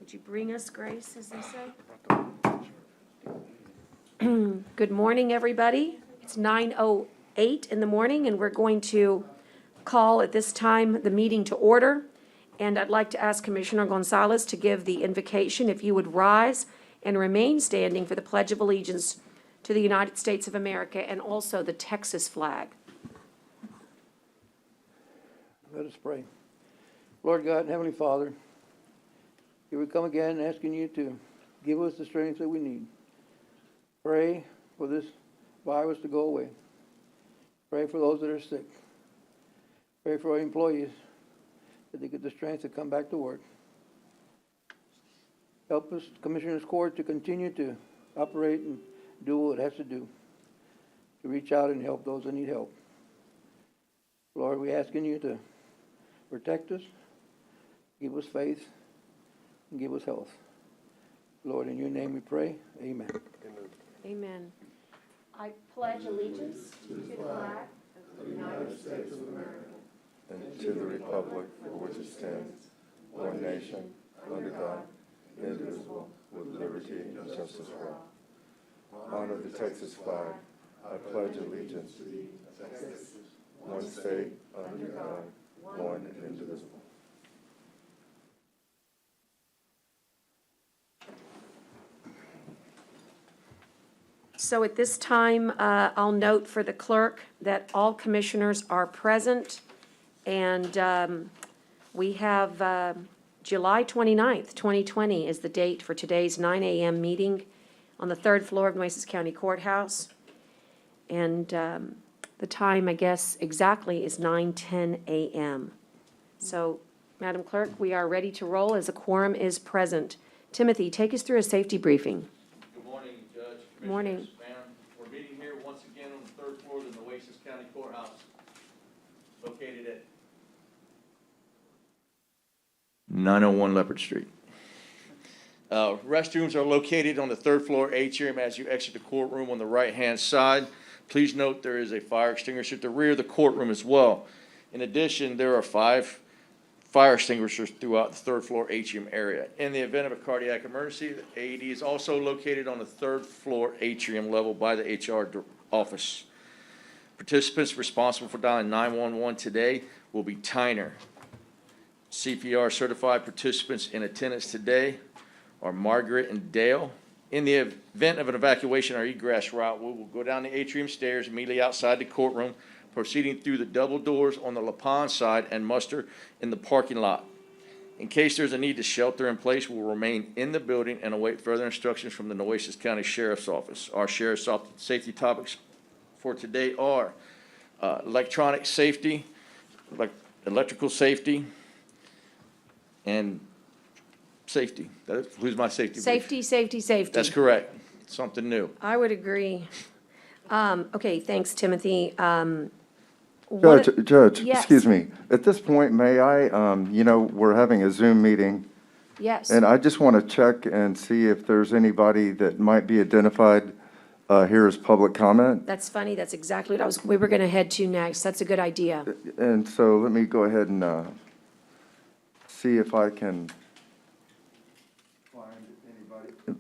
Would you bring us grace, as they say? Good morning, everybody. It's 9:08 in the morning, and we're going to call at this time the meeting to order. And I'd like to ask Commissioner Gonzalez to give the invocation, if you would rise and remain standing for the Pledge of Allegiance to the United States of America and also the Texas flag. Let us pray. Lord God and Heavenly Father, here we come again asking you to give us the strength that we need. Pray for this virus to go away. Pray for those that are sick. Pray for our employees that they get the strength to come back to work. Help us, Commissioner's Court, to continue to operate and do what it has to do, to reach out and help those that need help. Lord, we're asking you to protect us, give us faith, and give us health. Lord, in your name we pray. Amen. Amen. I pledge allegiance to the flag of the United States of America and to the republic for which it stands, one nation, under God, indivisible, with liberty and justice for all. Honor the Texas flag. I pledge allegiance to Texas, one state, under God, one and indivisible. So at this time, I'll note for the clerk that all commissioners are present, and we have July 29th, 2020 is the date for today's 9 a.m. meeting on the third floor of Nueces County Courthouse. And the time, I guess, exactly is 9:10 a.m. So, Madam Clerk, we are ready to roll as a quorum is present. Timothy, take us through a safety briefing. Good morning, Judge. Good morning. Commissioners, ma'am. We're meeting here once again on the third floor of the Nueces County Courthouse, located at 901 Leopard Street. Restrooms are located on the third floor atrium as you exit the courtroom on the right-hand side. Please note there is a fire extinguisher at the rear of the courtroom as well. In addition, there are 5 fire extinguishers throughout the third floor atrium area. In the event of a cardiac emergency, the AED is also located on the third floor atrium level by the HR office. Participants responsible for dialing 911 today will be Tyner. CPR certified participants in attendance today are Margaret and Dale. In the event of an evacuation or egress route, we will go down the atrium stairs immediately outside the courtroom, proceeding through the double doors on the La Pond side and muster in the parking lot. In case there's a need to shelter in place, we'll remain in the building and await further instructions from the Nueces County Sheriff's Office. Our sheriff's safety topics for today are electronic safety, electrical safety, and safety. That includes my safety brief. Safety. That's correct. Something new. I would agree. Okay, thanks, Timothy. Judge, Yes. excuse me. At this point, may I, we're having a Zoom meeting, Yes. and I just want to check and see if there's anybody that might be identified here as public comment. That's funny. That's exactly what we were going to head to next. That's a good idea. And so let me go ahead and see if I can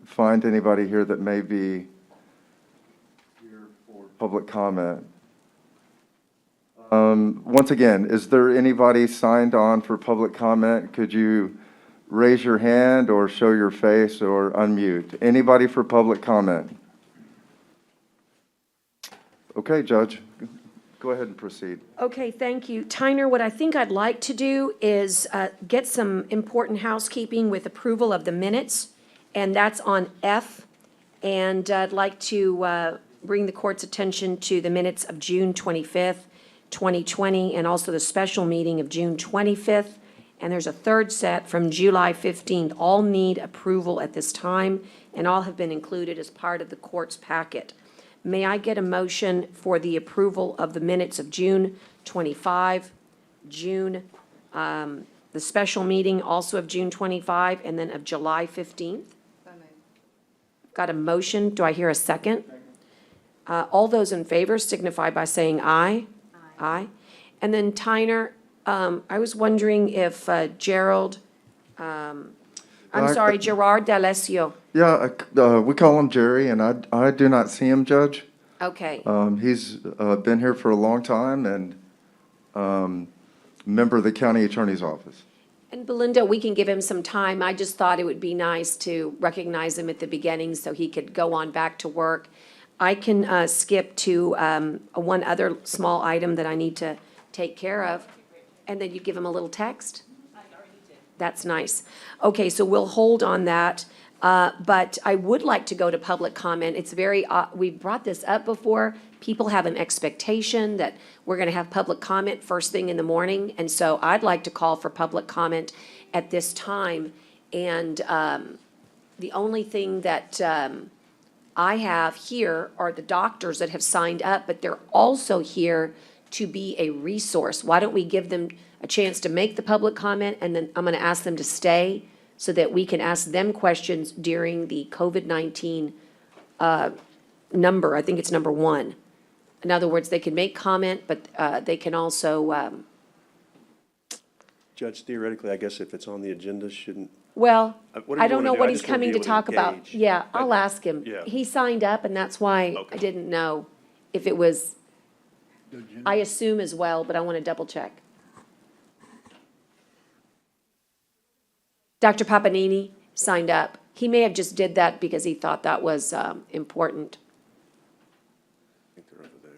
find anybody here that may be here for public comment. Once again, is there anybody signed on for public comment? Could you raise your hand or show your face or unmute? Anybody for public comment? Okay, Judge, go ahead and proceed. Okay, thank you. Tyner, what I think I'd like to do is get some important housekeeping with approval of the minutes, and that's on F. And I'd like to bring the court's attention to the minutes of June 25th, 2020, and also the special meeting of June 25th. And there's a third set from July 15th. All need approval at this time, and all have been included as part of the court's packet. May I get a motion for the approval of the minutes of June 25, the special meeting also of June 25, and then of July 15th? Got a motion? Do I hear a second? All those in favor signify by saying aye. Aye. And then Tyner, I was wondering if Gerald I'm I- sorry, Gerard D'Alessio. Yeah, we call him Jerry, and I do not see him, Judge. Okay, He's been here for a long time and member of the county attorney's office. and Belinda, we can give him some time. I just thought it would be nice to recognize him at the beginning so he could go on back to work. I can skip to one other small item that I need to take care of, and then you give him a little text? That's nice. Okay, so we'll hold on that, but I would like to go to public comment. It's very, we've brought this up before. People have an expectation that we're gonna have public comment first thing in the morning, and so I'd like to call for public comment at this time. And the only thing that I have here are the doctors that have signed up, but they're also here to be a resource. Why don't we give them a chance to make the public comment, and then I'm gonna ask them to stay so that we can ask them questions during the COVID-19 number, I think it's number 1. In other words, they can make comment, but they can also, Judge, theoretically, I guess if it's on the agenda, shouldn't, well, what do I you don't wanna know do? what I he's just wanna coming be to able to talk about. engage. Yeah, I'll ask him. Yeah. He signed up, and that's why I Okay. didn't know if it was, I assume as well, but I want to double check. Dr. Papanini signed up. He may have just did that because he thought that was important. I think they're over there.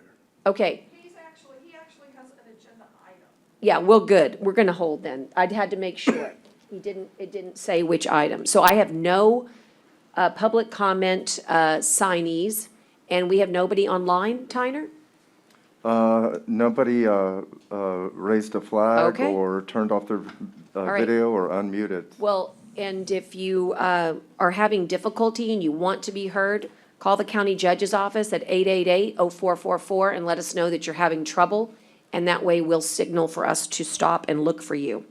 Okay, He actually has an agenda item. yeah, well, good. We're going to hold then. I'd had to make sure. It didn't say which item. So I have no public comment signees, and we have nobody online, Tyner? Nobody raised a flag Okay. or turned off their right. video or unmuted. Well, and if you are having difficulty and you want to be heard, call the county judge's office at 888-0444 and let us know that you're having trouble, and that way we'll signal for us to stop and look for you.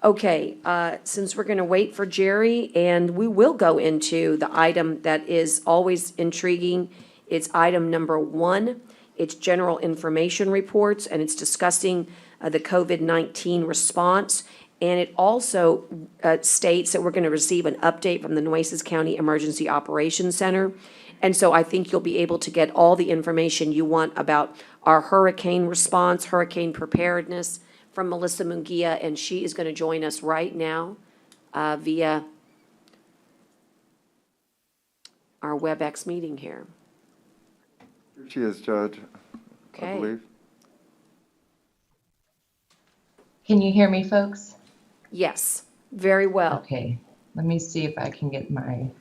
Okay, since we're going to wait for Jerry, and we will go into the item that is always intriguing, it's item number 1. It's general information reports, and it's discussing the COVID-19 response. And it also states that we're going to receive an update from the Nueces County Emergency Operations Center. And so I think you'll be able to get all the information you want about our hurricane response, hurricane preparedness from Melissa Munguia, and she is going to join us right now via our WebEx meeting here. Here she is, Judge, I Okay. believe. Can you hear me, folks? Yes, very well. Okay, let me see if I can get my.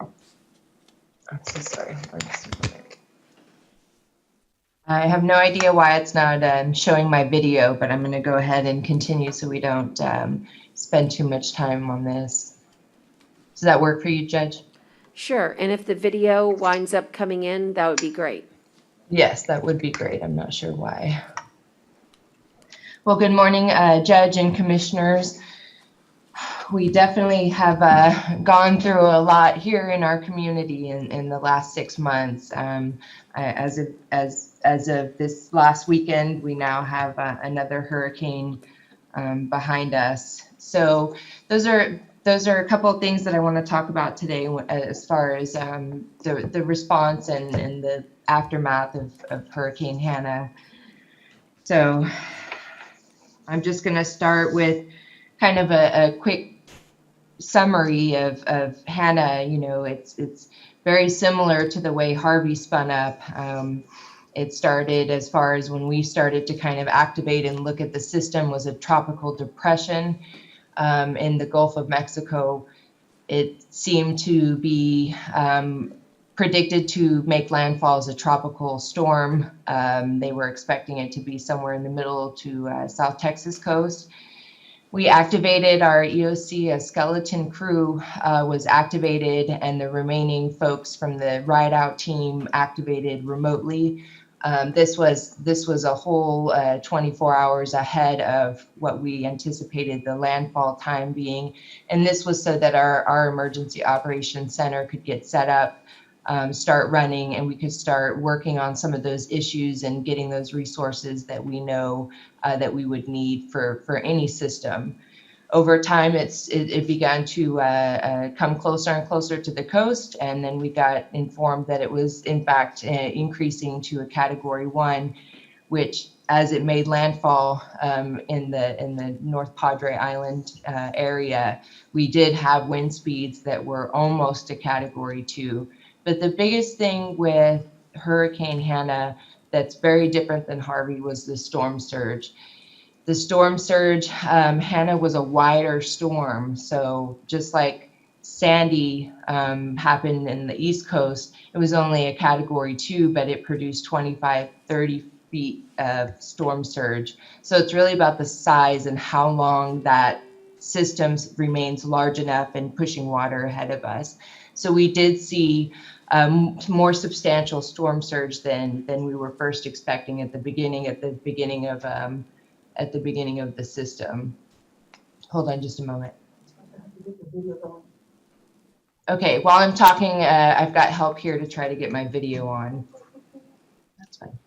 I'm so sorry. I have no idea why it's not showing my video, but I'm going to go ahead and continue so we don't spend too much time on this. Does that work for you, Judge? Sure, and if the video winds up coming in, that would be great. Yes, that would be great. I'm not sure why. Well, good morning, Judge and Commissioners. We definitely have gone through a lot here in our community in the last 6 months. As of this last weekend, we now have another hurricane behind us. So those are a couple of things that I want to talk about today as far as the response and the aftermath of Hurricane Hannah. So I'm just going to start with kind of a quick summary of Hannah. You know, it's very similar to the way Harvey spun up. It started as far as when we started to kind of activate and look at the system was a tropical depression in the Gulf of Mexico. It seemed to be predicted to make landfall as a tropical storm. They were expecting it to be somewhere in the middle to South Texas coast. We activated our EOC, a skeleton crew was activated, and the remaining folks from the ride out team activated remotely. This was a whole 24 hours ahead of what we anticipated the landfall time being. And this was so that our emergency operations center could get set up, start running, and we could start working on some of those issues and getting those resources that we know that we would need for any system. Over time, it began to come closer and closer to the coast, and then we got informed that it was in fact increasing to a Category 1, which, as it made landfall in the North Padre Island area, we did have wind speeds that were almost a Category 2. But the biggest thing with Hurricane Hannah that's very different than Harvey was the storm surge. The storm surge, Hannah was a wider storm. So just like Sandy happened in the East Coast, it was only a Category 2, but it produced 25, 30 feet of storm surge. So it's really about the size and how long that system remains large enough and pushing water ahead of us. So we did see more substantial storm surge than we were first expecting at the beginning of the system. Hold on just a moment. Okay, while I'm talking, I've got help here to try to get my video on. That's fine.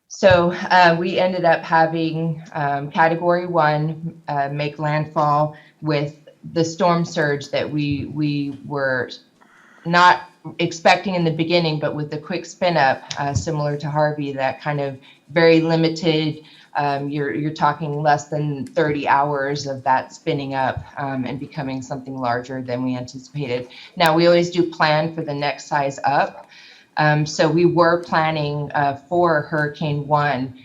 So we ended up having Category 1 make landfall with the storm surge that we were not expecting in the beginning, but with the quick spin up, similar to Harvey, that kind of very limited, you're talking less than 30 hours of that spinning up and becoming something larger than we anticipated. Now, we always do plan for the next size up. So we were planning for Hurricane 1.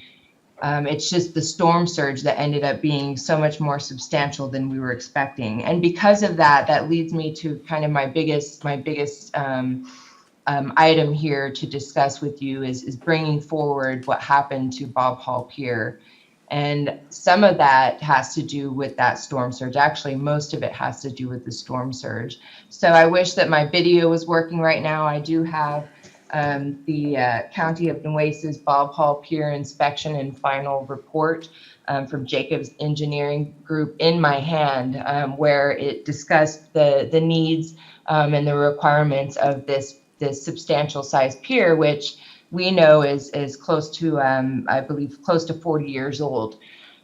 It's just the storm surge that ended up being so much more substantial than we were expecting. And because of that, that leads me to kind of my biggest item here to discuss with you is bringing forward what happened to Bob Hall Pier. And some of that has to do with that storm surge. Actually, most of it has to do with the storm surge. So I wish that my video was working right now. I do have the County of Nueces Bob Hall Pier inspection and final report from Jacobs Engineering Group in my hand, where it discussed the needs and the requirements of this substantial size pier, which we know is close to, I believe, close to 40 years old.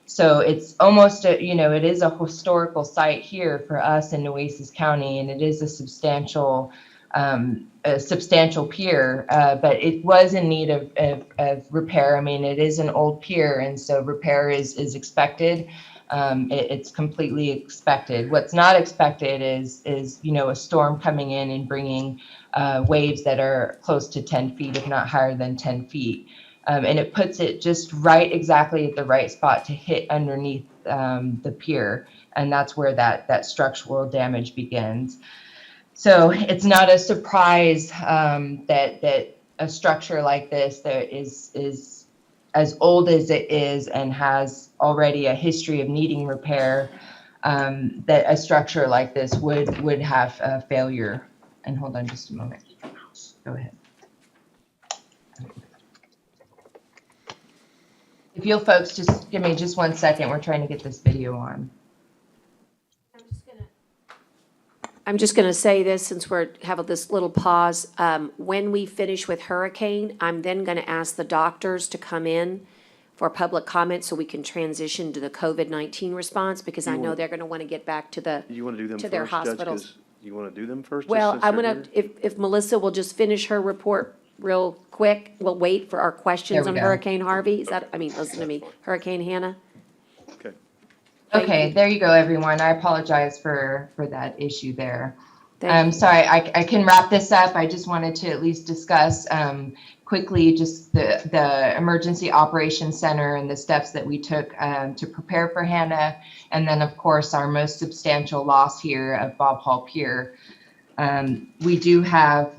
So it's almost, it is a historical site here for us in Nueces County, and it is a substantial pier, but it was in need of repair. I mean, it is an old pier, and so repair is expected. It's completely expected. What's not expected is a storm coming in and bringing waves that are close to 10 feet, if not higher than 10 feet. And it puts it just right exactly at the right spot to hit underneath the pier. And that's where that structural damage begins. So it's not a surprise that a structure like this that is as old as it is and has already a history of needing repair, that a structure like this would have a failure. And hold on just a moment. Go ahead. If you'll folks just give me just 1 second, we're trying to get this video on. I'm just gonna say this, since we're having this little pause. When we finish with Hurricane, I'm then gonna ask the doctors to come in for public comment so we can transition to the COVID-19 response, because I know they're gonna wanna get back to You want to do them to their first, Judge? hospitals. 'Cause you want to do them first? just Well, since I'm they're gonna, here? if Melissa will just finish her report real quick, we'll wait for our questions There on we go. Hurricane Harvey. Listen to me, Hurricane Hannah. Okay. Okay, there you go, everyone. I apologize for that issue there. Thank you. Sorry, I can wrap this up. I just wanted to at least discuss quickly just the Emergency Operations Center and the steps that we took to prepare for Hannah. And then, of course, our most substantial loss here of Bob Hall Pier. We do have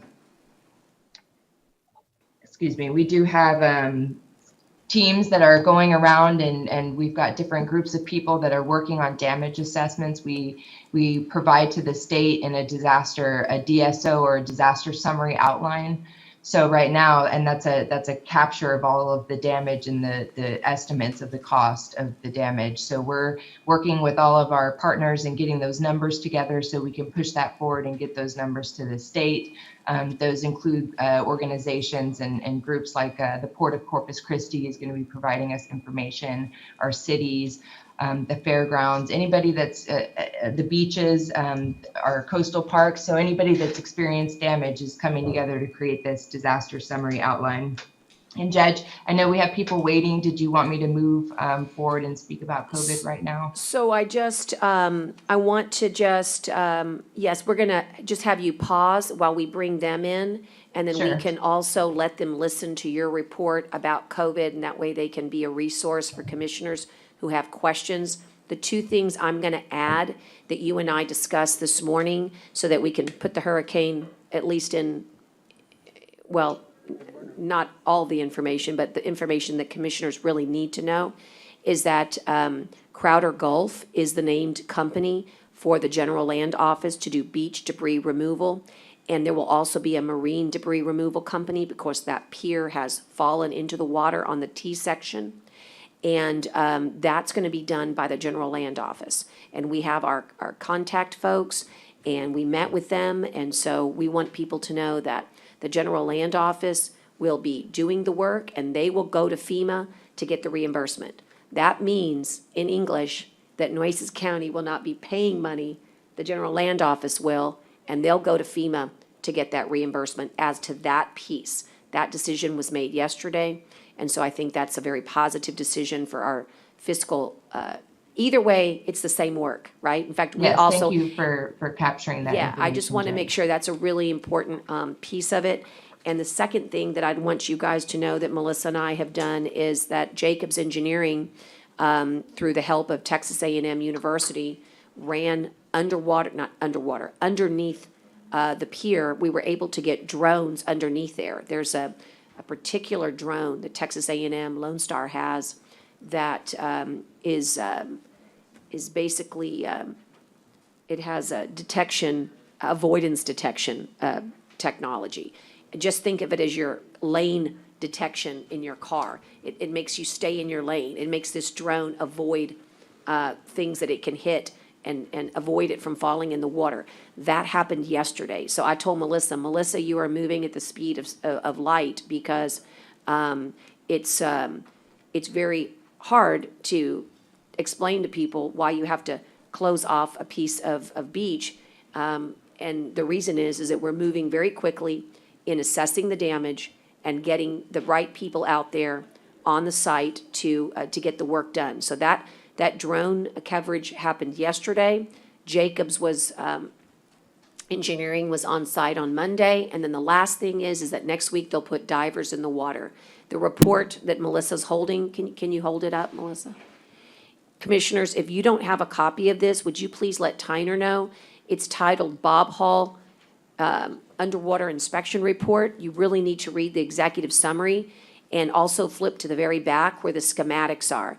teams that are going around, and we've got different groups of people that are working on damage assessments. We provide to the state in a DSO, or a disaster summary outline. So right now, and that's a capture of all of the damage and the estimates of the cost of the damage. So we're working with all of our partners and getting those numbers together so we can push that forward and get those numbers to the state. Those include organizations and groups like the Port of Corpus Christi is going to be providing us information, our cities, the fairgrounds, anybody that's the beaches, our coastal parks. So anybody that's experienced damage is coming together to create this disaster summary outline. And Judge, I know we have people waiting. Did you want me to move forward and speak about COVID right now? So I just, I want to just, yes, we're gonna just have you pause while we bring them in. And then we Sure. can also let them listen to your report about COVID, and that way they can be a resource for commissioners who have questions. The two things I'm gonna add that you and I discussed this morning, so that we can put the hurricane at least in, well, not all the information, but the information that commissioners really need to know, is that Crowder Gulf is the named company for the General Land Office to do beach debris removal. And there will also be a marine debris removal company, because that pier has fallen into the water on the T section. And that's gonna be done by the General Land Office. And we have our contact folks, and we met with them, and so we want people to know that the General Land Office will be doing the work, and they will go to FEMA to get the reimbursement. That means, in English, that Nueces County will not be paying money, the General Land Office will, and they'll go to FEMA to get that reimbursement as to that piece. That decision was made yesterday, and so I think that's a very positive decision for our fiscal, either way, it's the same work, right? In fact, we Yes, also. thank you for capturing that Yeah, I just information, want to Judge. make sure that's a really important piece of it. And the second thing that I'd want you guys to know that Melissa and I have done is that Jacobs Engineering, through the help of Texas A&M University, ran underneath the pier. We were able to get drones underneath there. There's a particular drone that Texas A&M Lone Star has that is basically, it has a avoidance detection technology. Just think of it as your lane detection in your car. It makes you stay in your lane. It makes this drone avoid things that it can hit and avoid it from falling in the water. That happened yesterday. So I told Melissa, you are moving at the speed of light, because it's very hard to explain to people why you have to close off a piece of beach. And the reason is that we're moving very quickly in assessing the damage and getting the right people out there on the site to get the work done. So that drone coverage happened yesterday. Jacobs was, engineering was on site on Monday. And then the last thing is that next week they'll put divers in the water. The report that Melissa's holding, can you hold it up, Melissa? Commissioners, if you don't have a copy of this, would you please let Tyner know? It's titled Bob Hall Underwater Inspection Report. You really need to read the executive summary and also flip to the very back where the schematics are.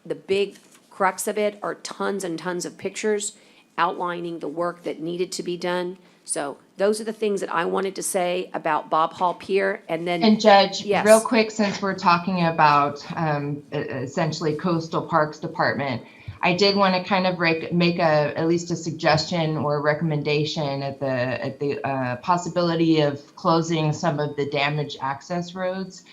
The big crux of it are tons and tons of pictures outlining the work that needed to be done. So those are the things that I wanted to say about Bob Hall Pier, and then. And Judge, Yes. real quick, since we're talking about essentially Coastal Parks Department, I did want to kind of make at least a suggestion or a recommendation at the possibility of closing some of the damaged access roads,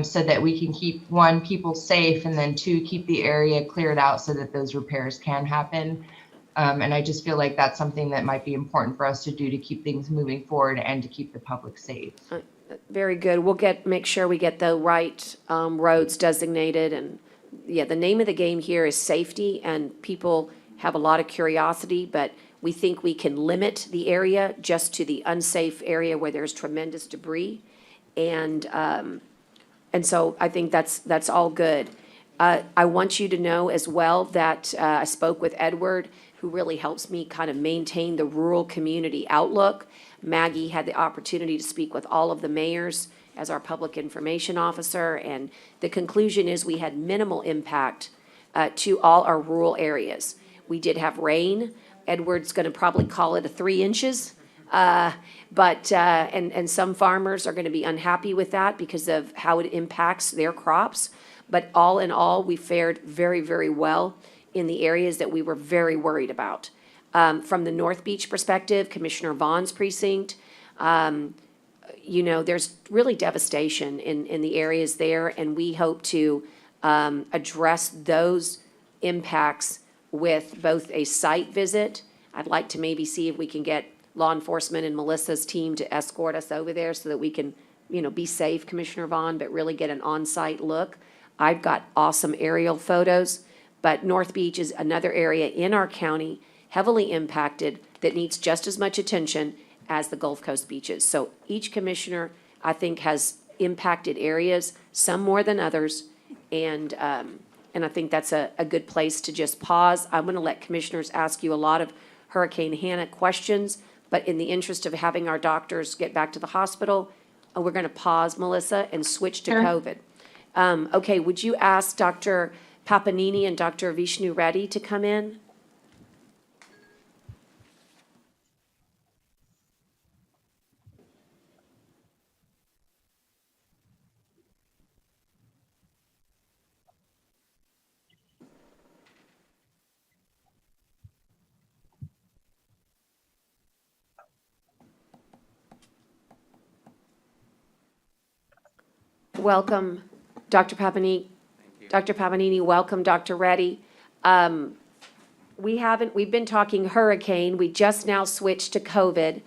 so that we can keep, one, people safe, and then two, keep the area cleared out so that those repairs can happen. And I just feel like that's something that might be important for us to do to keep things moving forward and to keep the public safe. Very good. We'll make sure we get the right roads designated. And yeah, the name of the game here is safety, and people have a lot of curiosity, but we think we can limit the area just to the unsafe area where there's tremendous debris. And so I think that's all good. I want you to know as well that I spoke with Edward, who really helps me kind of maintain the rural community outlook. Maggie had the opportunity to speak with all of the mayors as our public information officer, and the conclusion is we had minimal impact to all our rural areas. We did have rain. Edward's going to probably call it 3 inches. But some farmers are going to be unhappy with that because of how it impacts their crops. But all in all, we fared very, very well in the areas that we were very worried about. From the North Beach perspective, Commissioner Vaughn's precinct, there's really devastation in the areas there, and we hope to address those impacts with both a site visit. I'd like to maybe see if we can get law enforcement and Melissa's team to escort us over there so that we can, be safe, Commissioner Vaughn, but really get an on-site look. I've got awesome aerial photos, but North Beach is another area in our county heavily impacted that needs just as much attention as the Gulf Coast beaches. So each commissioner, I think, has impacted areas, some more than others, and I think that's a good place to just pause. I'm gonna let commissioners ask you a lot of Hurricane Hannah questions, but in the interest of having our doctors get back to the hospital, we're gonna pause, Melissa, and switch to Sure. COVID. Okay, would you ask Dr. Papanini and Dr. Vishnu Reddy to come in? Welcome, Dr. Papanini. Dr. Papanini, welcome, Dr. Reddy. We've been talking hurricane, we just now switched to COVID.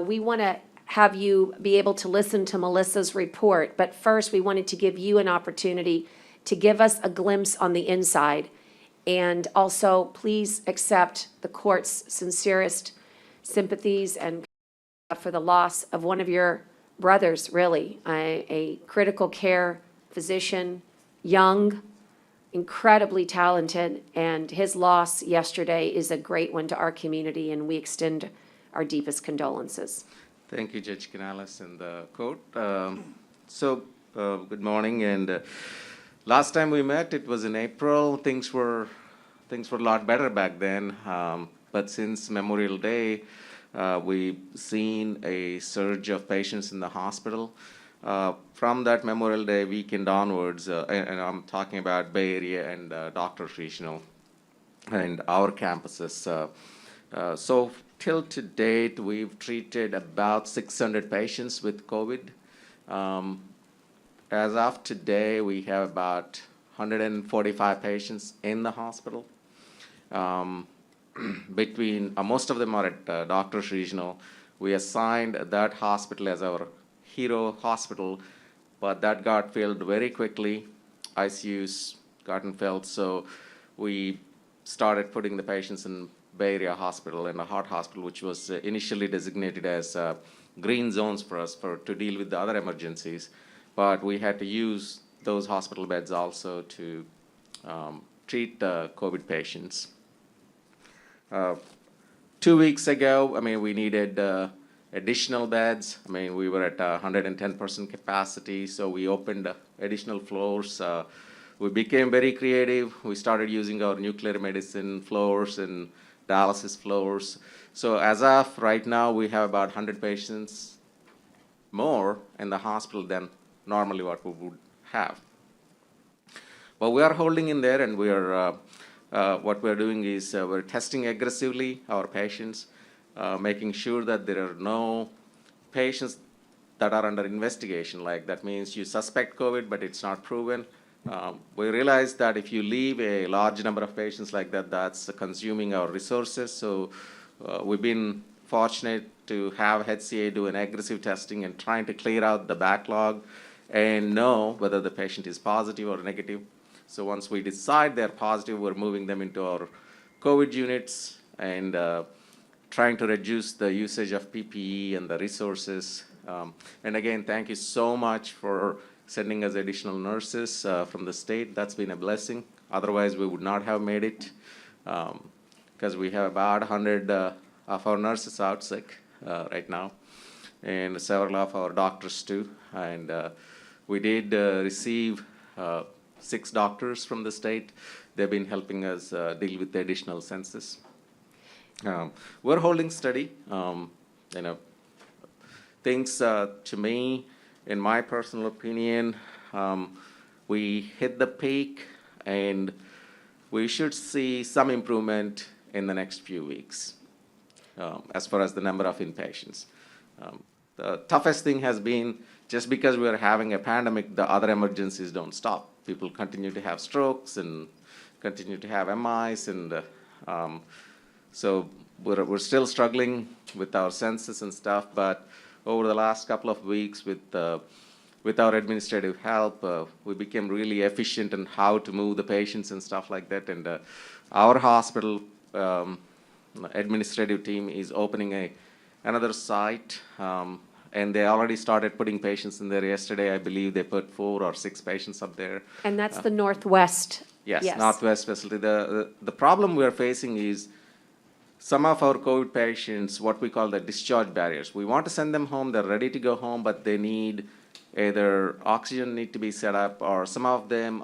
We want to have you be able to listen to Melissa's report, but first, we wanted to give you an opportunity to give us a glimpse on the inside. And also, please accept the court's sincerest sympathies and for the loss of one of your brothers, really, a critical care physician, young, incredibly talented, and his loss yesterday is a great one to our community, and we extend our deepest condolences. Thank you, Judge Canales and the court. Good morning. And last time we met, it was in April. Things were a lot better back then. But since Memorial Day, we've seen a surge of patients in the hospital. From that Memorial Day weekend onwards, and I'm talking about Bay Area and Doctors Regional and our campuses. So till to date, we've treated about 600 patients with COVID. As of today, we have about 145 patients in the hospital. Between most of them are at Doctors Regional. We assigned that hospital as our hero hospital, but that got filled very quickly. ICUs gotten filled, so we started putting the patients in Bay Area Hospital and a heart hospital, which was initially designated as green zones for us to deal with the other emergencies. But we had to use those hospital beds also to treat COVID patients. 2 weeks ago, we needed additional beds. We were at 110% capacity, so we opened additional floors. We became very creative. We started using our nuclear medicine floors and dialysis floors. So as of right now, we have about 100 patients more in the hospital than normally what we would have. But we are holding in there, and we are what we're doing is we're testing aggressively our patients, making sure that there are no patients that are under investigation. Like that means you suspect COVID, but it's not proven. We realize that if you leave a large number of patients like that, that's consuming our resources. So we've been fortunate to have HCA do an aggressive testing and trying to clear out the backlog and know whether the patient is positive or negative. So once we decide they're positive, we're moving them into our COVID units and trying to reduce the usage of PPE and the resources. And again, thank you so much for sending us additional nurses from the state. That's been a blessing. Otherwise, we would not have made it because we have about 100 of our nurses out sick right now, and several of our doctors too. And we did receive 6 doctors from the state. They've been helping us deal with the additional census. We're holding steady. Things to me, in my personal opinion, we hit the peak, and we should see some improvement in the next few weeks as far as the number of inpatients. The toughest thing has been just because we are having a pandemic, the other emergencies don't stop. People continue to have strokes and continue to have MIs, and so we're still struggling with our census and stuff, but over the last couple of weeks with our administrative help, we became really efficient in how to move the patients and stuff like that. And our hospital administrative team is opening another site, and they already started putting patients in there yesterday. I believe they put 4 or 6 patients up there. And that's the Northwest. Yes, Northwest facility. The problem we are facing is some of our COVID patients, what we call the discharge barriers. We want to send them home, they're ready to go home, but they need either oxygen need to be set up, or some of them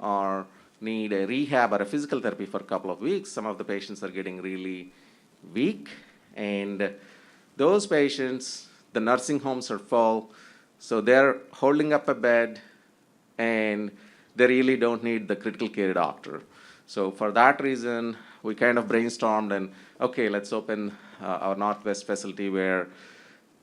need a rehab or a physical therapy for a couple of weeks. Some of the patients are getting really weak, and those patients, the nursing homes are full, so they're holding up a bed, and they really don't need the critical care doctor. So for that reason, we kind of brainstormed and, okay, let's open our Northwest facility where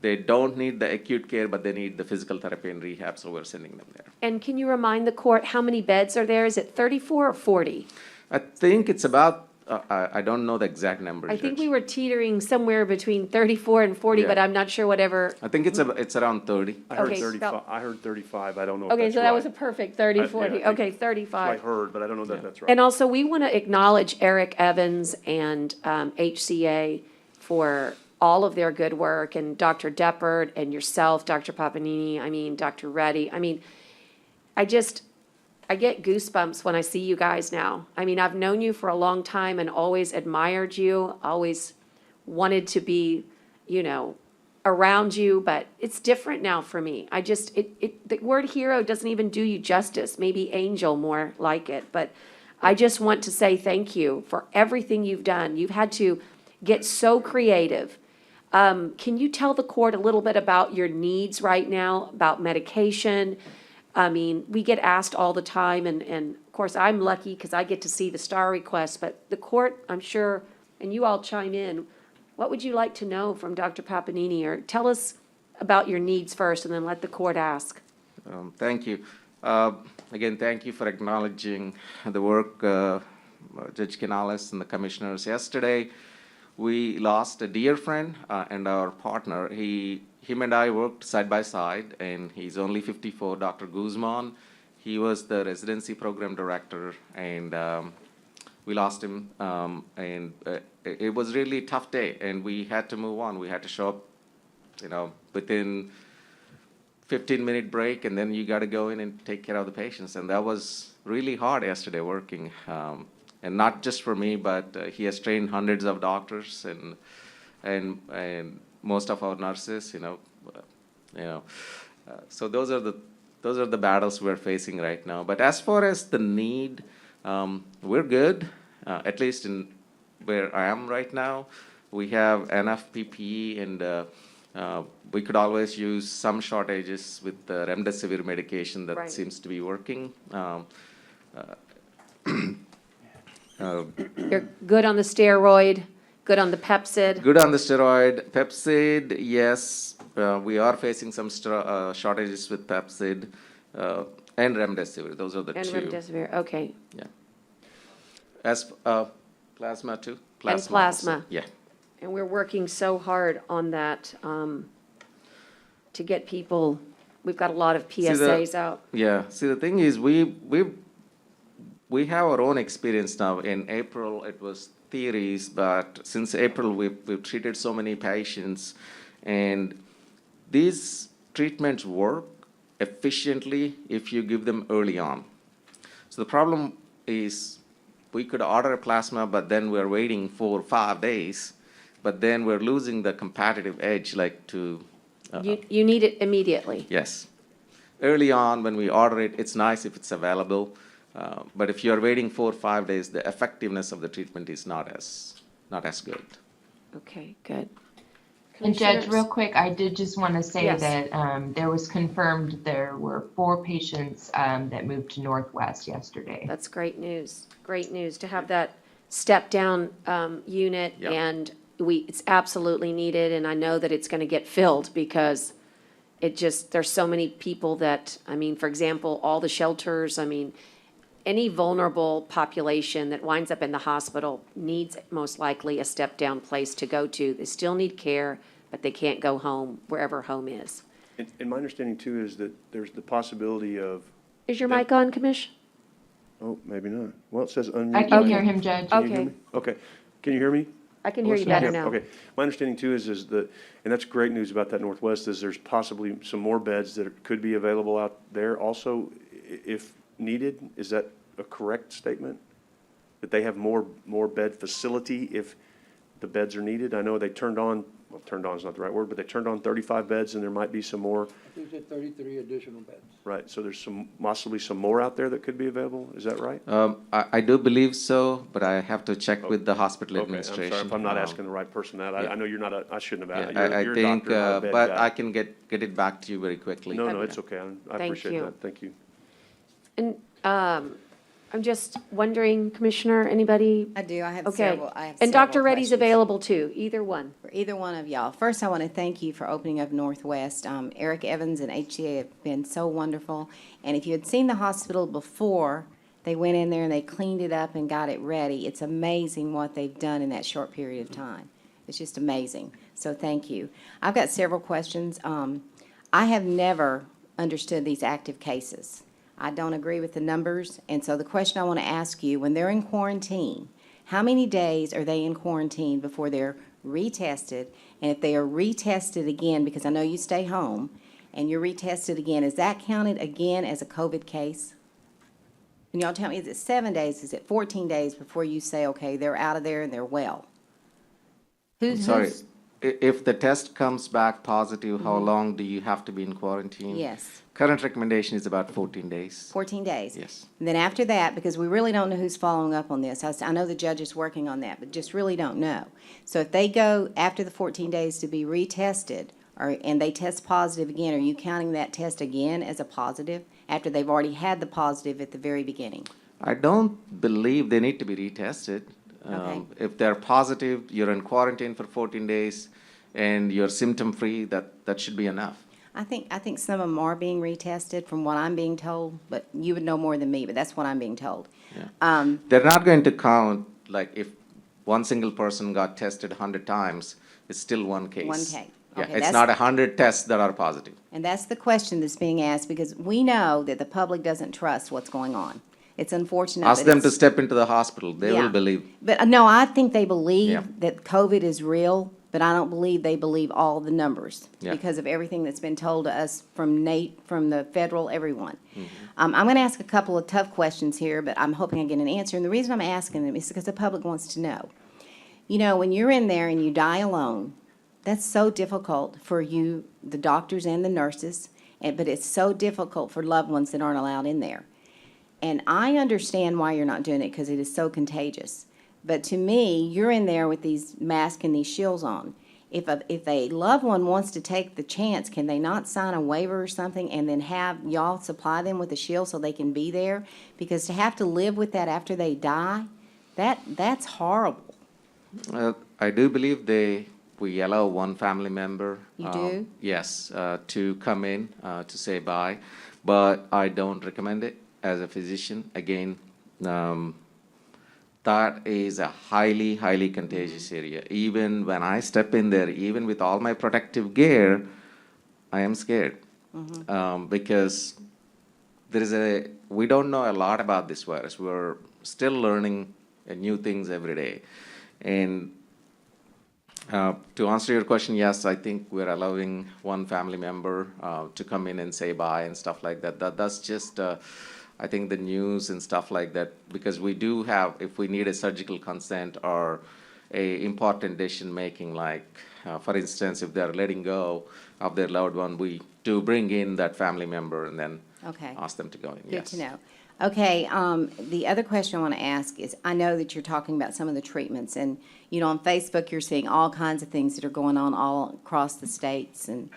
they don't need the acute care, but they need the physical therapy and rehab, so we're sending them there. And can you remind the court how many beds are there? Is it 34 or 40? I think it's about, I don't know the exact number, I think Judge. we were teetering somewhere between 34 and 40, Yeah. but I'm not sure whatever. I think it's around 30. I heard Okay, 35, I heard 35, I don't know if Okay, that's so right. that was a perfect 30, I- 40. yeah, I think- Okay, That's what I 35. heard, but I don't know that that's right. And also, we want to acknowledge Eric Evans and HCA for all of their good work, and Dr. Deppert and yourself, Dr. Papanini, Dr. Reddy. I get goosebumps when I see you guys now. I've known you for a long time and always admired you, always wanted to be, around you, but it's different now for me. The word hero doesn't even do you justice, maybe angel more like it, but I just want to say thank you for everything you've done. You've had to get so creative. Can you tell the court a little bit about your needs right now, about medication? We get asked all the time, and of course, I'm lucky because I get to see the star requests, but the court, I'm sure, and you all chime in, what would you like to know from Dr. Papanini? Or tell us about your needs first, and then let the court ask. Thank you. Again, thank you for acknowledging the work, Judge Canales and the commissioners. Yesterday, we lost a dear friend and our partner. Him and I worked side by side, and he's only 54, Dr. Guzman. He was the residency program director, and we lost him. And it was really a tough day, and we had to move on. We had to show up, within 15-minute break, and then you got to go in and take care of the patients. And that was really hard yesterday working. And not just for me, but he has trained hundreds of doctors and most of our nurses, so those are the battles we're facing right now. But as far as the need, we're good, at least in where I am right now. We have enough PPE, and we could always use some shortages with the remdesivir medication that Right. seems to be working. You're good on the steroid, good on the Pepsid. Good on the steroid. Pepsid, yes, we are facing some shortages with Pepsid and remdesivir. Those are the And two. remdesivir, okay. Yeah. As plasma too. And also. plasma. Yeah. And we're working so hard on that, to get people, we've got a lot of PSAs out. Yeah. See, the thing is, we have our own experience now. In April, it was theories, but since April, we've treated so many patients, and these treatments work efficiently if you give them early on. So the problem is we could order a plasma, but then we're waiting 4 or 5 days, but then we're losing the competitive edge, like to. You need it immediately. Yes. Early on, when we order it, it's nice if it's available. But if you're waiting 4 or 5 days, the effectiveness of the treatment is not as good. Okay, good. And Judge, Commissioners? real quick, I did just want to say Yes. that there was confirmed there were 4 patients that moved to Northwest yesterday. That's great news to have that step-down unit, Yeah. and it's absolutely needed, and I know that it's gonna get filled, because there's so many people that, for example, all the shelters, any vulnerable population that winds up in the hospital needs most likely a step-down place to go to. They still need care, but they can't go home, wherever home is. And my understanding too is that there's the possibility of, Is your mic on, Commish? oh, maybe not. Well, it says unmute. I can Okay. hear him, Judge. Can you hear Okay. me? Okay. Can you hear me? I can hear you Melissa? better Yeah, now. Okay. My understanding too is that, and that's great news about that Northwest, is there's possibly some more beds that could be available out there also if needed. Is that a correct statement? That they have more bed facility if the beds are needed? I know they turned on, well, turned on is not the right word, but they turned on 35 beds and there might be some more, I think it's 33 additional beds. right? So there's possibly some more out there that could be available. Is that right? I do believe so, but I have to check with the hospital Okay, I'm administration. sorry if I'm not asking the right person that. yeah. I know you're not I shouldn't have Yeah, asked. I You're a think, doctor, not a bed but guy. I can get it back to you very quickly. No, it's okay. I Thank appreciate you. that. Thank you. And I'm just wondering, Commissioner, anybody? I do, I have Okay. several, I have And several Dr. Reddy's questions available too, either one. for either one of y'all. First, I want to thank you for opening up Northwest. Eric Evans and HCA have been so wonderful. And if you had seen the hospital before, they went in there and they cleaned it up and got it ready. It's amazing what they've done in that short period of time. It's just amazing. So thank you. I've got several questions. I have never understood these active cases. I don't agree with the numbers, and so the question I want to ask you, when they're in quarantine, how many days are they in quarantine before they're retested? And if they are retested again, because I know you stay home, and you're retested again, is that counted again as a COVID case? And y'all tell me, is it 7 days, is it 14 days before you say, okay, they're out of there and they're well? Sorry, if the test comes back positive, how long do you have to be in quarantine? Yes, Current recommendation is about 14 days. 14 days. Yes. And then after that, because we really don't know who's following up on this, I know the judge is working on that, but just really don't know. So if they go after the 14 days to be retested, and they test positive again, are you counting that test again as a positive after they've already had the positive at the very beginning? I don't believe they need to be retested. Okay. If they're positive, you're in quarantine for 14 days, and you're symptom-free, that should be enough. I think some of them are being retested from what I'm being told, but you would know more than me, but that's what I'm being told. They're not going to count, like, if one single person got tested 100 times, it's still one case. One case. Yeah, Okay, it's that's- not 100 tests that are positive. And that's the question that's being asked, because we know that the public doesn't trust what's going on. It's unfortunate. Ask but them it's- to step into the hospital, they Yeah. will believe. But no, I think they Yeah. believe that COVID is real, but I don't believe they believe all the numbers Yeah. because of everything that's been told to us from Nate, from the federal, everyone. Mm-hmm. I'm going to ask a couple of tough questions here, but I'm hoping I get an answer. And the reason I'm asking them is because the public wants to know. You know, when you're in there and you die alone, that's so difficult for you, the doctors and the nurses, but it's so difficult for loved ones that aren't allowed in there. And I understand why you're not doing it, because it is so contagious. But to me, you're in there with these masks and these shields on. If a loved one wants to take the chance, can they not sign a waiver or something and then have y'all supply them with a shield so they can be there? Because to have to live with that after they die, that's horrible. I do believe we allow one family member. You do? Yes, to come in, to say bye, but I don't recommend it as a physician. Again, that is a highly, highly contagious area. Even when I step in there, even with all my protective gear, I am scared. Because we don't know a lot about this virus. We're still learning new things every day. And to answer your question, yes, I think we're allowing one family member to come in and say bye and stuff like that. That's just, I think, the news and stuff like that, because we do have, if we need a surgical consent or a important decision making, like, for instance, if they're letting go of their loved one, we do bring in that family member and then Okay. ask them to go in. Good Yes. to know. Okay, the other question I want to ask is, I know that you're talking about some of the treatments, and, you know, on Facebook, you're seeing all kinds of things that are going on all across the states, and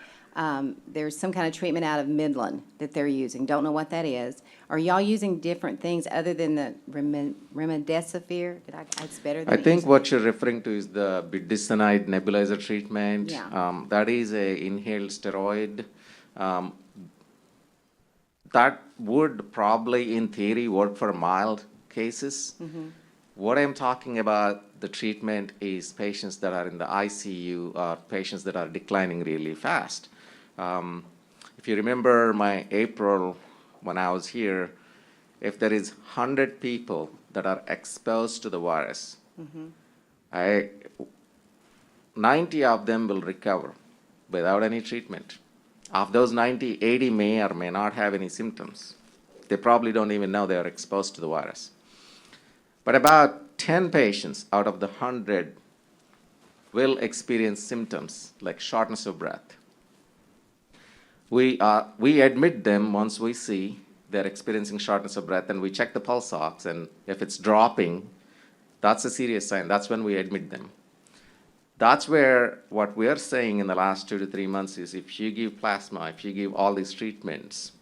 there's some kind of treatment out of Midland that they're using. Don't know what that is. Are y'all using different things other than the remdesivir? It's better than I it think used to what you're referring to is the budesonide nebulizer treatment. Yeah. That is a inhaled steroid. That would probably, in theory, work for mild cases. What I'm talking about, the treatment is patients that are in the ICU or patients that are declining really fast. If you remember my April, when I was here, if there is 100 people that are exposed to the virus, 90 of them will recover without any treatment. Of those 90, 80 may or may not have any symptoms. They probably don't even know they are exposed to the virus. But about 10 patients out of the 100 will experience symptoms like shortness of breath. We admit them once we see they're experiencing shortness of breath, and we check the pulse ox, and if it's dropping, that's a serious sign. That's when we admit them. That's where what we are saying in the last 2 to 3 months is if you give plasma, if you give all these treatments,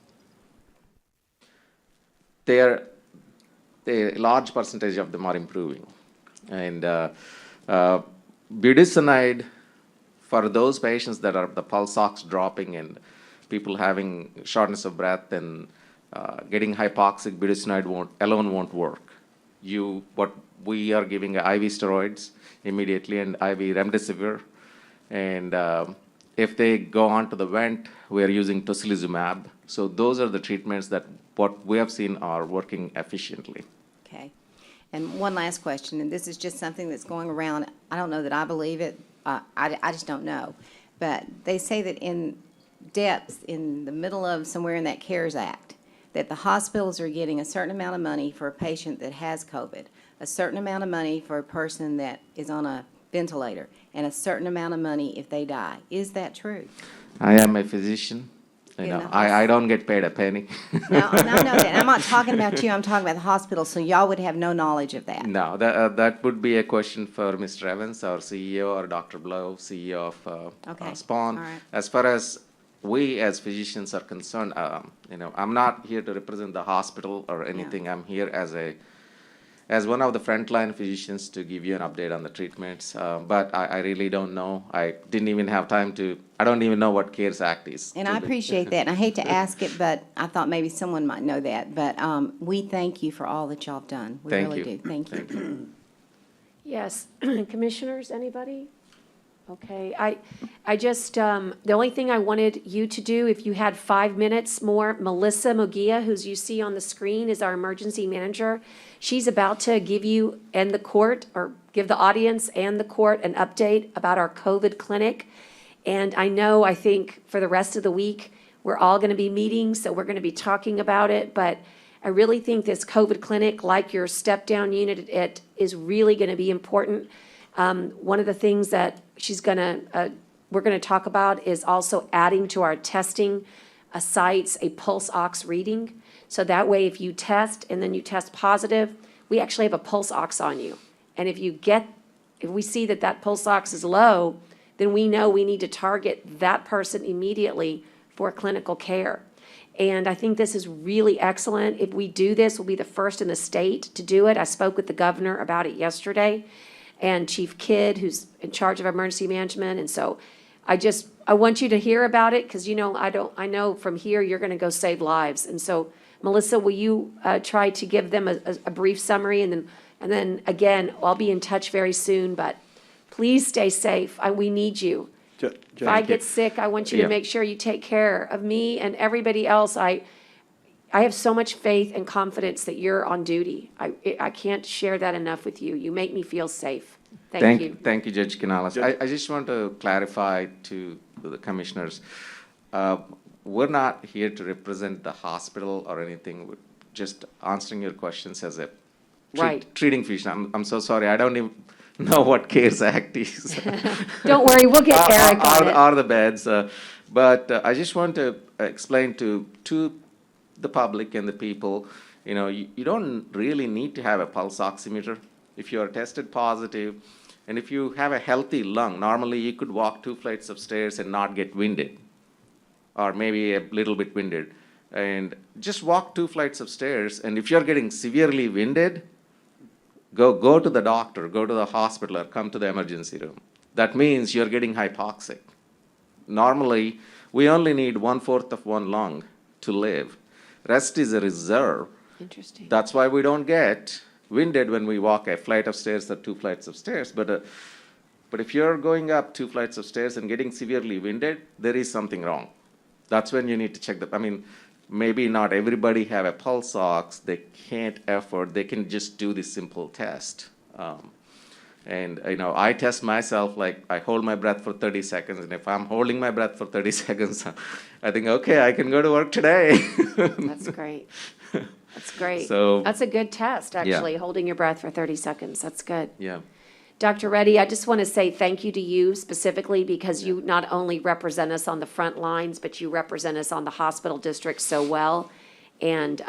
a large percentage of them are improving. And budesonide, for those patients that are the pulse ox dropping and people having shortness of breath and getting hypoxic, budesonide alone won't work. What we are giving IV steroids immediately and IV remdesivir. And if they go on to the vent, we are using tocilizumab. So those are the treatments that what we have seen are working efficiently. Okay. And one last question, and this is just something that's going around. I don't know that I believe it. I just don't know. But they say that in depths, in the middle of somewhere in that CARES Act, that the hospitals are getting a certain amount of money for a patient that has COVID, a certain amount of money for a person that is on a ventilator, and a certain amount of money if they die. Is that true? I am a physician. In the I don't get paid a penny. No, I know that. I'm not talking about you. I'm talking about the hospital, so y'all would have no knowledge of that. No, that would be a question for Mr. Evans, our CEO, or Dr. Blow, CEO of Okay. Spawn. All right. As far as we as physicians are concerned, I'm not here to represent the hospital or anything. I'm here as one of the frontline physicians to give you an update on the treatments. But I really don't know. I didn't even have time I don't even know what CARES Act is. And I appreciate that, and I hate to ask it, but I thought maybe someone might know that. But we thank you for all that y'all have done. We Thank really you. do. Thank you. Yes, commissioners, anybody? Okay, I just, the only thing I wanted you to do, if you had 5 minutes more, Melissa Mugia, who's you see on the screen, is our emergency manager. She's about to give you and the court, or give the audience and the court an update about our COVID clinic. And I think for the rest of the week, we're all gonna be meeting, so we're gonna be talking about it. But I really think this COVID clinic, like your step-down unit, it is really gonna be important. One of the things that we're gonna talk about is also adding to our testing sites a pulse ox reading. So that way, if you test and then you test positive, we actually have a pulse ox on you. And if we see that pulse ox is low, then we know we need to target that person immediately for clinical care. And I think this is really excellent. If we do this, we'll be the first in the state to do it. I spoke with the governor about it yesterday, and Chief Kidd, who's in charge of emergency management. And so I want you to hear about it, because I know from here you're gonna go save lives. And so, Melissa, will you try to give them a brief summary, and then again, I'll be in touch very soon, but please stay safe. We need you. If I get sick, I want you to Yeah. make sure you take care of me and everybody else. I have so much faith and confidence that you're on duty. I can't share that enough with you. You make me feel safe. Thank you. Thank you, Judge Canales. Judge- I just want to clarify to the commissioners, we're not here to represent the hospital or anything. We're just answering your questions as a Right. treating physician. I'm so sorry, I don't even know what CARES Act is. Don't worry, we'll get Eric on it. Are the beds, but I just want to explain to the public and the people, you don't really need to have a pulse oximeter. If you are tested positive, and if you have a healthy lung, normally you could walk 2 flights of stairs and not get winded, or maybe a little bit winded. And just walk 2 flights of stairs, and if you're getting severely winded, go to the doctor, go to the hospital, or come to the emergency room. That means you're getting hypoxic. Normally, we only need 1/4 of one lung to live. Rest is a reserve. Interesting. That's why we don't get winded when we walk a flight of stairs or 2 flights of stairs. But if you're going up 2 flights of stairs and getting severely winded, there is something wrong. That's when you need to check I mean, maybe not everybody have a pulse ox. They can't afford, they can just do this simple test. And, I test myself, like, I hold my breath for 30 seconds, and if I'm holding my breath for 30 seconds, I think, okay, I can go to work today. That's great. That's great. So- That's a good test, actually, holding your breath for 30 seconds. That's good. Yeah. Dr. Reddy, I just want to say thank you to you specifically because you not only represent us on the front lines, but you represent us on the hospital district so well. And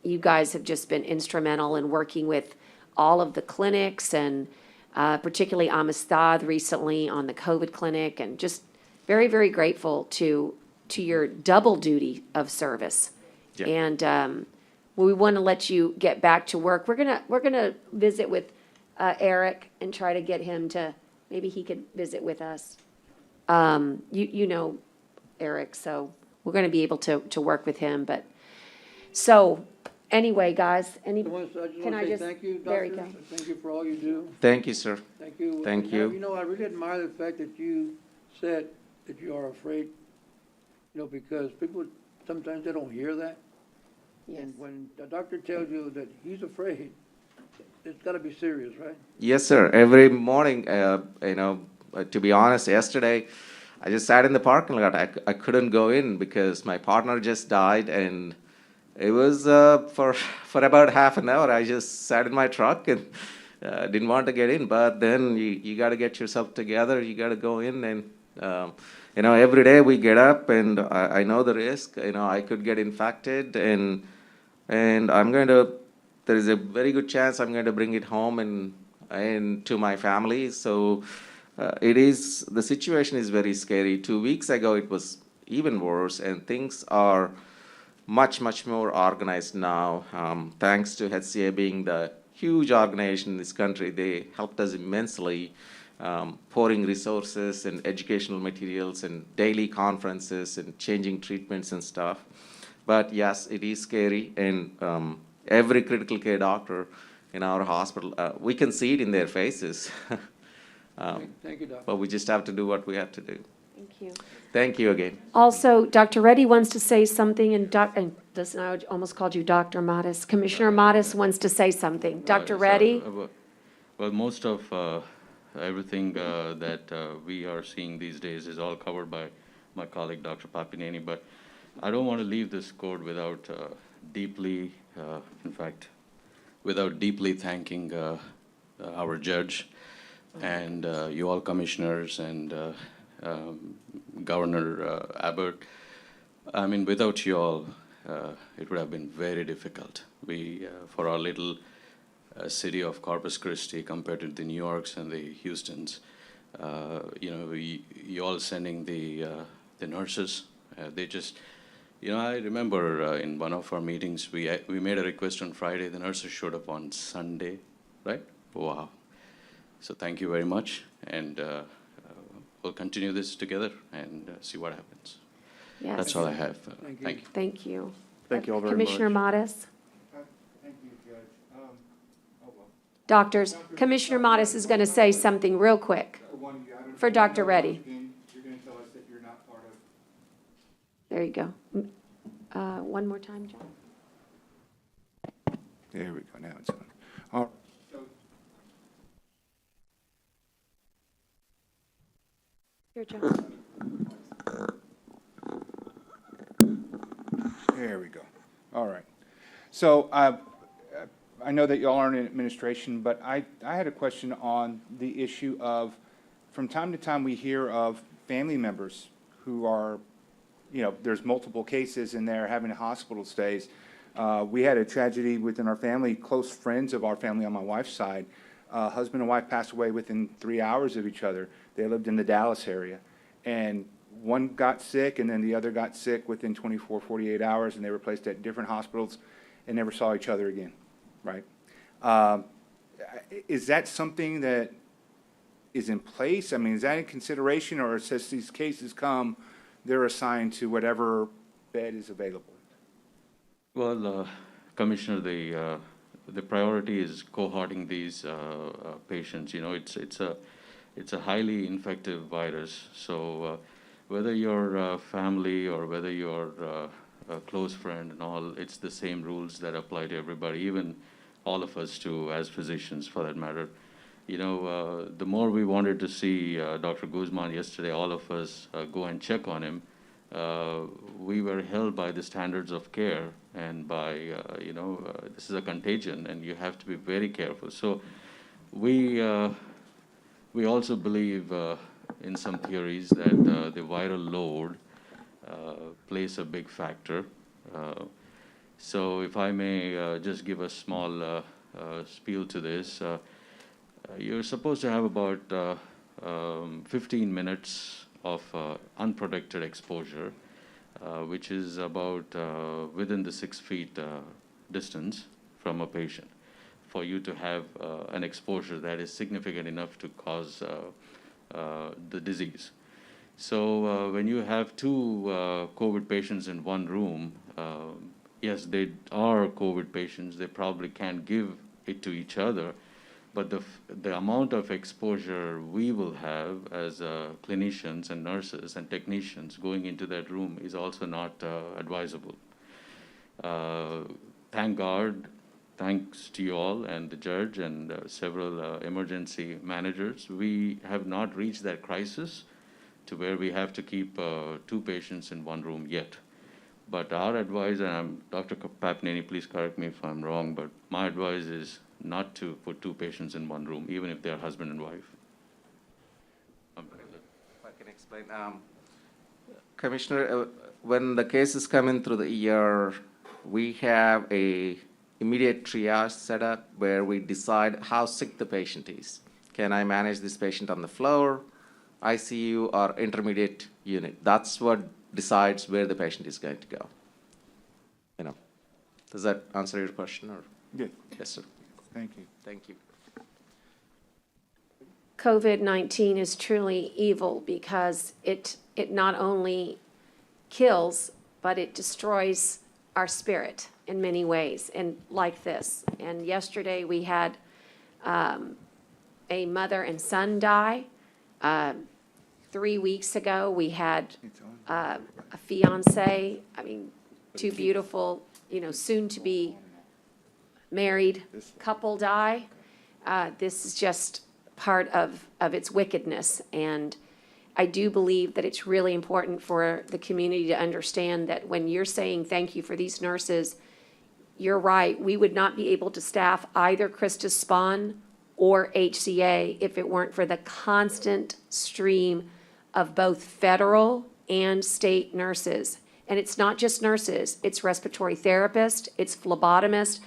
you guys have just been instrumental in working with all of the clinics and particularly Amistad recently on the COVID clinic, and just very, very grateful to your double duty of service. Yeah. And we want to let you get back to work. We're gonna visit with Eric and try to get him to, maybe he could visit with us. You know Eric, so we're gonna be able to work with him, but, so, anyway, guys, I just want to say thank you, there you Doctor. go. Thank you for all you do. Thank you, sir. Thank you. Thank And, you. You know, I really admire the fact that you said that you are afraid, because people, sometimes they don't hear that. Yes. And when the doctor tells you that he's afraid, it's got to be serious, right? Yes, sir. Every morning, to be honest, yesterday, I just sat in the parking lot. I couldn't go in because my partner just died, and it was for about half an hour. I just sat in my truck and didn't want to get in. But then you got to get yourself together. You got to go in, and every day we get up, and I know the risk. I could get infected, and I'm going to. There is a very good chance I'm going to bring it home and to my family. So the situation is very scary. 2 weeks ago, it was even worse, and things are much, much more organized now. Thanks to HCA being the huge organization in this country, they helped us immensely, pouring resources and educational materials and daily conferences and changing treatments and stuff. But yes, it is scary, and every critical care doctor in our hospital, we can see it in their faces. Thank you, Doctor. But we just have to do what we have to do. Thank you. Thank you again. Also, Dr. Reddy wants to say something, and listen, I almost called you Dr. Modis. Commissioner Modis wants to say something. Dr. Reddy? Well, most of everything that we are seeing these days is all covered by my colleague, Dr. Papineni, but I don't want to leave this court without deeply, without deeply thanking our judge and you all commissioners and Governor Abbott. I mean, without you all, it would have been very difficult. We, for our little city of Corpus Christi compared to the New Yorks and the Houstons, you all sending the nurses, they just, I remember in one of our meetings, we made a request on Friday, the nurses showed up on Sunday, right? Wow. So thank you very much, and we'll continue this together and see what happens. Yes. That's all I have. Thank you. Thank you. Thank you. Thank you all very much. Commissioner Modis? Thank you, Judge. Doctors, Commissioner Modis is going to say something real quick for Dr. Reddy. You're going to tell us that you're not part of. There you go. One more time, John. There we go, now it's on. All right. Here, John. There we go. All right. So I know that y'all aren't in administration, but I had a question on the issue of, from time to time, we hear of family members who are, there's multiple cases and they're having hospital stays. We had a tragedy within our family, close friends of our family on my wife's side. Husband and wife passed away within 3 hours of each other. They lived in the Dallas area. And one got sick and then the other got sick within 24, 48 hours, and they were placed at different hospitals and never saw each other again, right? Is that something that is in place? I mean, is that in consideration, or as these cases come, they're assigned to whatever bed is available? Well, Commissioner, the priority is cohorting these patients. You know, it's a highly infective virus. So whether you're family or whether you're a close friend and all, it's the same rules that apply to everybody, even all of us too, as physicians for that matter. You know, the more we wanted to see Dr. Guzman yesterday, all of us go and check on him, we were held by the standards of care and by, this is a contagion and you have to be very careful. So we also believe in some theories that the viral load plays a big factor. So if I may just give a small spiel to this, you're supposed to have about 15 minutes of unprotected exposure, which is about within the 6 feet distance from a patient, for you to have an exposure that is significant enough to cause the disease. So when you have two COVID patients in one room, yes, they are COVID patients. They probably can't give it to each other, but the amount of exposure we will have as clinicians and nurses and technicians going into that room is also not advisable. Thank God, thanks to you all and the judge and several emergency managers, we have not reached that crisis to where we have to keep 2 patients in one room yet. But our advice, and Dr. Papnini, please correct me if I'm wrong, but my advice is not to put 2 patients in one room, even if they're husband and wife. If I can explain. Commissioner, when the cases come in through the ER, we have a immediate triage set up where we decide how sick the patient is. Can I manage this patient on the floor, ICU, or intermediate unit? That's what decides where the patient is going to go. You know, does that answer your question? Or Yeah, yes, sir. thank you. Thank you. COVID-19 is truly evil because it not only kills, but it destroys our spirit in many ways, and like this. And yesterday we had a mother and son die. 3 weeks ago, we had a fiance, I mean, 2 beautiful, soon-to-be married couple die. This is just part of its wickedness. And I do believe that it's really important for the community to understand that when you're saying thank you for these nurses, you're right. We would not be able to staff either Christus Spawn or HCA if it weren't for the constant stream of both federal and state nurses. And it's not just nurses, it's respiratory therapists, it's phlebotomists.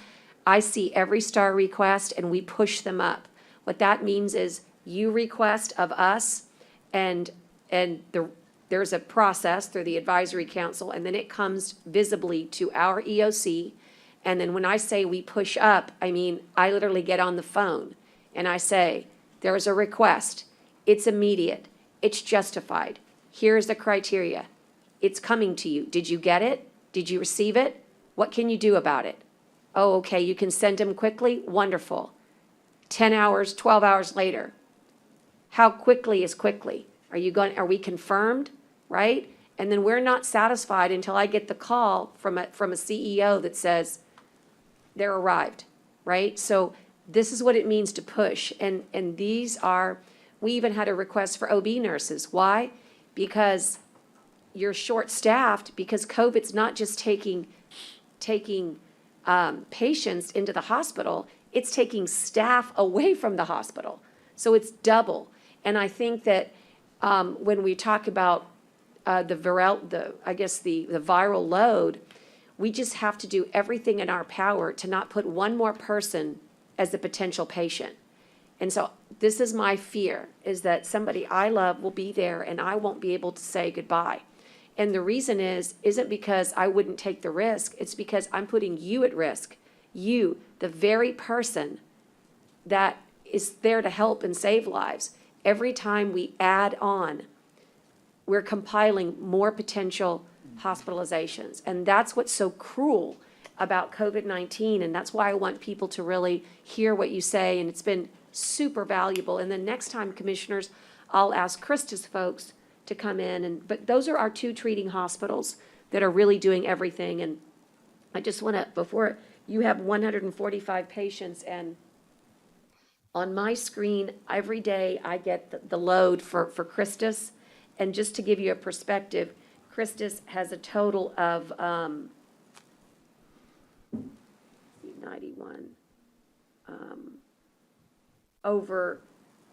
I see every star request and we push them up. What that means is you request of us and there's a process through the advisory council, and then it comes visibly to our EOC. And then when I say we push up, I mean, I literally get on the phone and I say, there is a request. It's immediate. It's justified. Here's the criteria. It's coming to you. Did you get it? Did you receive it? What can you do about it? Oh, okay, you can send them quickly? Wonderful. 10 hours, 12 hours later. How quickly is quickly? Are we confirmed, right? And then we're not satisfied until I get the call from a CEO that says they're arrived, right? So this is what it means to push. And we even had a request for OB nurses. Why? Because you're short-staffed, because COVID's not just taking patients into the hospital, it's taking staff away from the hospital. So it's double. And I think that when we talk about the viral load, we just have to do everything in our power to not put one more person as a potential patient. And so this is my fear, is that somebody I love will be there and I won't be able to say goodbye. And the reason isn't because I wouldn't take the risk, it's because I'm putting you at risk. You, the very person that is there to help and save lives. Every time we add on, we're compiling more potential hospitalizations. And that's what's so cruel about COVID-19, and that's why I want people to really hear what you say, and it's been super valuable. And then next time, commissioners, I'll ask Krista's folks to come in, but those are our two treating hospitals that are really doing everything. And I just want to, before, you have 145 patients, and on my screen, every day I get the load for Christus. And just to give you a perspective, Christus has a total of 91,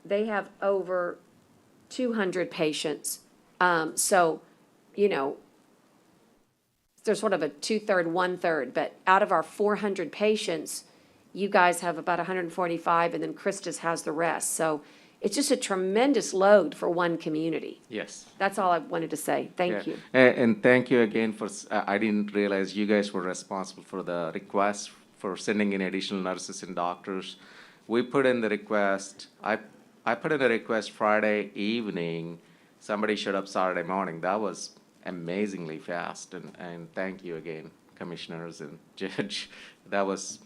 they have over 200 patients. So, you know, there's sort of a 2/3, 1/3, but out of our 400 patients, you guys have about 145, and then Christus has the rest. So it's just a tremendous load for one community. Yes. That's all I wanted to say. Thank you. And thank you again for, I didn't realize you guys were responsible for the request for sending in additional nurses and doctors. We put in the request, I put in a request Friday evening. Somebody showed up Saturday morning. That was amazingly fast. And thank you again, commissioners and judge. That was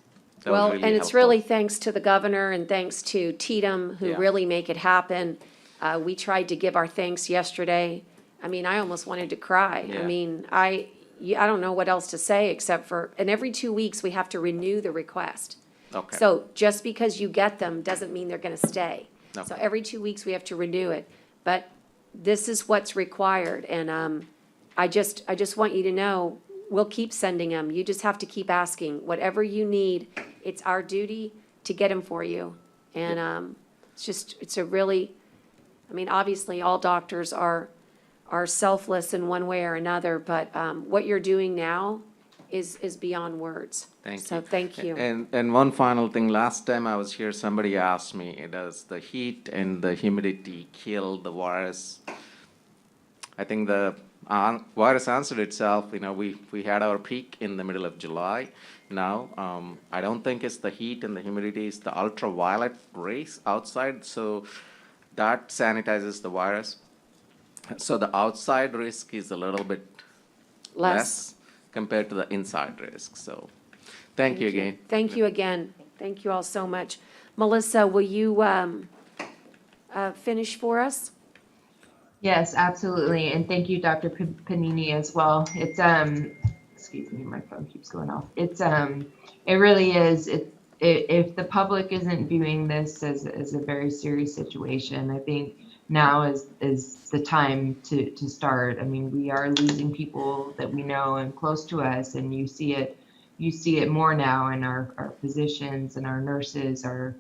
Well, really and it's helpful. really thanks to the governor and thanks to Tatum, who Yeah. really make it happen. We tried to give our thanks yesterday. I mean, I almost wanted to cry. I Yeah. mean, I don't know what else to say except for, and every 2 weeks, we have to renew the request. Okay. So just because you get them doesn't mean they're gonna stay. So Okay. every 2 weeks, we have to renew it. But this is what's required, and I just want you to know, we'll keep sending them. You just have to keep asking. Whatever you need, it's our duty to get them for you. And it's a really, I mean, obviously, all doctors are selfless in one way or another, but what you're doing now is beyond words. Thank you. So thank you. And one final thing, last time I was here, somebody asked me, does the heat and the humidity kill the virus? I think the virus answered itself. You know, we had our peak in the middle of July. Now, I don't think it's the heat and the humidity, it's the ultraviolet rays outside, so that sanitizes the virus. So the outside risk is a little bit less compared to the inside risk, so thank you again. Thank you again. Thank you all so much. Melissa, will you finish for us? Yes, absolutely. And thank you, Dr. Panini, as well. It's, excuse me, my phone keeps going off. It's, it really is, if the public isn't viewing this as a very serious situation, I think now is the time to start. I mean, we are losing people that we know and close to us, and you see it more now, and our physicians and our nurses are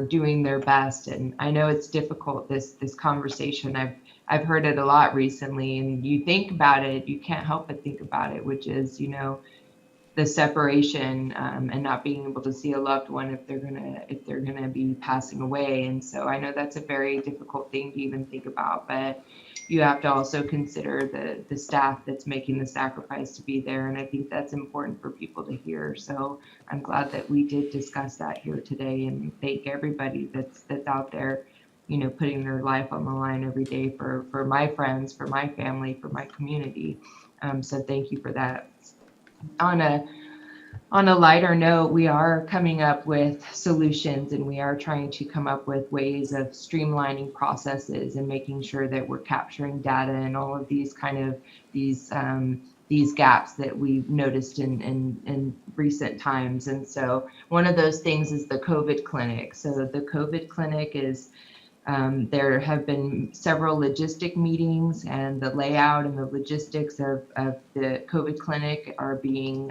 doing their best. And I know it's difficult, this conversation. I've heard it a lot recently, and you think about it, you can't help but think about it, which is, you know, the separation and not being able to see a loved one if they're gonna be passing away. And so I know that's a very difficult thing to even think about, but you have to also consider the staff that's making the sacrifice to be there. And I think that's important for people to hear. So I'm glad that we did discuss that here today, and thank everybody that's out there, you know, putting their life on the line every day for my friends, for my family, for my community. So thank you for that. On a lighter note, we are coming up with solutions, and we are trying to come up with ways of streamlining processes and making sure that we're capturing data and all of these kind of these gaps that we've noticed in recent times. And so one of those things is the COVID clinic. So the COVID clinic is, there have been several logistic meetings, and the layout and the logistics of the COVID clinic are being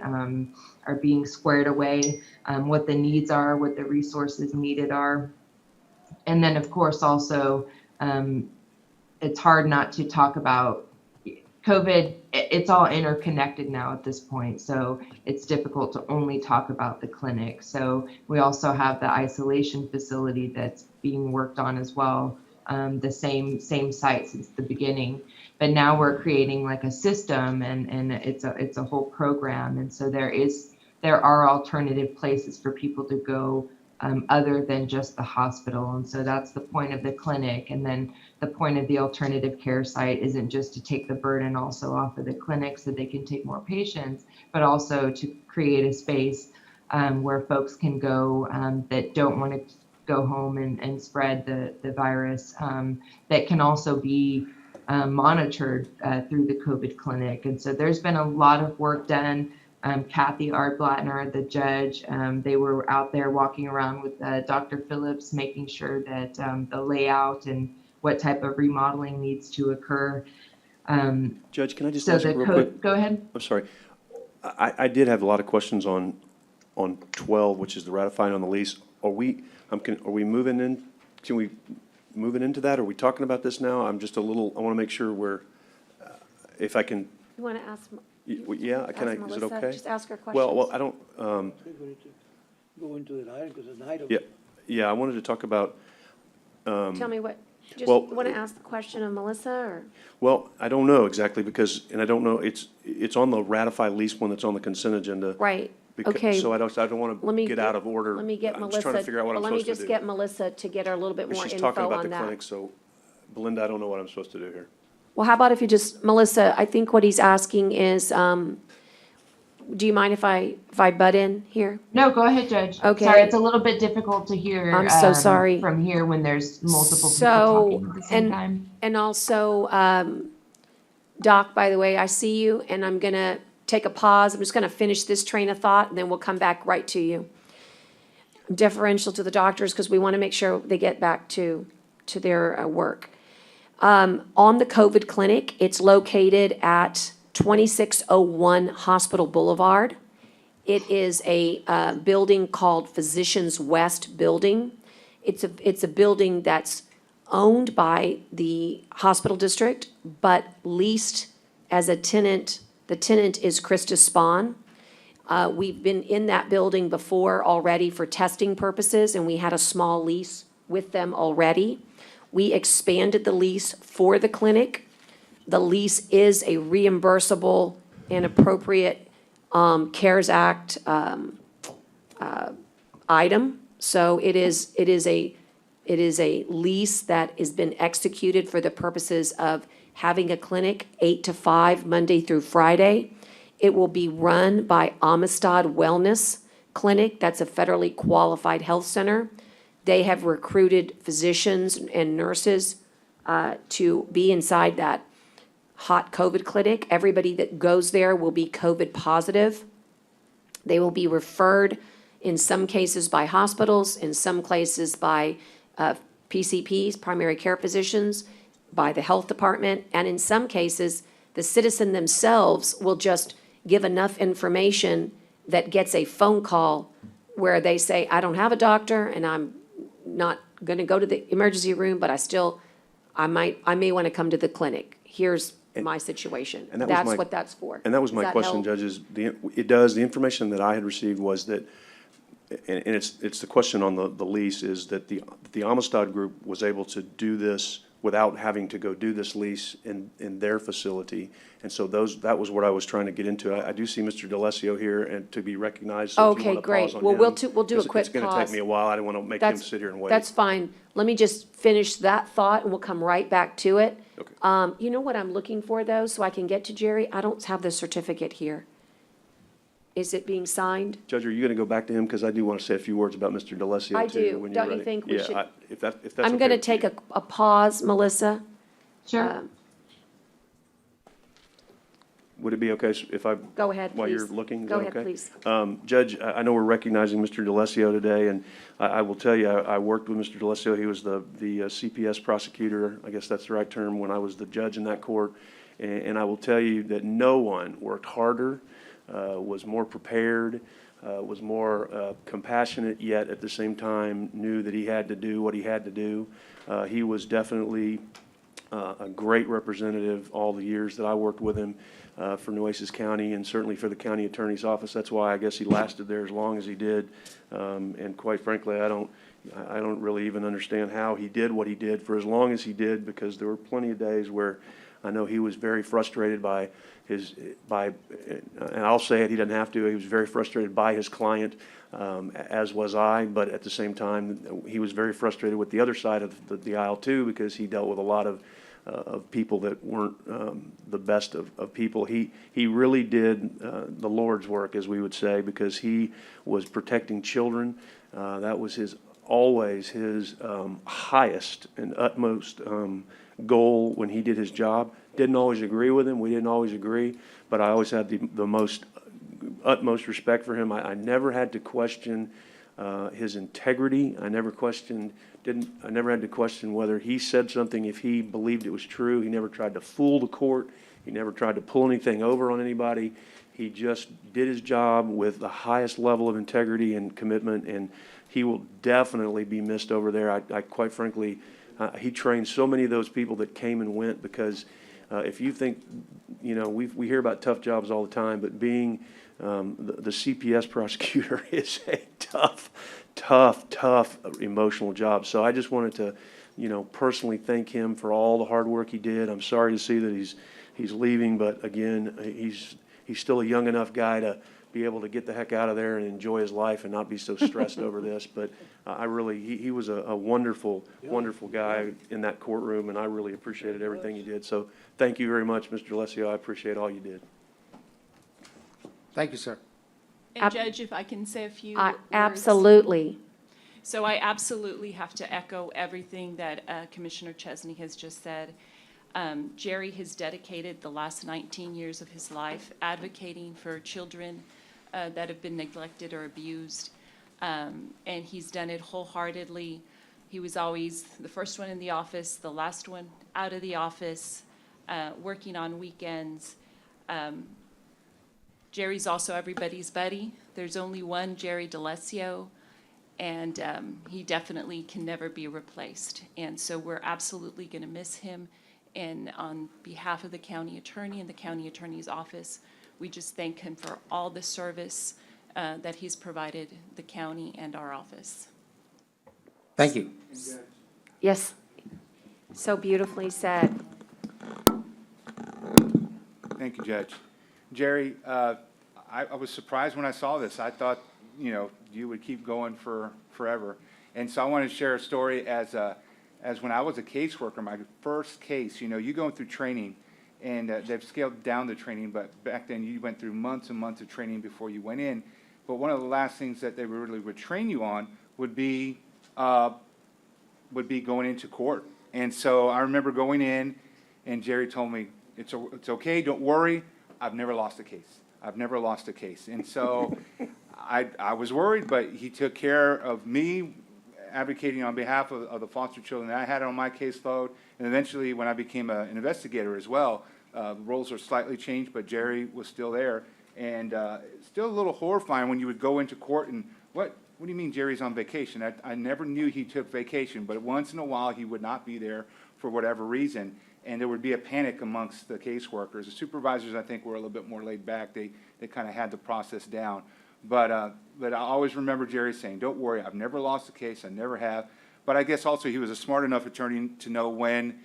squared away, what the needs are, what the resources needed are. And then, of course, also, it's hard not to talk about COVID. It's all interconnected now at this point, so it's difficult to only talk about the clinic. So we also have the isolation facility that's being worked on as well, the same site since the beginning. But now we're creating like a system, and it's a whole program. And so there are alternative places for people to go other than just the hospital. And so that's the point of the clinic. And then the point of the alternative care site isn't just to take the burden also off of the clinic so they can take more patients, but also to create a space where folks can go that don't want to go home and spread the virus, that can also be monitored through the COVID clinic. And so there's been a lot of work done. Kathy Ardblatner, the judge, they were out there walking around with Dr. Phillips, making sure that the layout and what type of remodeling needs to occur. Judge, can I just So ask the real code, quick? go ahead. I'm sorry. I did have a lot of questions on 12, which is the ratifying on the lease. Are we moving in, can we moving into that? Are we talking about this now? I'm just a little, I want to make sure we're, if I can, You want to ask? yeah, can I, ask is it Melissa? okay? Just ask her questions. Well, I don't, I think we need to go into that item, because it's an item. yeah, I wanted to talk about, Tell me what, just well, want to ask the question of Melissa, or? well, I don't know exactly because, and I don't know, it's on the ratify lease one that's on the consent agenda. Right, Because- okay. So I don't want Let me to get out of order. Let me get I'm Melissa. just trying to figure out what I'm Let me supposed to just do. get Melissa to get her a little bit more She's info talking about on the that. clinic, so Belinda, I don't know what I'm supposed to do here. Well, how about if you just, Melissa, I think what he's asking is, do you mind if I butt in here? No, go ahead, Judge. Okay. Sorry, it's a little bit difficult to hear. I'm so sorry. From here when there's multiple people So, talking at the same time. And also, Doc, by the way, I see you, and I'm gonna take a pause. I'm just gonna finish this train of thought, and then we'll come back right to you. I'm deferential to the doctors, because we want to make sure they get back to their work. On the COVID clinic, it's located at 2601 Hospital Boulevard. It is a building called Physicians West Building. It's a building that's owned by the hospital district, but leased as a tenant. The tenant is Christus Spahn. We've been in that building before already for testing purposes, and we had a small lease with them already. We expanded the lease for the clinic. The lease is a reimbursable and appropriate CARES Act item. So it is a lease that has been executed for the purposes of having a clinic 8 to 5, Monday through Friday. It will be run by Amistad Wellness Clinic. That's a federally qualified health center. They have recruited physicians and nurses to be inside that hot COVID clinic. Everybody that goes there will be COVID positive. They will be referred in some cases by hospitals, in some cases by PCPs, primary care physicians, by the health department, and in some cases, the citizen themselves will just give enough information that gets a phone call where they say, I don't have a doctor and I'm not going to go to the emergency room, but I may want to come to the clinic. Here's my situation. And that was That's my- what that's for. And that was Does my question, help? Judge, the information that I had received was that, and it's the question on the lease, is that the Amistad Group was able to do this without having to go do this lease in their facility. And so that was what I was trying to get into. I do see Mr. DeLassio here and to be recognized. So if you Okay, wanna great. pause on Well, him, we'll do a 'cause quick It's gonna pause. take me a while. I don't want to make him That's- sit here and wait. That's fine. Let me just finish that thought and we'll come right back to it. Okay. You know what I'm looking for though, so I can get to Jerry? I don't have the certificate here. Is it being signed? Judge, are you going to go back to him? Because I do want to say a few words about Mr. DeLassio too. I do. when you're Don't you ready. think we Yeah, should- if that's I'm okay gonna with take you. a pause, Melissa. Sure. Would it be okay if I? Go ahead, While you're please. looking, is Go that ahead, okay? please. Judge, I know we're recognizing Mr. DeLassio today, and I will tell you, I worked with Mr. DeLassio. He was the CPS prosecutor, I guess that's the right term, when I was the judge in that court. And I will tell you that no one worked harder, was more prepared, was more compassionate, yet at the same time knew that he had to do what he had to do. He was definitely a great representative all the years that I worked with him for Nueces County and certainly for the county attorney's office. That's why I guess he lasted there as long as he did. And quite frankly, I don't really even understand how he did what he did for as long as he did, because there were plenty of days where I know he was very frustrated by and I'll say it, he doesn't have to, he was very frustrated by his client, as was I, but at the same time, he was very frustrated with the other side of the aisle too, because he dealt with a lot of people that weren't the best of people. He really did the Lord's work, as we would say, because he was protecting children. That was always his highest and utmost goal when he did his job. Didn't always agree with him. We didn't always agree, but I always had the most utmost respect for him. I never had to question his integrity. I never had to question whether he said something if he believed it was true. He never tried to fool the court. He never tried to pull anything over on anybody. He just did his job with the highest level of integrity and commitment, and he will definitely be missed over there. I quite frankly, he trained so many of those people that came and went, because if you think, we hear about tough jobs all the time, but being the CPS prosecutor is a tough emotional job. So I just wanted to, personally thank him for all the hard work he did. I'm sorry to see that he's leaving, but again, he's still a young enough guy to be able to get the heck out of there and enjoy his life and not be so stressed over this. But he was a wonderful guy in that courtroom, and I really appreciated everything he did. So thank you very much, Mr. Alessio. I appreciate all you did. Thank you, sir. And Judge, if I can say a few words. Absolutely. So I absolutely have to echo everything that Commissioner Chesney has just said. Jerry has dedicated the last 19 years of his life advocating for children that have been neglected or abused, and he's done it wholeheartedly. He was always the first one in the office, the last one out of the office, working on weekends. Jerry's also everybody's buddy. There's only one Jerry D'Alessio, and he definitely can never be replaced. And so we're absolutely going to miss him. And on behalf of the county attorney and the county attorney's office, we just thank him for all the service that he's provided the county and our office. Thank you. Yes. So beautifully said. Thank you, Judge. Jerry, I was surprised when I saw this. I thought, you would keep going for forever. And so I want to share a story as when I was a caseworker, my first case, you going through training, and they've scaled down the training, but back then you went through months and months of training before you went in. But one of the last things that they really would train you on would be going into court. And so I remember going in, and Jerry told me, it's okay, don't worry, I've never lost a case. I've never lost a case. And so I was worried, but he took care of me, advocating on behalf of the foster children that I had on my caseload. And eventually, when I became an investigator as well, roles are slightly changed, but Jerry was still there. And still a little horrifying when you would go into court and, what do you mean Jerry's on vacation? I never knew he took vacation, but once in a while he would not be there for whatever reason. And there would be a panic amongst the caseworkers. The supervisors, I think, were a little bit more laid back. They kind of had the process down. But I always remember Jerry saying, don't worry, I've never lost a case, I never have. But I guess also he was a smart enough attorney to know when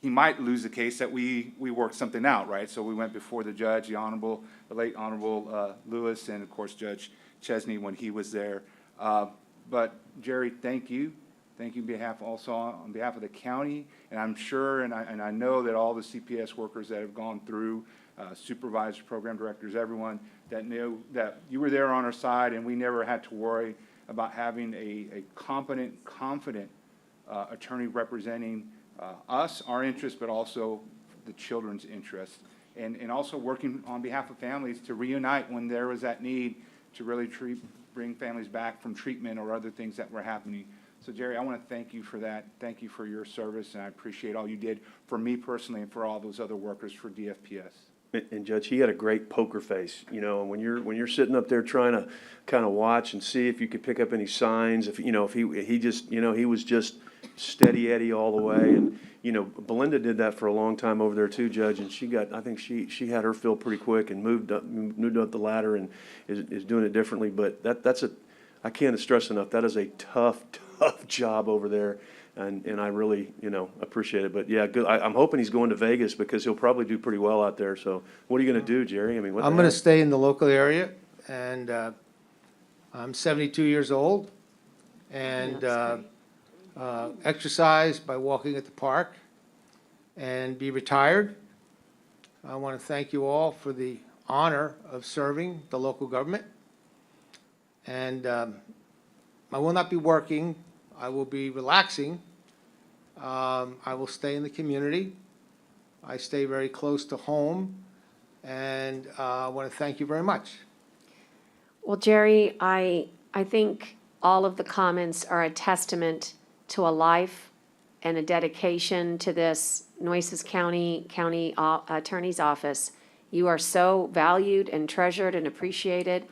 he might lose the case that we worked something out, right? So we went before the judge, the late Honorable Lewis, and of course Judge Chesney when he was there. But Jerry, thank you. Thank you on behalf of the county, and I'm sure, and I know that all the CPS workers that have gone through, supervisors, program directors, everyone that knew that you were there on our side, and we never had to worry about having a competent, confident attorney representing us, our interests, but also the children's interests, and also working on behalf of families to reunite when there was that need to really bring families back from treatment or other things that were happening. So, Jerry, I want to thank you for that. Thank you for your service, and I appreciate all you did for me personally and for all those other workers for DFPS. And Judge, he had a great poker face, and when you're sitting up there trying to kind of watch and see if you could pick up any signs, if he was just steady Eddie all the way. And Belinda did that for a long time over there too, Judge, and I think she had her fill pretty quick and moved up the ladder and is doing it differently. But I can't stress enough, that is a tough job over there. And I really, appreciate it. But yeah, good. I'm hoping he's going to Vegas because he'll probably do pretty well out there. So what are you gonna do, Jerry? I mean, what the I'm going to heck? stay in the local area, and I'm 72 years old, and That's exercise by walking at the park, and be retired. I want to thank you all for the honor of serving the local government. And I will not be working. I will be relaxing. I will stay in the community. I stay very close to home, and I want to thank you very much. Well, Jerry, I think all of the comments are a testament to a life and a dedication to this Nueces County Attorney's Office. You are so valued and treasured and appreciated,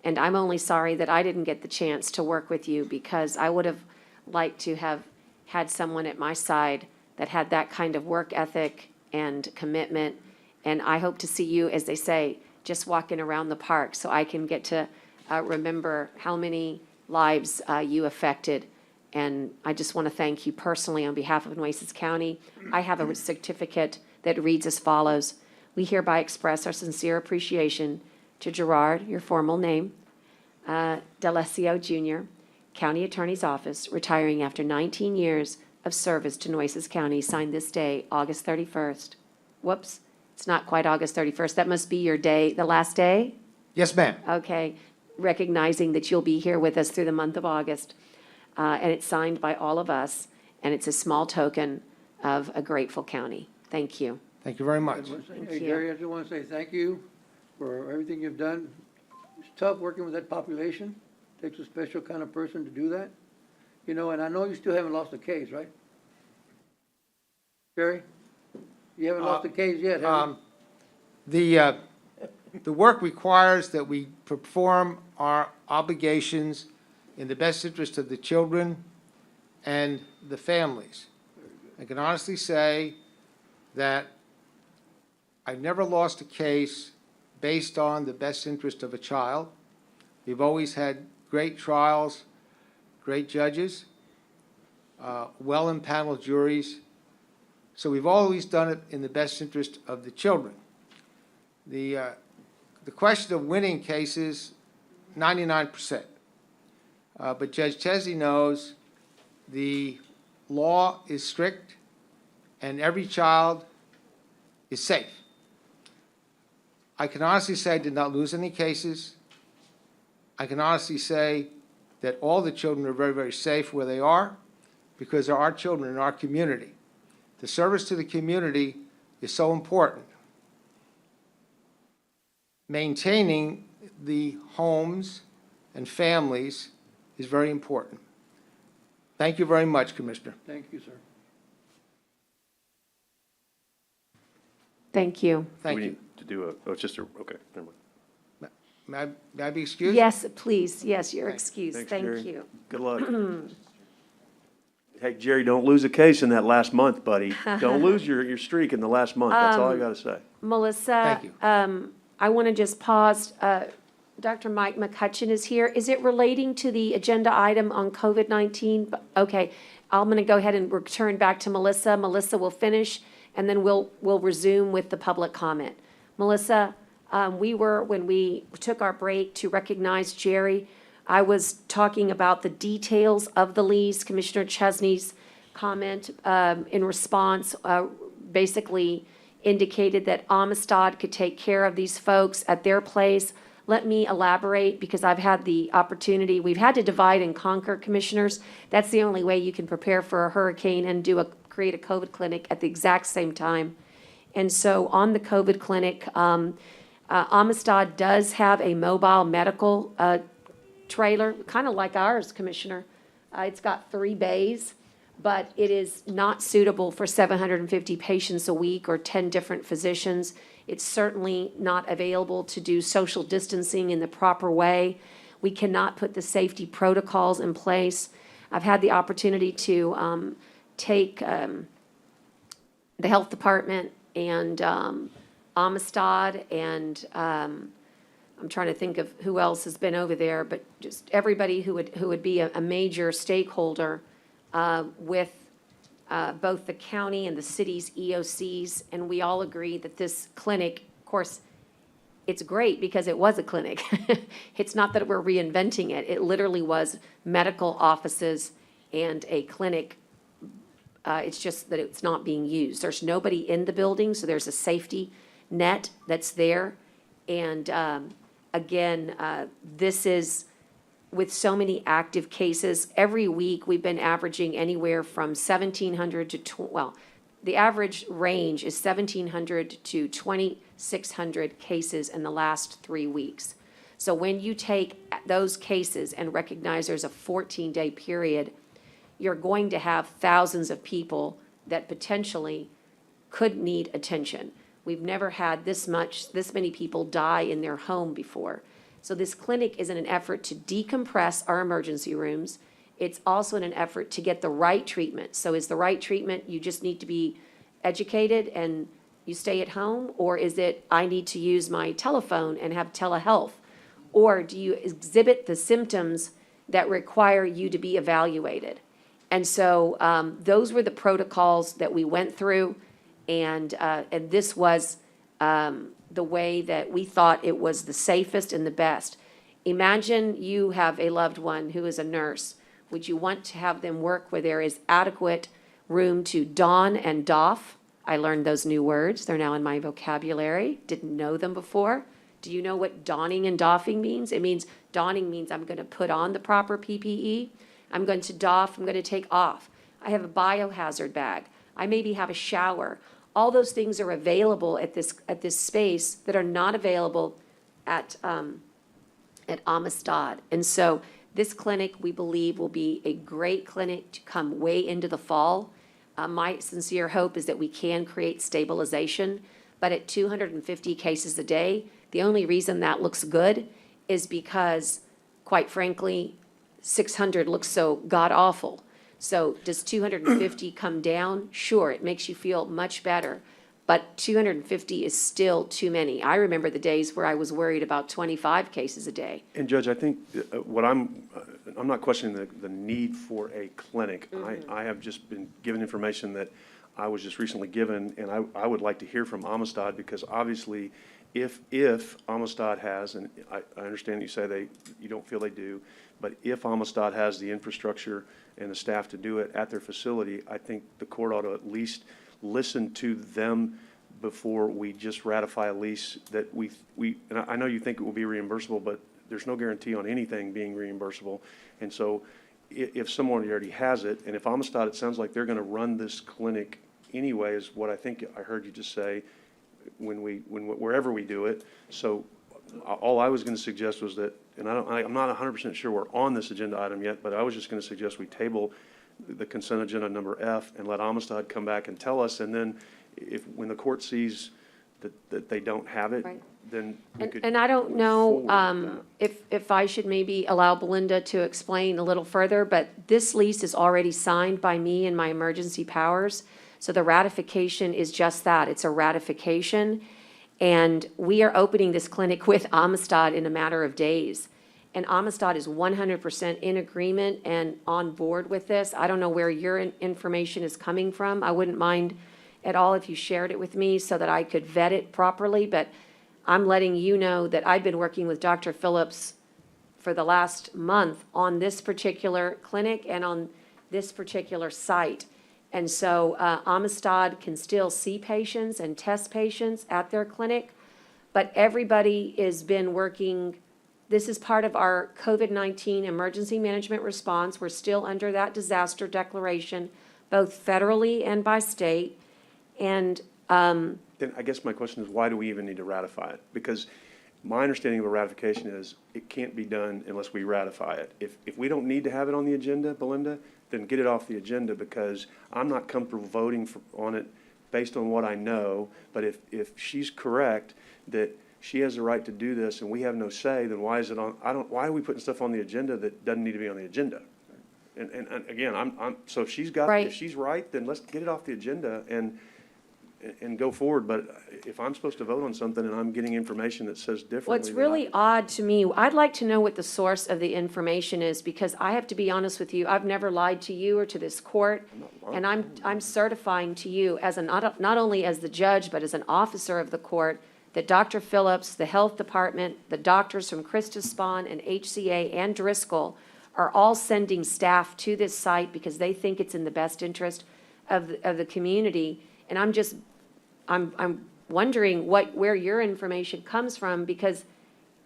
and I'm only sorry that I didn't get the chance to work with you, because I would have liked to have had someone at my side that had that kind of work ethic and commitment. And I hope to see you, as they say, just walking around the park, so I can get to remember how many lives you affected. And I just want to thank you personally on behalf of Nueces County. I have a certificate that reads as follows: we hereby express our sincere appreciation to Gerard, your formal name, D'Alessio Jr., County Attorney's Office, retiring after 19 years of service to Nueces County, signed this day, August 31st. Whoops, it's not quite August 31st. That must be your day, the last day? Yes, ma'am. Okay, recognizing that you'll be here with us through the month of August. And it's signed by all of us, and it's a small token of a grateful county. Thank you. Thank you very much. Hey, you. Jerry, I just want to say thank you for everything you've done. It's tough working with that population. Takes a special kind of person to do that. And I know you still haven't lost a case, right? Jerry? You haven't lost a case yet, have you? The work requires that we perform our obligations in the best interest of the children and the families. I can honestly say that I've never lost a case based on the best interest of a child. We've always had great trials, great judges, well-empaneled juries. So we've always done it in the best interest of the children. The question of winning cases, 99%. But Judge Chesney knows the law is strict and every child is safe. I can honestly say I did not lose any cases. I can honestly say that all the children are very, very safe where they are, because there are children in our community. The service to the community is so important. Maintaining the homes and families is very important. Thank you very much, Commissioner. Thank you, sir. Thank you. Thank We you. need to do it's just okay, never mind. May I be excused? Yes, please, yes, you're Thanks. excused. Thanks, Thank Jerry. you. Good luck. Hey, Jerry, don't lose a case in that last month, buddy. Don't lose your streak in the last month. That's all I gotta say. Melissa, Thank you. I want to just pause. Dr. Mike McCutcheon is here. Is it relating to the agenda item on COVID-19? Okay, I'm going to go ahead and return back to Melissa. Melissa will finish, and then we'll resume with the public comment. Melissa, when we took our break to recognize Jerry, I was talking about the details of the lease. Commissioner Chesney's comment in response basically indicated that Amistad could take care of these folks at their place. Let me elaborate, because I've had the opportunity, we've had to divide and conquer, commissioners. That's the only way you can prepare for a hurricane and create a COVID clinic at the exact same time. And so on the COVID clinic, Amistad does have a mobile medical trailer, kind of like ours, Commissioner. It's got 3 bays, but it is not suitable for 750 patients a week or 10 different physicians. It's certainly not available to do social distancing in the proper way. We cannot put the safety protocols in place. I've had the opportunity to take the health department and Amistad, and I'm trying to think of who else has been over there, but just everybody who would be a major stakeholder with both the county and the city's EOCs, and we all agree that this clinic, of course, it's great because it was a clinic. It's not that we're reinventing it. It literally was medical offices and a clinic. It's just that it's not being used. There's nobody in the building, so there's a safety net that's there. And again, this is with so many active cases. Every week, we've been averaging anywhere from 1,700 to, the average range is 1,700 to 2,600 cases in the last 3 weeks. So when you take those cases and recognize there's a 14-day period, you're going to have thousands of people that potentially could need attention. We've never had this many people die in their home before. So this clinic is in an effort to decompress our emergency rooms. It's also in an effort to get the right treatment. So is the right treatment, you just need to be educated and you stay at home? Or is it, I need to use my telephone and have telehealth? Or do you exhibit the symptoms that require you to be evaluated? And so those were the protocols that we went through. And this was the way that we thought it was the safest and the best. Imagine you have a loved one who is a nurse. Would you want to have them work where there is adequate room to don and doff? I learned those new words. They're now in my vocabulary. Didn't know them before. Do you know what donning and doffing means? It means donning means I'm going to put on the proper PPE. I'm going to doff, I'm going to take off. I have a biohazard bag. I maybe have a shower. All those things are available at this space that are not available at Amistad. And so this clinic, we believe, will be a great clinic to come way into the fall. My sincere hope is that we can create stabilization, but at 250 cases a day, the only reason that looks good is because, quite frankly, 600 looks so god-awful. So does 250 come down? Sure, it makes you feel much better, but 250 is still too many. I remember the days where I was worried about 25 cases a day. And Judge, I think what I'm not questioning the need for a clinic. I have just been given information that I was just recently given, and I would like to hear from Amistad, because obviously if Amistad has, and I understand you say you don't feel they do, but if Amistad has the infrastructure and the staff to do it at their facility, I think the court ought to at least listen to them before we just ratify a lease that and I know you think it will be reimbursable, but there's no guarantee on anything being reimbursable. And so if someone already has it, and if Amistad, it sounds like they're going to run this clinic anyway, is what I think I heard you just say, wherever we do it. So all I was going to suggest was that, and I'm not 100% sure we're on this agenda item yet, but I was just going to suggest we table the consent agenda number F and let Amistad come back and tell us, and then when the court sees that they don't have it, Right. then we could. And I don't move know forward with if I should maybe allow Belinda to explain a little further, but this lease is already signed by me and my emergency powers. So the ratification is just that. It's a ratification. And we are opening this clinic with Amistad in a matter of days. And Amistad is 100% in agreement and on board with this. I don't know where your information is coming from. I wouldn't mind at all if you shared it with me so that I could vet it properly. But I'm letting you know that I've been working with Dr. Phillips for the last month on this particular clinic and on this particular site. And so Amistad can still see patients and test patients at their clinic, but everybody has been working. This is part of our COVID-19 emergency management response. We're still under that disaster declaration, both federally and by state. And Then I guess my question is, why do we even need to ratify it? Because my understanding of a ratification is it can't be done unless we ratify it. If we don't need to have it on the agenda, Belinda, then get it off the agenda, because I'm not comfortable voting on it based on what I know. But if she's correct that she has the right to do this and we have no say, then why is it on? Why are we putting stuff on the agenda that doesn't need to be on the agenda? And again, so if she's got, Right. if she's right, then let's get it off the agenda and and go forward, but if I'm supposed to vote on something and I'm getting information that says differently. What's then really odd to me, I'd like to know what the source of the information is, because I have to be honest with you, I've never lied to you or to this court. And I'm certifying to you as not only as the judge, but as an officer of the court, that Dr. Phillips, the health department, the doctors from Christus Spawn and HCA and Driscoll are all sending staff to this site because they think it's in the best interest of the community. And I'm wondering where your information comes from, because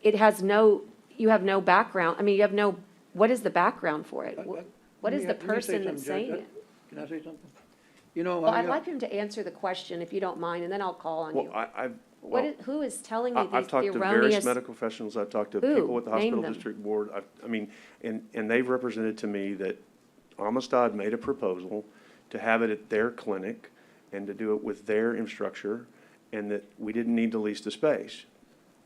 you have no background. I mean, you have no, what is the background for it? What is the Let me say person something, that's saying Judge. it? Can I say something? You know, Well, I'd like him to answer the question, if you don't mind, and then I'll call on Well, you. Who is telling you I've these talked to various erroneous? medical professionals, I've talked to Who? people with the Name hospital them. district board, and they've represented to me that Amistad made a proposal to have it at their clinic and to do it with their infrastructure, and that we didn't need to lease the space.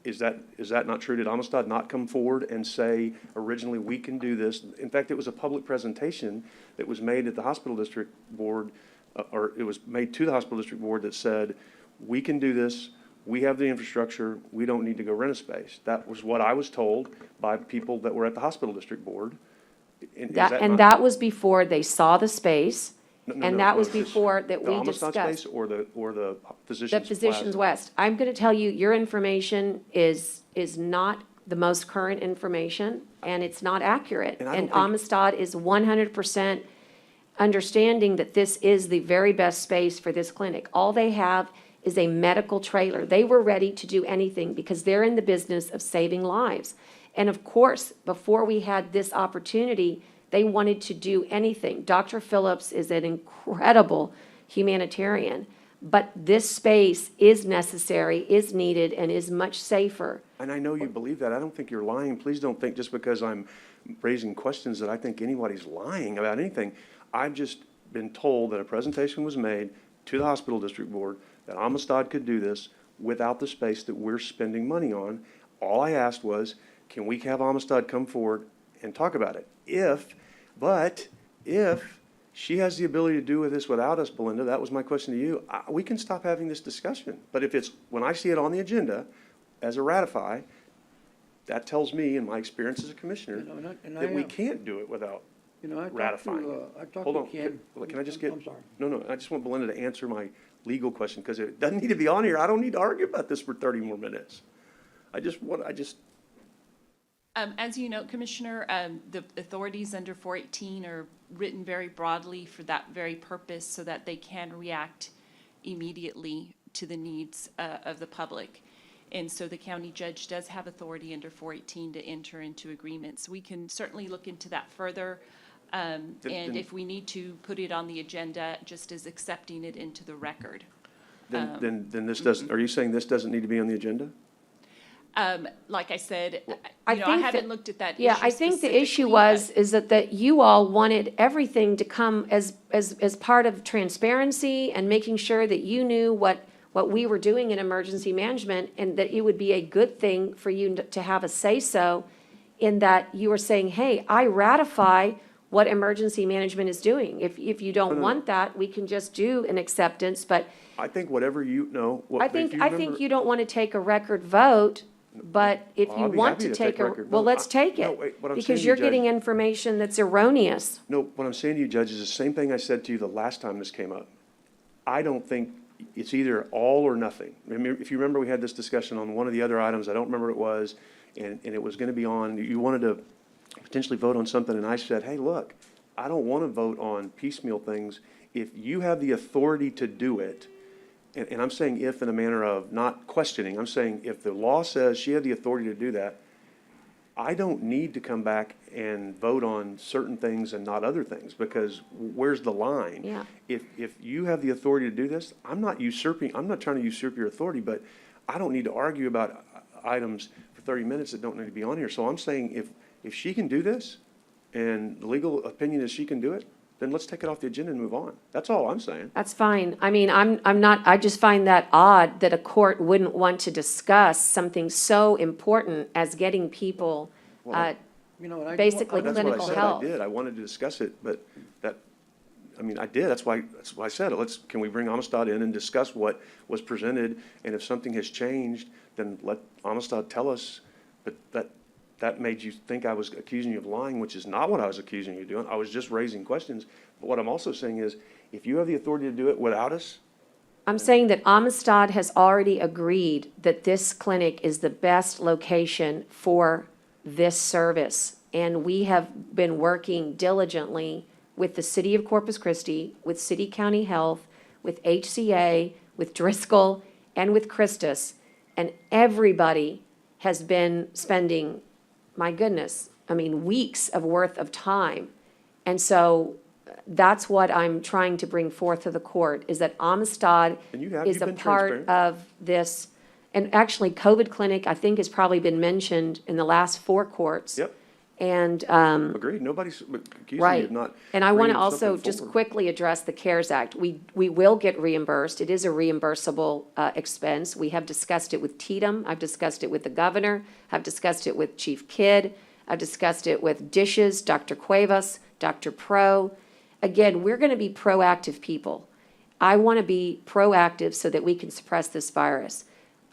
Is that not true? Did Amistad not come forward and say, originally, we can do this? In fact, it was a public presentation that was made at the hospital district board, or it was made to the hospital district board that said, we can do this, we have the infrastructure, we don't need to go rent a space. That was what I was told by people that were at the hospital district board. And is And not- that was before they saw the space, No, no, and no, that no, was it's just before that the we Amistad discussed. space or the physician's The Physicians Plaza? West. I'm gonna tell you, your information is not the most current information, and it's not accurate. And I And don't think- Amistad is 100% understanding that this is the very best space for this clinic. All they have is a medical trailer. They were ready to do anything because they're in the business of saving lives. And of course, before we had this opportunity, they wanted to do anything. Dr. Phillips is an incredible humanitarian, but this space is necessary, is needed, and is much safer. And I know you believe that. I don't think you're lying. Please don't think just because I'm raising questions that I think anybody's lying about anything. I've just been told that a presentation was made to the hospital district board that Amistad could do this without the space that we're spending money on. All I asked was, can we have Amistad come forward and talk about it? If she has the ability to do this without us, Belinda, that was my question to you, we can stop having this discussion. But if it's, when I see it on the agenda as a ratify, that tells me, in my experience as a commissioner, You know, and that we can't do it without I ratifying. talked Hold to on, Ken. can I just get? I'm sorry. No, I just want Belinda to answer my legal question, because it doesn't need to be on here. I don't need to argue about this for 30 more minutes. As you know, Commissioner, the authorities under 418 are written very broadly for that very purpose, so that they can react immediately to the needs of the public. And so the county judge does have authority under 418 to enter into agreements. We can certainly look into that further. And if we need to put it on the agenda, just as accepting it into the record. Then this doesn't, are you saying this doesn't need to be on the agenda? Like I said, I I think that- haven't looked at that issue Yeah, I think the issue specifically, was, but- is that you all wanted everything to come as part of transparency and making sure that you knew what we were doing in emergency management, and that it would be a good thing for you to have a say-so, in that you were saying, hey, I ratify what emergency management is doing. If you don't want that, we can just do an acceptance, but I think whatever you know. I think you don't want to take a record vote, but if Well, you I'll be want happy to to take take a a, record well, vote. let's take No, it. wait, what I'm saying Because to you're you, getting Judge- information that's erroneous. No, what I'm saying to you, Judge, is the same thing I said to you the last time this came up. I don't think it's either all or nothing. If you remember, we had this discussion on one of the other items, I don't remember what it was, and it was gonna be on, you wanted to potentially vote on something, and I said, hey, look, I don't wanna vote on piecemeal things. If you have the authority to do it, and I'm saying if in a manner of not questioning, I'm saying if the law says she had the authority to do that, I don't need to come back and vote on certain things and not other things, because where's the line? Yeah. If you have the authority to do this, I'm not trying to usurp your authority, but I don't need to argue about items for 30 minutes that don't need to be on here. So I'm saying if she can do this, and the legal opinion is she can do it, then let's take it off the agenda and move on. That's all I'm saying. That's fine. I mean, I'm not, I just find that odd that a court wouldn't want to discuss something so important as getting people, Well, You know, and I just basically want- That's what I clinical said health. I did. I wanted to discuss it, but I mean, I did, that's why I said, can we bring Amistad in and discuss what was presented? And if something has changed, then let Amistad tell us, but that made you think I was accusing you of lying, which is not what I was accusing you of doing. I was just raising questions. But what I'm also saying is, if you have the authority to do it without us, I'm saying that Amistad has already agreed that this clinic is the best location for this service. And we have been working diligently with the city of Corpus Christi, with City County Health, with HCA, with Driscoll, and with Christus. And everybody has been spending, my goodness, I mean, weeks of worth of time. And so that's what I'm trying to bring forth to the court, is that Amistad And you've is a been part transparent. of this. And actually, COVID clinic, I think, has probably been mentioned in the last 4 courts. yep, And, agreed. Nobody's accusing you right. of not And I want to bringing also something just forward. quickly address the CARES Act. We will get reimbursed. It is a reimbursable expense. We have discussed it with Tatum. I've discussed it with the governor. I've discussed it with Chief Kidd. I've discussed it with Dishes, Dr. Cuevas, Dr. Pro. Again, we're going to be proactive people. I want to be proactive so that we can suppress this virus.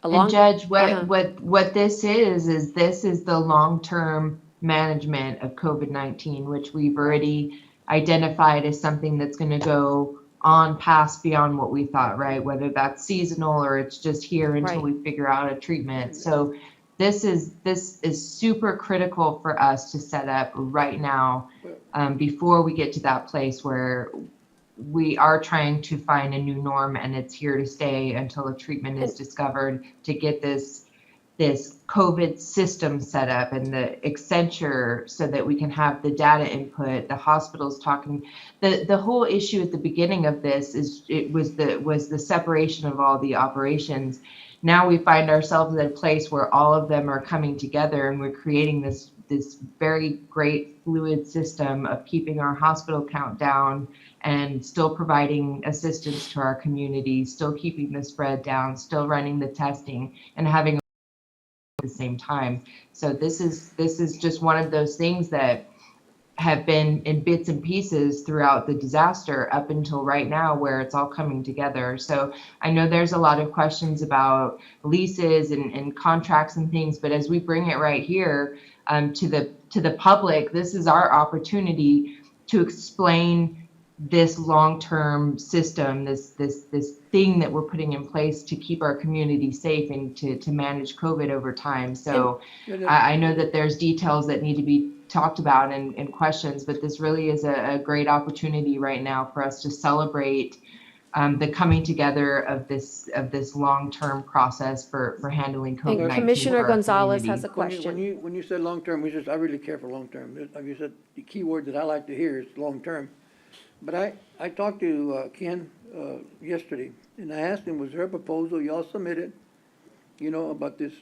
And Judge, Uh-huh. what this is the long-term management of COVID-19, which we've already identified as something that's going to go on past beyond what we thought, right? Whether that's seasonal or it's just here until Right. we figure out a treatment. So this is super critical for us to set up right now, before we get to that place where we are trying to find a new norm and it's here to stay until a treatment is discovered, to get this COVID system set up and the Accenture so that we can have the data input, the hospitals talking. The whole issue at the beginning of this was the separation of all the operations. Now we find ourselves at a place where all of them are coming together and we're creating this very great fluid system of keeping our hospital count down and still providing assistance to our community, still keeping the spread down, still running the testing, and having at the same time. So this is just one of those things that have been in bits and pieces throughout the disaster up until right now, where it's all coming together. So I know there's a lot of questions about leases and contracts and things, but as we bring it right here to the public, this is our opportunity to explain this long-term system, this thing that we're putting in place to keep our community safe and to manage COVID over time. So I know that there's details that need to be talked about and questions, but this really is a great opportunity right now for us to celebrate the coming together of this long-term process for handling COVID-19. And Commissioner for our Gonzalez community. has a question. When you said long-term, I really care for long-term. Like you said, the key word that I like to hear is long-term. But I talked to Ken yesterday, and I asked him, was there a proposal y'all submitted, about this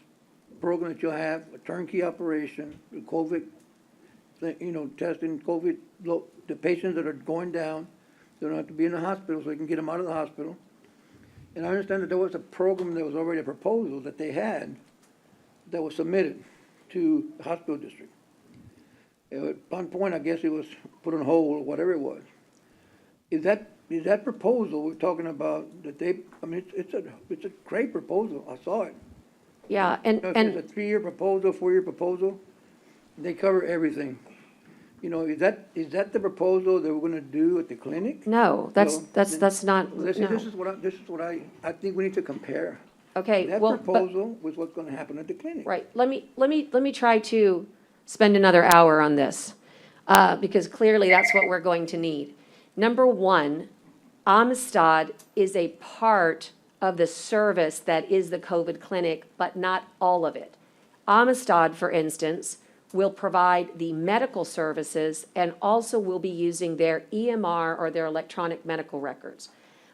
program that you'll have, a turnkey operation, the COVID, testing COVID, the patients that are going down, they don't have to be in the hospital, so they can get them out of the hospital. And I understand that there was a program, that was already a proposal that they had that was submitted to the hospital district. At one point, I guess it was put on hold, or whatever it was. Is that proposal we're talking about that it's a great proposal. I saw it. Yeah, and It's a 3-year proposal, 4-year proposal. They cover everything. Is that the proposal that we're gonna do at the clinic? no, that's not, This no. is what I think we need to compare. Okay, That well, but- proposal with what's gonna happen at the clinic. Right, let me try to spend another hour on this, because clearly that's what we're going to need. Number one, Amistad is a part of the service that is the COVID clinic, but not all of it. Amistad, for instance, will provide the medical services and also will be using their EMR or their electronic medical records.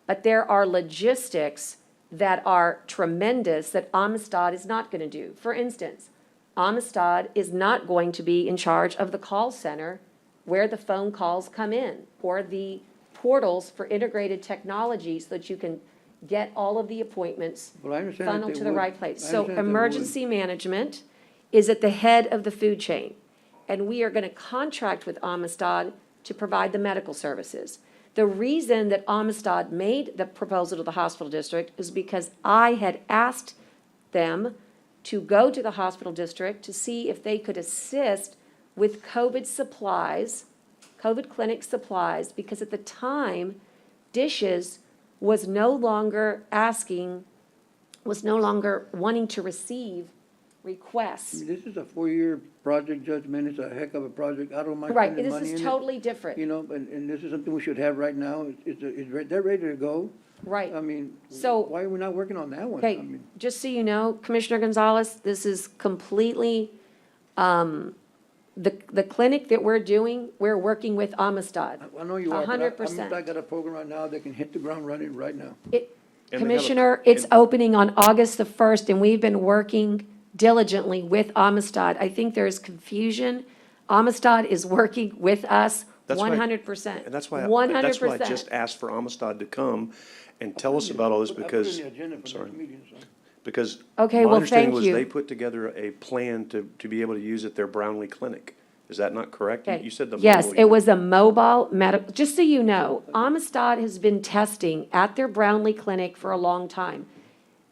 But there are logistics that are tremendous that Amistad is not going to do. For instance, Amistad is not going to be in charge of the call center where the phone calls come in, or the portals for integrated technology so that you can get all of the appointments Well, I understand that funneled they to the would. right place. I So understand they would. emergency management is at the head of the food chain. And we are going to contract with Amistad to provide the medical services. The reason that Amistad made the proposal to the hospital district is because I had asked them to go to the hospital district to see if they could assist with COVID supplies, COVID clinic supplies, because at the time, Dishes was no longer wanting to receive I requests. mean, this is a 4-year project, Judgment. It's a heck of a project. I don't mind Right, spending this money in is it. totally different. You know, and this is something we should have right now. They're ready to go. Right. I mean, So- why are we not working on that one? I Okay, mean, just so you know, Commissioner Gonzalez, this is completely, the clinic that we're doing, we're working with Amistad. I know you are, but 100%. Amistad got a program right now that can hit the ground running right now. And they have a- Commissioner, it's opening on August the 1st, and we've been working diligently with Amistad. I think there's confusion. Amistad is working with us That's why- 100%. And that's why I 100%. just asked for Amistad to come and tell us about all this I put it because, in the agenda for sorry. next meeting, so. because Okay, my well, understanding thank was you. they put together a plan to be able to use at their Brownlee Clinic. Is that not correct? Okay. You said the Yes, mobile it was a mobile medical, just so you know, Amistad has been testing at their Brownlee Clinic for a long time.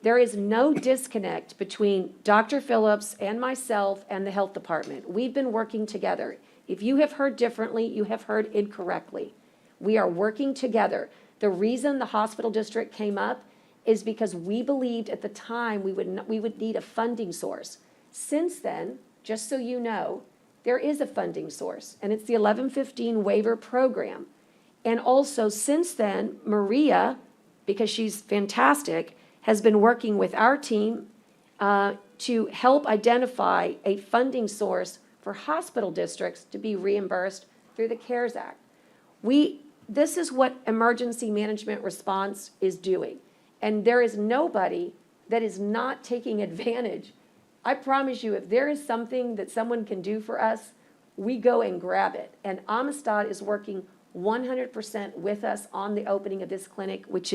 There is no disconnect between Dr. Phillips and myself and the health department. We've been working together. If you have heard differently, you have heard incorrectly. We are working together. The reason the hospital district came up is because we believed at the time we would need a funding source. Since then, just so you know, there is a funding source, and it's the 1115 waiver program. And also, since then, Maria, because she's fantastic, has been working with our team to help identify a funding source for hospital districts to be reimbursed through the CARES Act. This is what emergency management response is doing. And there is nobody that is not taking advantage. I promise you, if there is something that someone can do for us, we go and grab it. And Amistad is working 100% with us on the opening of this clinic, which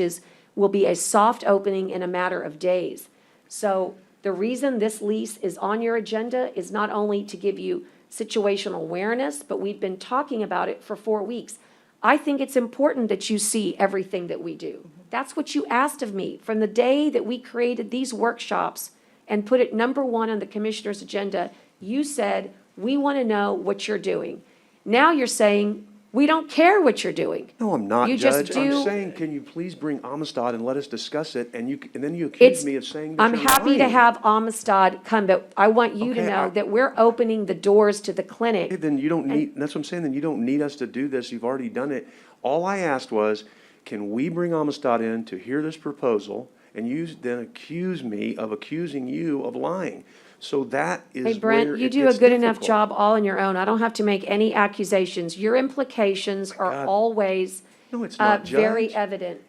will be a soft opening in a matter of days. So the reason this lease is on your agenda is not only to give you situational awareness, but we've been talking about it for 4 weeks. I think it's important that you see everything that we do. That's what you asked of me. From the day that we created these workshops and put it number 1 on the commissioner's agenda, you said, we want to know what you're doing. Now you're saying, we don't care what you're doing. No, I'm not, You just Judge. I'm do- saying, can you please bring Amistad and let us discuss it? And then you It's- accuse me of saying that I'm you're happy to lying. have Amistad come, but I want you to Okay, know I- that we're opening the doors to the Okay, clinic. then you don't need, that's what I'm saying, then you don't need us to do this, you've already done it. All I asked was, can we bring Amistad in to hear this proposal, and you then accuse me of accusing you of lying? So that is Hey, where Brent, you it do a gets good enough difficult. job all on your own. I don't have to make any accusations. Your implications are God. always No, it's not, very Judge. evident.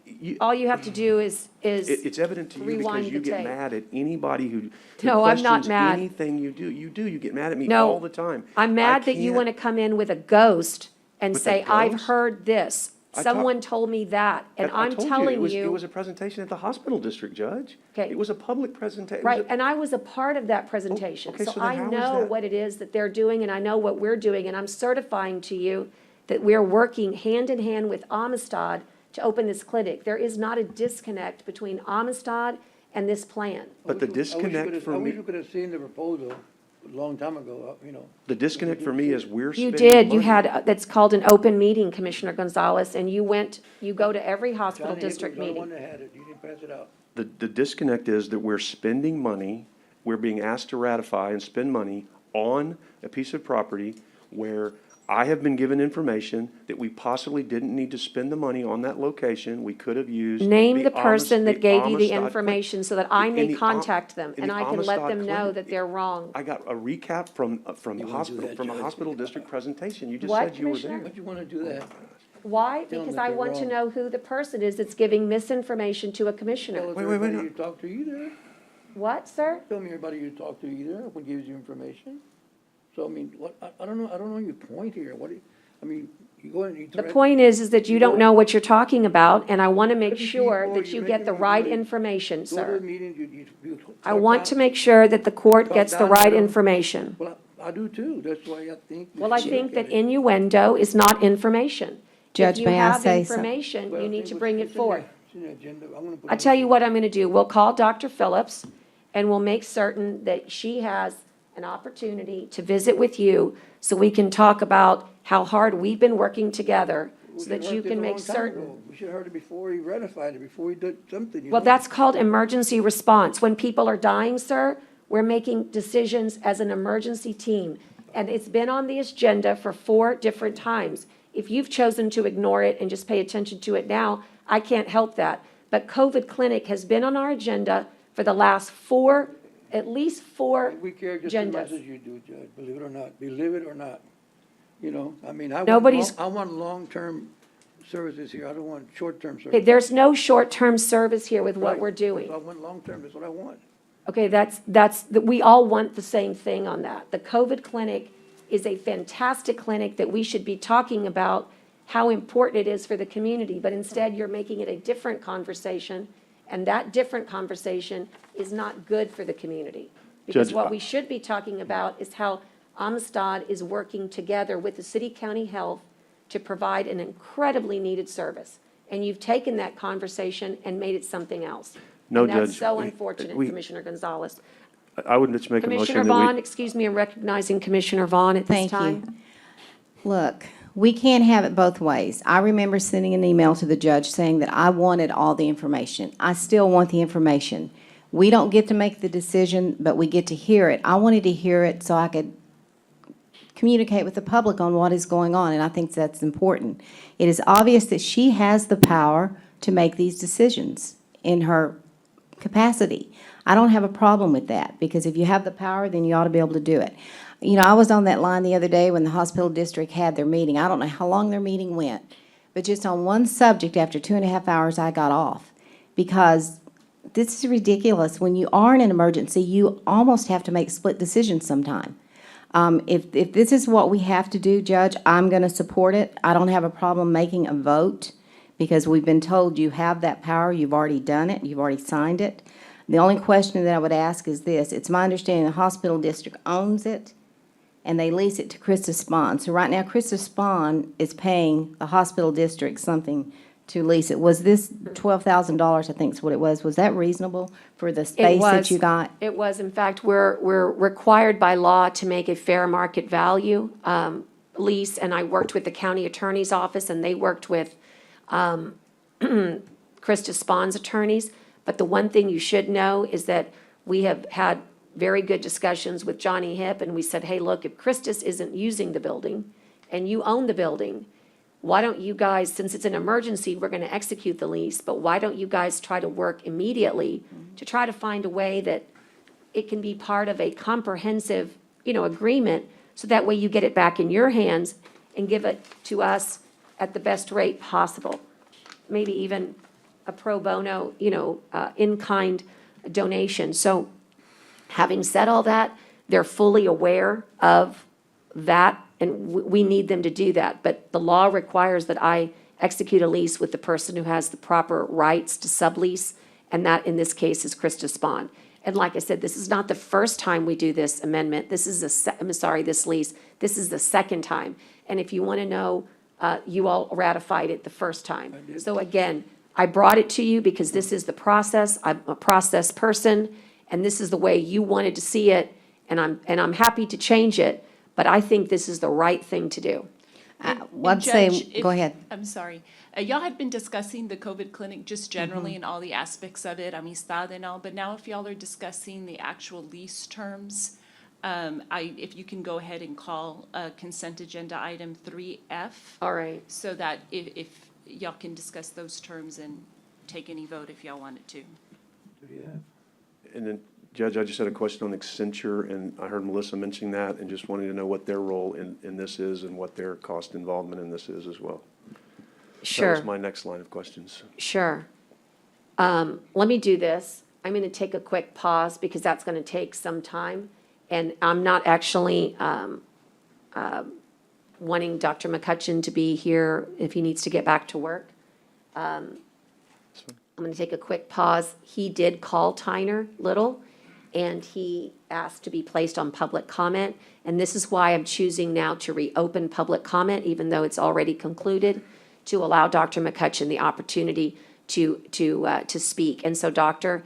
You, All you have to do is it's evident to you rewind because you the get tape. mad at anybody who No, I'm not questions mad. anything you do. You get mad at me No, all the time. I'm mad that you can't- want to come in with a ghost and With a say, I've ghost? heard this. I talk- Someone told me that, and I I'm told telling It you. was a presentation at the hospital district, Judge. Okay. It was a public presentation. Right, and I was a part of that presentation. okay, So so then I how is know that- what it is that they're doing, and I know what we're doing, and I'm certifying to you that we're working hand in hand with Amistad to open this clinic. There is not a disconnect between Amistad and this plan. But the I wish you disconnect could've- for I wish me, you could have seen the proposal a long time ago, you know. the disconnect for me is we're You spending did, you money. had, that's called an open meeting, Commissioner Gonzalez, and you go to every hospital Johnny Hickman district was the meeting. one that had it. You didn't pass it out. The disconnect is that we're spending money, we're being asked to ratify and spend money on a piece of property where I have been given information that we possibly didn't need to spend the money on that location. We could have used. Name the person that gave you the Amistad information so that I in may the contact them, in and the I can let Amistad them know clinic. that they're wrong. I got a recap from the hospital, that, from a Judge. hospital district presentation. You just What, said you were Commissioner? there. Why'd you want to do that? Why? Tell them Because that I they're want to wrong. know who the person is that's giving misinformation to a Tell commissioner. us Wait, wait, wait, everybody no. you talk to either. What, sir? Tell me everybody you talk to either, what gives you information. So, I mean, I don't know your point here. I mean, you go and you. The point is that you don't know what you're talking about, and I want to make But you sure keep- that you you make get the them- right you- information, Go to sir. a meeting, you. I talk want down- to make sure that the court talk gets the down right to them. information. Well, I do too. That's why I think. we Well, I should think look that at it. innuendo is not information. Judge, may I say If you have something? information, Well, you need it to was- bring it it's in forth. It's in the agenda. I'm gonna put I it tell on. you what I'm gonna do, we'll call Dr. Phillips, and we'll make certain that she has an opportunity to visit with you, so we can talk about how hard we've been working together, We so that should've you heard this can a make long time certain. ago. We should've heard it before he ratified it, before he did something, you Well, know? that's called emergency response. When people are dying, sir, we're making decisions as an emergency team. And it's been on the agenda for 4 different times. If you've chosen to ignore it and just pay attention to it now, I can't help that. But COVID clinic has been on our agenda for the last 4, at least 4 We care just as much agendas. as you do, Judge, believe it or not, believe it or not. You know, I mean, Nobody's- I want long-term services here. I don't want short-term Okay, services. there's no short-term service here with what Right. we're doing. I want long-term, that's what I want. Okay, we all want the same thing on that. The COVID clinic is a fantastic clinic that we should be talking about how important it is for the community, but instead you're making it a different conversation, and that different conversation is not good for the community. Because Judge, what we should be talking about is how Amistad is working together with the city county health to provide an incredibly needed service. And you've taken that conversation and made it something else. No, And that's Judge, so we- unfortunate, we- Commissioner Gonzalez. I would just make a motion Commissioner that we. Vaughn, excuse me, I'm recognizing Commissioner Vaughn at this Thank time. you. Look, we can't have it both ways. I remember sending an email to the judge saying that I wanted all the information. I still want the information. We don't get to make the decision, but we get to hear it. I wanted to hear it so I could communicate with the public on what is going on, and I think that's important. It is obvious that she has the power to make these decisions in her capacity. I don't have a problem with that, because if you have the power, then you ought to be able to do it. You know, I was on that line the other day when the hospital district had their meeting. I don't know how long their meeting went, but just on one subject, after 2.5 hours, I got off. Because this is ridiculous. When you are in an emergency, you almost have to make split decisions sometime. If this is what we have to do, Judge, I'm going to support it. I don't have a problem making a vote, because we've been told you have that power. You've already done it. You've already signed it. The only question that I would ask is this. It's my understanding the hospital district owns it, and they lease it to Christus Spawn. So right now, Christus Spawn is paying the hospital district something to lease it. Was this $12,000, I think is what it was? Was that reasonable for the space that you got? It was, in fact, we're required by law to make a fair market value lease, and I worked with the county attorney's office, and they worked with Krista Spawn's attorneys. But the one thing you should know is that we have had very good discussions with Johnny Hip, and we said, hey, look, if Christus isn't using the building and you own the building, why don't you guys, since it's an emergency, we're gonna execute the lease, but why don't you guys try to work immediately to try to find a way that it can be part of a comprehensive, agreement, so that way you get it back in your hands and give it to us at the best rate possible. Maybe even a pro bono, in-kind donation. So having said all that, they're fully aware of that, and we need them to do that. But the law requires that I execute a lease with the person who has the proper rights to sublease, and that, in this case, is Krista Spawn. And like I said, this is not the first time we do this amendment. This is this lease. This is the second time. And if you want to know, you all ratified it the first time. So again, I brought it to you because this is the process. I'm a process person, and this is the way you wanted to see it, and I'm happy to change it, but I think this is the right thing to do. Well, I'd say, Judge, go ahead. I'm sorry. Y'all had been discussing the COVID clinic just generally and all the aspects of it, Amistad and all, but now if y'all are discussing the actual lease terms, if you can go ahead and call consent agenda item 3F. All right. So that if y'all can discuss those terms and take any vote if y'all wanted to. And then, Judge, I just had a question on Accenture, and I heard Melissa mentioning that, and just wanting to know what their role in this is and what their cost involvement in this is as well. That Sure. was my next line of questions. Sure. Let me do this. I'm going to take a quick pause because that's going to take some time. And I'm not actually wanting Dr. McCutcheon to be here if he needs to get back to work. I'm going to take a quick pause. He did call Tyner Little, and he asked to be placed on public comment. And this is why I'm choosing now to reopen public comment, even though it's already concluded, to allow Dr. McCutcheon the opportunity to speak. And so, Doctor,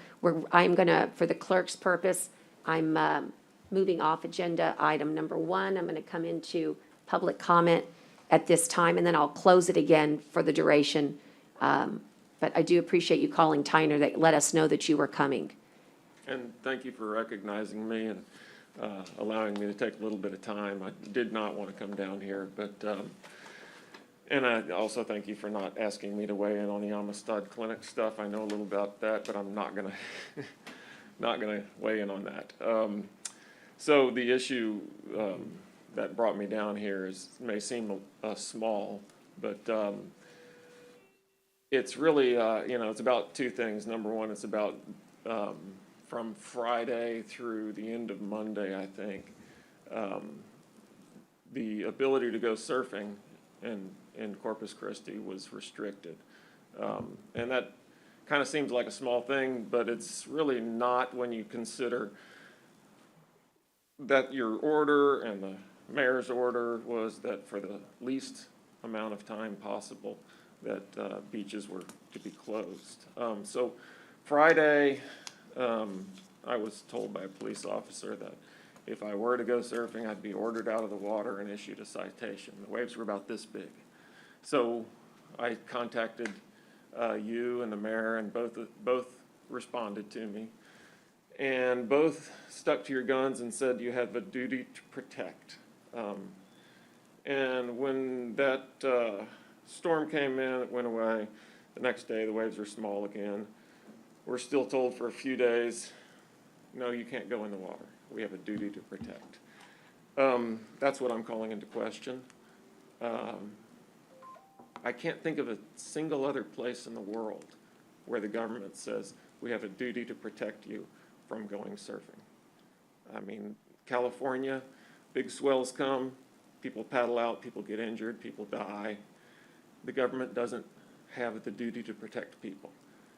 I'm gonna, for the clerk's purpose, I'm moving off agenda item number 1. I'm gonna come into public comment at this time, and then I'll close it again for the duration. But I do appreciate you calling Tyner, that let us know that you were coming. And thank you for recognizing me and allowing me to take a little bit of time. I did not want to come down here, but, and I also thank you for not asking me to weigh in on the Amistad Clinic stuff. I know a little about that, but I'm not gonna, not gonna weigh in on that. So the issue that brought me down here may seem small, but it's really, it's about 2 things. Number one, it's about from Friday through the end of Monday, I think, the ability to go surfing in Corpus Christi was restricted. And that kind of seems like a small thing, but it's really not when you consider that your order and the mayor's order was that for the least amount of time possible, that beaches were to be closed. So Friday, I was told by a police officer that if I were to go surfing, I'd be ordered out of the water and issued a citation. The waves were about this big. So I contacted you and the mayor, and both responded to me. And both stuck to your guns and said you have a duty to protect. And when that storm came in, it went away. The next day, the waves were small again. We're still told for a few days, no, you can't go in the water. We have a duty to protect. That's what I'm calling into question. I can't think of a single other place in the world where the government says we have a duty to protect you from going surfing. I mean, California, big swells come, people paddle out, people get injured, people die. The government doesn't have the duty to protect people.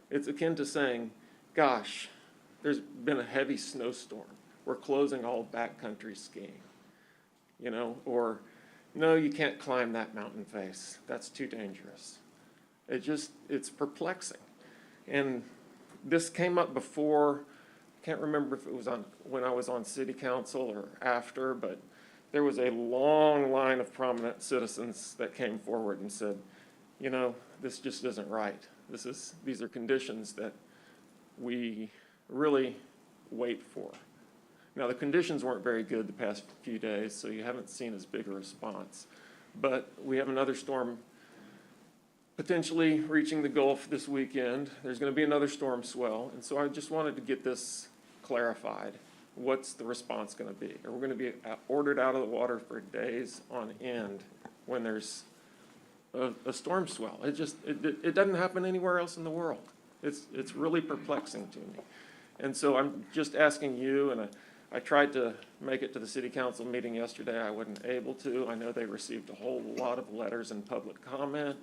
It's akin to saying, gosh, there's been a heavy snowstorm. We're closing all backcountry skiing, or no, you can't climb that mountain face. That's too dangerous. It's perplexing. And this came up before, I can't remember if it was when I was on city council or after, but there was a long line of prominent citizens that came forward and said, this just isn't right. These are conditions that we really wait for. Now, the conditions weren't very good the past few days, so you haven't seen as big a response. But we have another storm potentially reaching the Gulf this weekend. There's going to be another storm swell, and so I just wanted to get this clarified. What's the response going to be? Are we going to be ordered out of the water for days on end when there's a storm swell? It doesn't happen anywhere else in the world. It's really perplexing to me. And so I'm just asking you, and I tried to make it to the city council meeting yesterday. I wasn't able to. I know they received a whole lot of letters and public comment.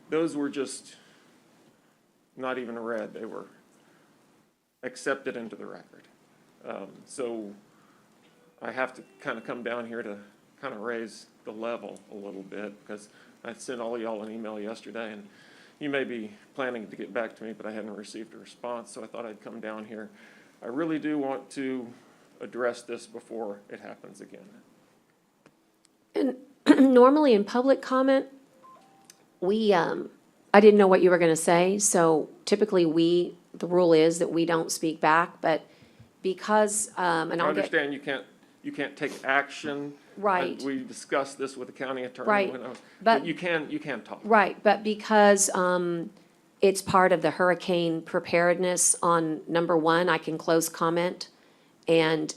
Those were just not even read. They were accepted into the record. So I have to kind of come down here to kind of raise the level a little bit, because I sent all y'all an email yesterday, and you may be planning to get back to me, but I hadn't received a response, so I thought I'd come down here. I really do want to address this before it happens again. And normally in public comment, I didn't know what you were going to say, so typically the rule is that we don't speak back, but because, and I I'll get. understand you can't take action. Right. We discussed this with the county attorney. Right. But you can talk. Right, but because it's part of the hurricane preparedness on number 1, I can close comment and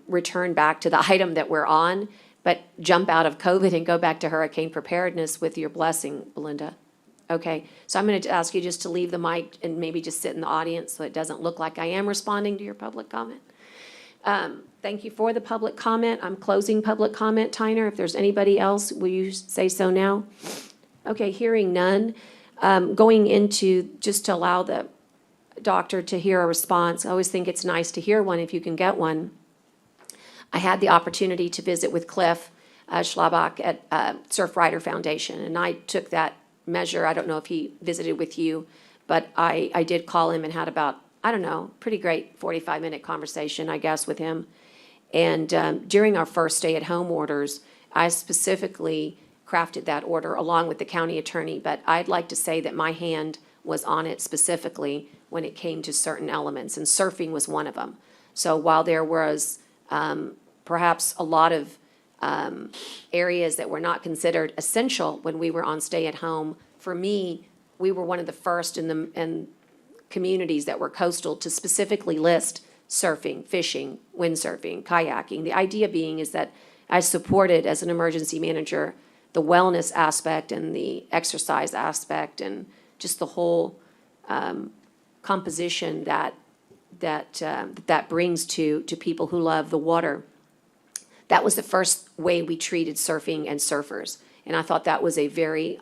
return back to the item that we're on, but jump out of COVID and go back to hurricane preparedness with your blessing, Belinda. Okay, so I'm going to ask you just to leave the mic and maybe just sit in the audience so it doesn't look like I am responding to your public comment. Thank you for the public comment. I'm closing public comment. Tyner, if there's anybody else, will you say so now? Okay, hearing none. Going into, just to allow the doctor to hear a response, I always think it's nice to hear one if you can get one. I had the opportunity to visit with Cliff Schlabach at Surfrider Foundation, and I took that measure. I don't know if he visited with you, but I did call him and had about, I don't know, pretty great 45-minute conversation, I guess, with him. And during our first stay-at-home orders, I specifically crafted that order along with the county attorney, but I'd like to say that my hand was on it specifically when it came to certain elements, and surfing was one of them. So while there was perhaps a lot of areas that were not considered essential when we were on stay-at-home, for me, we were one of the first in communities that were coastal to specifically list surfing, fishing, windsurfing, kayaking. The idea being is that I supported, as an emergency manager, the wellness aspect and the exercise aspect and just the whole composition that brings to people who love the water. That was the first way we treated surfing and surfers. And I thought that was a very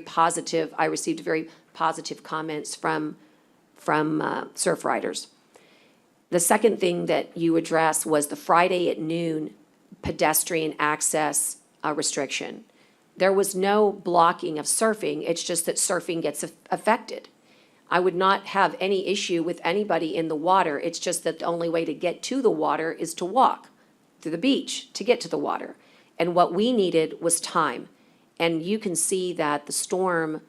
positive, I received very positive comments from surf riders. The second thing that you addressed was the Friday at noon pedestrian access restriction. There was no blocking of surfing, it's just that surfing gets affected. I would not have any issue with anybody in the water, it's just that the only way to get to the water is to walk to the beach to get to the water. And what we needed was time. And you can see that the storm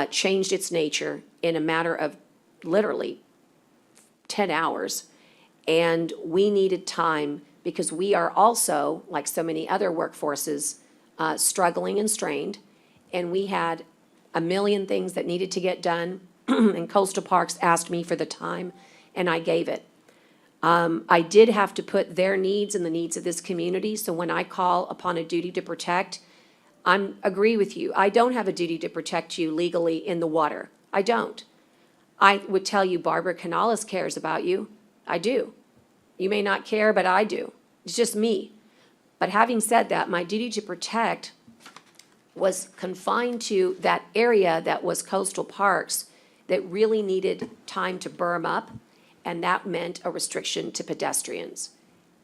changed its nature in a matter of literally 10 hours. And we needed time because we are also, like so many other workforces, struggling and strained. And we had a million things that needed to get done. And Coastal Parks asked me for the time, and I gave it. I did have to put their needs and the needs of this community. So when I call upon a duty to protect, I agree with you. I don't have a duty to protect you legally in the water. I don't. I would tell you Barbara Canales cares about you. I do. You may not care, but I do. It's just me. But having said that, my duty to protect was confined to that area that was Coastal Parks that really needed time to berm up, and that meant a restriction to pedestrians.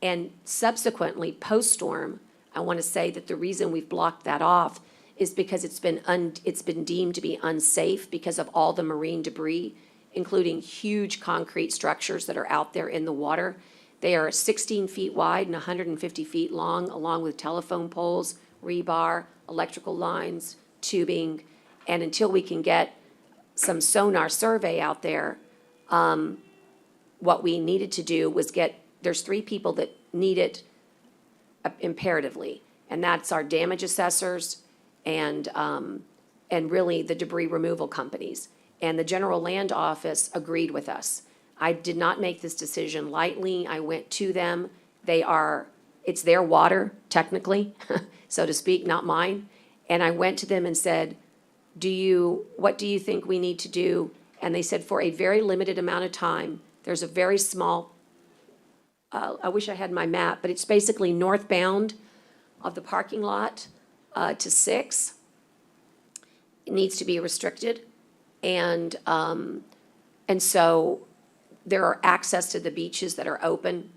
And subsequently, post-storm, I want to say that the reason we've blocked that off is because it's been deemed to be unsafe because of all the marine debris, including huge concrete structures that are out there in the water. They are 16 feet wide and 150 feet long, along with telephone poles, rebar, electrical lines, tubing. And until we can get some sonar survey out there, what we needed to do was there's 3 people that need it imperatively, and that's our damage assessors and really the debris removal companies. And the General Land Office agreed with us. I did not make this decision lightly. I went to them. It's their water, technically, so to speak, not mine. And I went to them and said, what do you think we need to do? And they said, for a very limited amount of time, there's a very small, I wish I had my map, but it's basically northbound of the parking lot to 6. It needs to be restricted. And so there are access to the beaches that are open,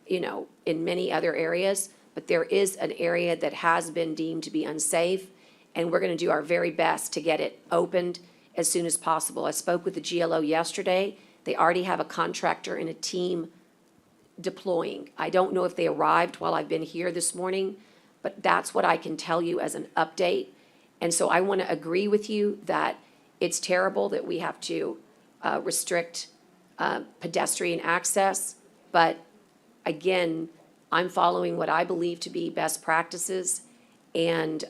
in many other areas, but there is an area that has been deemed to be unsafe, and we're going to do our very best to get it opened as soon as possible. I spoke with the GLO yesterday. They already have a contractor and a team deploying. I don't know if they arrived while I've been here this morning, but that's what I can tell you as an update. And so I want to agree with you that it's terrible that we have to restrict pedestrian access, but again, I'm following what I believe to be best practices, and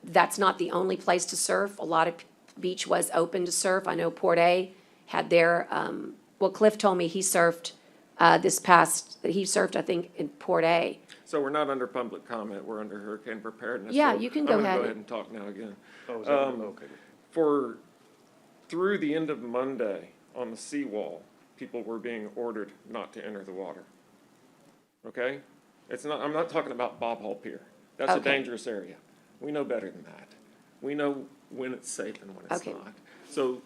that's not the only place to surf. A lot of beach was open to surf. I know Port A had their, Cliff told me he surfed I think, in Port A. So we're not under public comment, we're under hurricane preparedness. Yeah, So you can go I'm gonna ahead. go ahead and talk now again. Oh, is that, okay. Through the end of Monday, on the seawall, people were being ordered not to enter the water. Okay? I'm not talking about Bob Hall Pier. That's a Okay. dangerous area. We know better than that. We know when it's safe and when it's Okay. not. So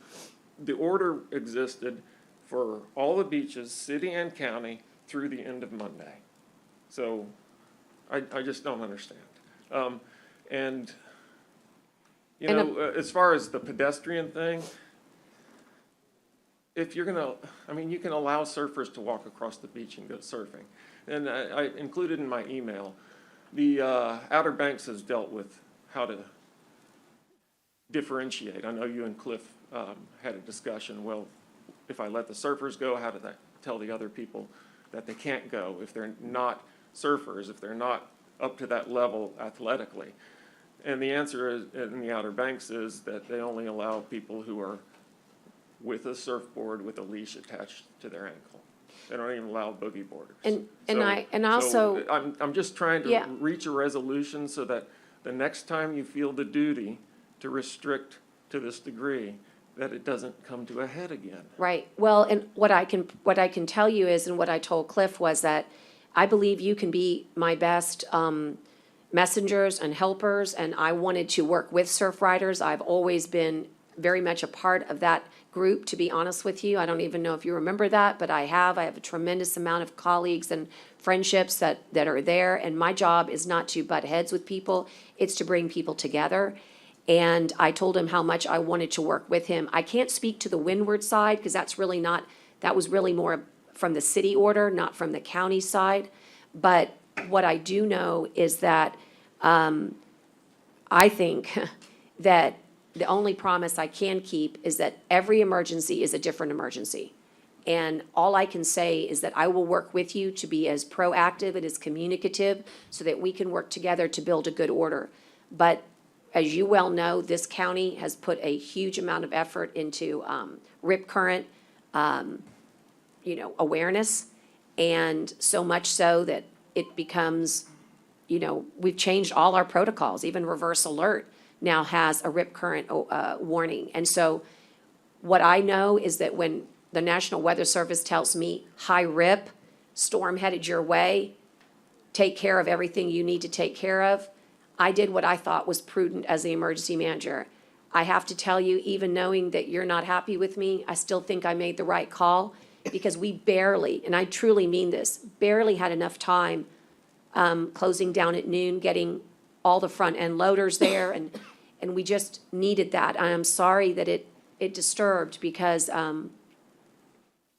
the order existed for all the beaches, city and county, through the end of Monday. So I just don't understand. And You And know, as far as the pedestrian thing, if you're gonna, I mean, you can allow surfers to walk across the beach and go surfing. And I included in my email, the Outer Banks has dealt with how to differentiate. I know you and Cliff had a discussion, well, if I let the surfers go, how do I tell the other people that they can't go if they're not surfers, if they're not up to that level athletically? And the answer is, in the Outer Banks, is that they only allow people who are with a surfboard with a leash attached to their ankle. They don't even allow boogie boarders. And So also, I'm just trying to Yeah. reach a resolution so that the next time you feel the duty to restrict to this degree, that it doesn't come to a head again. right, well, and what I can tell you is, and what I told Cliff was that I believe you can be my best, messengers and helpers, and I wanted to work with surf riders. I've always been very much a part of that group, to be honest with you. I don't even know if you remember that, but I have a tremendous amount of colleagues and friendships that are there, and my job is not to butt heads with people, it's to bring people together. And I told him how much I wanted to work with him. I can't speak to the windward side, because that's really not, that was really more from the city order, not from the county side. But what I do know is that I think that the only promise I can keep is that every emergency is a different emergency. And all I can say is that I will work with you to be as proactive and as communicative so that we can work together to build a good order. But as you well know, this county has put a huge amount of effort into rip current, awareness. And so much so that it becomes, we've changed all our protocols, even reverse alert now has a rip current warning. And so what I know is that when the National Weather Service tells me high rip, storm headed your way, take care of everything you need to take care of, I did what I thought was prudent as the emergency manager. I have to tell you, even knowing that you're not happy with me, I still think I made the right call, because we barely, and I truly mean this, barely had enough time closing down at noon, getting all the front end loaders there, and we just needed that. I am sorry that it disturbed, because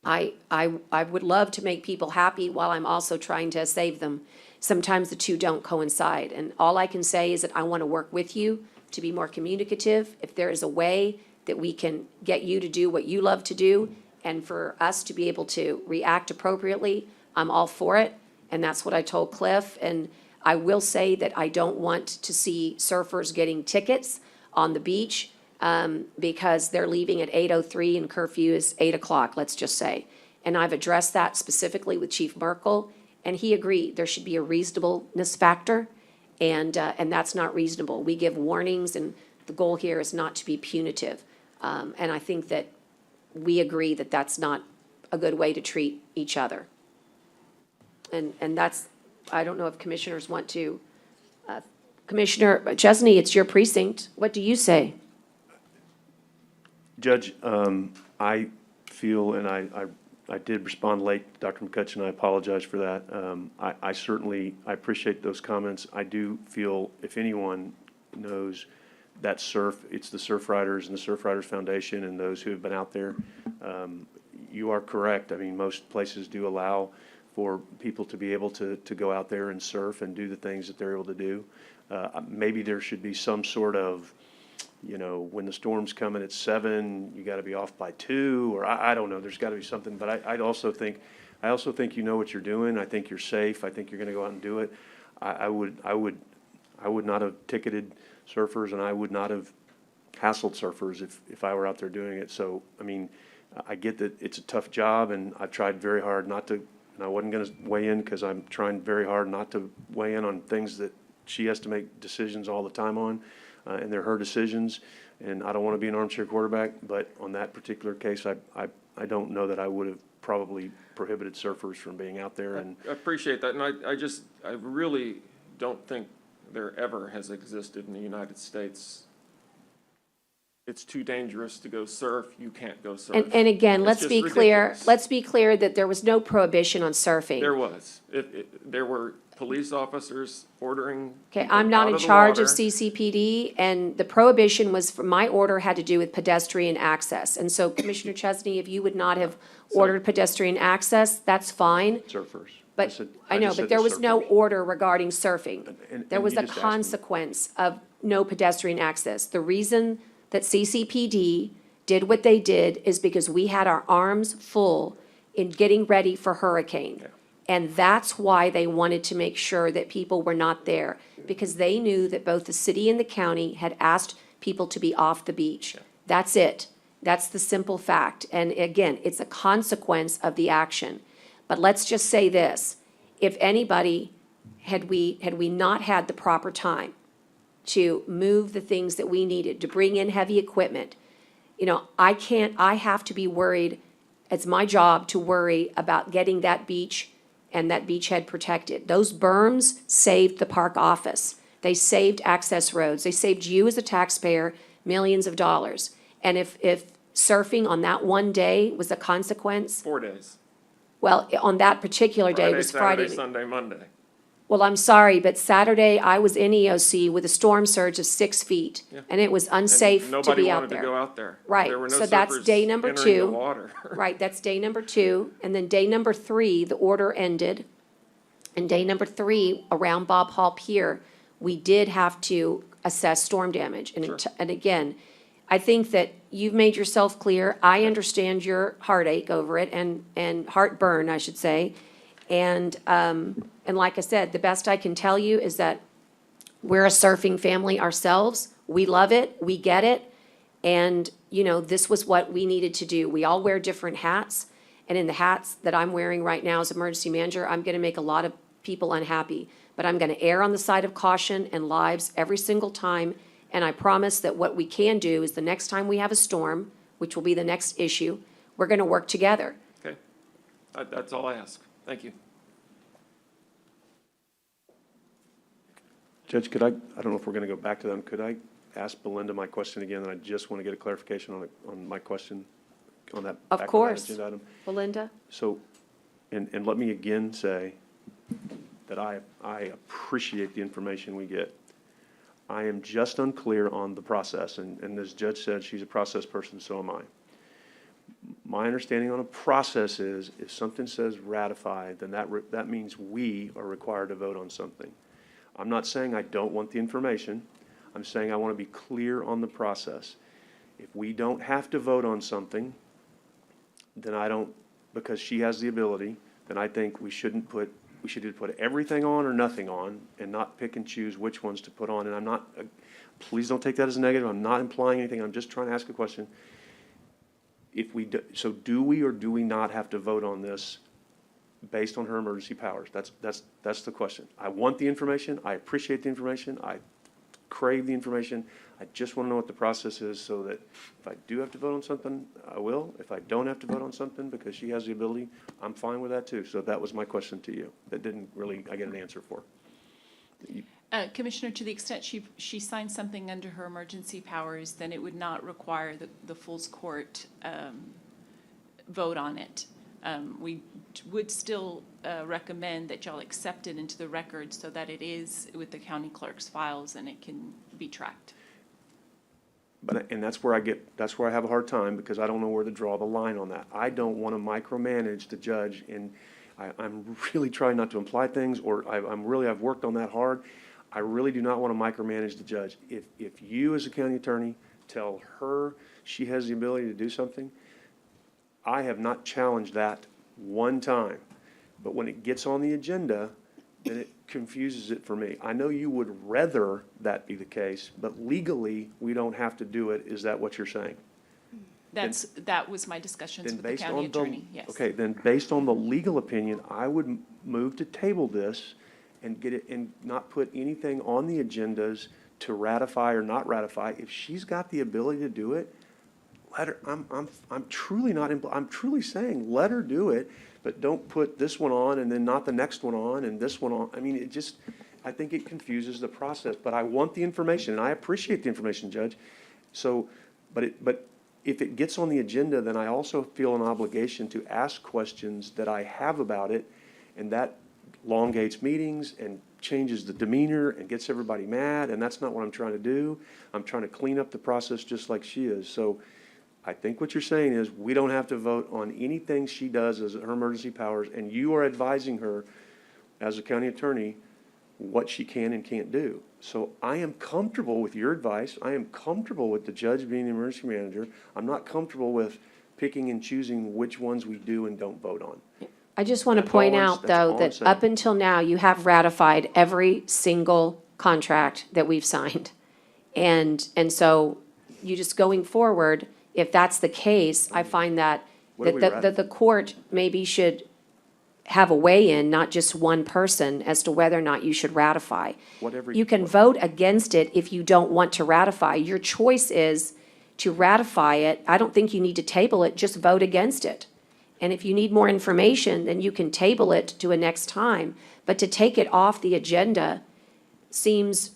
I would love to make people happy while I'm also trying to save them. Sometimes the two don't coincide, and all I can say is that I want to work with you to be more communicative. If there is a way that we can get you to do what you love to do, and for us to be able to react appropriately, I'm all for it. And that's what I told Cliff. And I will say that I don't want to see surfers getting tickets on the beach because they're leaving at 8:03 and curfew is 8 o'clock, let's just say. And I've addressed that specifically with Chief Merkel, and he agreed there should be a reasonableness factor, and that's not reasonable. We give warnings, and the goal here is not to be punitive. And I think that we agree that that's not a good way to treat each other. And that's, I don't know if commissioners want to, Commissioner Chesney, it's your precinct. What do you say? Judge, I feel, and I did respond late, Dr. McCutcheon, I apologize for that. I certainly, I appreciate those comments. I do feel, if anyone knows that it's the Surf Riders and the Surf Riders Foundation and those who have been out there. You are correct. I mean, most places do allow for people to be able to go out there and surf and do the things that they're able to do. Maybe there should be some sort of, when the storm's coming at 7, you got to be off by 2, or I don't know. There's got to be something. But I also think you know what you're doing. I think you're safe. I think you're going to go out and do it. I would not have ticketed surfers, and I would not have hassled surfers if I were out there doing it. So, I mean, I get that it's a tough job, and I've tried very hard not to, and I wasn't going to weigh in because I'm trying very hard not to weigh in on things that she has to make decisions all the time on, and they're her decisions, and I don't want to be an armchair quarterback, but on that particular case, I don't know that I would have probably prohibited surfers from being out there. And I appreciate that, and I really don't think there ever has existed in the United States it's too dangerous to go surf, you can't go surf. And again, It's let's just be clear, ridiculous. let's be clear that there was no prohibition on surfing. There was. There were police officers ordering Okay, people I'm not out in of the charge of water. CCPD, and the prohibition was, for my order had to do with pedestrian access. And so Commissioner Chesney, if you would not have ordered pedestrian access, that's fine. Surfers. But, I I know, just but said there the was no surfers. order regarding surfing. And There was you a just asked me. consequence of no pedestrian access. The reason that CCPD did what they did is because we had our arms full in getting ready for hurricane. Yeah. And that's why they wanted to make sure that people were not there, because they knew that both the city and the county had asked people to be off the beach. That's it. That's the simple fact. And again, it's a consequence of the action. But let's just say this, if anybody, had we not had the proper time to move the things that we needed, to bring in heavy equipment, I have to be worried, it's my job to worry about getting that beach and that beachhead protected. Those berms saved the park office. They saved access roads. They saved you as a taxpayer millions of dollars. And if surfing on that one day was a consequence, 4 days. well, on that particular day Friday, was Saturday, Friday. Sunday, Monday. Well, I'm sorry, but Saturday I was in EOC with a storm surge of 6 feet, Yeah. and it was And unsafe to nobody be out wanted to there. go out there. Right, There were no so that's surfers day number entering the two. water. Right, that's day number 2, and then day number 3, the order ended. And day number 3, around Bob Hall Pier, we did have to assess storm damage. And again, I think that you've made yourself clear. I understand your heartache over it, and heartburn, I should say. And like I said, the best I can tell you is that we're a surfing family ourselves. We love it, we get it, and, this was what we needed to do. We all wear different hats, and in the hats that I'm wearing right now as emergency manager, I'm gonna make a lot of people unhappy. But I'm gonna err on the side of caution and lives every single time, and I promise that what we can do is the next time we have a storm, which will be the next issue, we're gonna work together. Okay, that's all I ask. Thank you. Judge, I don't know if we're going to go back to them. Could I ask Belinda my question again? And I just want to get a clarification on my question on that. Of back on that course. agenda item. Belinda? So, and let me again say that I appreciate the information we get. I am just unclear on the process, and as Judge said, she's a process person, so am I. My understanding on a process is if something says ratified, then that means we are required to vote on something. I'm not saying I don't want the information. I'm saying I want to be clear on the process. If we don't have to vote on something, then I don't, because she has the ability, then I think we should either put everything on or nothing on and not pick and choose which ones to put on. And I'm not, please don't take that as a negative. I'm not implying anything. I'm just trying to ask a question. So do we or do we not have to vote on this based on her emergency powers? That's the question. I want the information. I appreciate the information. I crave the information. I just want to know what the process is so that if I do have to vote on something, I will. If I don't have to vote on something because she has the ability, I'm fine with that too. So that was my question to you. That didn't really, I get an answer for. Commissioner, to the extent she signed something under her emergency powers, then it would not require the full court vote on it. We would still recommend that y'all accept it into the record so that it is with the county clerk's files and it can be tracked. And that's where I have a hard time because I don't know where to draw the line on that. I don't want to micromanage the judge, and I'm really trying not to imply things, or I've worked on that hard. I really do not want to micromanage the judge. If you as a county attorney tell her she has the ability to do something, I have not challenged that one time. But when it gets on the agenda, then it confuses it for me. I know you would rather that be the case, but legally, we don't have to do it. Is that what you're saying? That was my discussions Then with the based county on attorney, yes. Okay, then based on the legal opinion, I would move to table this and get it, and not put anything on the agendas to ratify or not ratify. If she's got the ability to do it, let her, I'm truly not, I'm truly saying, let her do it, but don't put this one on and then not the next one on and this one on. I mean, I think it confuses the process, but I want the information and I appreciate the information, Judge. So But if it gets on the agenda, then I also feel an obligation to ask questions that I have about it, and that elongates meetings and changes the demeanor and gets everybody mad, and that's not what I'm trying to do. I'm trying to clean up the process just like she is. So I think what you're saying is, we don't have to vote on anything she does as her emergency powers, and you are advising her as a county attorney what she can and can't do. So I am comfortable with your advice. I am comfortable with the judge being the emergency manager. I'm not comfortable with picking and choosing which ones we do and don't vote on. I just want to That's all point I'm- out, that's all though, I'm that saying. up until now, you have ratified every single contract that we've signed. And so you just going forward, if that's the case, I find that, What do we that the court maybe should have a weigh-in, not just one person, as to whether or not you should ratify. Whatever. You can vote against it if you don't want to ratify. Your choice is to ratify it. I don't think you need to table it, just vote against it. And if you need more information, then you can table it to a next time. But to take it off the agenda seems,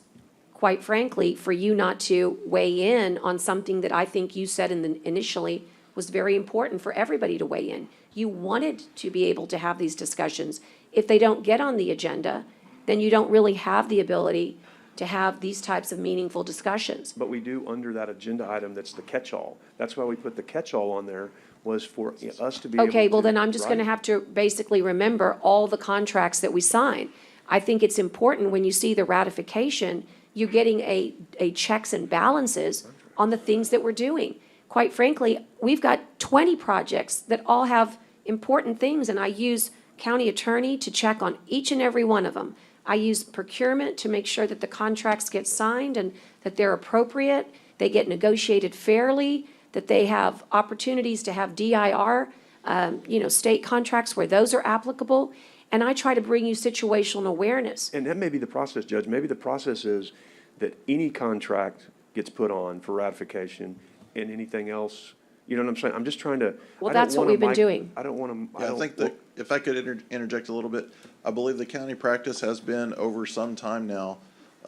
quite frankly, for you not to weigh in on something that I think you said initially was very important for everybody to weigh in. You wanted to be able to have these discussions. If they don't get on the agenda, then you don't really have the ability to have these types of meaningful discussions. But we do under that agenda item that's the catch-all. That's why we put the catch-all on there, was for us to be able to. Okay, well, then I'm just gonna right? have to basically remember all the contracts that we sign. I think it's important when you see the ratification, you're getting a checks and balances on the things that we're doing. Quite frankly, we've got 20 projects that all have important things, and I use county attorney to check on each and every one of them. I use procurement to make sure that the contracts get signed and that they're appropriate, they get negotiated fairly, that they have opportunities to have DIR, state contracts where those are applicable. And I try to bring you situational awareness. And that may be the process, Judge. Maybe the process is that any contract gets put on for ratification, and anything else, you know what I'm saying? I'm just trying to. Well, I don't that's what wanna we've been doing. I don't want to. Yeah, I think that, if I could interject a little bit, I believe the county practice has been over some time now,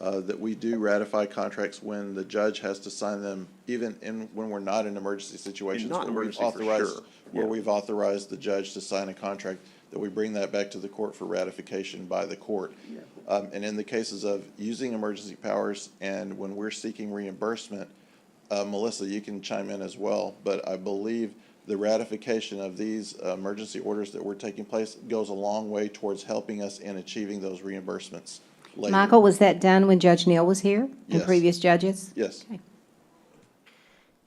that we do ratify contracts when the judge has to sign them, even when we're not in emergency situations. not where we've emergency, for authorized- sure. Where Yeah. we've authorized the judge to sign a contract, that we bring that back to the court for ratification by the court. And in the cases of using emergency powers and when we're seeking reimbursement, Melissa, you can chime in as well, but I believe the ratification of these emergency orders that were taking place goes a long way towards helping us in achieving those reimbursements later. Michael, was that done when Judge Neal was here and Yes. previous judges? Yes.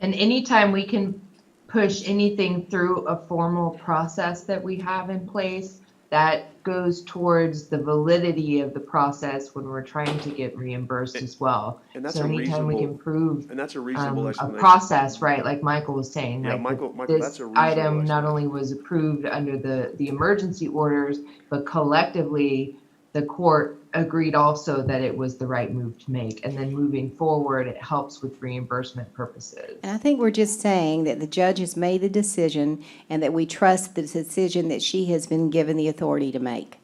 And anytime we can push anything through a formal process that we have in place, that goes towards the validity of the process when we're trying to get reimbursed as well. And that's So a anytime we can reasonable, prove and that's a reasonable a explanation. process, right, like Michael was saying, Yeah, like Michael, that's this a reasonable item not explanation. only was approved under the emergency orders, but collectively, the court agreed also that it was the right move to make. And then moving forward, it helps with reimbursement purposes. And I think we're just saying that the judge has made the decision and that we trust the decision that she has been given the authority to make.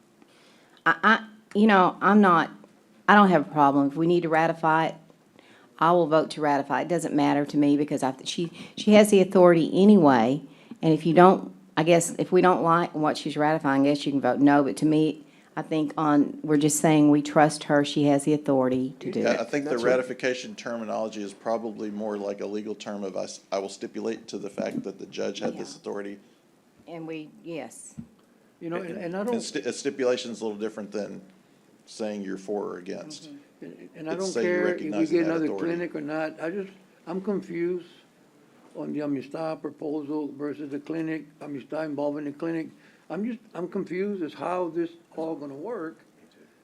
I don't have a problem. If we need to ratify it, I will vote to ratify. It doesn't matter to me because she has the authority anyway. And if you don't, I guess, if we don't like what she's ratifying, I guess you can vote no. But to me, I think we're just saying we trust her. She has the authority to do Yeah, I it. think the That's ratification terminology is probably more like a legal term of I will stipulate to the fact that the judge had this authority. And yes. You know, and I And don't, a stipulation's a little different than saying you're for or against. and I It's don't say you care if we recognize get that another authority. clinic or not. I'm confused on the Amistad proposal versus the clinic, Amistad involving the clinic. I'm confused as how this all gonna work,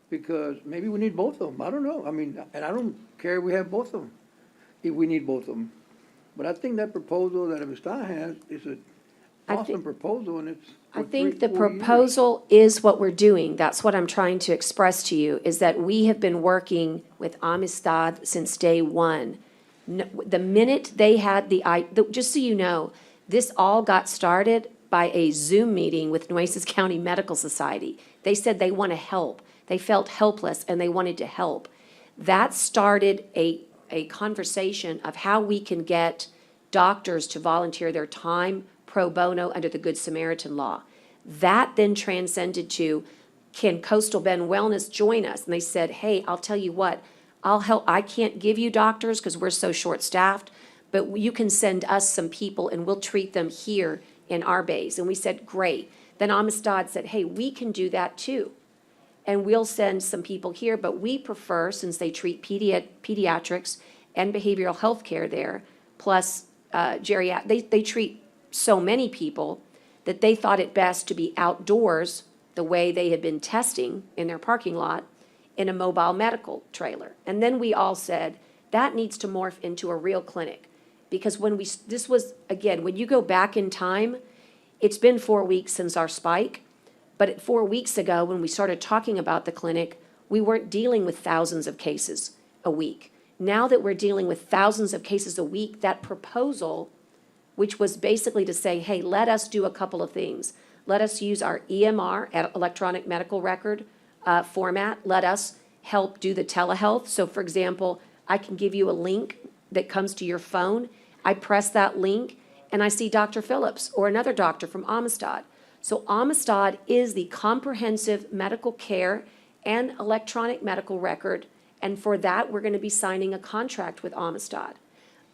because maybe we need both of them. I don't know. I mean, and I don't care if we have both of them, if we need both of them. But I think that proposal that Amistad has is an I awesome think- proposal, and it's I for think the 3-4 years. proposal is what we're doing. That's what I'm trying to express to you, is that we have been working with Amistad since day one. The minute they had just so you know, this all got started by a Zoom meeting with Nueces County Medical Society. They said they want to help. They felt helpless and they wanted to help. That started a conversation of how we can get doctors to volunteer their time pro bono under the Good Samaritan law. That then transcended to, can Coastal Bend Wellness join us? And they said, hey, I'll tell you what, I'll help, I can't give you doctors because we're so short-staffed, but you can send us some people and we'll treat them here in our bays. And we said, great. Then Amistad said, hey, we can do that too. And we'll send some people here, but we prefer, since they treat pediatrics and behavioral health care there, plus they treat so many people that they thought it best to be outdoors the way they had been testing in their parking lot in a mobile medical trailer. And then we all said, that needs to morph into a real clinic. Because when this was, again, when you go back in time, it's been 4 weeks since our spike, but 4 weeks ago, when we started talking about the clinic, we weren't dealing with thousands of cases a week. Now that we're dealing with thousands of cases a week, that proposal, which was basically to say, hey, let us do a couple of things. Let us use our EMR, electronic medical record format. Let us help do the telehealth. So for example, I can give you a link that comes to your phone. I press that link and I see Dr. Phillips or another doctor from Amistad. So Amistad is the comprehensive medical care and electronic medical record. And for that, we're going to be signing a contract with Amistad.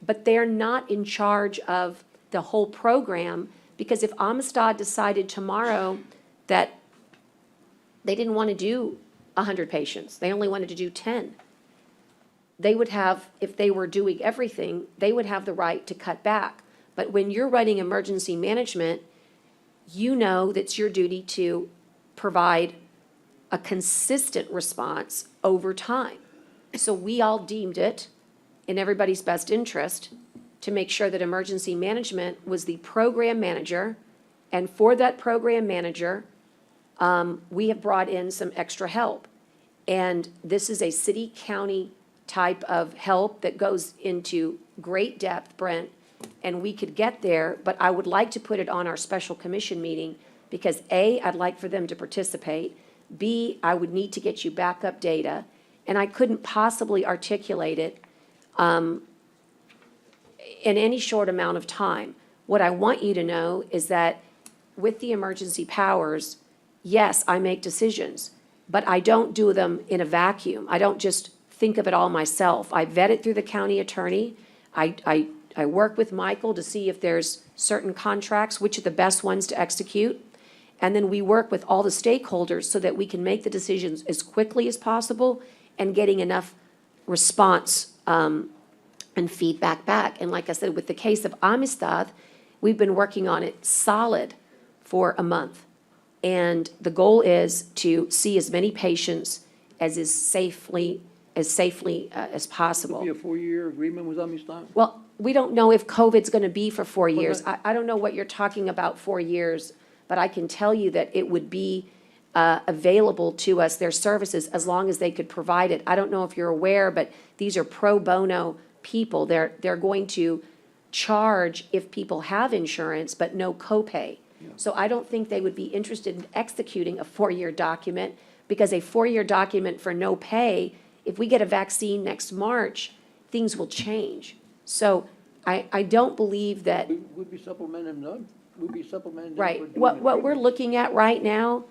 But they're not in charge of the whole program, because if Amistad decided tomorrow that they didn't want to do 100 patients, they only wanted to do 10, they would have, if they were doing everything, they would have the right to cut back. But when you're running emergency management, you know that's your duty to provide a consistent response over time. So we all deemed it in everybody's best interest to make sure that emergency management was the program manager. And for that program manager, we have brought in some extra help. And this is a city-county type of help that goes into great depth, Brent, and we could get there, but I would like to put it on our special commission meeting because A, I'd like for them to participate. B, I would need to get you backup data, and I couldn't possibly articulate it in any short amount of time. What I want you to know is that with the emergency powers, yes, I make decisions, but I don't do them in a vacuum. I don't just think of it all myself. I vet it through the county attorney. I work with Michael to see if there's certain contracts, which are the best ones to execute. And then we work with all the stakeholders so that we can make the decisions as quickly as possible and getting enough response and feedback back. And like I said, with the case of Amistad, we've been working on it solid for a month. And the goal is to see as many patients as safely as possible. Be a 4-year agreement with Amistad? Well, we don't know if COVID's going to be for 4 years. I don't know what you're talking about, 4 years, but I can tell you that it would be available to us, their services, as long as they could provide it. I don't know if you're aware, but these are pro bono people. They're going to charge if people have insurance, but no copay. So I don't think they would be interested in executing a 4-year document, because a 4-year document for no pay, if we get a vaccine next March, things will change. So I don't believe that. We'd be supplementing them, we'd be supplementing them. Right. for doing What it. we're looking at right now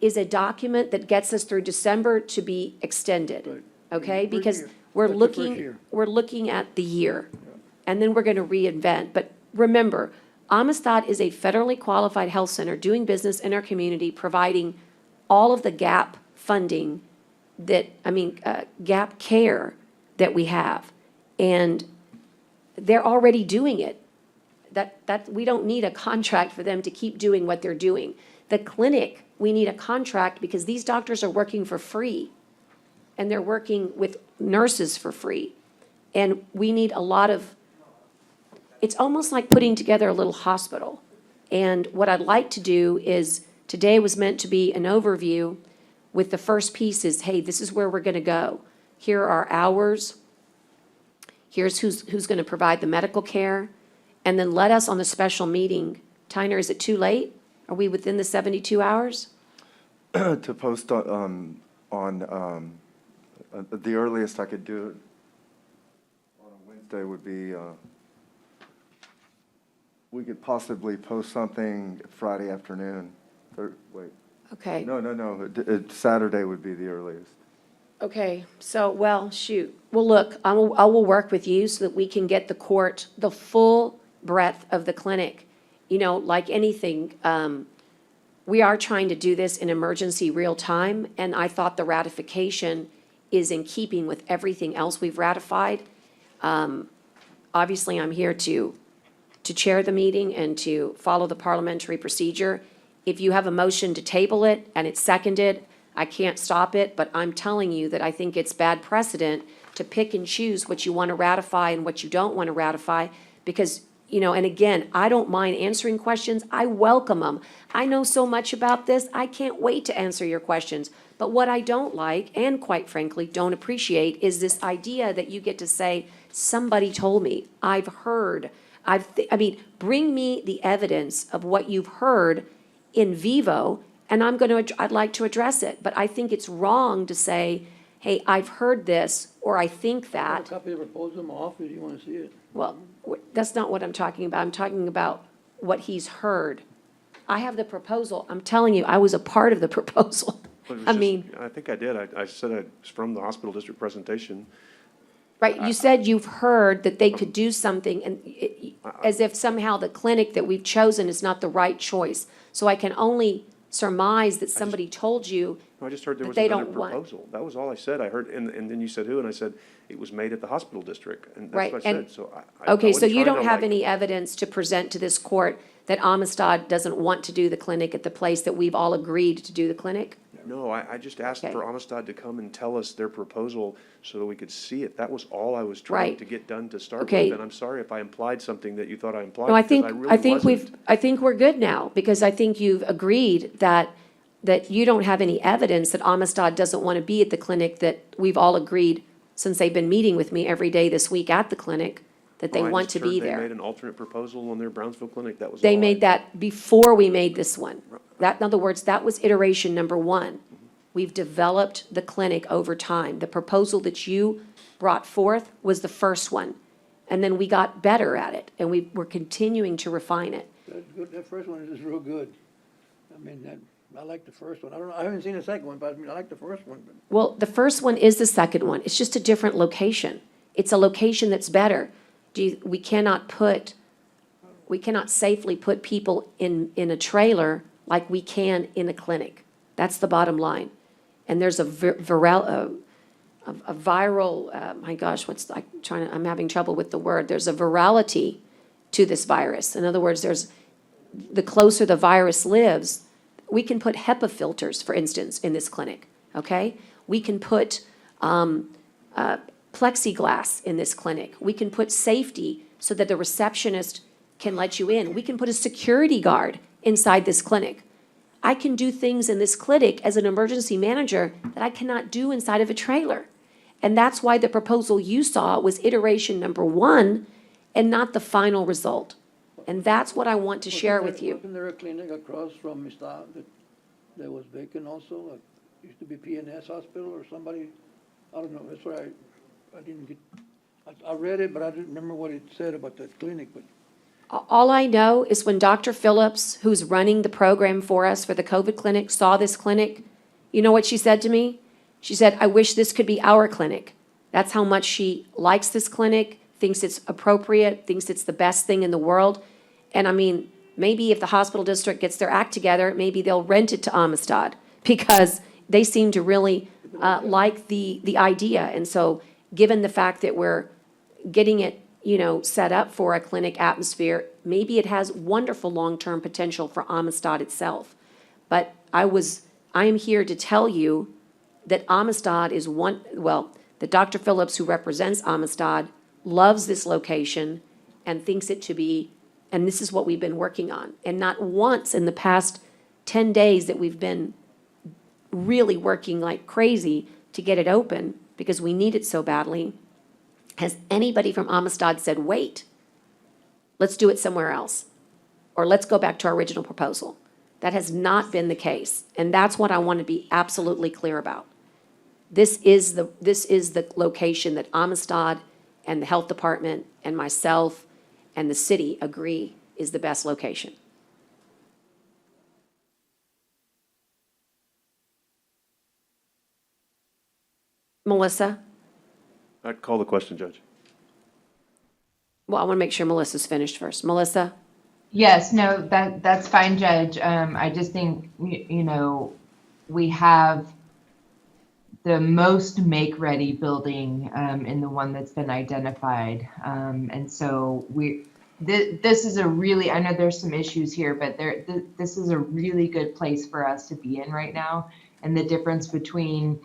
is a document that gets us through December to be extended. Right. Okay? For a Because year. we're That's the first looking, year. we're looking at the year. And then we're going to reinvent. But remember, Amistad is a federally qualified health center doing business in our community, providing all of the gap funding gap care that we have. And they're already doing it. That we don't need a contract for them to keep doing what they're doing. The clinic, we need a contract because these doctors are working for free. And they're working with nurses for free. And we need a lot of, it's almost like putting together a little hospital. And what I'd like to do is, today was meant to be an overview with the first piece is, hey, this is where we're going to go. Here are our hours. Here's who's going to provide the medical care. And then let us on the special meeting. Tyner, is it too late? Are we within the 72 hours? To post on the earliest I could do it on a Wednesday would be we could possibly post something Friday afternoon. Wait, Okay. no, Saturday would be the earliest. Okay, so, well, shoot. Well, look, I will work with you so that we can get the court, the full breadth of the clinic. You know, like anything, we are trying to do this in emergency real time, and I thought the ratification is in keeping with everything else we've ratified. Obviously, I'm here to chair the meeting and to follow the parliamentary procedure. If you have a motion to table it and it's seconded, I can't stop it, but I'm telling you that I think it's bad precedent to pick and choose what you want to ratify and what you don't want to ratify, because, you know, and again, I don't mind answering questions. I welcome them. I know so much about this. I can't wait to answer your questions. But what I don't like, and quite frankly, don't appreciate, is this idea that you get to say, somebody told me, I've heard, I mean, bring me the evidence of what you've heard in vivo, and I'd like to address it. But I think it's wrong to say, hey, I've heard this, or I think A that. copy of the proposal in my office, you want to see it? Well, that's not what I'm talking about. I'm talking about what he's heard. I have the proposal. I'm telling you, I was a part of the proposal. But it was I just- mean, I think I did. I said it's from the hospital district presentation. right, you said you've heard that they could do something, and as if somehow the clinic that we've chosen is not the right choice. So I can only surmise that somebody told you, No, I just heard there But was they another don't want- proposal. That was all I said. I heard, and then you said who, and I said it was made at the hospital district, and Right, that's what I and- said, so I okay, so wasn't you trying don't to, have like- any evidence to present to this court that Amistad doesn't want to do the clinic at the place that we've all agreed to do the clinic? No, I just asked Okay. for Amistad to come and tell us their proposal so that we could see it. That was all I was trying Right. to get done to start Okay. with, and I'm sorry if I implied something that you thought I implied, No, I because think, I really I think wasn't. I think we're good now, because I think you've agreed that you don't have any evidence that Amistad doesn't want to be at the clinic that we've all agreed, since they've been meeting with me every day this week at the clinic, that they No, I want just to heard be They made there. an alternate proposal on their Brownsville clinic, that was all. They made that before we made this one. That, in other words, that was iteration number one. We've developed the clinic over time. The proposal that you brought forth was the first one. And then we got better at it, and we're continuing to refine it. That's good, that first one is real good. I mean, I like the first one. I don't know, I haven't seen the second one, but I mean, I like the first one. But Well, the first one is the second one. It's just a different location. It's a location that's better. We cannot safely put people in a trailer like we can in a clinic. That's the bottom line. And there's a viral, my gosh, I'm having trouble with the word. There's a virality to this virus. In other words, the closer the virus lives, we can put HEPA filters, for instance, in this clinic, okay? We can put plexiglass in this clinic. We can put safety so that the receptionist can let you in. We can put a security guard inside this clinic. I can do things in this clinic as an emergency manager that I cannot do inside of a trailer. And that's why the proposal you saw was iteration number one and not the final result. And that's what I want to share with you. Wasn't there a clinic across from Mista that was vacant also? Like, used to be PNS Hospital or somebody, I don't know, that's why I didn't get, I read it, but I didn't remember what it said about that clinic, but All I know is when Dr. Phillips, who's running the program for us for the COVID clinic, saw this clinic, you know what she said to me? She said, I wish this could be our clinic. That's how much she likes this clinic, thinks it's appropriate, thinks it's the best thing in the world. And I mean, maybe if the hospital district gets their act together, maybe they'll rent it to Amistad, because they seem to really like the idea. And so, given the fact that we're getting it, set up for a clinic atmosphere, maybe it has wonderful long-term potential for Amistad itself. But I am here to tell you that Amistad is that Dr. Phillips, who represents Amistad, loves this location and thinks it to be, and this is what we've been working on. And not once in the past 10 days that we've been really working like crazy to get it open, because we need it so badly, has anybody from Amistad said, wait, let's do it somewhere else, or let's go back to our original proposal. That has not been the case, and that's what I want to be absolutely clear about. This is the location that Amistad and the health department and myself and the city agree is the best location. Melissa? I'd call the question, Judge. Well, I want to make sure Melissa's finished first. Melissa? Yes, no, that's fine, Judge. I just think, we have the most make-ready building, in the one that's been identified. And so this is a really, I know there's some issues here, but this is a really good place for us to be in right now. And the difference between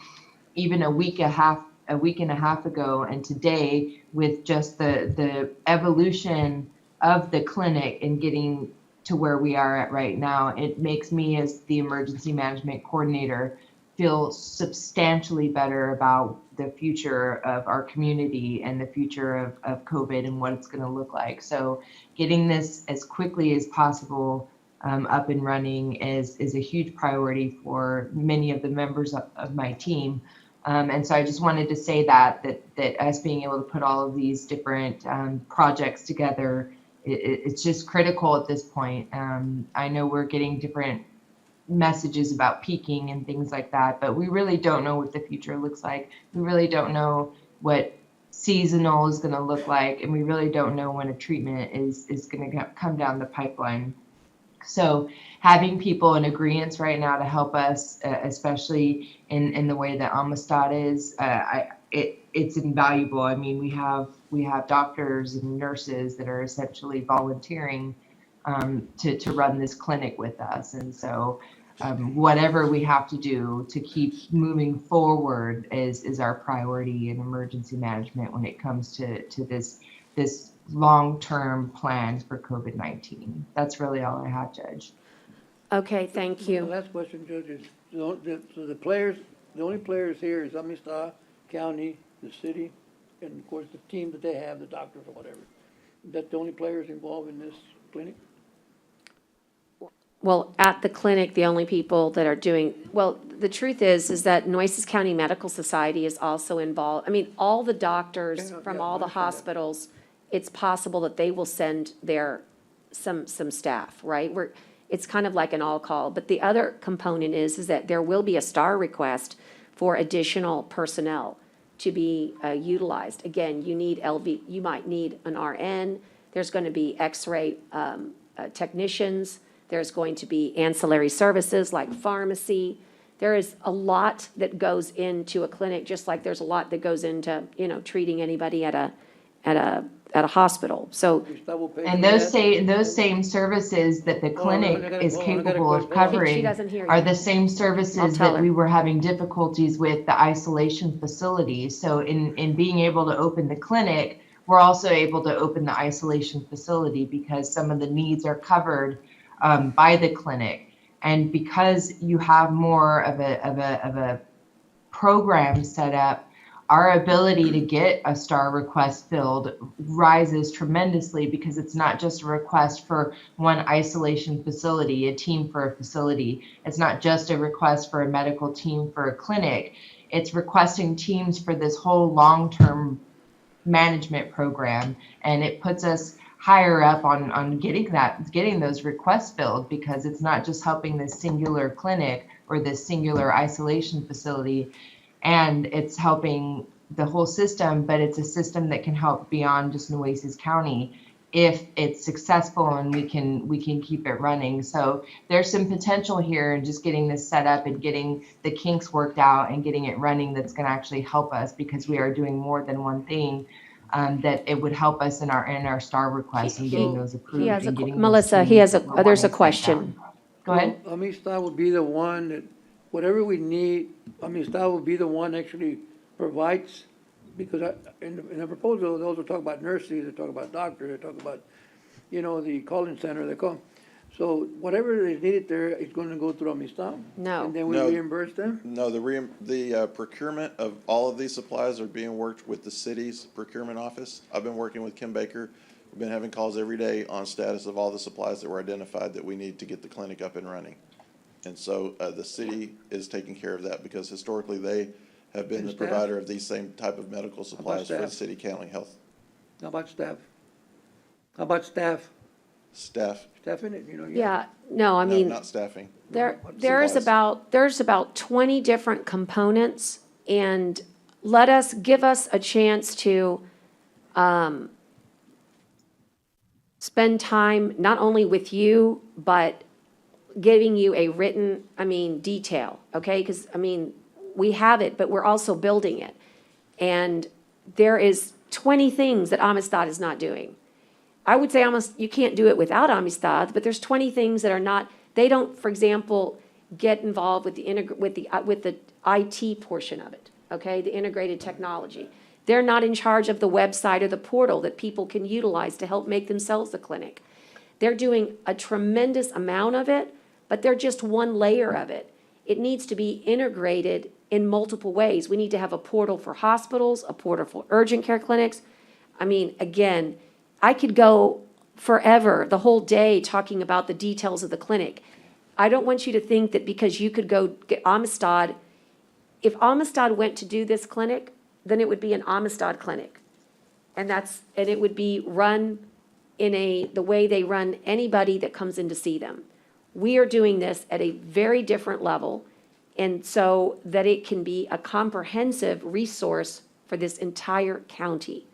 even a week and a half ago and today, with just the evolution of the clinic and getting to where we are at right now, it makes me, as the emergency management coordinator, feel substantially better about the future of our community and the future of COVID and what it's going to look like. So getting this as quickly as possible up and running is a huge priority for many of the members of my team. And so I just wanted to say that us being able to put all of these different projects together, it's just critical at this point. I know we're getting different messages about peaking and things like that, but we really don't know what the future looks like. We really don't know what seasonal is going to look like, and we really don't know when a treatment is going to come down the pipeline. So having people in agreement right now to help us, especially in the way that Amistad is, it's invaluable. I mean, we have doctors and nurses that are essentially volunteering to run this clinic with us. And so whatever we have to do to keep moving forward is our priority in emergency management when it comes to this long-term plans for COVID-19. That's really all I have, Judge. Okay, thank The you. last question, Judge, is, so the players, the only players here is Amistad County, the city, and of course the team that they have, the doctors or whatever. Is that the only players involved in this clinic? Well, at the clinic, the only people that are doing, well, the truth is that Nueces County Medical Society is also involved. I mean, all the doctors Yeah, from yeah, all I the understand that. hospitals, it's possible that they will send some staff, right? It's kind of like an all-call. But the other component is that there will be a STAR request for additional personnel to be utilized. Again, you might need an RN. There's going to be X-ray technicians. There's going to be ancillary services like pharmacy. There is a lot that goes into a clinic, just like there's a lot that goes into, treating anybody at a hospital. So, Gustavo will pay And for those that? those same services that the Hold on, I clinic got a- is hold on, I got a capable of question. Hold on. She covering doesn't hear are you. the same I'll services tell that her. we were having difficulties with the isolation facility. So in being able to open the clinic, we're also able to open the isolation facility because some of the needs are covered by the clinic. And because you have more of a program set up, our ability to get a STAR request filled rises tremendously because it's not just a request for one isolation facility, a team for a facility. It's not just a request for a medical team for a clinic. It's requesting teams for this whole long-term management program. And it puts us higher up on getting those requests filled because it's not just helping this singular clinic or this singular isolation facility, and it's helping the whole system, but it's a system that can help beyond just Nueces County if it's successful and we can keep it running. So there's some potential here in just getting this set up and getting the kinks worked out and getting it running that's going to actually help us because we are doing more than one thing. That it would help us in our STAR requests and getting those approved and getting those Melissa, teams that we're there's a wanting sent question. down. Go ahead. So Amistad would be the one that, whatever we need, Amistad would be the one actually provides, because in the proposal, they also talk about nurses, they talk about doctors, they talk about, the calling center, they call. So whatever is needed there, it's gonna go through Amistad? No. And then we No. reimburse them? No, the procurement of all of these supplies are being worked with the city's procurement office. I've been working with Kim Baker. We've been having calls every day on status of all the supplies that were identified that we need to get the clinic up and running. And so, the city is taking care of that because historically they have been And the staff? provider of these same type of medical supplies for the staff? city county health. How about staff? How about staff? Staff. Staff in it, you know? Yeah, no, I No, mean. not staffing. There's about 20 different components, and give us a chance to spend time not only with you, but giving you a written, detail, okay? Because, we have it, but we're also building it. And there is 20 things that Amistad is not doing. I would say almost, you can't do it without Amistad, but there's 20 things that are not, they don't, for example, get involved with the IT portion of it, okay? The integrated technology. They're not in charge of the website or the portal that people can utilize to help make themselves a clinic. They're doing a tremendous amount of it, but they're just one layer of it. It needs to be integrated in multiple ways. We need to have a portal for hospitals, a portal for urgent care clinics. Again, I could go forever, the whole day, talking about the details of the clinic. I don't want you to think that because you could go get Amistad, if Amistad went to do this clinic, then it would be an Amistad clinic. And it would be run in the way they run anybody that comes in to see them. We are doing this at a very different level, and so that it can be a comprehensive resource for this entire county.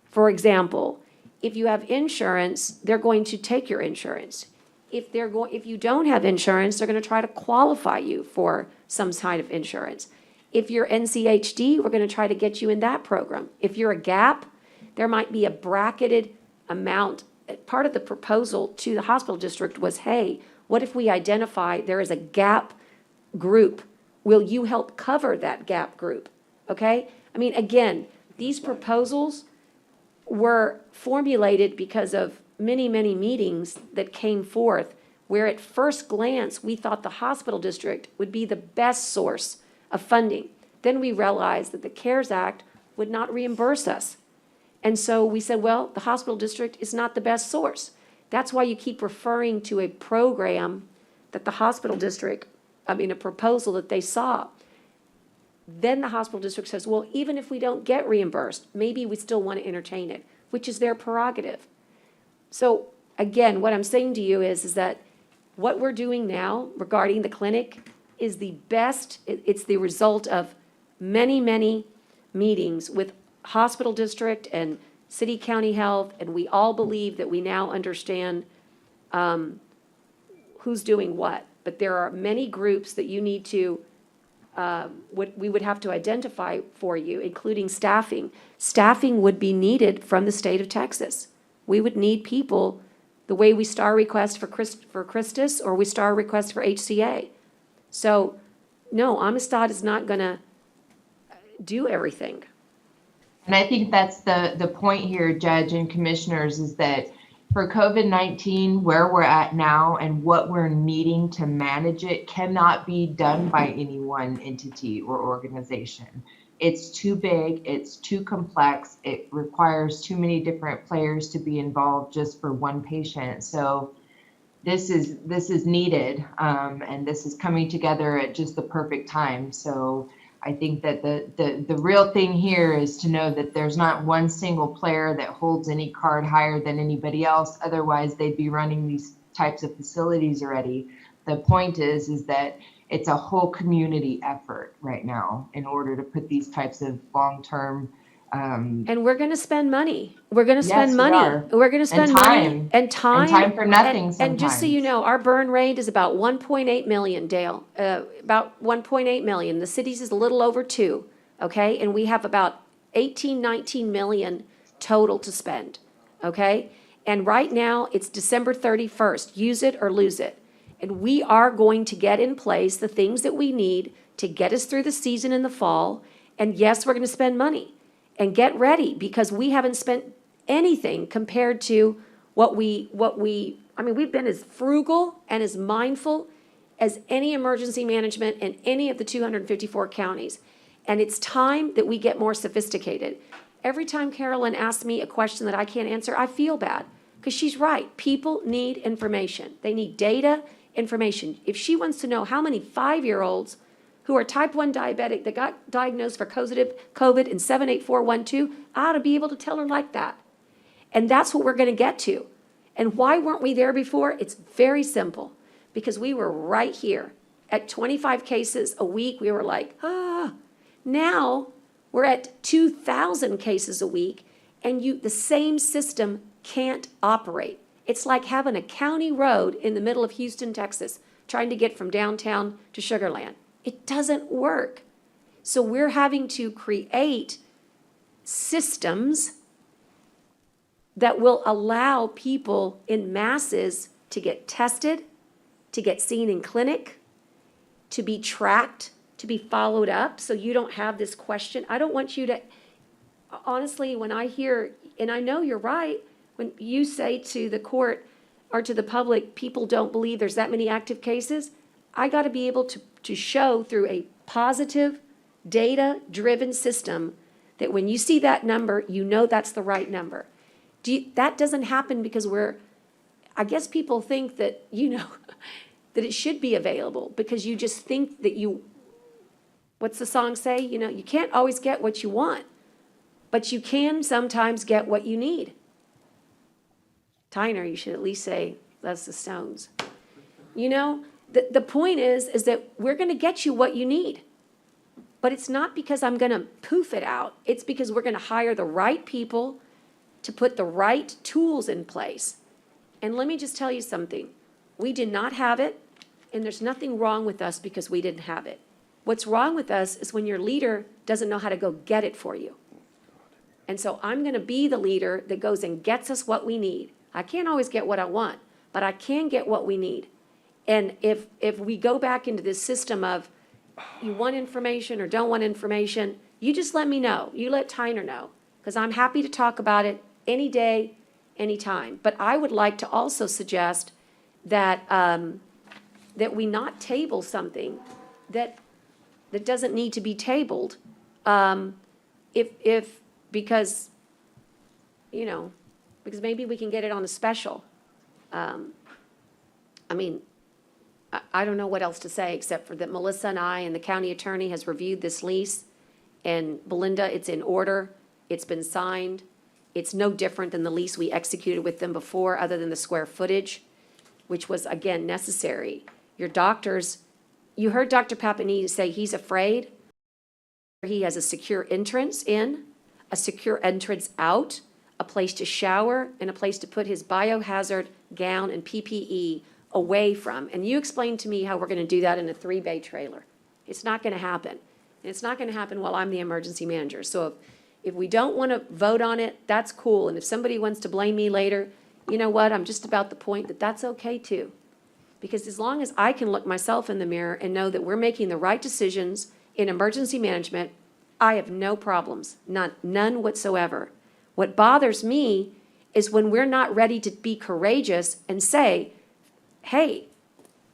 For example, if you have insurance, they're going to take your insurance. If you don't have insurance, they're going to try to qualify you for some kind of insurance. If you're NCHD, we're going to try to get you in that program. If you're a GAP, there might be a bracketed amount. Part of the proposal to the hospital district was, hey, what if we identify there is a GAP group? Will you help cover that GAP group? Okay? Again, these proposals were formulated because of many, many meetings that came forth where at first glance, we thought the hospital district would be the best source of funding. Then we realized that the CARES Act would not reimburse us. And so we said, well, the hospital district is not the best source. That's why you keep referring to a program that the hospital district, a proposal that they saw. Then the hospital district says, well, even if we don't get reimbursed, maybe we still want to entertain it, which is their prerogative. So again, what I'm saying to you is that what we're doing now regarding the clinic is the best, it's the result of many, many meetings with hospital district and city county health, and we all believe that we now understand who's doing what. But there are many groups that you need to, we would have to identify for you, including staffing. Staffing would be needed from the state of Texas. We would need people the way we star request for Christus or we star request for HCA. So, no, Amistad is not going to do everything. And I think that's the point here, Judge and Commissioners, is that for COVID-19, where we're at now and what we're needing to manage it cannot be done by any one entity or organization. It's too big, it's too complex, it requires too many different players to be involved just for one patient. So this is needed, and this is coming together at just the perfect time. So I think that the real thing here is to know that there's not one single player that holds any card higher than anybody else. Otherwise, they'd be running these types of facilities already. The point is that it's a whole community effort right now in order to put these types of long-term. And we're going to spend money. We're going to spend Yes, money. we are. We're going to spend And money time. and time. And time for nothing And just so you sometimes. know, our burn rate is about 1.8 million, Dale. About 1.8 million. The city's is a little over 2, okay? And we have about 18, 19 million total to spend, okay? And right now, it's December 31st. Use it or lose it. And we are going to get in place the things that we need to get us through the season in the fall. And yes, we're going to spend money. And get ready, because we haven't spent anything compared to what we've been as frugal and as mindful as any emergency management in any of the 254 counties. And it's time that we get more sophisticated. Every time Carolyn asks me a question that I can't answer, I feel bad, because she's right. People need information. They need data, information. If she wants to know how many 5-year-olds who are type 1 diabetic that got diagnosed for COVID in 78412, I ought to be able to tell her like that. And that's what we're going to get to. And why weren't we there before? It's very simple, because we were right here. At 25 cases a week, we were like, ah. Now, we're at 2,000 cases a week, and the same system can't operate. It's like having a county road in the middle of Houston, Texas, trying to get from downtown to Sugar Land. It doesn't work. So we're having to create systems that will allow people in masses to get tested, to get seen in clinic, to be tracked, to be followed up, so you don't have this question. I don't want you to, honestly, when I hear, and I know you're right, when you say to the court or to the public, people don't believe there's that many active cases, I gotta be able to show through a positive, data-driven system that when you see that number, you know that's the right number. That doesn't happen because I guess people think that, that it should be available because you just think that what's the song say? You can't always get what you want, but you can sometimes get what you need. Tyner, you should at least say, that's the Stones. The point is that we're gonna get you what you need. But it's not because I'm gonna poof it out. It's because we're gonna hire the right people to put the right tools in place. And let me just tell you something. We did not have it, and there's nothing wrong with us because we didn't have it. What's wrong with us is when your leader doesn't know how to go get it for you. And so I'm gonna be the leader that goes and gets us what we need. I can't always get what I want, but I can get what we need. And if we go back into this system of you want information or don't want information, you just let me know. You let Tyner know, because I'm happy to talk about it any day, anytime. But I would like to also suggest that, that we not table something that doesn't need to be tabled, because maybe we can get it on a special. I don't know what else to say, except for that Melissa and I and the county attorney has reviewed this lease. And Belinda, it's in order, it's been signed. It's no different than the lease we executed with them before, other than the square footage, which was, again, necessary. Your doctors, you heard Dr. Papanini say he's afraid. He has a secure entrance in, a secure entrance out, a place to shower, and a place to put his biohazard gown and PPE away from. And you explained to me how we're gonna do that in a 3-bay trailer. It's not gonna happen. And it's not gonna happen while I'm the emergency manager. So if we don't wanna vote on it, that's cool. And if somebody wants to blame me later, you know what? I'm just about the point that that's okay too. Because as long as I can look myself in the mirror and know that we're making the right decisions in emergency management, I have no problems, none whatsoever. What bothers me is when we're not ready to be courageous and say, hey,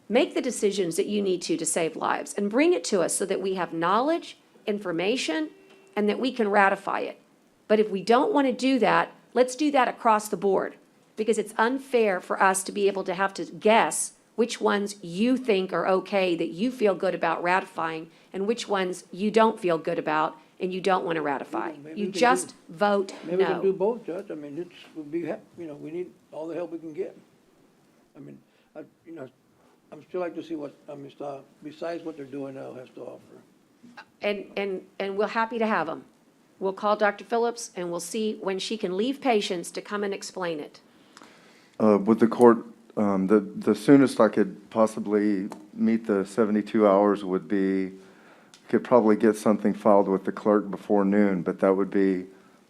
make the decisions that you need to save lives and bring it to us so that we have knowledge, information, and that we can ratify it. But if we don't want to do that, let's do that across the board, because it's unfair for us to be able to have to guess which ones you think are okay, that you feel good about ratifying, and which ones you don't feel good about and you don't want to ratify. Maybe You we can just vote Maybe we can do no. both, Judge. We need all the help we can get. I'm still like to see what, besides what they're doing now, has to offer. And we're happy to have them. We'll call Dr. Phillips and we'll see when she can leave patients to come and explain it. With the court, the soonest I could possibly meet the 72 hours would be, could probably get something filed with the clerk before noon, but that would be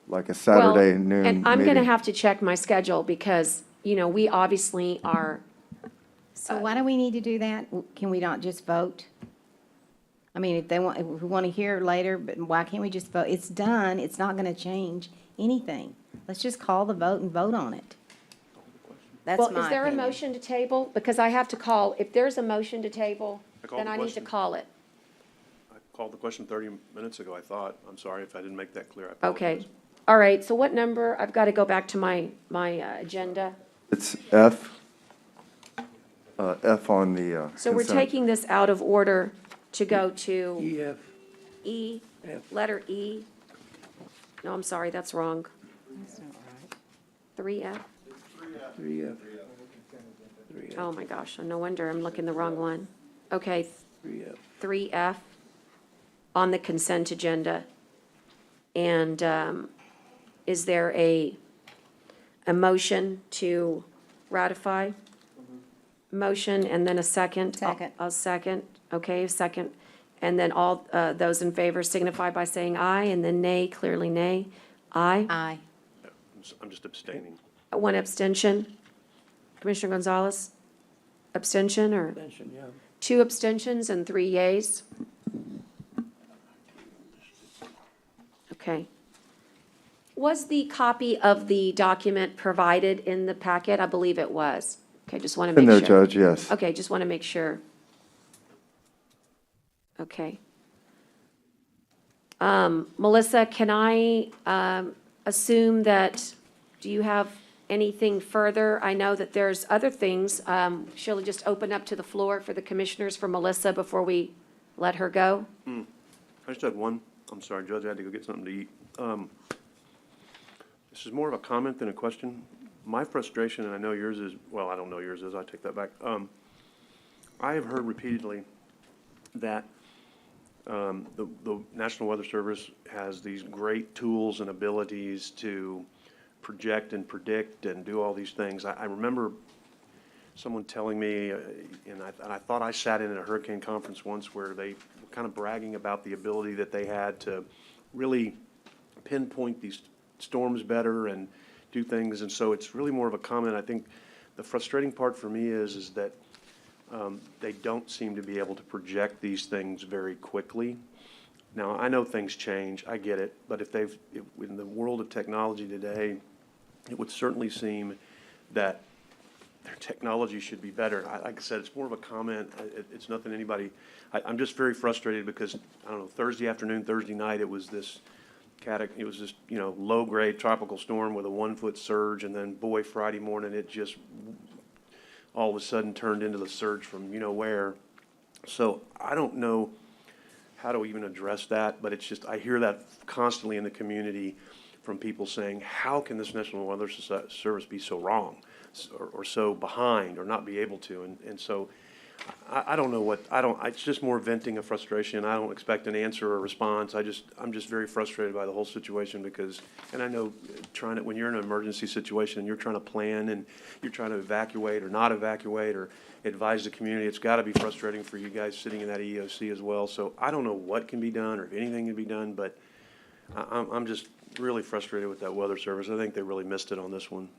like a Saturday Well, noon and I'm gonna meeting. have to check my schedule because, we obviously are, So why do we need to do that? Can we not just vote? I mean, if we want to hear later, but why can't we just vote? It's done. It's not going to change anything. Let's just call the vote and vote on it. That's well, my is there a opinion. motion to table? Because I have to call, if there's a motion to table, I called then the I need to question. call it. I called the question 30 minutes ago, I thought. I'm sorry if I didn't make that clear. I Okay. apologize. All right, so what number? I've got to go back to my agenda. It's F on the So we're consent. taking this out of order to go to EF, E, F. letter E. No, I'm sorry, that's wrong. 3F? 3F. 3F. Oh, my gosh, no wonder I'm looking the wrong one. Okay, 3F. 3F on the consent agenda. And is there a motion to ratify? Motion and then a second? Second. A second, okay, a second. And then all those in favor signify by saying aye, and then nay, clearly nay. Aye. Aye. I'm just abstaining. One abstention. Commissioner Gonzalez? Abstention or? Abstention, yeah. 2 abstentions and 3 yays? Okay. Was the copy of the document provided in the packet? I believe it was. Okay, just want to In make there, sure. Judge, yes. Okay, just want to make sure. Okay. Melissa, can I assume that, do you have anything further? I know that there's other things. She'll just open up to the floor for the commissioners for Melissa before we let her go. I just had one. I'm sorry, Judge, I had to go get something to eat. This is more of a comment than a question. My frustration, and I know yours is, well, I don't know yours is, I take that back. I have heard repeatedly that the National Weather Service has these great tools and abilities to project and predict and do all these things. I remember someone telling me, and I thought I sat in at a hurricane conference once where they were kind of bragging about the ability that they had to really pinpoint these storms better and do things. And so it's really more of a comment. I think the frustrating part for me is that they don't seem to be able to project these things very quickly. Now, I know things change, I get it, but in the world of technology today, it would certainly seem that their technology should be better. Like I said, it's more of a comment. It's nothing anybody, I'm just very frustrated because, I don't know, Thursday afternoon, Thursday night, it was this low-grade tropical storm with a 1-foot surge, and then, boy, Friday morning, it just all of a sudden turned into the surge from you-know-where. So I don't know how to even address that, but it's just, I hear that constantly in the community from people saying, how can this National Weather Service be so wrong or so behind or not be able to? And so I don't know it's just more venting a frustration. I don't expect an answer or a response. I'm just very frustrated by the whole situation because, and I know when you're in an emergency situation and you're trying to plan and you're trying to evacuate or not evacuate or advise the community, it's got to be frustrating for you guys sitting in that EOC as well. So I don't know what can be done or if anything can be done, but I'm just really frustrated with that weather service. I think they really missed it on this one.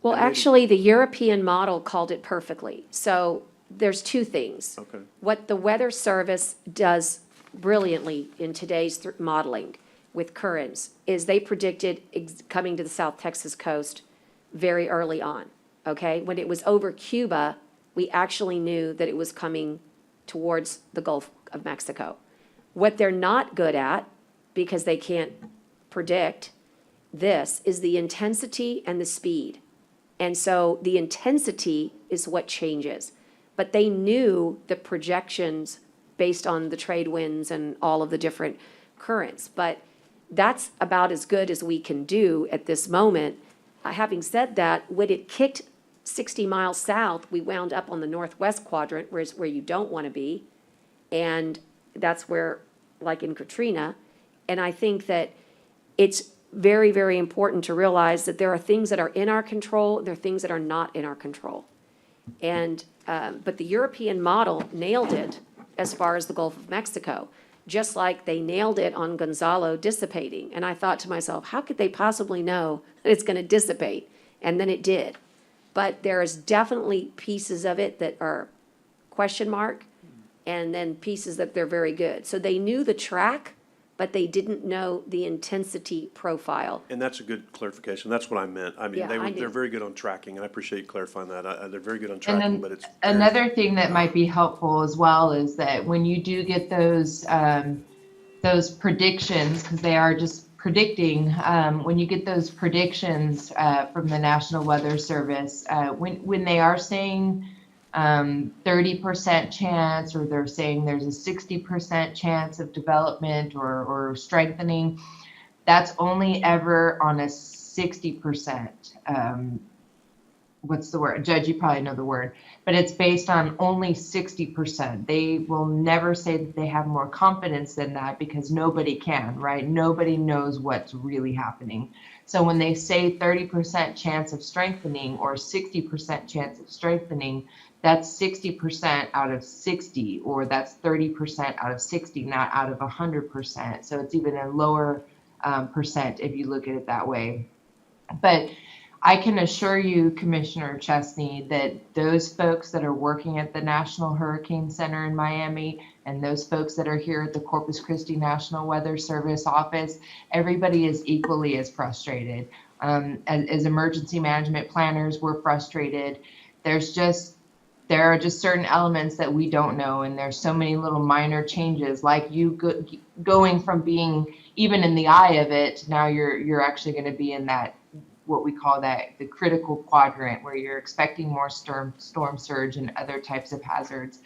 Well, actually, the European model called it perfectly. So there's 2 things. Okay. What the Weather Service does brilliantly in today's modeling with currents is they predicted coming to the South Texas coast very early on, okay? When it was over Cuba, we actually knew that it was coming towards the Gulf of Mexico. What they're not good at, because they can't predict this, is the intensity and the speed. And so the intensity is what changes. But they knew the projections based on the trade winds and all of the different currents. But that's about as good as we can do at this moment. Having said that, when it kicked 60 miles south, we wound up on the northwest quadrant, where you don't want to be. And that's where, like in Katrina, and I think that it's very, very important to realize that there are things that are in our control, there are things that are not in our control. And, but the European model nailed it as far as the Gulf of Mexico, just like they nailed it on Gonzalo dissipating. And I thought to myself, how could they possibly know that it's going to dissipate? And then it did. But there is definitely pieces of it that are question mark, and then pieces that they're very good. So they knew the track, but they didn't know the intensity profile. And that's a good clarification. That's what I meant. I mean, Yeah, I knew. they're very good on tracking, and I appreciate you clarifying that. They're very good on And tracking, then but it's. another thing that might be helpful as well is that when you do get those predictions, because they are just predicting, when you get those predictions from the National Weather Service, when they are saying 30% chance, or they're saying there's a 60% chance of development or strengthening, that's only ever on a 60% what's the word? Judge, you probably know the word, but it's based on only 60%. They will never say that they have more confidence than that because nobody can, right? Nobody knows what's really happening. So when they say 30% chance of strengthening or 60% chance of strengthening, that's 60% out of 60, or that's 30% out of 60, not out of 100%. So it's even a lower percent if you look at it that way. But I can assure you, Commissioner Chesney, that those folks that are working at the National Hurricane Center in Miami and those folks that are here at the Corpus Christi National Weather Service office, everybody is equally as frustrated. As emergency management planners, we're frustrated. There are just certain elements that we don't know, and there's so many little minor changes, like you going from being even in the eye of it, now you're actually going to be in that, what we call that, the critical quadrant, where you're expecting more storm surge and other types of hazards.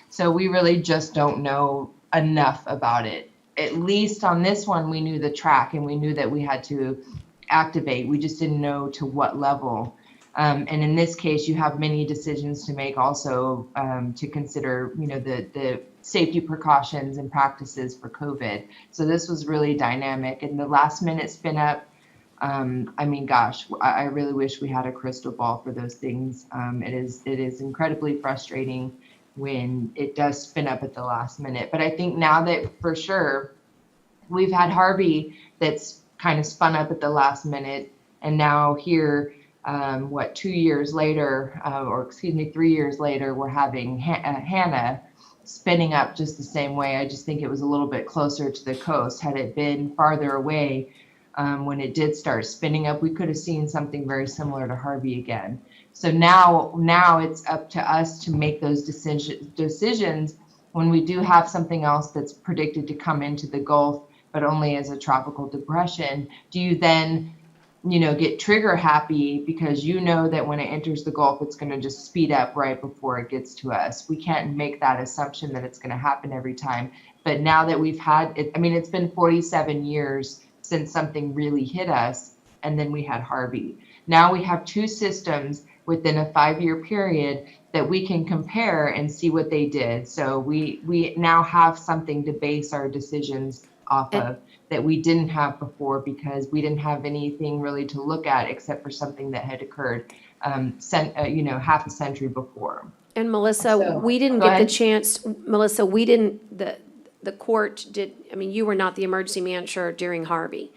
So we really just don't know enough about it. At least on this one, we knew the track and we knew that we had to activate. We just didn't know to what level. And in this case, you have many decisions to make also, to consider, the safety precautions and practices for COVID. So this was really dynamic, and the last minute spin up, I mean, gosh, I really wish we had a crystal ball for those things. It is incredibly frustrating when it does spin up at the last minute. But I think now that for sure we've had Harvey that's kind of spun up at the last minute, and now here, 2 years later, 3 years later, we're having Hannah spinning up just the same way. I just think it was a little bit closer to the coast. Had it been farther away, when it did start spinning up, we could have seen something very similar to Harvey again. So now it's up to us to make those decisions when we do have something else that's predicted to come into the Gulf, but only as a tropical depression. Do you then, get trigger happy because you know that when it enters the Gulf, it's going to just speed up right before it gets to us? We can't make that assumption that it's going to happen every time. But now that we've had it, it's been 47 years since something really hit us, and then we had Harvey. Now we have two systems within a 5-year period that we can compare and see what they did. So we now have something to base our decisions off of that we didn't have before, because we didn't have anything really to look at except for something that had occurred half a century before. And Melissa, So, we didn't go get the ahead. chance, Melissa, we didn't, the court did, you were not the emergency manager during Harvey.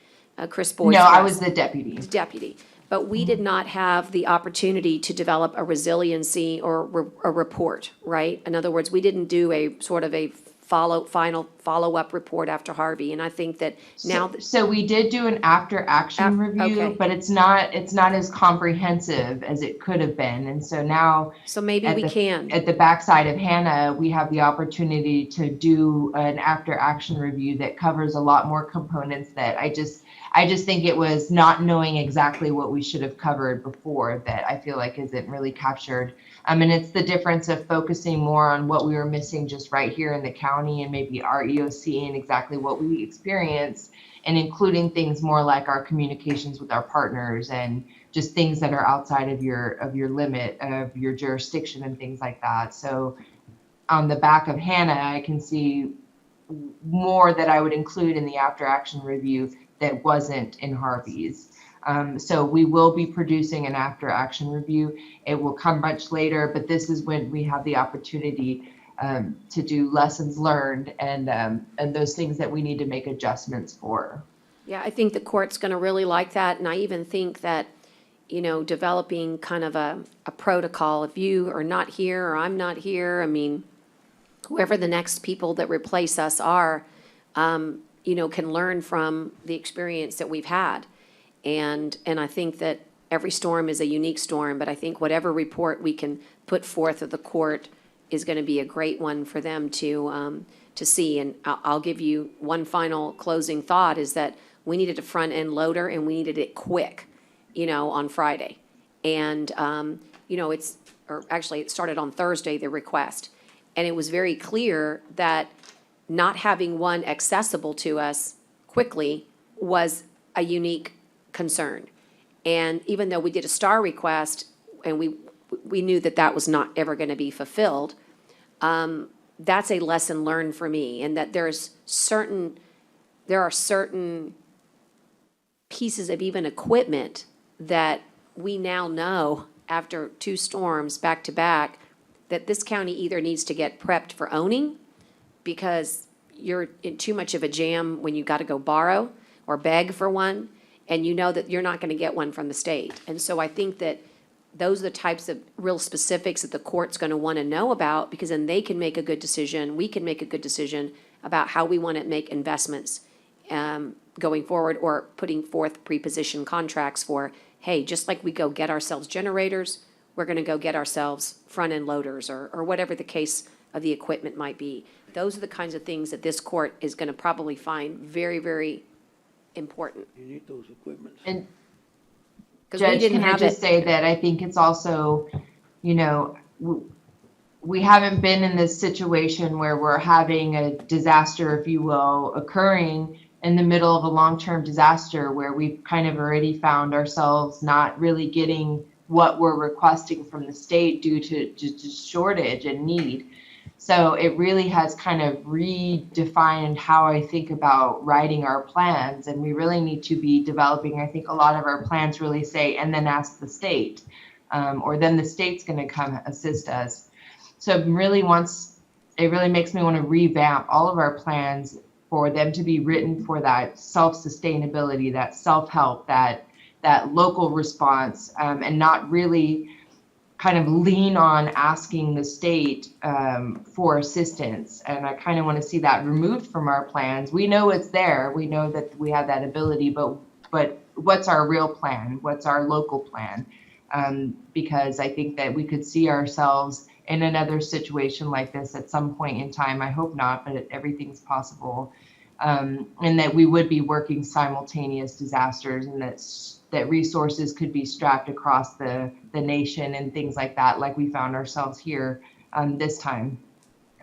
Chris Boyd. No, I was the deputy. Deputy. But we did not have the opportunity to develop a resiliency or a report, right? In other words, we didn't do a sort of a follow-up report after Harvey. And I think that now. So we did do an after-action review, okay. but it's not as comprehensive as it could have been. And so now. So maybe we can. At the backside of Hannah, we have the opportunity to do an after-action review that covers a lot more components that I just think it was not knowing exactly what we should have covered before that I feel like isn't really captured. And it's the difference of focusing more on what we were missing just right here in the county and maybe our EOC and exactly what we experienced, and including things more like our communications with our partners and just things that are outside of your limit of your jurisdiction and things like that. So on the back of Hannah, I can see more that I would include in the after action review that wasn't in Harvey's. So we will be producing an after action review. It will come much later, but this is when we have the opportunity to do lessons learned and those things that we need to make adjustments for. Yeah, I think the court's going to really like that. And I even think that, developing kind of a protocol, if you are not here or I'm not here, whoever the next people that replace us are, can learn from the experience that we've had. And I think that every storm is a unique storm, but I think whatever report we can put forth of the court is going to be a great one for them to see. And I'll give you one final closing thought, is that we needed a front end loader and we needed it quick, on Friday. And, it started on Thursday, the request. And it was very clear that not having one accessible to us quickly was a unique concern. And even though we did a STAR request, and we knew that that was not ever gonna be fulfilled. That's a lesson learned for me, and that there are certain pieces of even equipment that we now know after 2 storms back to back, that this county either needs to get prepped for owning because you're in too much of a jam when you gotta go borrow or beg for one, and you know that you're not gonna get one from the state. And so I think that those are the types of real specifics that the court's gonna wanna know about, because then they can make a good decision, we can make a good decision about how we wanna make investments going forward, or putting forth pre-position contracts for, hey, just like we go get ourselves generators, we're gonna go get ourselves front-end loaders, or whatever the case of the equipment might be. Those are the kinds of things that this court is gonna probably find very, very important. You need those equipments. And 'Cause we Judge, didn't can I have just it. say that I think it's also, you know, we haven't been in this situation where we're having a disaster, if you will, occurring in the middle of a long-term disaster where we've kind of already found ourselves not really getting what we're requesting from the state due to just shortage and need. So it really has kind of redefined how I think about writing our plans, and we really need to be developing, I think a lot of our plans really say, and then ask the state, or then the state's gonna come assist us. So it really makes me want to revamp all of our plans for them to be written for that self-sustainability, that self-help, that local response, and not really kind of lean on asking the state for assistance. And I kind of want to see that removed from our plans. We know it's there. We know that we have that ability, but what's our real plan? What's our local plan? Because I think that we could see ourselves in another situation like this at some point in time. I hope not, but everything's possible. And that we would be working simultaneous disasters, and that resources could be strapped across the nation and things like that, like we found ourselves here this time.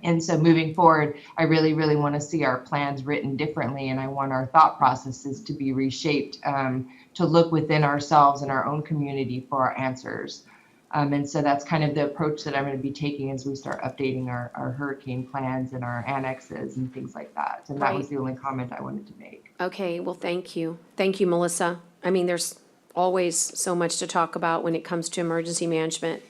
And so moving forward, I really, really want to see our plans written differently, and I want our thought processes to be reshaped to look within ourselves and our own community for our answers. And so that's kind of the approach that I'm going to be taking as we start updating our hurricane plans and our annexes and things like that. And that was the only comment I wanted to make. Okay, well, thank you. Thank you, Melissa. I mean, there's always so much to talk about when it comes to emergency management.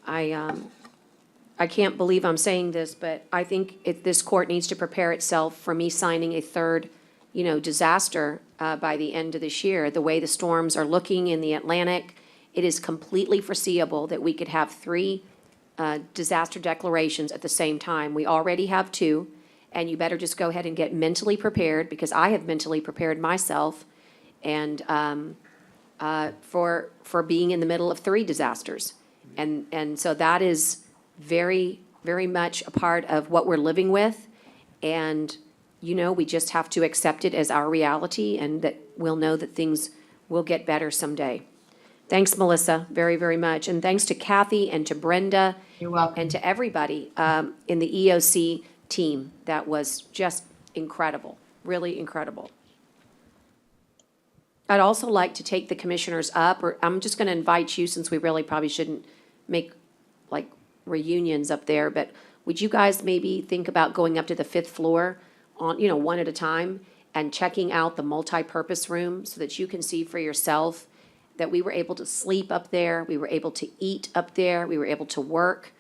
I can't believe I'm saying this, but I think this court needs to prepare itself for me signing a third, disaster by the end of this year. The way the storms are looking in the Atlantic, it is completely foreseeable that we could have 3 disaster declarations at the same time. We already have 2, and you better just go ahead and get mentally prepared, because I have mentally prepared myself, and for being in the middle of 3 disasters. And so that is very, very much a part of what we're living with. And, we just have to accept it as our reality, and that we'll know that things will get better someday. Thanks, Melissa, very, very much. And thanks to Kathy and to Brenda. You're welcome. And to everybody in the EOC team. That was just incredible, really incredible. I'd also like to take the commissioners up, or I'm just gonna invite you, since we really probably shouldn't make like reunions up there, but would you guys maybe think about going up to the 5th floor on, one at a time, and checking out the multi-purpose room so that you can see for yourself that we were able to sleep up there, we were able to eat up there, we were able to work.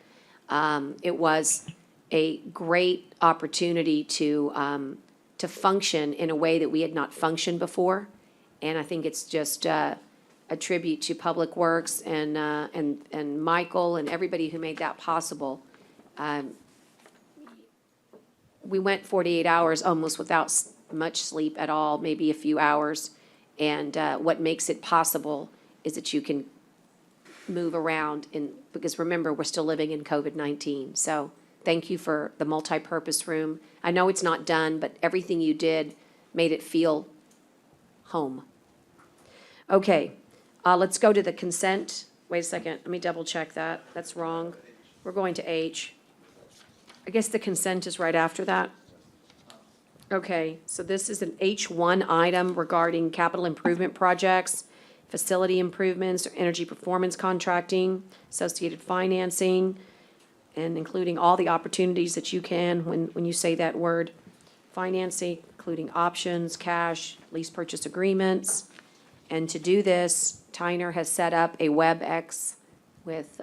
It was a great opportunity to function in a way that we had not functioned before. And I think it's just a tribute to Public Works and Michael and everybody who made that possible. We went 48 hours almost without much sleep at all, maybe a few hours. And what makes it possible is that you can move around, because remember, we're still living in COVID-19. So thank you for the multi-purpose room. I know it's not done, but everything you did made it feel home. Okay, let's go to the consent. Wait a second, let me double check that. That's wrong. We're going to H. I guess the consent is right after that. Okay, so this is an H1 item regarding capital improvement projects. facility improvements, energy performance contracting, associated financing, and including all the opportunities that you can when you say that word. Financing, including options, cash, lease purchase agreements. And to do this, Tyner has set up a WebEx with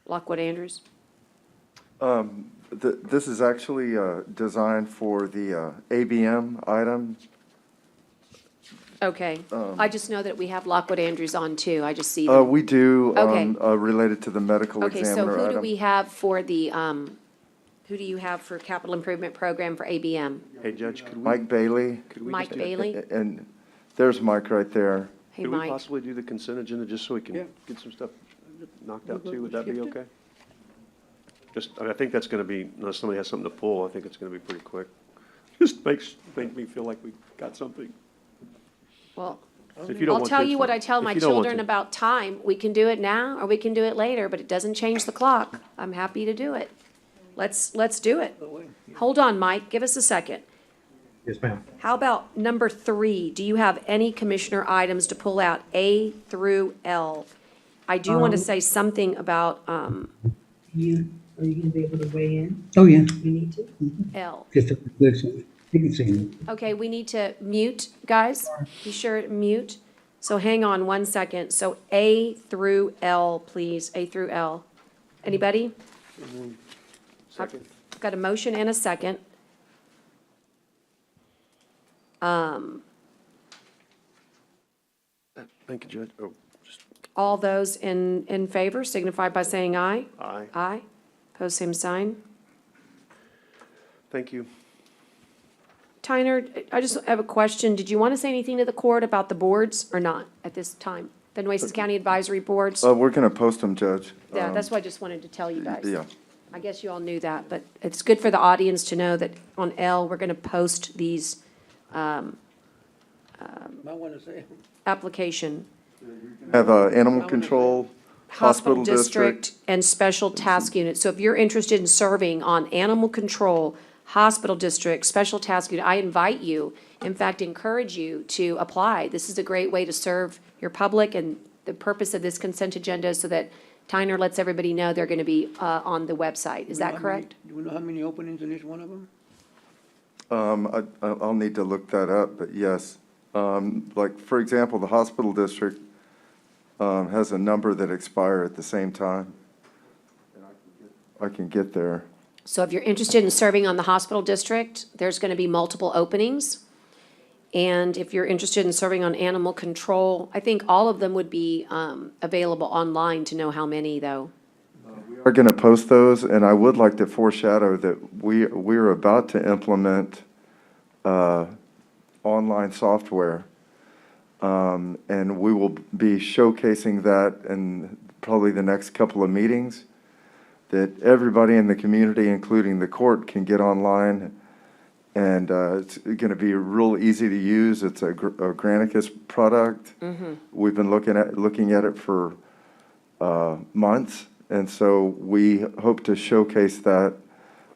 Lockwood Andrews. This is actually designed for the ABM item. Okay, I just know that we have Lockwood Andrews on too, I just see them. We do, Okay. related to the medical Okay, so examiner who do item. we have for the, who do you have for capital improvement program for ABM? Hey, Judge, could we, Mike Bailey, could we Mike just, Bailey? and there's Mike right there. Hey, could we Mike. possibly do the consent agenda just so we Yeah. can get some stuff knocked out too? Would that be Skipped it? okay? Just, I mean, I think that's gonna be, unless somebody has something to pull, I think it's gonna be pretty quick. Just make me feel like we got something. Well, If you don't I'll want tell to, you it's what fine. I tell If my you don't want children to. about time. We can do it now or we can do it later, but it doesn't change the clock. I'm happy to do it. Let's do it. Hold on, Mike, give us a second. Yes, ma'am. How about number 3? Do you have any commissioner items to pull out, A through L? I do want to say something about Are you gonna be able to weigh in? Oh, yeah. You need to? L. Just a listen. You can see me. Okay, we need to mute, guys. Be sure to mute. So hang on one second. So A through L, please, A through L. Anybody? Second. I've got a motion and a second. Thank you, Judge. Oh, just, All those in favor signify by saying aye. aye. Aye. Pose same sign. Thank you. Tyner, I just have a question. Did you want to say anything to the court about the boards or not at this time? The Nueces County Advisory Boards? We're gonna post them, Judge. Yeah, that's what I just wanted to tell you guys. Yeah. I guess you all knew that, but it's good for the audience to know that on L, we're going to post these Might want to say, application. Have animal control, Hospital district and special task unit. So if you're interested in serving on animal control, hospital district, special task unit, I invite you, in fact, encourage you to apply. This is a great way to serve your public, and the purpose of this consent agenda is so that Tyner lets everybody know they're gonna be, on the website. Is that correct? do we know how many openings in each one of them? I'll need to look that up, but yes. Like, for example, the hospital district has a number that expire at the same time. I can get there. So if you're interested in serving on the hospital district, there's gonna be multiple openings. And if you're interested in serving on animal control, I think all of them would be, available online to know how many, though. We're going to post those, and I would like to foreshadow that we're about to implement online software. And we will be showcasing that in probably the next couple of meetings, that everybody in the community, including the court, can get online. And it's going to be real easy to use. It's a Granicus product. We've been looking at it for months. And so we hope to showcase that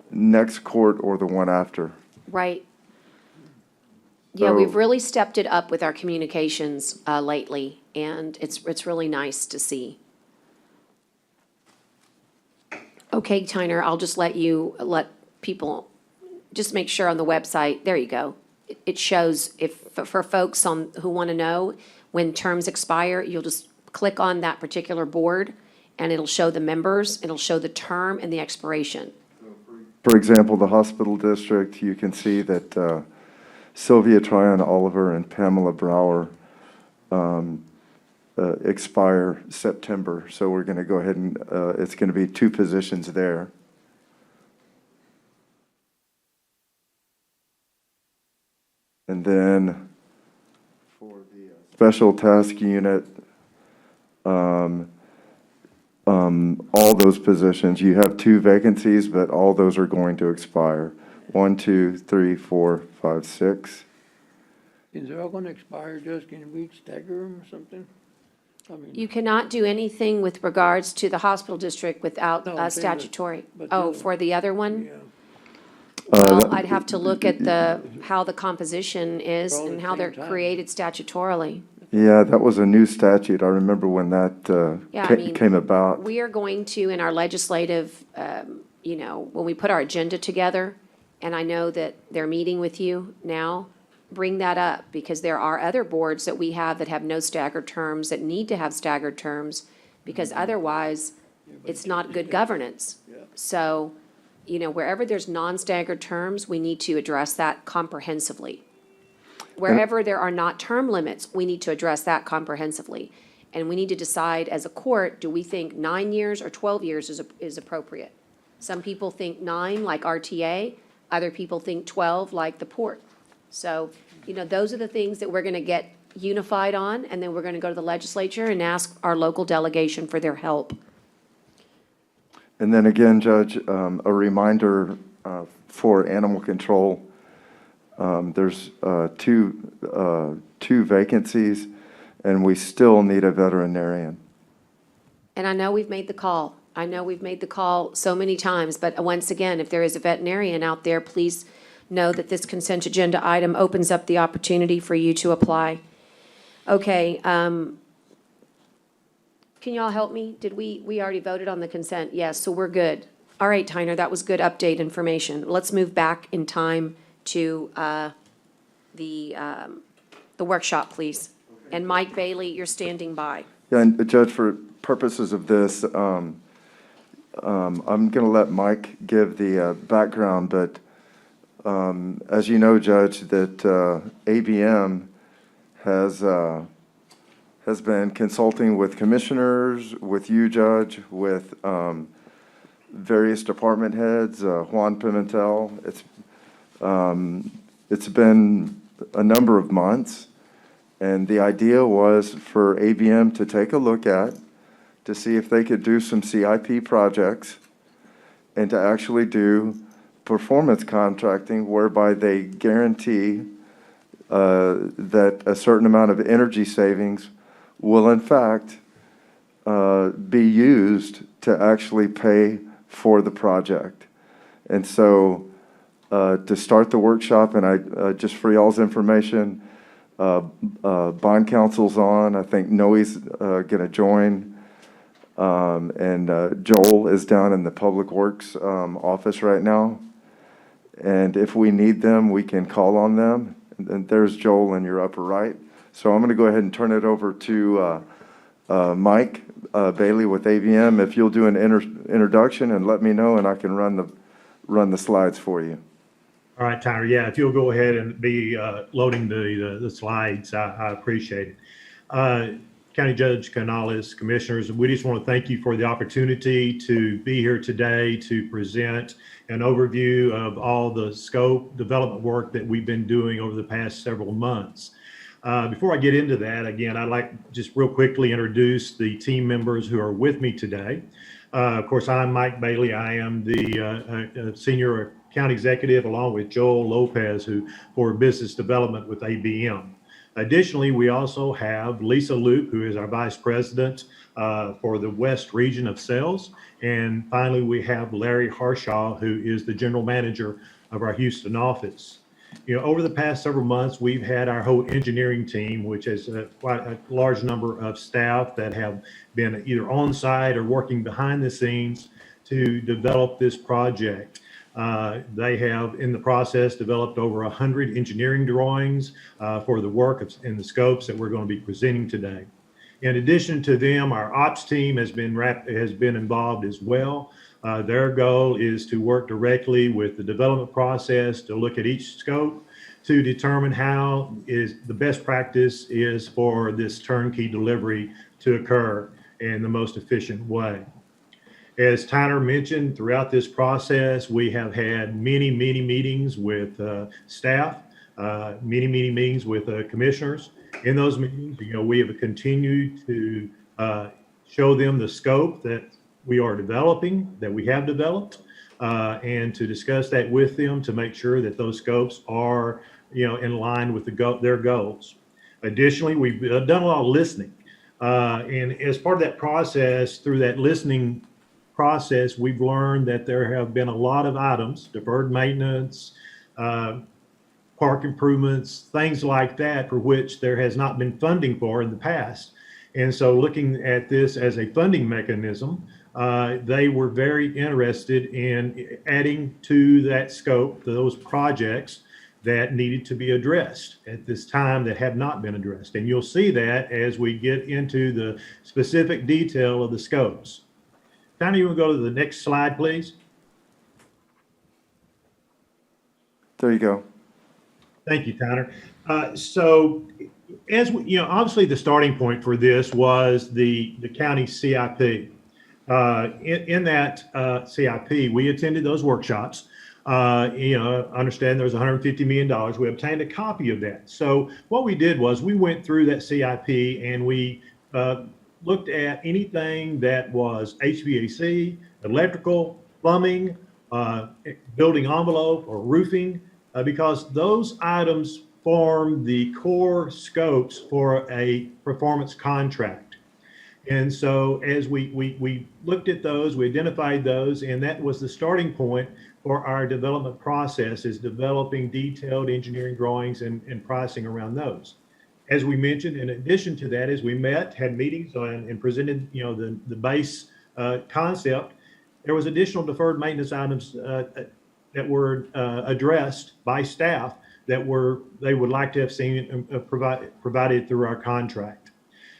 next court or the one after. Right. Yeah, we've So- really stepped it up with our communications, lately, and it's really nice to see. Okay, Tyner, I'll just let people, just make sure on the website, there you go. It shows for folks who want to know, when terms expire, you'll just click on that particular board, and it'll show the members, it'll show the term and the expiration. For example, the hospital district, you can see that Sylvia Tryon Oliver and Pamela Brower expire September. So we're going to go ahead and, it's going to be 2 positions there. And then for the special task unit, all those positions, you have 2 vacancies, but all those are going to expire. 1, 2, 3, 4, 5, 6. Is they all going to expire, Judge? Can we stagger them or something? I mean, You cannot do anything with regards to the hospital district without No, I'm saying that- statutory. but the Oh, other for the other one? yeah. Well, I'd have to look at how the composition is All at and the how they're same time. created statutorily. Yeah, that was a new statute. I remember when that Yeah, I mean, came about. we are going to, in our legislative, when we put our agenda together, and I know that they're meeting with you now, bring that up, because there are other boards that we have that have no staggered terms, that need to have staggered terms, because otherwise, it's not good governance. So, wherever there's non-staggered terms, we need to address that comprehensively. Wherever there are not term limits, we need to address that comprehensively. And we need to decide as a court, do we think 9 years or 12 years is appropriate? Some people think 9, like RTA, other people think 12, like the port. So, those are the things that we're gonna get unified on, and then we're gonna go to the legislature and ask our local delegation for their help. And then again, Judge, a reminder for animal control. There's two vacancies, and we still need a veterinarian. And I know we've made the call. I know we've made the call so many times, but once again, if there is a veterinarian out there, please know that this consent agenda item opens up the opportunity for you to apply. Okay, can y'all help me? Did we already voted on the consent? Yes, so we're good. All right, Tyner, that was good update information. Let's move back in time to the workshop, please. And Mike Bailey, you're standing by. Yeah, and Judge, for purposes of this, I'm going to let Mike give the background, but as you know, Judge, that ABM has been consulting with commissioners, with you, Judge, with various department heads, Juan Pimentel. It's been a number of months, and the idea was for ABM to take a look at, to see if they could do some CIP projects, and to actually do performance contracting whereby they guarantee that a certain amount of energy savings will in fact be used to actually pay for the project. And so to start the workshop, and I just for y'all's information, bond counsel's on. I think Noe's going to join. And Joel is down in the Public Works office right now. And if we need them, we can call on them. And there's Joel in your upper right. So I'm going to go ahead and turn it over to Mike Bailey with ABM. If you'll do an introduction and let me know, and I can run the slides for you. All right, Tyler. Yeah, if you'll go ahead and be loading the slides, I appreciate it. County Judge Canales, Commissioners, we just want to thank you for the opportunity to be here today to present an overview of all the scope development work that we've been doing over the past several months. Before I get into that, again, I'd like to just real quickly introduce the team members who are with me today. Of course, I'm Mike Bailey. I am the Senior County Executive, along with Joel Lopez, who for business development with ABM. Additionally, we also have Lisa Loop, who is our Vice President for the West Region of Sales. And finally, we have Larry Harshaw, who is the General Manager of our Houston office. Over the past several months, we've had our whole engineering team, which is quite a large number of staff that have been either on site or working behind the scenes to develop this project. They have, in the process, developed over 100 engineering drawings for the work and the scopes that we're going to be presenting today. In addition to them, our ops team has been involved as well. Their goal is to work directly with the development process to look at each scope to determine how is the best practice is for this turnkey delivery to occur in the most efficient way. As Tyler mentioned, throughout this process, we have had many meetings with staff, many meetings with commissioners. In those meetings, we have continued to show them the scope that we are developing, that we have developed, and to discuss that with them to make sure that those scopes are, in line with their goals. Additionally, we've done a lot of listening, and as part of that process, through that listening process, we've learned that there have been a lot of items, deferred maintenance, park improvements, things like that, for which there has not been funding for in the past. And so looking at this as a funding mechanism, they were very interested in adding to that scope those projects that needed to be addressed at this time that have not been addressed. And you'll see that as we get into the specific detail of the scopes. Tony, you want to go to the next slide, please? There you go. Thank you, Tyler. So as we, obviously the starting point for this was the county CIP. In that CIP, we attended those workshops. Understand there's $150 million. We obtained a copy of that. So what we did was we went through that CIP and we looked at anything that was HVAC, electrical, plumbing, building envelope, or roofing, because those items form the core scopes for a performance contract. And so as we looked at those, we identified those, and that was the starting point for our development process, is developing detailed engineering drawings and pricing around those. As we mentioned, in addition to that, as we met, had meetings and presented, the base concept, there was additional deferred maintenance items that were addressed by staff that they would like to have seen provided through our contract.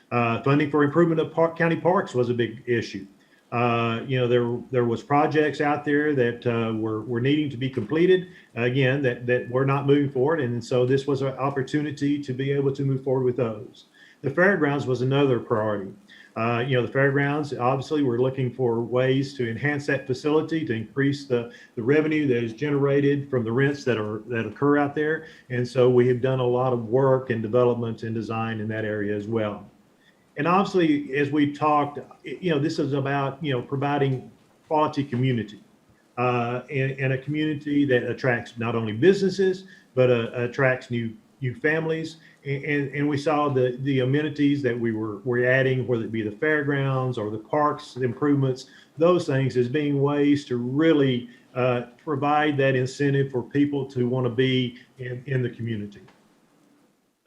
Funding for improvement of county parks was a big issue. There was projects out there that were needing to be completed, again, that were not moving forward. And so this was an opportunity to be able to move forward with those. The fairgrounds was another priority. The fairgrounds, obviously, we're looking for ways to enhance that facility, to increase the revenue that is generated from the rents that occur out there. And so we have done a lot of work and development and design in that area as well. And obviously, as we talked, this is about, providing quality community and a community that attracts not only businesses, but attracts new families. And we saw the amenities that we're adding, whether it be the fairgrounds or the parks improvements, those things as being ways to really provide that incentive for people to want to be in the community.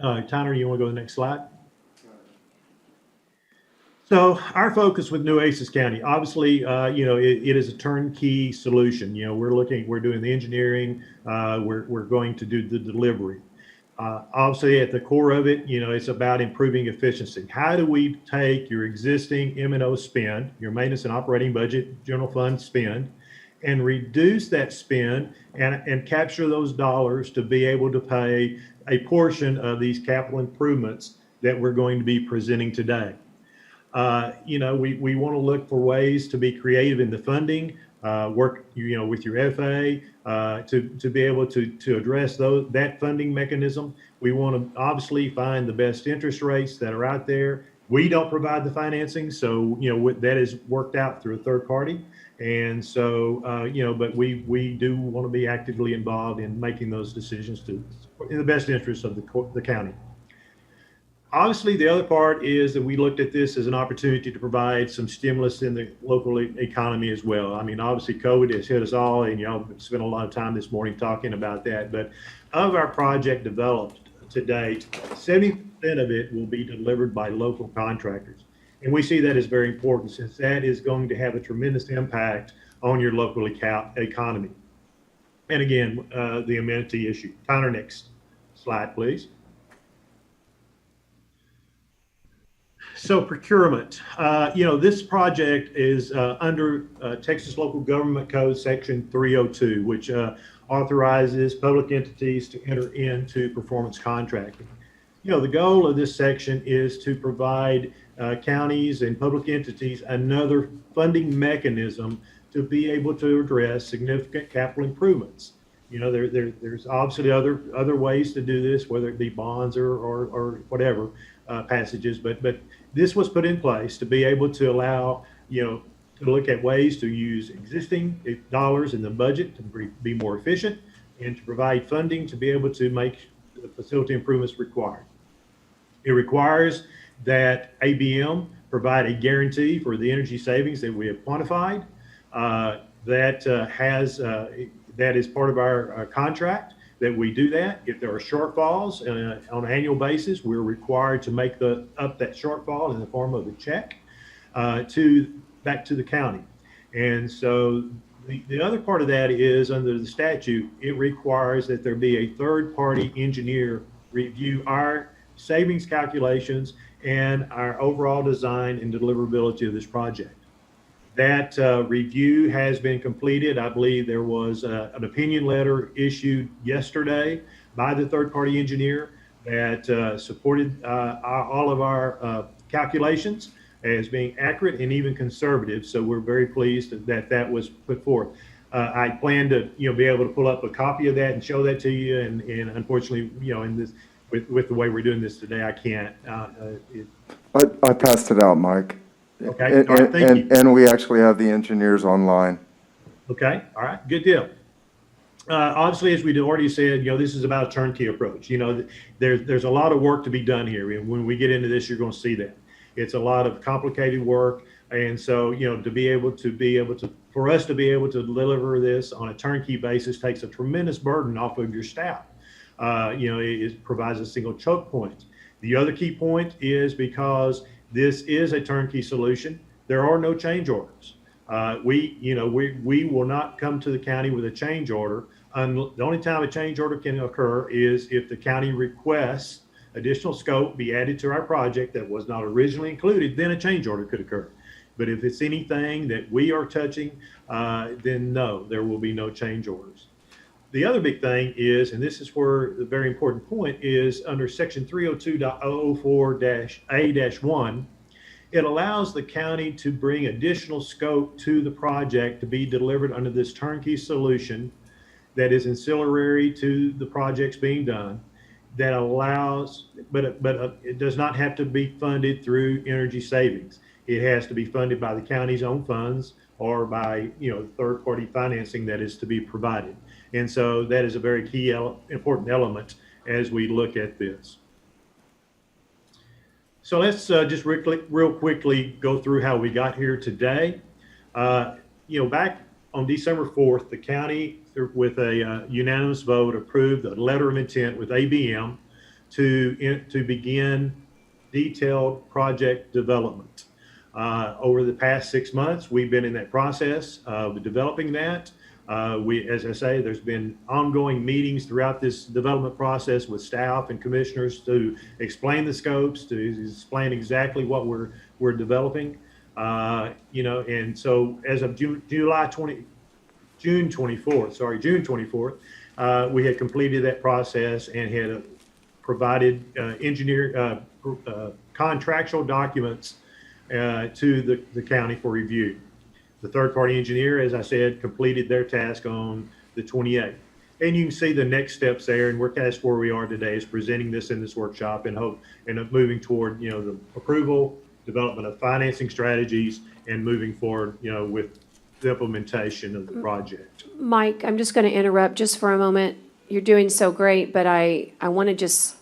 Tyler, you want to go to the next slide? So our focus with Nueces County, obviously, it is a turnkey solution. We're doing the engineering, we're going to do the delivery. Obviously, at the core of it, it's about improving efficiency. How do we take your existing M&O spend, your maintenance and operating budget, general fund spend, and reduce that spend and capture those dollars to be able to pay a portion of these capital improvements that we're going to be presenting today? We want to look for ways to be creative in the funding, work, with your FA to be able to address that funding mechanism. We want to obviously find the best interest rates that are out there. We don't provide the financing, so that is worked out through a third party. And so but we do want to be actively involved in making those decisions in the best interest of the county. Obviously, the other part is that we looked at this as an opportunity to provide some stimulus in the local economy as well. I mean, obviously, COVID has hit us all, and y'all spent a lot of time this morning talking about that. But of our project developed to date, 70% of it will be delivered by local contractors. And we see that as very important, since that is going to have a tremendous impact on your local economy. And again, the amenity issue. Tyler, next slide, please. So procurement, this project is under Texas Local Government Code Section 302, which authorizes public entities to enter into performance contracting. The goal of this section is to provide counties and public entities another funding mechanism to be able to address significant capital improvements. There's obviously other ways to do this, whether it be bonds or whatever passages, but this was put in place to be able to allow, to look at ways to use existing dollars in the budget to be more efficient and to provide funding to be able to make the facility improvements required. It requires that ABM provide a guarantee for the energy savings that we have quantified. that is part of our contract, that we do that. If there are shortfalls on an annual basis, we're required to make up that shortfall in the form of a check back to the county. And so the other part of that is, under the statute, it requires that there be a third-party engineer review our savings calculations and our overall design and deliverability of this project. That review has been completed. I believe there was an opinion letter issued yesterday by the third-party engineer that supported all of our calculations as being accurate and even conservative. So we're very pleased that was put forth. I plan to, be able to pull up a copy of that and show that to you. And unfortunately, in this, with the way we're doing this today, I can't. I passed it out, Mike. Okay, all right, thank you. And we actually have the engineers online. Okay, all right, good deal. Obviously, as we already said, this is about a turnkey approach. There's a lot of work to be done here. And when we get into this, you're going to see that. It's a lot of complicated work. And so, for us to be able to deliver this on a turnkey basis takes a tremendous burden off of your staff. It provides a single choke point. The other key point is, because this is a turnkey solution, there are no change orders. We will not come to the county with a change order. The only time a change order can occur is if the county requests additional scope be added to our project that was not originally included, then a change order could occur. But if it's anything that we are touching, then no, there will be no change orders. The other big thing is, and this is where the very important point is, under section 302.004-A-1, it allows the county to bring additional scope to the project to be delivered under this turnkey solution that is ancillary to the projects being done, that allows, but it does not have to be funded through energy savings. It has to be funded by the county's own funds or by, third-party financing that is to be provided. And so that is a very key important element as we look at this. So let's just real quickly go through how we got here today. Back on December 4th, the county, with a unanimous vote, approved a letter of intent with ABM to begin detailed project development. Over the past 6 months, we've been in that process of developing that. As I say, there's been ongoing meetings throughout this development process with staff and commissioners to explain the scopes, to explain exactly what we're developing. And so as of June 24th, we had completed that process and had provided contractual documents to the county for review. The third-party engineer, as I said, completed their task on the 28th. And you can see the next steps there, and that's where we are today, is presenting this in this workshop and moving toward, the approval, development of financing strategies, and moving forward, with the implementation of the project. Mike, I'm just going to interrupt just for a moment. You're doing so great, but I want to just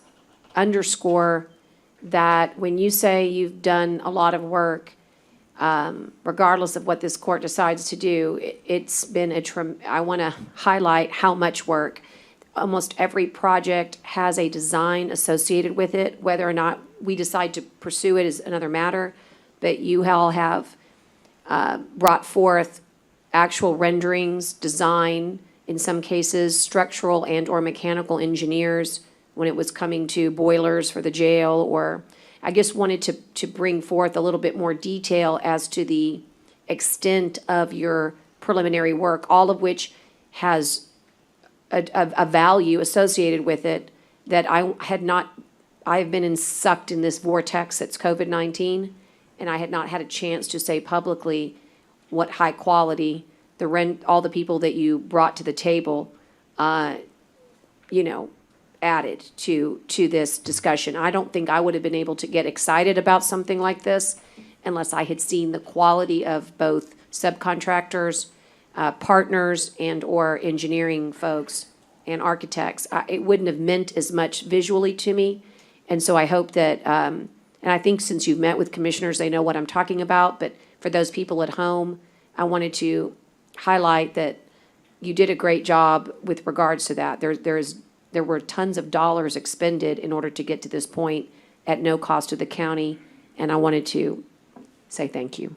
underscore that when you say you've done a lot of work, regardless of what this court decides to do, it's been I want to highlight how much work. Almost every project has a design associated with it. Whether or not we decide to pursue it is another matter, but you all have brought forth actual renderings, design, in some cases, structural and or mechanical engineers when it was coming to boilers for the jail, or I just wanted to bring forth a little bit more detail as to the extent of your preliminary work, all of which has a value associated with it that I've been sucked in this vortex that's COVID-19, and I had not had a chance to say publicly what high quality all the people that you brought to the table, added to this discussion. I don't think I would have been able to get excited about something like this unless I had seen the quality of both subcontractors, partners, and or engineering folks and architects. It wouldn't have meant as much visually to me. And so I hope that, and I think since you've met with commissioners, they know what I'm talking about. But for those people at home, I wanted to highlight that you did a great job with regards to that. There were tons of dollars expended in order to get to this point at no cost to the county, and I wanted to say thank you.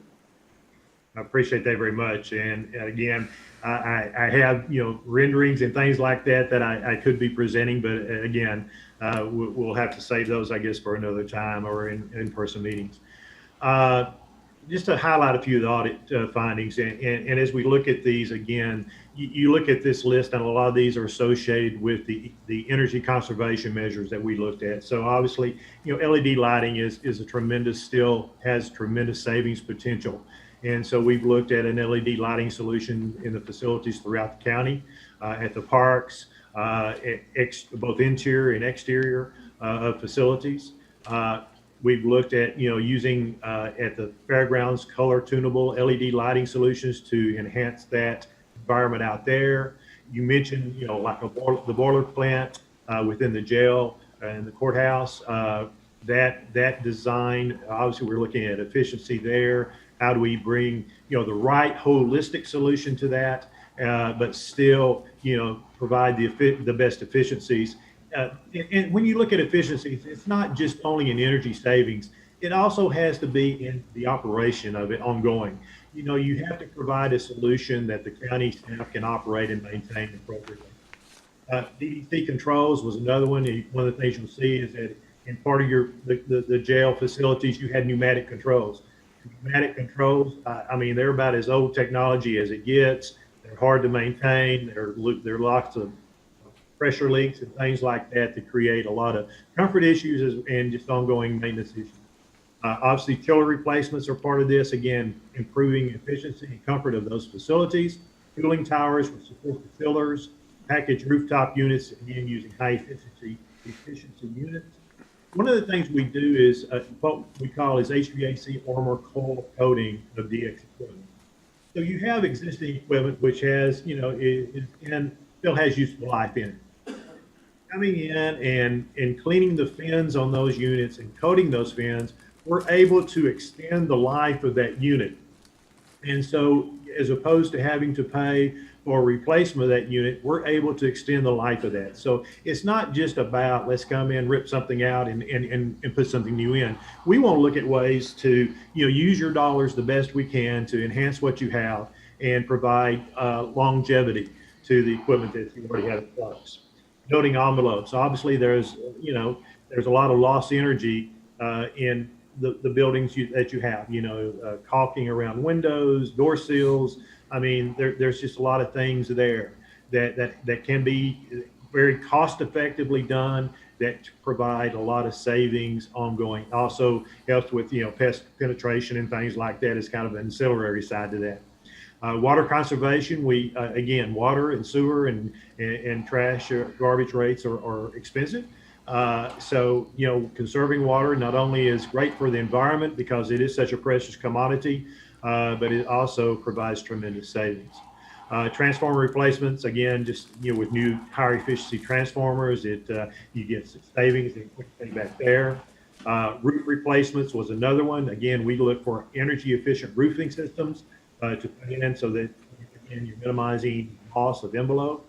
I appreciate that very much. And again, I have, renderings and things like that I could be presenting, but again, we'll have to save those, I guess, for another time or in-person meetings. Just to highlight a few of the audit findings, and as we look at these again, you look at this list, and a lot of these are associated with the energy conservation measures that we looked at. So obviously, LED lighting still has tremendous savings potential. And so we've looked at an LED lighting solution in the facilities throughout the county, at the parks, both interior and exterior of facilities. We've looked at, using at the fairgrounds color tunable LED lighting solutions to enhance that environment out there. You mentioned, like the boiler plant within the jail and the courthouse. That design, obviously, we're looking at efficiency there. How do we bring, the right holistic solution to that, but still, provide the best efficiencies. And when you look at efficiencies, it's not just only in energy savings. It also has to be in the operation of it ongoing. You have to provide a solution that the county staff can operate and maintain appropriately. DDC controls was another one. One of the things you'll see is that in part of the jail facilities, you had pneumatic controls. Pneumatic controls, they're about as old technology as it gets. They're hard to maintain. There are lots of pressure leaks and things like that create a lot of comfort issues and just ongoing maintenance issues. Obviously, chiller replacements are part of this. Again, improving efficiency and comfort of those facilities. Cooling towers for support the chillers. Package rooftop units, again, using high efficiency units. One of the things we do is what we call is HVAC armor coil coating of DX equipment. So you have existing equipment which has, still has useful life in it. Coming in and cleaning the fins on those units and coating those fins, we're able to extend the life of that unit. And so as opposed to having to pay for a replacement of that unit, we're able to extend the life of that. So it's not just about let's come in, rip something out and put something new in. We want to look at ways to use your dollars the best we can to enhance what you have and provide longevity to the equipment that you already have in place. Building envelopes. Obviously, there's a lot of lost energy in the buildings that you have. Caulking around windows, door seals. There's just a lot of things there that can be very cost effectively done that provide a lot of savings ongoing. Also helps with pest penetration and things like that is kind of an ancillary side to that. Water conservation, again, water and sewer and trash garbage rates are expensive. So conserving water not only is great for the environment because it is such a precious commodity, but it also provides tremendous savings. Transformer replacements, again, just with new higher efficiency transformers, you get savings and quick payback there. Roof replacements was another one. Again, we look for energy efficient roofing systems to put in so that again, you're minimizing loss of envelope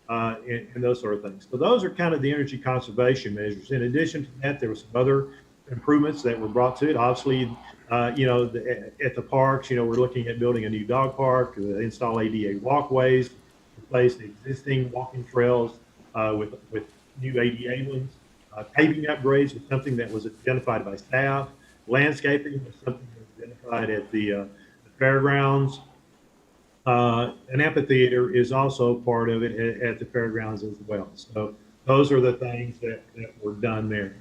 and those sort of things. So those are kind of the energy conservation measures. In addition to that, there were some other improvements that were brought to it. Obviously, at the parks, we're looking at building a new dog park, install ADA walkways, replace the existing walking trails with new ADA ones. Paving upgrades was something that was identified by staff. Landscaping was something that was identified at the fairgrounds. An amphitheater is also part of it at the fairgrounds as well. So those are the things that were done there.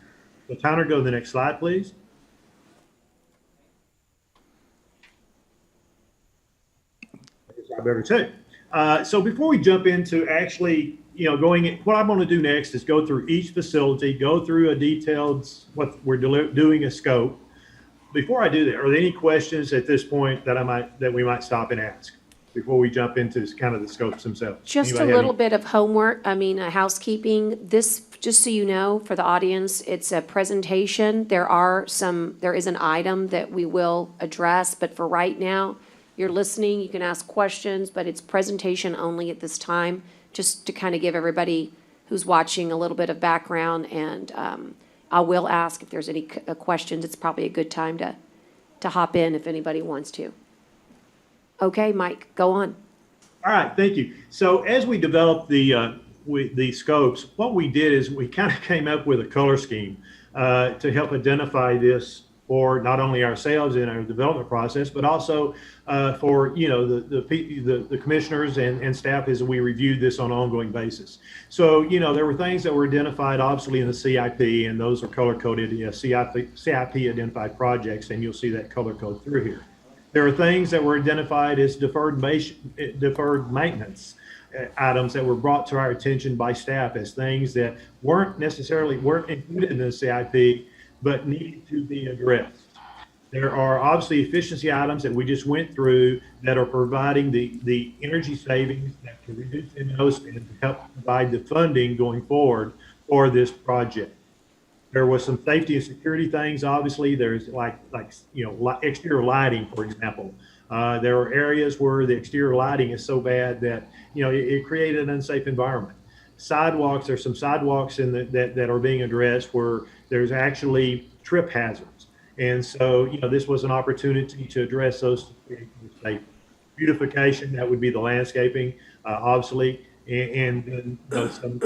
So Tyler, go to the next slide, please. I better too. So before we jump into actually, what I'm going to do next is go through each facility, go through a detailed, what we're doing a scope. Before I do that, are there any questions at this point that we might stop and ask before we jump into kind of the scopes themselves? Just a little bit of homework, housekeeping. This, just so you know, for the audience, it's a presentation. There is an item that we will address, but for right now, You're listening, you can ask questions, but it's presentation only at this time, just to kind of give everybody who's watching a little bit of background. And I will ask if there's any questions. It's probably a good time to hop in if anybody wants to. Okay, Mike, go on. All right, thank you. So as we developed the scopes, what we did is we kind of came up with a color scheme to help identify this for not only ourselves in our development process, but also for the commissioners and staff as we reviewed this on an ongoing basis. So there were things that were identified obviously in the CIP, and those are color coded. CIP identified projects, and you'll see that color code through here. There are things that were identified as deferred maintenance items that were brought to our attention by staff as things that weren't included in the CIP, but needed to be addressed. There are obviously efficiency items that we just went through that are providing the energy savings that can reduce NO spend to help provide the funding going forward for this project. There was some safety and security things. Obviously, there's like exterior lighting, for example. There are areas where the exterior lighting is so bad that it created an unsafe environment. Sidewalks, there's some sidewalks that are being addressed where there's actually trip hazards, and so this was an opportunity to address those. Beautification, that would be the landscaping, obviously, and some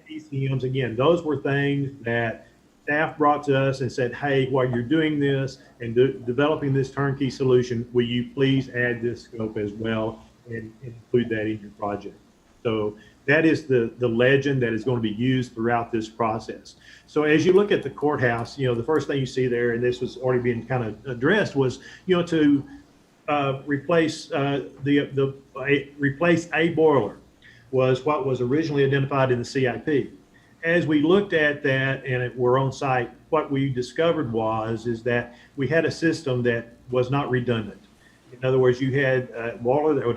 ECMs. Again, those were things that staff brought to us and said, hey, while you're doing this and developing this turnkey solution, will you please add this scope as well and include that in your project? So that is the legend that is going to be used throughout this process. So as you look at the courthouse, the first thing you see there, and this was already being kind of addressed, was to replace replace a boiler was what was originally identified in the CIP. As we looked at that and we're on site, what we discovered is that we had a system that was not redundant. In other words, you had a boiler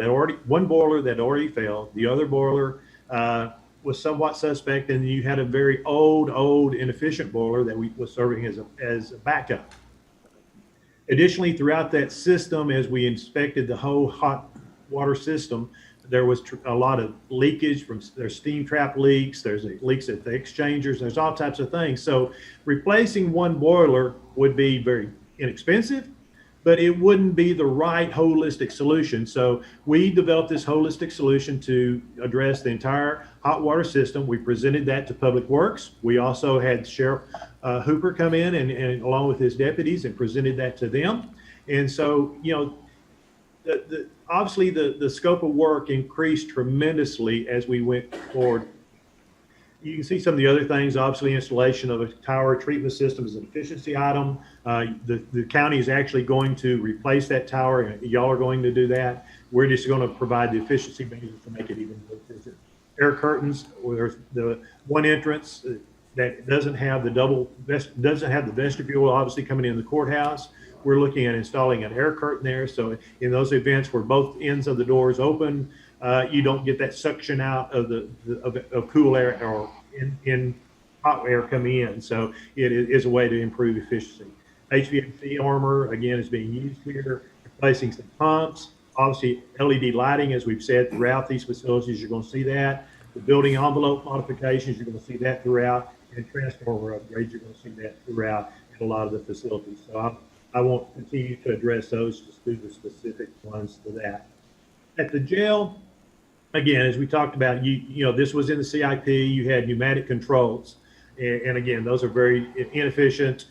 one boiler that already failed. The other boiler was somewhat suspect, and you had a very old, inefficient boiler that was serving as a backup. Additionally, throughout that system, as we inspected the whole hot water system, there was a lot of leakage there's steam trap leaks, there's leaks at the exchangers, there's all types of things. So replacing one boiler would be very inexpensive, but it wouldn't be the right holistic solution. So we developed this holistic solution to address the entire hot water system. We presented that to Public Works. We also had Sheriff Hooper come in and along with his deputies and presented that to them. And so, obviously the scope of work increased tremendously as we went forward. You can see some of the other things. Obviously, installation of a tower treatment system is an efficiency item. The county is actually going to replace that tower, and y'all are going to do that. We're just going to provide the efficiency measures to make it even more efficient. Air curtains, where there's the one entrance that doesn't have the vestibule, obviously coming in the courthouse. We're looking at installing an air curtain there. So in those events where both ends of the doors open, you don't get that suction out of cool air or in hot air coming in. So it is a way to improve efficiency. HVAC armor, again, is being used here, replacing some pumps. Obviously, LED lighting, as we've said, throughout these facilities, you're going to see that. The building envelope modifications, you're going to see that throughout. And transformer upgrades, you're going to see that throughout in a lot of the facilities. So I won't continue to address those, just do the specific ones to that. At the jail, again, as we talked about, this was in the CIP, you had pneumatic controls. And again, those are very inefficient,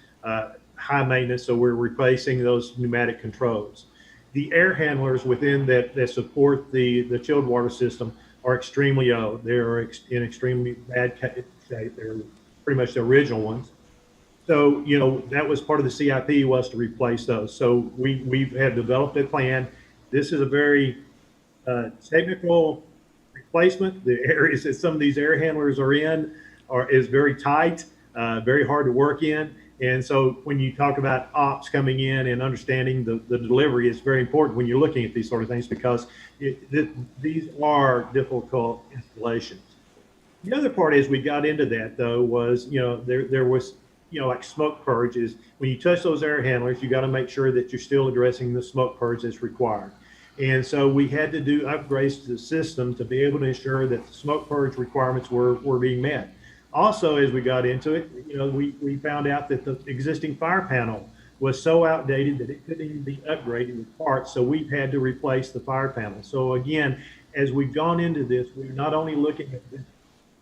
high maintenance, so we're replacing those pneumatic controls. The air handlers within that support the chilled water system are extremely old. They're in extremely bad shape. They're pretty much the original ones. So, that was part of the CIP, was to replace those. So we have developed a plan. This is a very technical replacement. The areas that some of these air handlers are in is very tight, very hard to work in. And so when you talk about ops coming in and understanding the delivery, it's very important when you're looking at these sort of things, because these are difficult installations. The other part is we got into that, though, was, there was, like smoke purges. When you touch those air handlers, you got to make sure that you're still addressing the smoke purge that's required. And so we had to do upgrades to the system to be able to ensure that the smoke purge requirements were being met. Also, as we got into it, we found out that the existing fire panel was so outdated that it couldn't even be upgraded with parts. So we've had to replace the fire panel. So again, as we've gone into this, we're not only looking at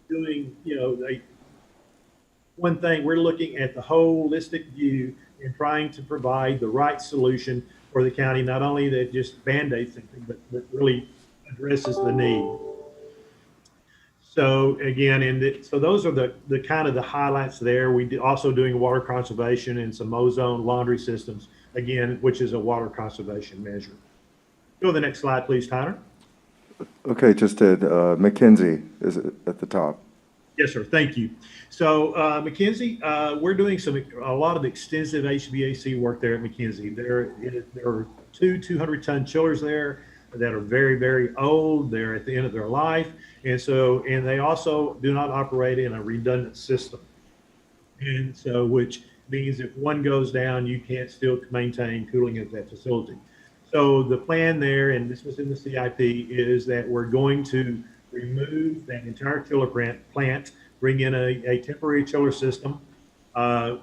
doing, one thing, we're looking at the holistic view and trying to provide the right solution for the county, not only that just band-aids something, but really addresses the need. So again, so those are the kind of the highlights there. Also doing water conservation and some ozone laundry systems, again, which is a water conservation measure. Go to the next slide, please, Tyler. Okay, just at McKenzie is at the top. Yes, sir. Thank you. So McKenzie, we're doing a lot of extensive HVAC work there at McKenzie. There are two 200-ton chillers there that are very, very old. They're at the end of their life. And they also do not operate in a redundant system. And so, which means if one goes down, you can't still maintain cooling at that facility. So the plan there, and this was in the CIP, is that we're going to remove that entire chiller plant, bring in a temporary chiller system.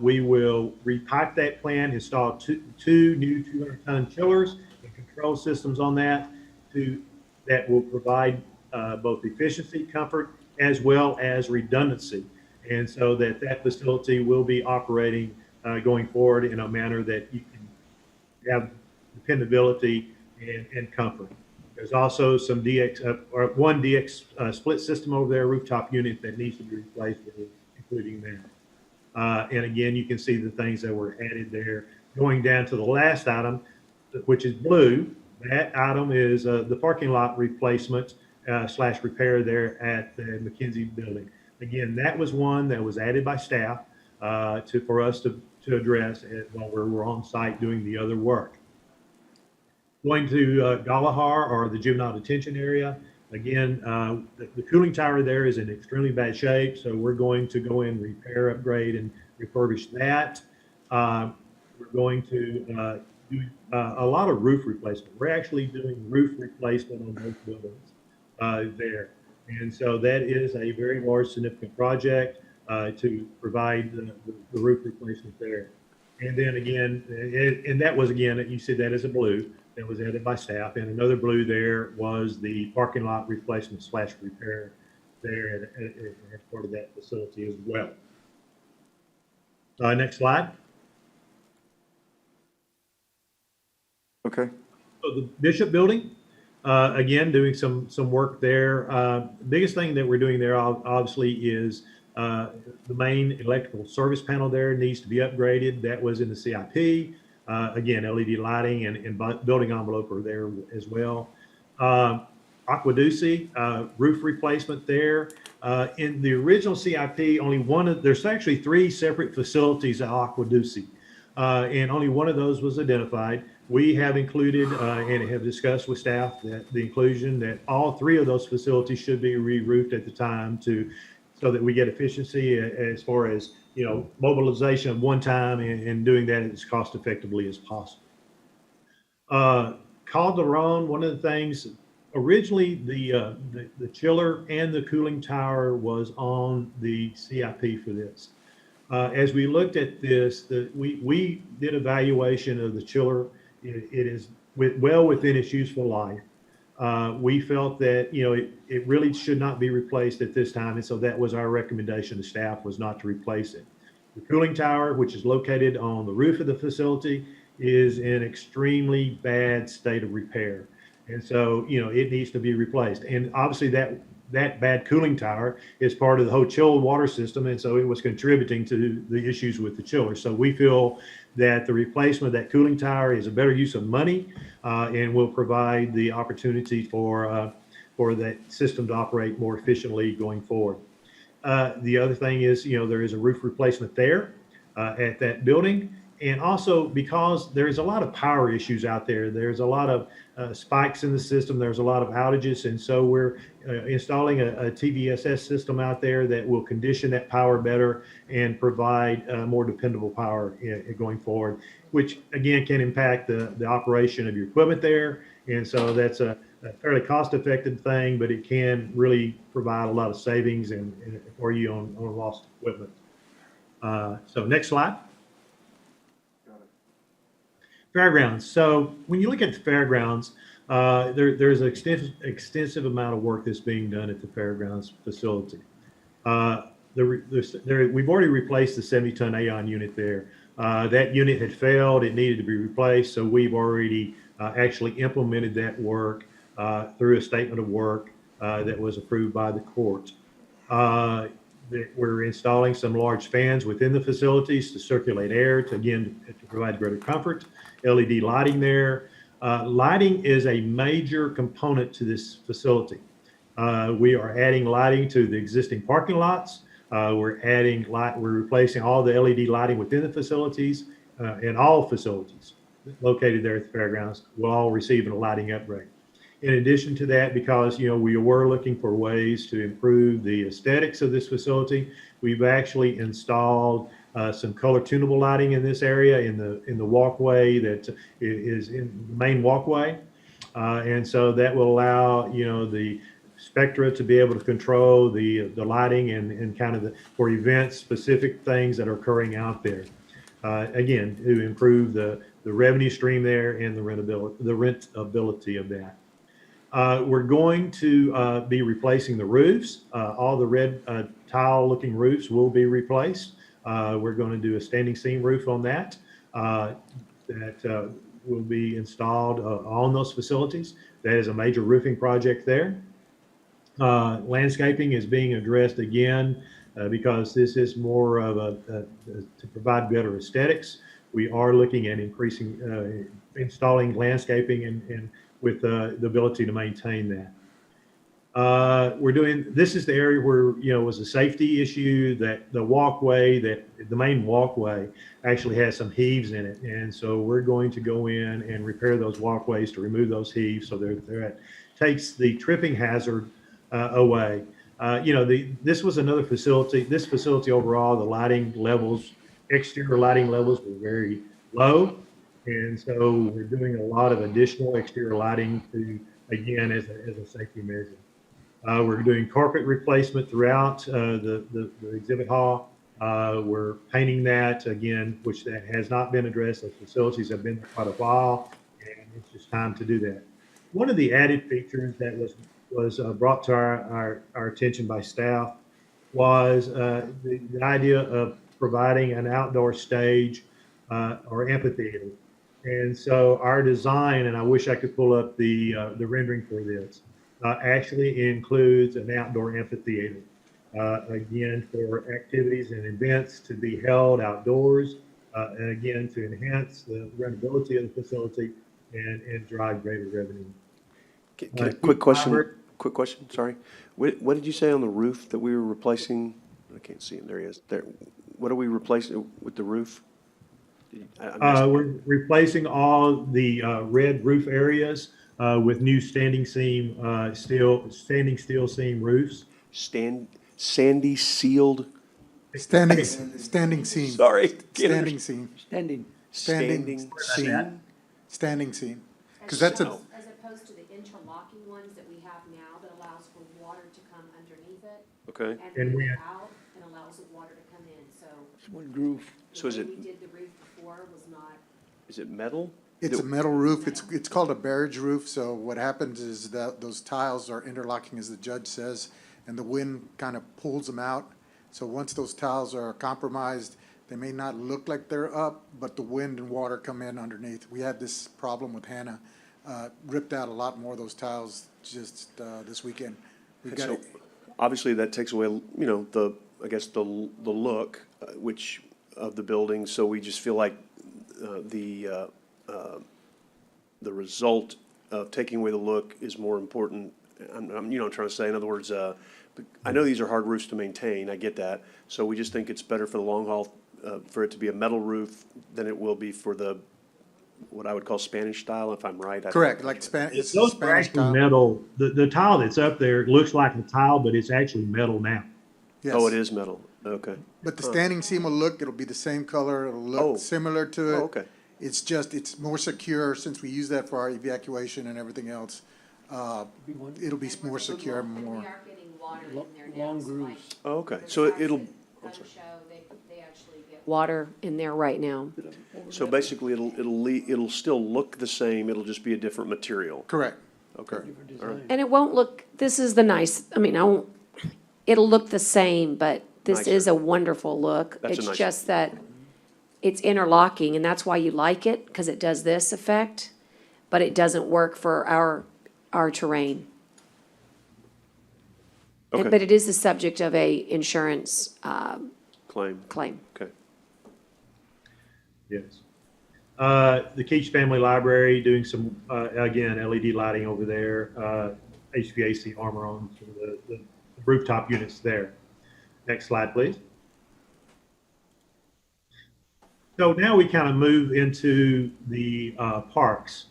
We will repipe that plant, install two new 200-ton chillers and control systems on that that will provide both efficiency, comfort, as well as redundancy. And so that facility will be operating going forward in a manner that you can have dependability and comfort. There's also some one DX split system over there, rooftop unit that needs to be replaced, including that. And again, you can see the things that were added there. Going down to the last item, which is blue, that item is the parking lot replacement / repair there at the McKenzie building. Again, that was one that was added by staff for us to address while we were on site doing the other work. Going to Galahar, or the juvenile detention area, again, the cooling tower there is in extremely bad shape, so we're going to go in, repair, upgrade, and refurbish that. We're going to do a lot of roof replacement. We're actually doing roof replacement on those buildings there. And so that is a very large, significant project to provide the roof replacement there. And then again, and that was, again, you said that as a blue. That was added by staff. And another blue there was the parking lot replacement / repair there as part of that facility as well. Next slide. Okay. So the Bishop building, again, doing some work there. The biggest thing that we're doing there obviously is the main electrical service panel there needs to be upgraded. That was in the CIP. Again, LED lighting and building envelope are there as well. Aquaduce, roof replacement there. In the original CIP, there's actually 3 separate facilities at Aquaduce, and only one of those was identified. We have included and have discussed with staff that the inclusion that all 3 of those facilities should be re-roofed at the time so that we get efficiency as far as mobilization of one time and doing that as cost effectively as possible. Calderon, one of the things, originally the chiller and the cooling tower was on the CIP for this. As we looked at this, we did evaluation of the chiller. It is well within its useful life. We felt that it really should not be replaced at this time, and so that was our recommendation to staff, was not to replace it. The cooling tower, which is located on the roof of the facility, is in extremely bad state of repair, and so it needs to be replaced. And obviously that bad cooling tower is part of the whole chilled water system, and so it was contributing to the issues with the chiller. So we feel that the replacement of that cooling tower is a better use of money and will provide the opportunity for that system to operate more efficiently going forward. The other thing is, there is a roof replacement there at that building. And also because there's a lot of power issues out there, there's a lot of spikes in the system, there's a lot of outages. And so we're installing a TVSS system out there that will condition that power better and provide more dependable power going forward, which again can impact the operation of your equipment there And so that's a fairly cost-effective thing, but it can really provide a lot of savings and for you on lost equipment. So next slide. Fairgrounds. So when you look at the fairgrounds, there's an extensive amount of work that's being done at the fairgrounds facility. We've already replaced the 70-ton Aeon unit there. That unit had failed. It needed to be replaced. So we've already actually implemented that work through a statement of work that was approved by the court. We're installing some large fans within the facilities to circulate air to provide greater comfort. LED lighting there. Lighting is a major component to this facility. We are adding lighting to the existing parking lots. We're replacing all the LED lighting within the facilities, and all facilities located there at the fairgrounds will all receive a lighting upgrade. In addition to that, because we were looking for ways to improve the aesthetics of this facility, we've actually installed some color tunable lighting in this area in the walkway that is in the main walkway, and so that will allow the spectra to be able to control the lighting and kind of for events specific things that are occurring out there. Again, to improve the revenue stream there and the rentability of that. We're going to be replacing the roofs. All the red tile looking roofs will be replaced. We're going to do a standing seam roof on that will be installed on those facilities. That is a major roofing project there. Landscaping is being addressed again because this is more of to provide better aesthetics. We are looking at installing landscaping and with the ability to maintain that. This is the area where, was a safety issue that the main walkway actually has some heaves in it. And so we're going to go in and repair those walkways to remove those heaves. So that takes the tripping hazard away. This was another facility. This facility overall, the exterior lighting levels were very low. And so we're doing a lot of additional exterior lighting again, as a safety measure. We're doing carpet replacement throughout the exhibit hall. We're painting that again, which that has not been addressed. Those facilities have been there quite a while, and it's just time to do that. One of the added features that was brought to our attention by staff was the idea of providing an outdoor stage or amphitheater. And so our design, and I wish I could pull up the rendering for this, actually includes an outdoor amphitheater. Again, for activities and events to be held outdoors, and again, to enhance the rentability of the facility and drive greater revenue. Quick question, sorry. What did you say on the roof that we were replacing? I can't see him, there he is. There. What are we replacing with the roof? We're replacing all the red roof areas with new standing steel seam roofs. Sandy sealed. Standing seam. Sorry. Standing seam. Standing. Standing seam. Because that's As opposed to the interlocking ones that we have now that allows for water to come underneath it. Okay. And move it out and allows the water to come in, so. It's one groove. So is it? The way we did the roof before was not. Is it metal? It's a metal roof. It's called a barrage roof. So what happens is that those tiles are interlocking, as the judge says, and the wind kind of pulls them out. So once those tiles are compromised, they may not look like they're up, but the wind and water come in underneath. We had this problem with Hannah, ripped out a lot more of those tiles just this weekend. Obviously, that takes away, the look, which of the building. So we just feel like the result of taking away the look is more important. I'm trying to say, in other words, I know these are hard roofs to maintain. I get that. So we just think it's better for the long haul for it to be a metal roof than it will be for what I would call Spanish style, if I'm right. Correct, like Spanish. Those are actually metal. The tile that's up there looks like a tile, but it's actually metal now. Yes. Oh, it is metal. Okay. But the standing seam will it'll be the same color. It'll look similar to it. Oh, okay. It's just, it's more secure since we use that for our evacuation and everything else. It'll be more secure, more. We are getting water in there now. Long so like grooves. Oh, okay, the so sites it'll, that I'm Doug sorry. show, they actually get water in there right now. So basically, it'll still look the same, it'll just be a different material. Correct. Okay, all right. And it won't look, this is the nice, I mean, it'll look the same, but this is Nicer. a wonderful look. That's a It's nice- just that it's interlocking, and that's why you like it, because it does this effect, but it doesn't work for our terrain. Okay. But it is the subject of a insurance Claim, claim. okay. Yes. The Keach Family Library doing some, again, LED lighting over there, HVAC armor on some of the rooftop units there. Next slide, please. So now we kind of move into the parks.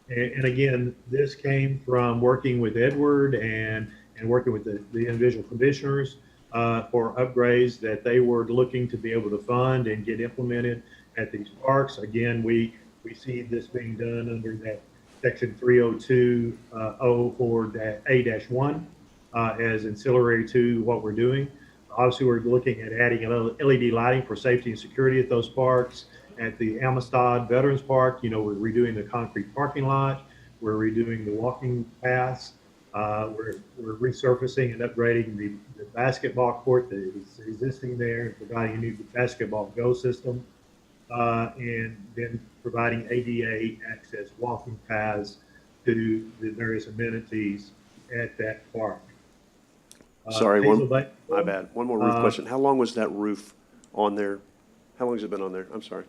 And again, this came from working with Edward and working with the individual commissioners for upgrades that they were looking to be able to fund and get implemented at these parks. Again, we see this being done under that section 302-04-A-1 as ancillary to what we're doing. Obviously, we're looking at adding LED lighting for safety and security at those parks. At the Amistad Veterans Park, we're redoing the concrete parking lot. We're redoing the walking paths. We're resurfacing and upgrading the basketball court that is existing there and providing a new basketball go system. And then providing ADA access walking paths to the various amenities at that park. Sorry, Hazel my Bay- bad. One more roof question. How long was that roof on there? How long has it been on there? I'm sorry.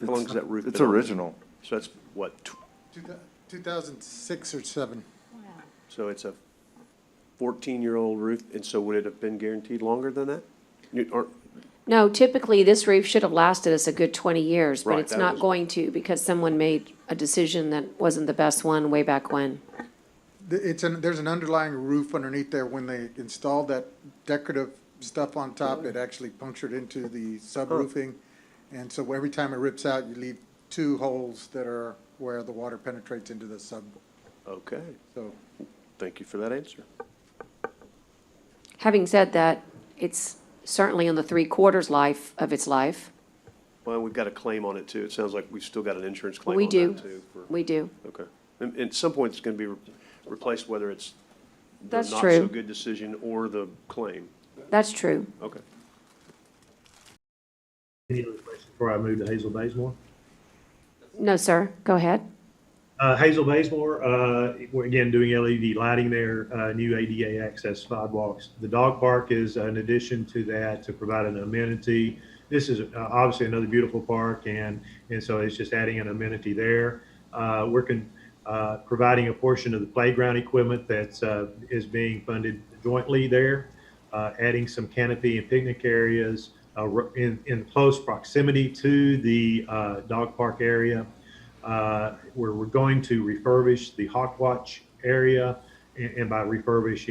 How long has that roof been It's on there? original. So that's what, 2006 or 7. so it's a 14-year-old roof, and so would it have been guaranteed longer than that? No, typically, this roof should have lasted us a good 20 years, but Right, it's that not was- going to because someone made a decision that wasn't the best one way back when. There's an underlying roof underneath there. When they installed that decorative stuff on top, it actually punctured into the subroofing. And so every time it rips out, you leave 2 holes that are where the water penetrates into the sub. Okay, So thank you for that answer. Having said that, it's certainly on the 3/4 life of its life. Well, we've got a claim on it too. It sounds like we've still got an insurance claim We on do. that too. We do. Okay. And at some point, it's going to be replaced, whether it's the That's not true. so good decision or the claim. That's true. Okay. Any other questions before I move to Hazel Bazemore? No, sir. Go ahead. Hazel Bazemore, we're again doing LED lighting there, new ADA access sidewalks. The dog park is an addition to that to provide an amenity. This is obviously another beautiful park, and so it's just adding an amenity there. We're providing a portion of the playground equipment that is being funded jointly there, adding some canopy and picnic areas in close proximity to the dog park area. Where we're going to refurbish the Hawk Watch area, and by refurbish,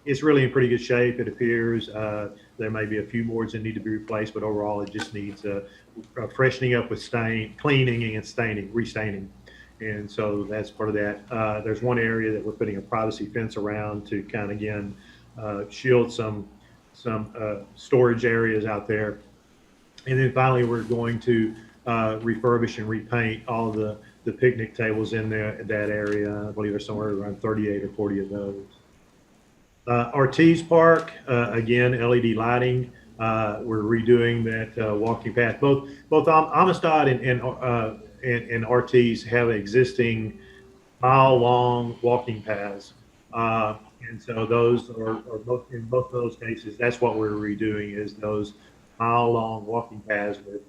it's really in pretty good shape, it appears. There may be a few boards that need to be replaced, but overall, it just needs freshening up with cleaning and restaining. And so that's part of that. There's one area that we're putting a privacy fence around to kind of, again, shield some storage areas out there. And then finally, we're going to refurbish and repaint all the picnic tables in that area. I believe there's somewhere around 38 or 40 of those. Ortiz Park, again, LED lighting. We're redoing that walking path. Both Amistad and Ortiz have existing mile-long walking paths. And so those are both, in both of those cases, that's what we're redoing, is those mile-long walking paths with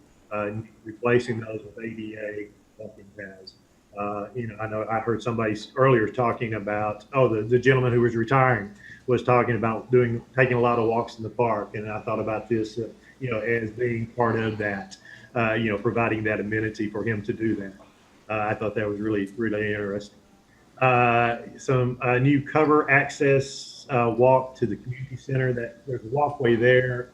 replacing those with ADA walking paths. I know I heard somebody earlier talking about, the gentleman who was retiring was talking about taking a lot of walks in the park, and I thought about this, as being part of that, providing that amenity for him to do that. I thought that was really, really interesting. Some new cover access walk to the community center. There's a walkway there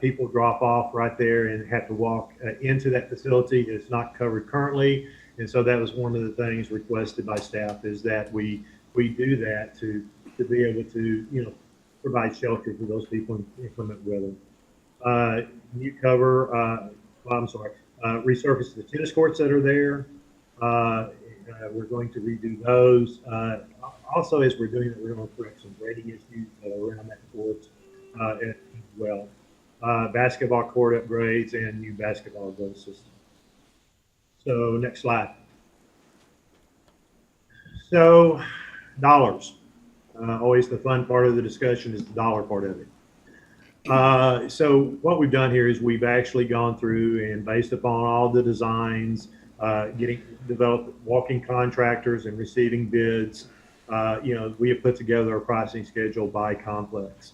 People drop off right there and have to walk into that facility. It's not covered currently. And so that was one of the things requested by staff, is that we do that to be able to, provide shelter for those people in inclement weather. New cover, well, I'm sorry, resurface the tennis courts that are there. We're going to redo those. Also, as we're doing it, we're going to correct some grading issues that are around that court as well. Basketball court upgrades and new basketball goal system. So next slide. So dollars. Always the fun part of the discussion is the dollar part of it. So what we've done here is we've actually gone through and based upon all the designs, developed walking contractors and receiving bids. We have put together a pricing schedule by complex.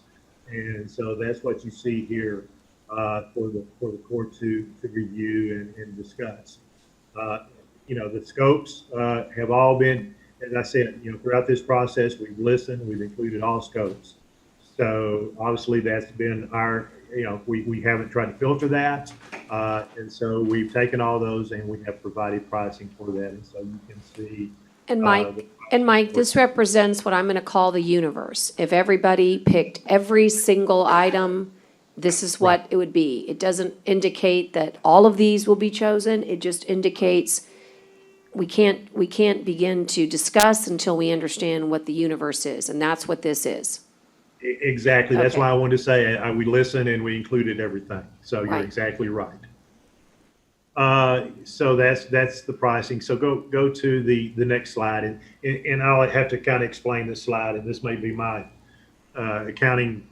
And so that's what you see here for the court to review and discuss. The scopes have all been, as I said, throughout this process, we've listened, we've included all scopes. So obviously that's been our, we haven't tried to filter that. And so we've taken all those and we have provided pricing for that. And so you can see. And Mike, this represents what I'm going to call the universe. If everybody picked every single item, this is what it would be. It doesn't indicate that all of these will be chosen. It just indicates we can't begin to discuss until we understand what the universe is, and that's what this is. Exactly. That's Okay. why I wanted to say we listened and we included everything. So you're Right. exactly right. So that's the pricing. So go to the next slide, and I'll have to kind of explain this slide, and this may be my accounting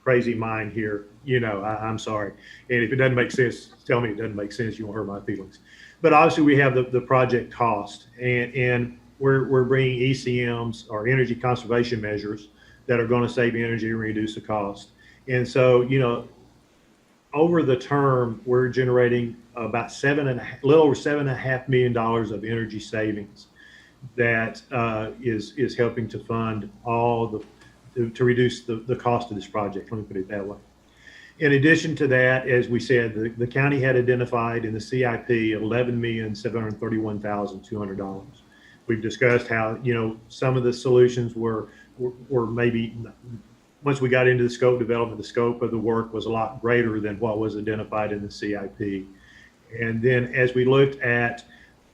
crazy mind here. I'm sorry. And if it doesn't make sense, tell me it doesn't make sense. You won't hurt my feelings. But obviously we have the project cost, and we're bringing ECMs or energy conservation measures that are going to save energy and reduce the cost. And so, over the term, we're generating about a little over $7.5 million of energy savings that is helping to fund all to reduce the cost of this project. Let me put it that way. In addition to that, as we said, the county had identified in the CIP $11,731,200. We've discussed how, some of the solutions were maybe, once we got into the scope development, the scope of the work was a lot greater than what was identified in the CIP. And then as we looked at,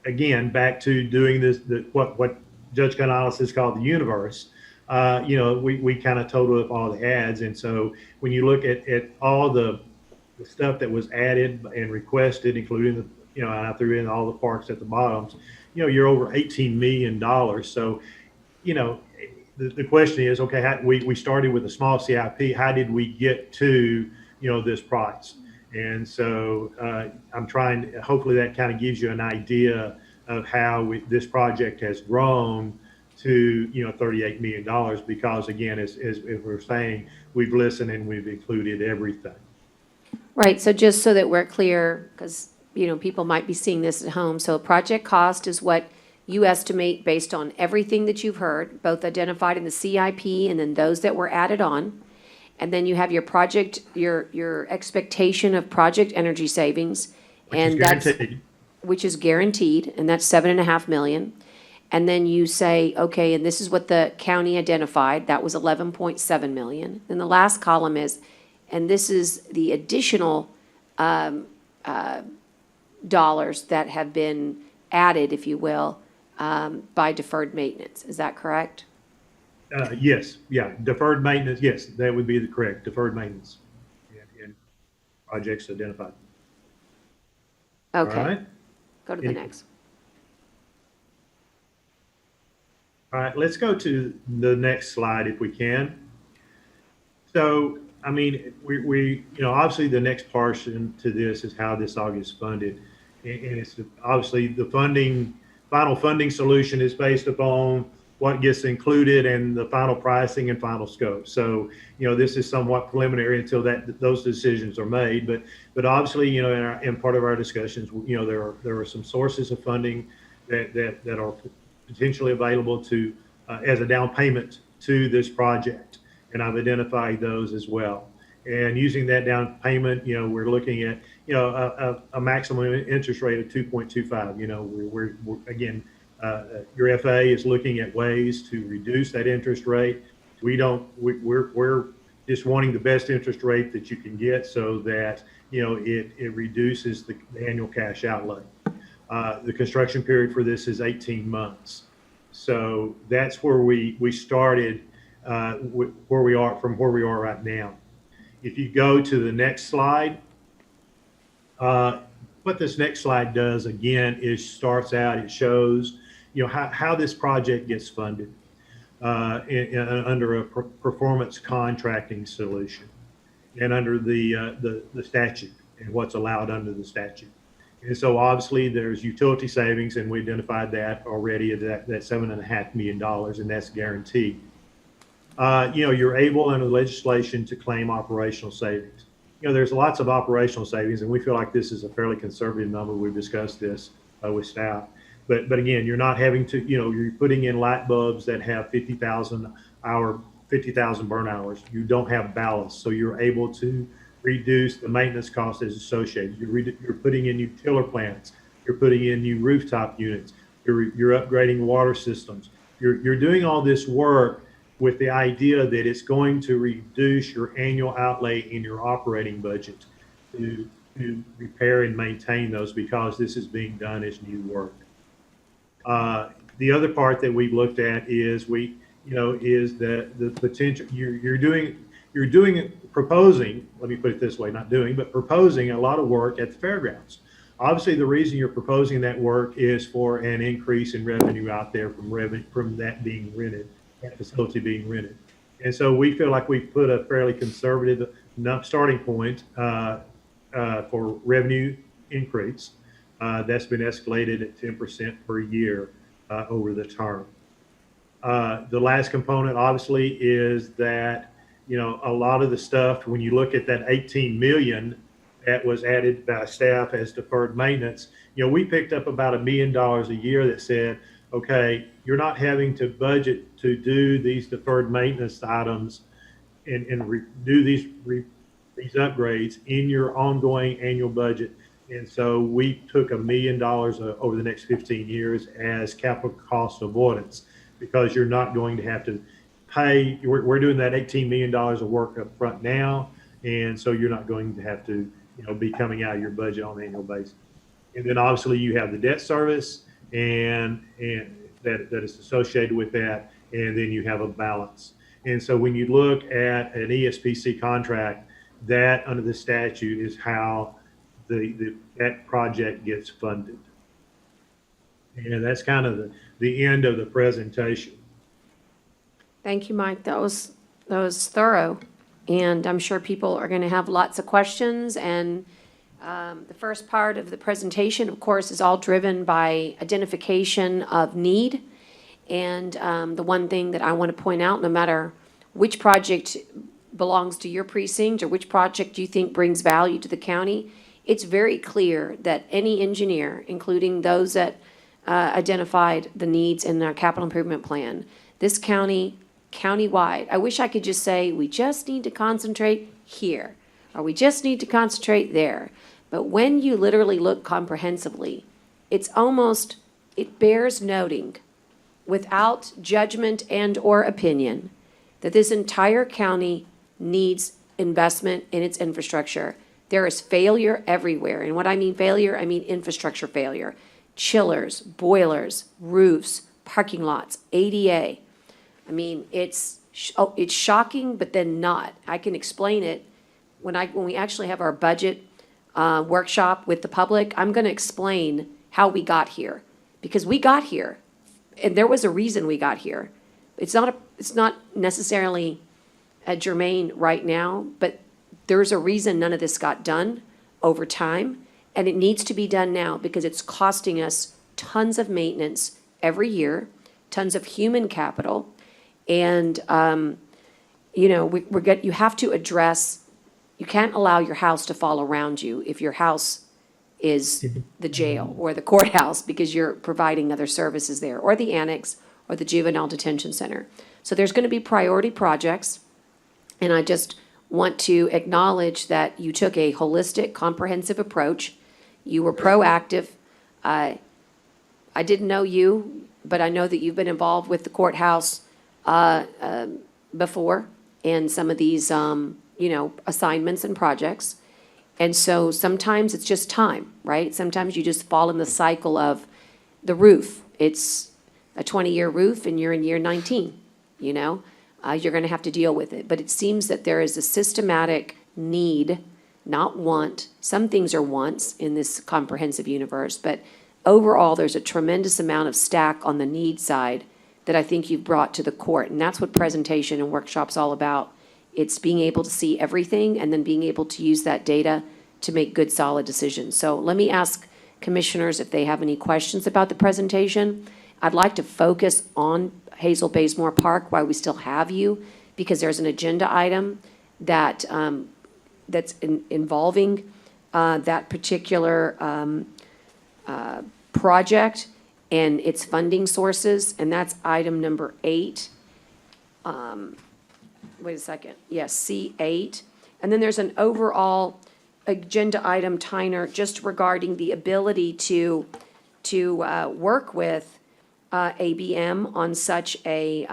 again, back to doing this, what Judge Canales has called the universe, we kind of totaled up all the ads. And so when you look at all the stuff that was added and requested, including and I threw in all the parks at the bottoms, you're over $18 million. So, the question is, okay, we started with a small CIP. How did we get to, this price? And so I'm trying, hopefully that kind of gives you an idea of how this project has grown to, $38 million, because again, as we're saying, we've listened and we've included everything. Right, so just so that we're clear, because, people might be seeing this at home. So project cost is what you estimate based on everything that you've heard, both identified in the CIP and then those that were added on. And then you have your project, your expectation of project energy savings. And that's which is guaranteed, and that's $7.5 million. And then you say, okay, and this is what the county identified, that was 11.7 million. Then the last column is, and this is the additional dollars that have been added, if you will, by deferred maintenance. Is that correct? Yes, yeah, deferred maintenance, yes, that would be the correct, deferred maintenance and projects identified. Okay. All right. Go to the next. All right, let's go to the next slide if we can. So, I mean, we obviously the next portion to this is how this all gets funded. And it's obviously the final funding solution is based upon what gets included and the final pricing and final scope. So, this is somewhat preliminary until those decisions are made. But obviously, in part of our discussions, there are some sources of funding that are potentially available to as a down payment to this project, and I've identified those as well. And using that down payment, we're looking at, a maximum interest rate of 2.25. We're again, your FA is looking at ways to reduce that interest rate. We're just wanting the best interest rate that you can get so that, it reduces the annual cash outlay. The construction period for this is 18 months. So that's where we started, where we are right now. If you go to the next slide, what this next slide does again is it shows, how this project gets funded under a performance contracting solution and under the statute and what's allowed under the statute. And so obviously there's utility savings, and we identified that already at that $7.5 million, and that's guaranteed. You're able under legislation to claim operational savings. There's lots of operational savings, and we feel like this is a fairly conservative number. We've discussed this with staff. But again, you're not having to, you're putting in light bulbs that have 50,000 burn hours. You don't have ballast, so you're able to reduce the maintenance cost that's associated. You're putting in new chiller plants. You're putting in new rooftop units. You're upgrading water systems. You're doing all this work with the idea that it's going to reduce your annual outlay in your operating budget to repair and maintain those, because this is being done as new work. The other part that we've looked at is the potential. You're proposing, let me put it this way, not doing, but proposing a lot of work at the fairgrounds. Obviously, the reason you're proposing that work is for an increase in revenue out there from that being rented, that facility being rented. And so we feel like we've put a fairly conservative starting point for revenue increase. That's been escalated at 10% per year over the term. The last component, obviously, is that, a lot of the stuff, when you look at that 18 million that was added by staff as deferred maintenance, we picked up about $1 million a year that said, okay, you're not having to budget to do these deferred maintenance items and do these upgrades in your ongoing annual budget. And so we took $1 million over the next 15 years as capital cost avoidance, because you're not going to have to pay. We're doing that $18 million of work up front now, and so you're not going to have to be coming out of your budget on an annual basis. And then obviously you have the debt service and that is associated with that, and then you have a balance. And so when you look at an ESPC contract, that under the statute is how that project gets funded. And that's kind of the end of the presentation. Thank you, Mike. That was thorough. And I'm sure people are going to have lots of questions. And the first part of the presentation, of course, is all driven by identification of need. And the one thing that I want to point out, no matter which project belongs to your precinct or which project you think brings value to the county, it's very clear that any engineer, including those that identified the needs in our capital improvement plan, this countywide, I wish I could just say, we just need to concentrate here, or we just need to concentrate there. But when you literally look comprehensively, it bears noting, without judgment and or opinion, that this entire county needs investment in its infrastructure. There is failure everywhere. And what I mean failure, I mean infrastructure failure. Chillers, boilers, roofs, parking lots, ADA. I mean, it's shocking, but then not. I can explain it when we actually have our budget workshop with the public. I'm going to explain how we got here, because we got here, and there was a reason we got here. It's not necessarily germane right now, but there's a reason none of this got done over time, and it needs to be done now because it's costing us tons of maintenance every year, tons of human capital. And, you have to address, you can't allow your house to fall around you if your house is the jail or the courthouse, because you're providing other services there, or the annex or the juvenile detention center. So there's going to be priority projects. And I just want to acknowledge that you took a holistic, comprehensive approach. You were proactive. I didn't know you, but I know that you've been involved with the courthouse before in some of these, assignments and projects. And so sometimes it's just time, right? Sometimes you just fall in the cycle of the roof. It's a 20-year roof and you're in year 19, You're going to have to deal with it. But it seems that there is a systematic need, not want. Some things are wants in this comprehensive universe, but overall, there's a tremendous amount of stack on the need side that I think you've brought to the court. And that's what presentation and workshop's all about. It's being able to see everything and then being able to use that data to make good, solid decisions. So let me ask commissioners if they have any questions about the presentation. I'd like to focus on Hazel Bazemore Park while we still have you, because there's an agenda item that, that's involving that particular project and its funding sources, and that's item number 8. Wait a second. Yes, C8. And then there's an overall agenda item, Tyner, just regarding the ability to work with ABM on such a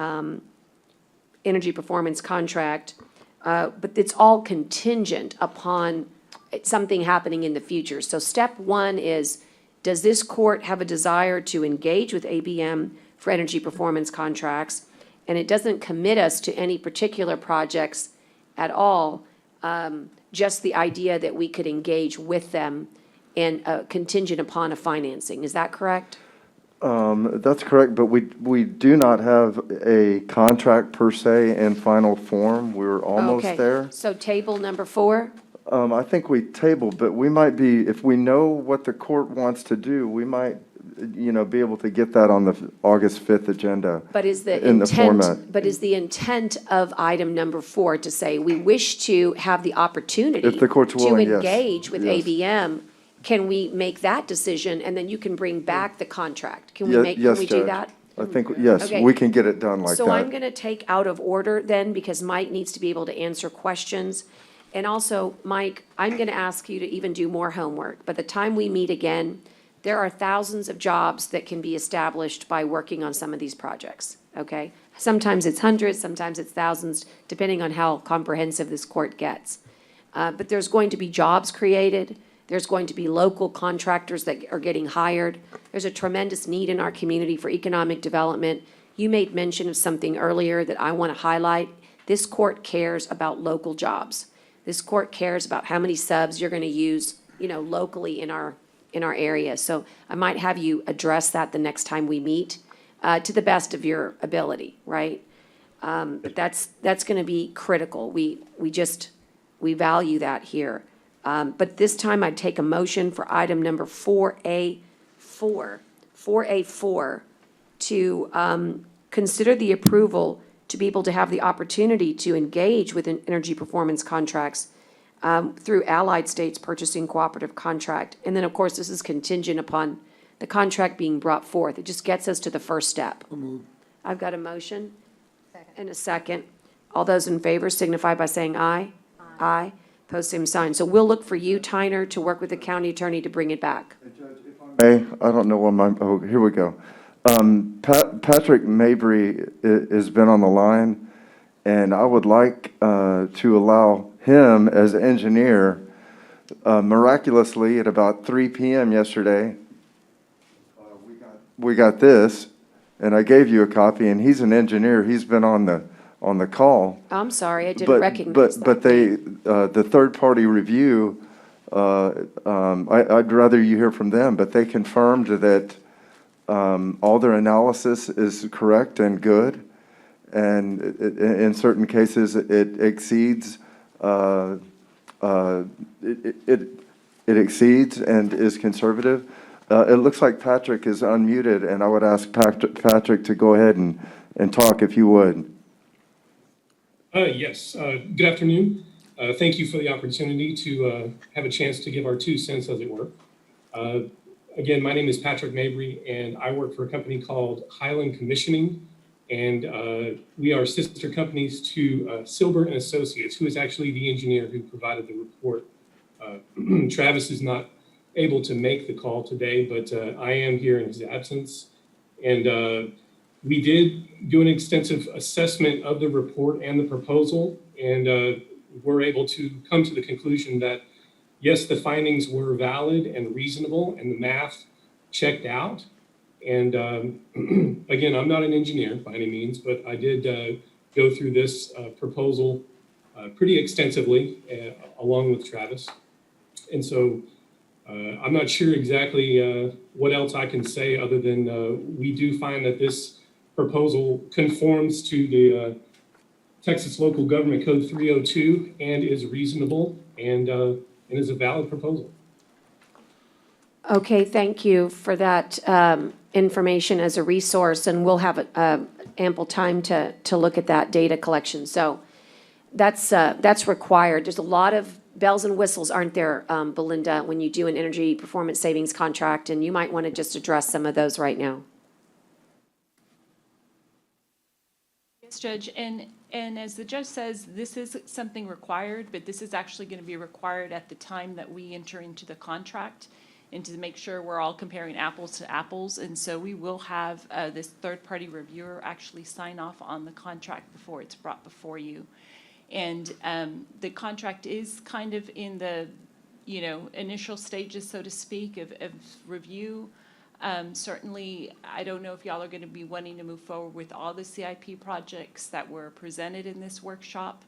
energy performance contract, but it's all contingent upon something happening in the future. So step 1 is, does this court have a desire to engage with ABM for energy performance contracts? And it doesn't commit us to any particular projects at all, just the idea that we could engage with them and contingent upon a financing. Is that correct? That's correct, but we do not have a contract per se in final form. We're almost Okay. there. So table number 4? I think we tabled, but we might be, if we know what the court wants to do, we might, be able to get that on the August 5th agenda. But is the in the format. intent, but is the intent of item number 4 to say, we wish to have the opportunity If the court's willing, to yes. engage with Yes. ABM? Can we make that decision, and then you can bring back the contract? Can we Ye- make, can yes, we do Judge. that? I think, yes, Okay. we can get it done like So I'm that. going to take out of order then, because Mike needs to be able to answer questions. And also, Mike, I'm going to ask you to even do more homework. By the time we meet again, there are thousands of jobs that can be established by working on some of these projects, okay? Sometimes it's hundreds, sometimes it's thousands, depending on how comprehensive this court gets. But there's going to be jobs created. There's going to be local contractors that are getting hired. There's a tremendous need in our community for economic development. You made mention of something earlier that I want to highlight. This court cares about local jobs. This court cares about how many subs you're going to use, locally in our area. So I might have you address that the next time we meet, to the best of your ability, right? But that's going to be critical. We value that here. But this time I'd take a motion for item number 4A4 to consider the approval to be able to have the opportunity to engage with energy performance contracts through Allied States Purchasing Cooperative Contract. And then, of course, this is contingent upon the contract being brought forth. It just gets us to the first step. I've got a motion and a second. All those in favor signify by saying aye. Aye. Post same sign. So we'll look for you, Tyner, to work with the county attorney to bring it back. Hey, I don't know what here we go. Patrick Mabry has been on the line, and I would like to allow him as engineer, miraculously at about 3 p.m. yesterday, we got this, and I gave you a copy, and he's an engineer. He's been on the call. I'm sorry, I didn't recognize that. But the third-party review, I'd rather you hear from them, but they confirmed that all their analysis is correct and good, and in certain cases, it exceeds, it exceeds and is conservative. It looks like Patrick is unmuted, and I would ask Patrick to go ahead and talk if you would. Yes, good afternoon. Thank you for the opportunity to have a chance to give our 2 cents, as it were. Again, my name is Patrick Mabry, and I work for a company called Highland Commissioning And we are sister companies to Silber and Associates, who is actually the engineer who provided the report. Travis is not able to make the call today, but I am here in his absence. And we did do an extensive assessment of the report and the proposal, and we're able to come to the conclusion that, yes, the findings were valid and reasonable, and the math checked out. And again, I'm not an engineer by any means, but I did go through this proposal pretty extensively along with Travis. And so I'm not sure exactly what else I can say other than we do find that this proposal conforms to the Texas Local Government Code 302 and is reasonable and is a valid proposal. Okay, thank you for that information as a resource, and we'll have ample time to look at that data collection. So that's required. There's a lot of bells and whistles, aren't there, Belinda, when you do an energy performance savings contract, and you might want to just address some of those right now. Yes, Judge, and as the judge says, this is something required, but this is actually going to be required at the time that we enter into the contract, and to make sure we're all comparing apples to apples. And so we will have this third-party reviewer actually sign off on the contract before it's brought before you. And the contract is kind of in the, initial stages, so to speak, of review. Certainly, I don't know if y'all are going to be wanting to move forward with all the CIP projects that were presented in this workshop.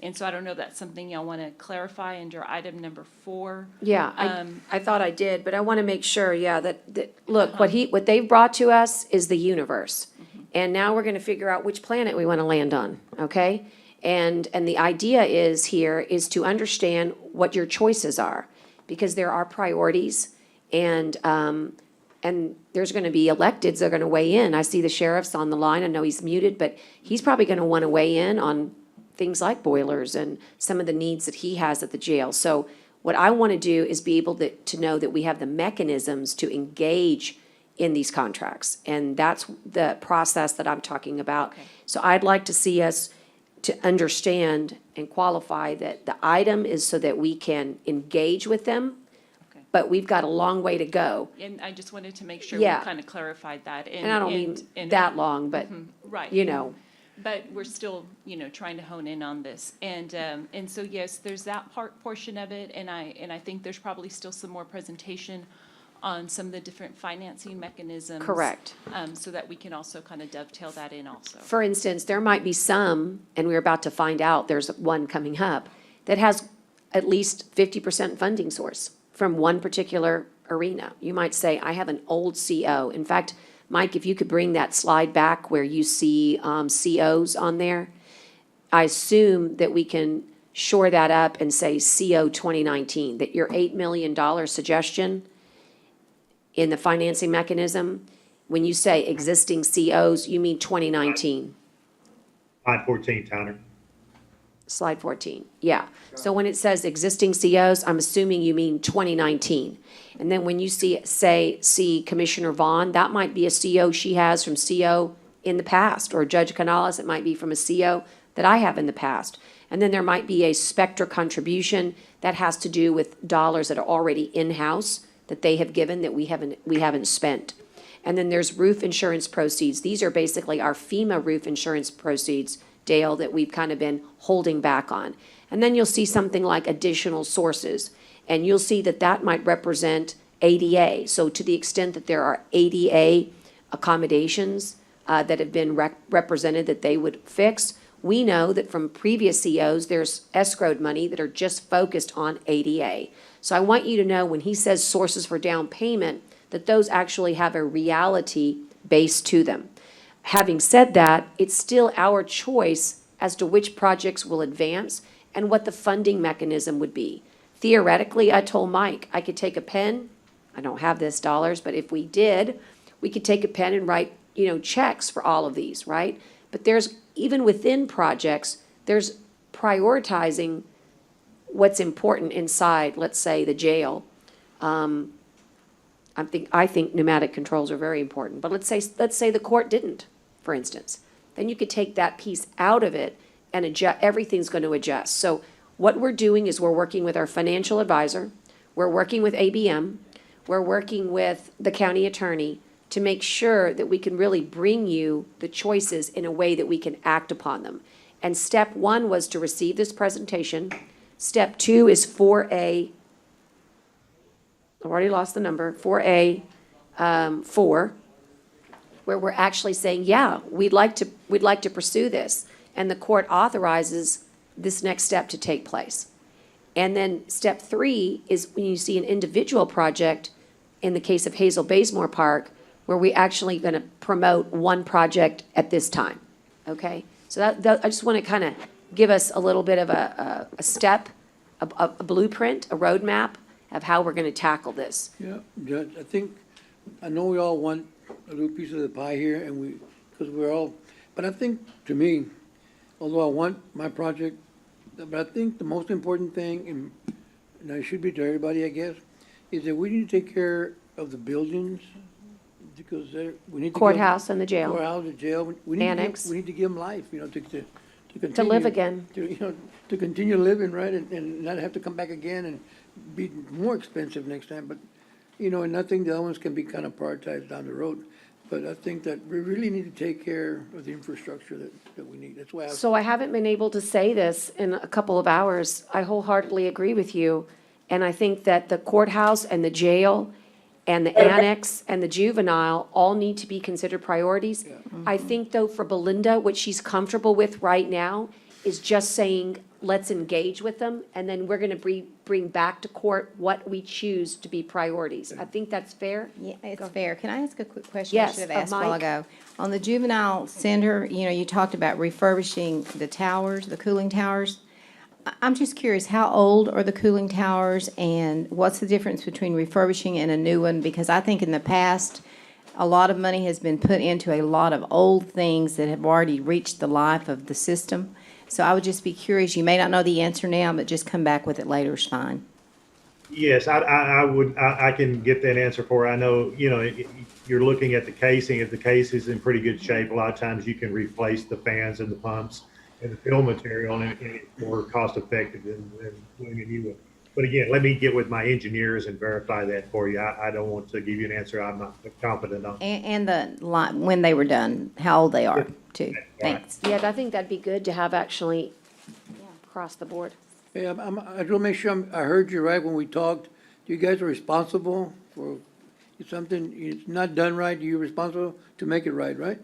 And so I don't know if that's something y'all want to clarify under item number 4. Yeah, I thought I did, but I want to make sure, that look, what they've brought to us is the universe. And now we're going to figure out which planet we want to land on, okay? And the idea is to understand what your choices are, because there are priorities, and there's going to be electeds that are going to weigh in. I see the sheriff's on the line. I know he's muted, but he's probably going to want to weigh in on things like boilers and some of the needs that he has at the jail. So what I want to do is be able to know that we have the mechanisms to engage in these contracts. And that's the process that I'm talking about. Okay. So I'd like to see us to understand and qualify that the item is so that we can engage with them, Okay. but we've got a long way to go. And I just wanted to make sure Yeah. we kind of clarified that. And I don't mean that long, but, Right. But we're still, trying to hone in on this. And so, yes, there's that portion of it, and I think there's probably still some more presentation on some of the different financing mechanisms. Correct. So that we can also kind of dovetail that in also. For instance, there might be some, and we're about to find out, there's one coming up, that has at least 50% funding source from one particular arena. You might say, I have an old CO. In fact, Mike, if you could bring that slide back where you see COs on there, I assume that we can shore that up and say CO 2019, that your $8 million suggestion in the financing mechanism, when you say existing COs, you mean 2019. Slide 14, Tanner. Slide 14, yeah. So when it says existing COs, I'm assuming you mean 2019. And then when you see Commissioner Vaughn, that might be a CO she has from CO in the past, or Judge Canales, it might be from a CO that I have in the past. And then there might be a Spectra contribution that has to do with dollars that are already in-house that they have given that we haven't spent. And then there's roof insurance proceeds. These are basically our FEMA roof insurance proceeds, Dale, that we've kind of been holding back on. And then you'll see something like additional sources, and you'll see that that might represent ADA. So to the extent that there are ADA accommodations that have been represented that they would fix, we know that from previous COs, there's escrowed money that are just focused on ADA. So I want you to know when he says sources for down payment, that those actually have a reality base to them. Having said that, it's still our choice as to which projects will advance and what the funding mechanism would be. Theoretically, I told Mike I could take a pen, I don't have this dollars, but if we did, we could take a pen and write, checks for all of these, right? But there's, even within projects, there's prioritizing what's important inside, let's say, the jail. I think pneumatic controls are very important, but let's say the court didn't, for instance. then you could take that piece out of it and adjust, everything's going to adjust. So what we're doing is we're working with our financial advisor, we're working with ABM, we're working with the county attorney to make sure that we can really bring you the choices in a way that we can act upon them. And step one was to receive this presentation. Step two is 4A, I've already lost the number, 4A, 4, where we're actually saying, yeah, we'd like to pursue this. And the court authorizes this next step to take place. And then step three is when you see an individual project, in the case of Hazel Bazemore Park, where we actually going to promote one project at this time, okay? So I just want to kind of give us a little bit of a step, a blueprint, a roadmap of how we're going to tackle this. Yeah, Judge, I know we all want a little piece of the pie here, and because we're all, but I think, to me, although I want my project, but I think the most important thing, and it should be to everybody, I guess, is that we need to take care of the buildings, because we need to. Courthouse and the jail. Courthouse, the jail. We need Annex. We need to give them life, to continue. To live again. To continue living, right, and not have to come back again and be more expensive next time, but, and I think the other ones can be kind of prioritized down the road. But I think that we really need to take care of the infrastructure that we need. That's why So I haven't been able to say this in a couple of hours. I wholeheartedly agree with you. And I think that the courthouse and the jail and the annex and the juvenile all need to be considered priorities. I think though for Belinda, what she's comfortable with right now is just saying, let's engage with them. And then we're going to bring back to court what we choose to be priorities. I think that's fair. Yeah, it's fair. Can I ask a quick question? Yes, I should have asked a while Mike. ago. On the juvenile center, you talked about refurbishing the towers, the cooling towers. I'm just curious, how old are the cooling towers, and what's the difference between refurbishing and a new one? Because I think in the past, a lot of money has been put into a lot of old things that have already reached the life of the system. So I would just be curious, you may not know the answer now, but just come back with it later is fine. Yes, I can get that answer for you. I know, you're looking at the casing. If the case is in pretty good shape, a lot of times you can replace the fans and the pumps and the fill material, and it's more cost effective than doing a new one. But again, let me get with my engineers and verify that for you. I don't want to give you an answer I'm not confident on. And when they were done, how old they are too. Thanks. Yeah, I think that'd be good to have actually across the board. Hey, I just want to make sure I heard you right when we talked. You guys are responsible for, if something is not done right, you're responsible to make it right, right?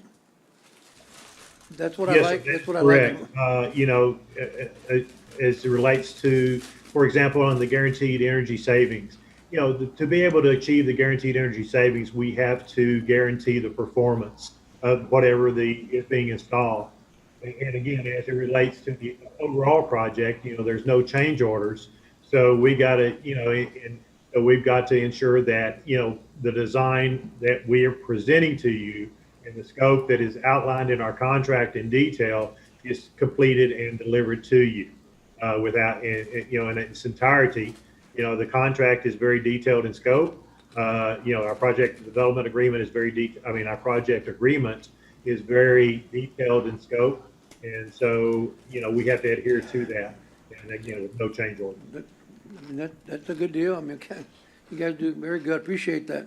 That's what I Yes, like, that's that's what I like. correct. As it relates to, for example, on the guaranteed energy savings, to be able to achieve the guaranteed energy savings, we have to guarantee the performance of whatever is being installed. And again, as it relates to the overall project, there's no change orders. So we got to, we've got to ensure that, the design that we are presenting to you and the scope that is outlined in our contract in detail is completed and delivered to you without, in its entirety. The contract is very detailed in scope. Our project development agreement is our project agreement is very detailed in scope. And so, we have to adhere to that. And again, with no change order. That's a good deal. You guys do very good. Appreciate that.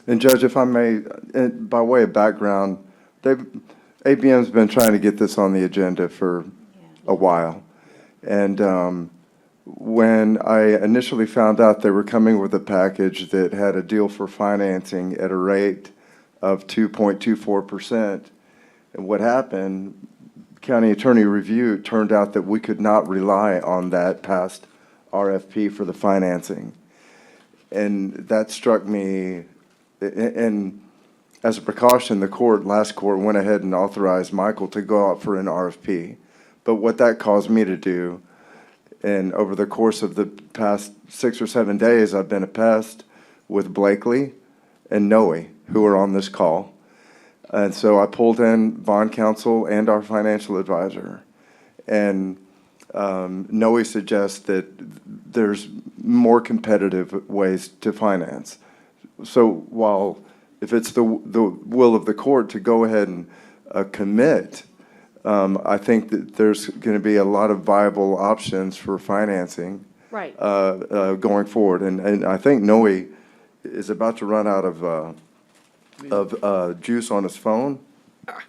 And Judge, if I may, by way of background, ABM's been trying to get this on the agenda for a while. And when I initially found out they were coming with a package that had a deal for financing at a rate of 2.24%, and what happened, county attorney review, it turned out that we could not rely on that past RFP for the financing. And that struck me, and as a precaution, the last court went ahead and authorized Michael to go out for an RFP. But what that caused me to do, and over the course of the past 6 or 7 days, I've been a pest with Blakely and Noe, who are on this call. And so I pulled in bond counsel and our financial advisor. And Noe suggests that there's more competitive ways to finance. So if it's the will of the court to go ahead and commit I think that there's going to be a lot of viable options for financing Right. going forward. And I think Noe is about to run out of juice on his phone.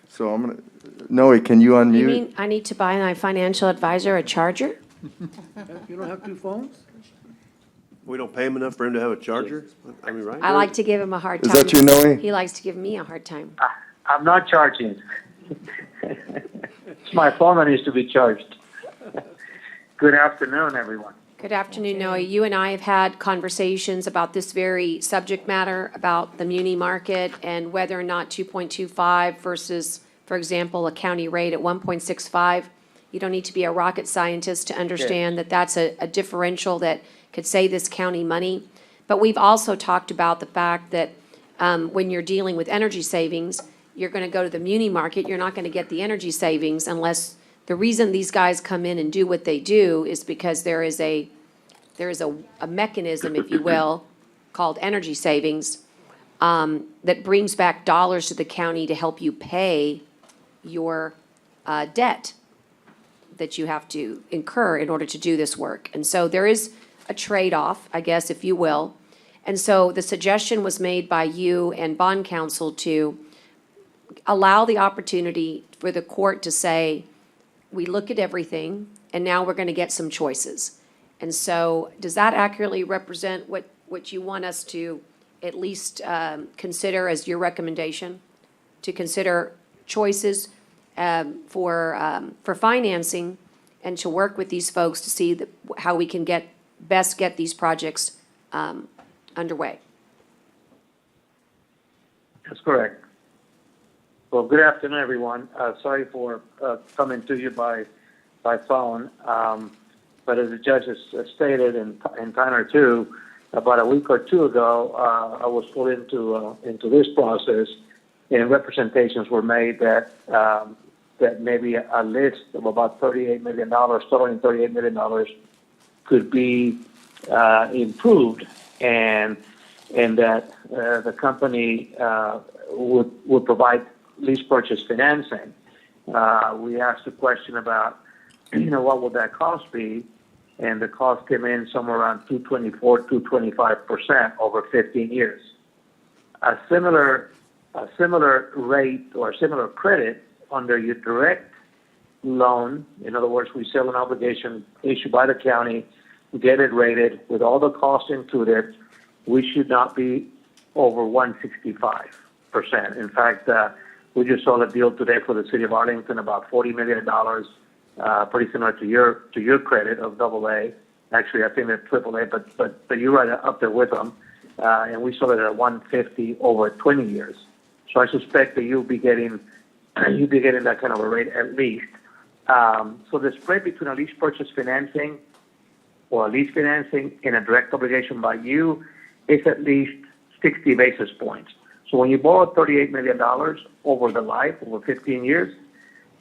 So I'm going to, Noe, can you unmute? You mean I need to buy my financial advisor a charger? You don't have two phones? We don't pay him enough for him to have a charger? I mean, right? I like to give him a hard Is time. that you, Noe? He likes to give me a hard time. I'm not charging. It's my phone that needs to be charged. Good afternoon, everyone. Good afternoon, Noe. You and I have had conversations about this very subject matter, about the muni market and whether or not 2.25 versus, for example, a county rate at 1.65. You don't need to be a rocket scientist to understand that that's a differential that could save this county money. But we've also talked about the fact that when you're dealing with energy savings, you're going to go to the muni market, you're not going to get the energy savings unless, the reason these guys come in and do what they do is because there is a mechanism, if you will, called energy savings, that brings back dollars to the county to help you pay your debt that you have to incur in order to do this work. And so there is a trade-off, I guess, if you will. And so the suggestion was made by you and bond counsel to allow the opportunity for the court to say, we look at everything, and now we're going to get some choices. And so does that accurately represent what you want us to at least consider as your recommendation? To consider choices for financing and to work with these folks to see how we can best get these projects underway? That's correct. Well, good afternoon, everyone. Sorry for coming to you by phone. But as the judge has stated in Tyner 2, about a week or two ago, I was put into this process, and representations were made that maybe a list of about $38 million, totaling $38 million, could be improved, and that the company would provide lease purchase financing. We asked a question about, what would that cost be? And the cost came in somewhere around 2.25% over 15 years. A similar rate or a similar credit under your direct loan, in other words, we sell an obligation issued by the county, we get it rated with all the costs included, we should not be over 165%. In fact, we just saw a deal today for the city of Arlington, about $40 million, pretty similar to your credit of AA. Actually, I think they're AAA, but you're right up there with them. And we saw it at 150 over 20 years. So I suspect that you'll be getting that kind of a rate at least. So the spread between a lease purchase financing or a lease financing and a direct obligation by you is at least 60 basis points. So when you borrow $38 million over the life, over 15 years,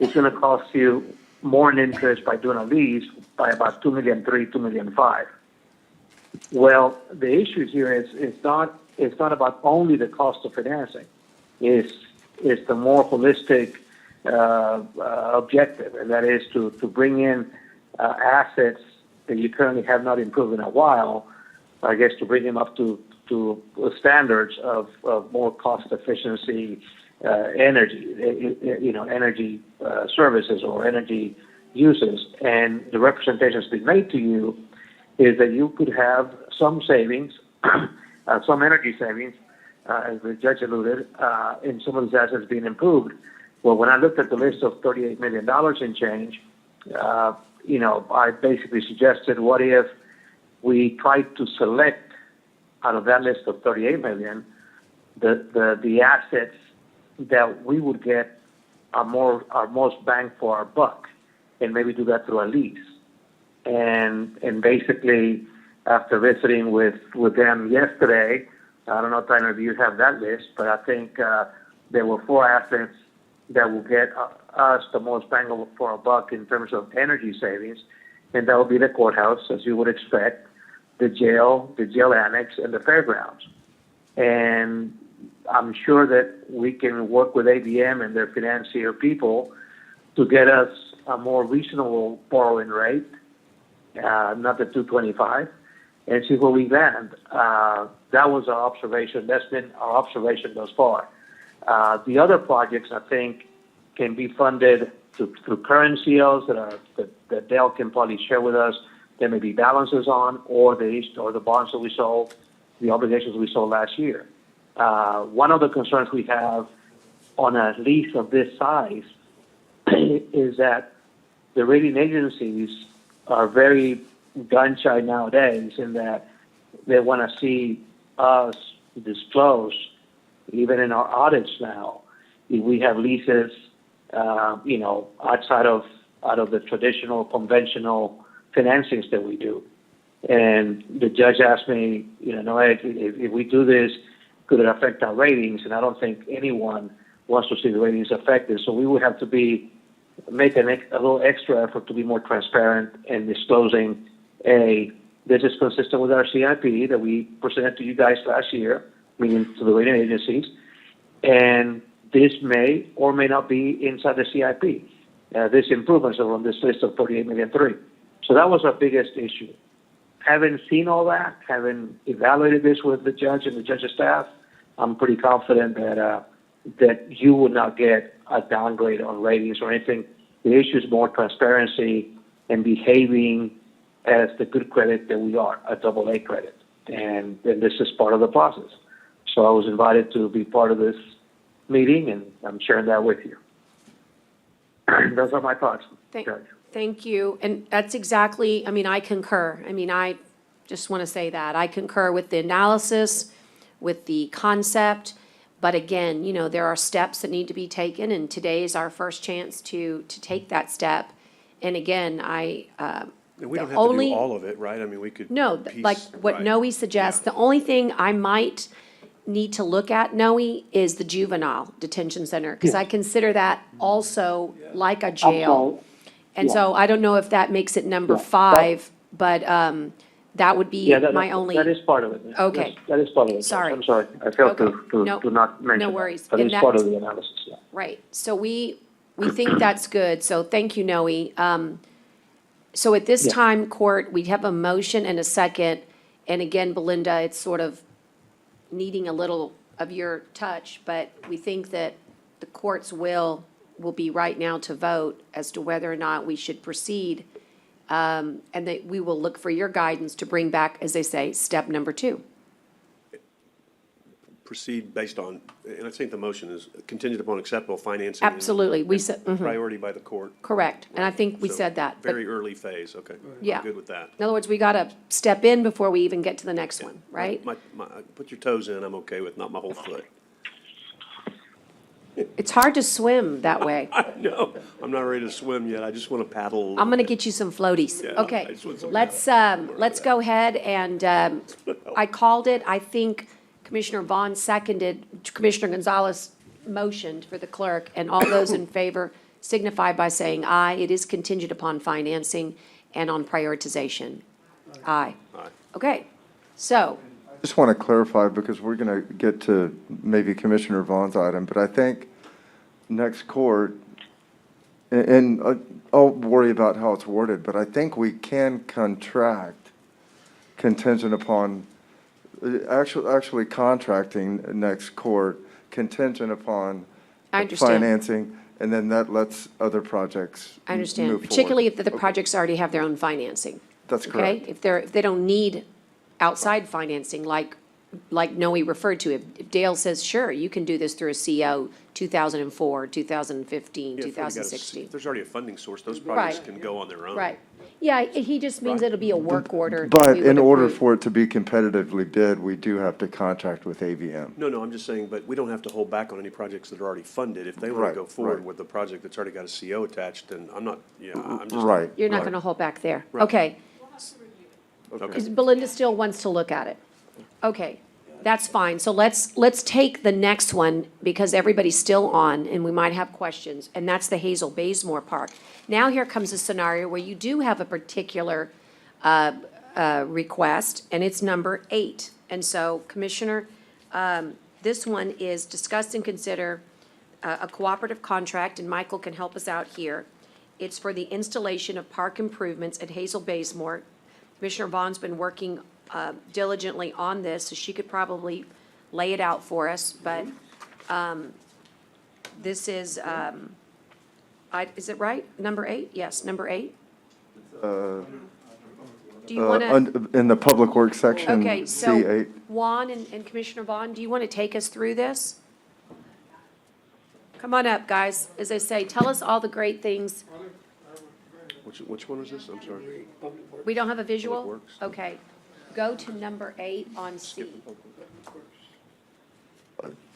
it's going to cost you more in interest by doing a lease by about $2.3 million, $2.5 million. Well, the issue here is it's not about only the cost of financing. It's the more holistic objective, and that is to bring in assets that you currently have not improved in a while, I guess, to bring them up to standards of more cost efficiency, energy services or energy uses. And the representations being made to you is that you could have some savings, some energy savings, as the judge alluded, in some of these assets being improved. Well, when I looked at the list of $38 million in change, I basically suggested, what if we tried to select out of that list of $38 million, the assets that we would get our most bang for our buck, and maybe do that through a lease. And basically, after visiting with them yesterday, I don't know, Tyler, if you have that list, but I think there were 4 assets that will get us the most bang for our buck in terms of energy savings, and that will be the courthouse, as you would expect, the jail annex, and the fairgrounds. And I'm sure that we can work with ABM and their financier people to get us a more reasonable borrowing rate, not the 225, and see where we land. That was our observation. That's been our observation thus far. The other projects, I think, can be funded through current COs that Dale can probably share with us. There may be balances on, or the bonds that we sold, the obligations we sold last year. One of the concerns we have on a lease of this size is that the rating agencies are very gun shy nowadays in that they want to see us disclose, even in our audits now, if we have leases, outside of the traditional conventional financings that we do. And the judge asked me, Noé, if we do this, could it affect our ratings? And I don't think anyone wants to see the ratings affected. So we would have to make a little extra effort to be more transparent in disclosing, this is consistent with our CIP that we presented to you guys last year, meaning to the rating agencies, and this may or may not be inside the CIP. These improvements are on this list of $38.3 million. So that was our biggest issue. Having seen all that, having evaluated this with the judge and the judge's staff, I'm pretty confident that you would not get a downgrade on ratings or anything. The issue is more transparency and behaving as the good credit that we are, a AA credit. And this is part of the process. So I was invited to be part of this meeting, and I'm sharing that with you. Those are my thoughts, Judge. Thank you. And that's exactly, I concur. I just want to say that. I concur with the analysis, with the concept. But again, there are steps that need to be taken, and today is our first chance to take that step. And again, And we don't have to do all of it, right? We could. No, like what Noe suggests, the only thing I might need to look at, Noe, is the juvenile detention center, because I consider that also like a jail. And so I don't know if that makes it number 5, but that would be my only. That is part of it. Okay. That is part of it. Sorry. I'm sorry. I failed to not mention No that. worries. That And is part of the analysis, yeah. Right. So we think that's good. So thank you, Noe. So at this time, court, we have a motion and a second. And again, Belinda, it's sort of needing a little of your touch, but we think that the court's will be right now to vote as to whether or not we should proceed. And that we will look for your guidance to bring back, as they say, step number 2. Proceed based on, and I think the motion is contingent upon acceptable financing. and- Absolutely. We said, Priority by the court. correct. And I think we So, said that. But Very early phase, okay. Yeah. I'm good with that. in other words, we got to step in before we even get to the next one, right? Put your toes in, I'm okay with, not my whole foot. It's hard to swim that way. No, I'm not ready to swim yet, I just want to paddle a little I'm going to bit. get you some floaties. Yeah, Okay, I just want some let's go ahead and, I called it. I think Commissioner Vaughn seconded, Commissioner Gonzalez motioned for the clerk, and all those in favor signify by saying aye. It is contingent upon financing and on prioritization. Aye. Aye. Okay, so, Just want to clarify, because we're going to get to maybe Commissioner Vaughn's item, but I think next court, and I'll worry about how it's worded, but I think we can contract contingent upon, actually contracting next court contingent upon I understand. financing, and then that lets other projects I understand, move forward. particularly if the projects already have their own financing. That's Okay, correct. if they don't need outside financing, like Noe referred to, if Dale says, sure, you can do this through a CO 2004, 2015, Yeah, if we got a- 2016. If there's already a funding source, those projects Right. can go on their own. Right, yeah, he just means it'll be a work order. that But we would in order approve. for it to be competitively bid, we do have to contract with AVM. No, I'm just saying, but we don't have to hold back on any projects that are already funded. If they want Right, to go forward right. with the project that's already got a CO attached, then I'm not, I'm just. Right. You're not right. gonna hold back there, Right. okay. Okay. Because Belinda still wants to look at it. Okay, that's fine. So let's take the next one, because everybody's still on, and we might have questions, and that's the Hazel Baysmore Park. Now here comes a scenario where you do have a particular request, and it's number 8. And so, Commissioner, this one is discuss and consider a cooperative contract, and Michael can help us out here. It's for the installation of park improvements at Hazel Baysmore. Commissioner Vaughn's been working diligently on this, so she could probably lay it out for us, but this is it right? Number 8? Yes, number 8? Do you want to? In the Public Works section, Okay, so C8. Juan and Commissioner Vaughn, do you want to take us through this? Come on up, guys. As I say, tell us all the great things. Which one was this? I'm sorry. We don't have a Public visual? Works. Okay. Go to number 8 on C.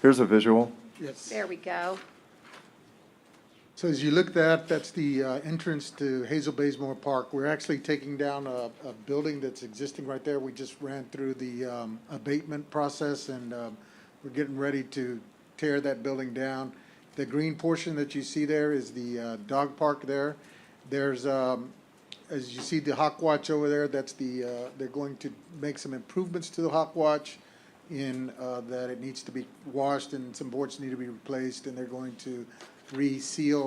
Here's a visual. Yes. There we go. So as you look at that, that's the entrance to Hazel Baysmore Park. We're actually taking down a building that's existing right there. We just ran through the abatement process, and we're getting ready to tear that building down. The green portion that you see there is the dog park there. There's, as you see the Hawk Watch over there, that's they're going to make some improvements to the Hawk Watch in that it needs to be washed and some boards need to be replaced, and they're going to reseal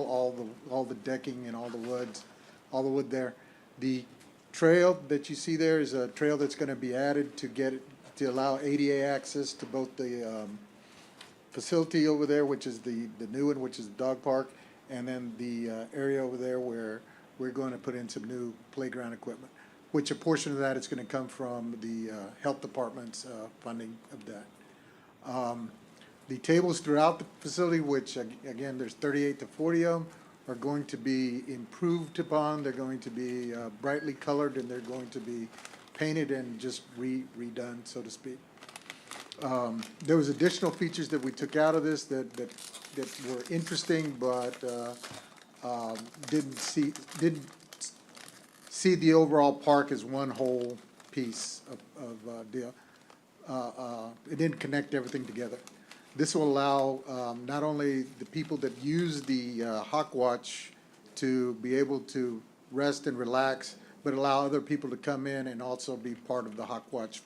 all the decking and all the wood there. The trail that you see there is a trail that's going to be added to allow ADA access to both the facility over there, which is the new one, which is the dog park, and then the area over there where we're going to put in some new playground equipment, which a portion of that is going to come from the health department's funding of that. The tables throughout the facility, which again, there's 38 to 40 of them, are going to be improved upon. They're going to be brightly colored, and they're going to be painted and just redone, so to speak. There was additional features that we took out of this that were interesting, but didn't see the overall park as one whole piece of deal. It didn't connect everything together. This will allow not only the people that use the Hawk Watch to be able to rest and relax, but allow other people to come in and also be part of the Hawk Watch.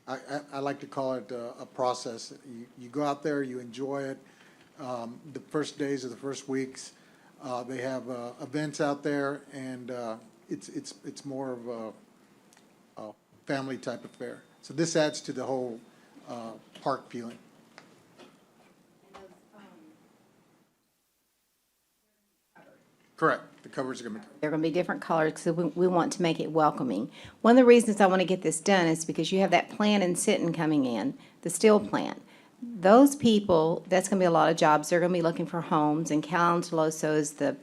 I like to call it a process. You go out there, you enjoy it. The first days or the first weeks, they have events out there, and it's more of a family type affair. So this adds to the whole park feeling. Correct. The covers are going to be. They're going to be different colors because we want to make it welcoming. One of the reasons I want to get this done is because you have that plan and sitting coming in, the steel plant. Those people, that's going to be a lot of jobs. They're going to be looking for homes, and Calangeloso is the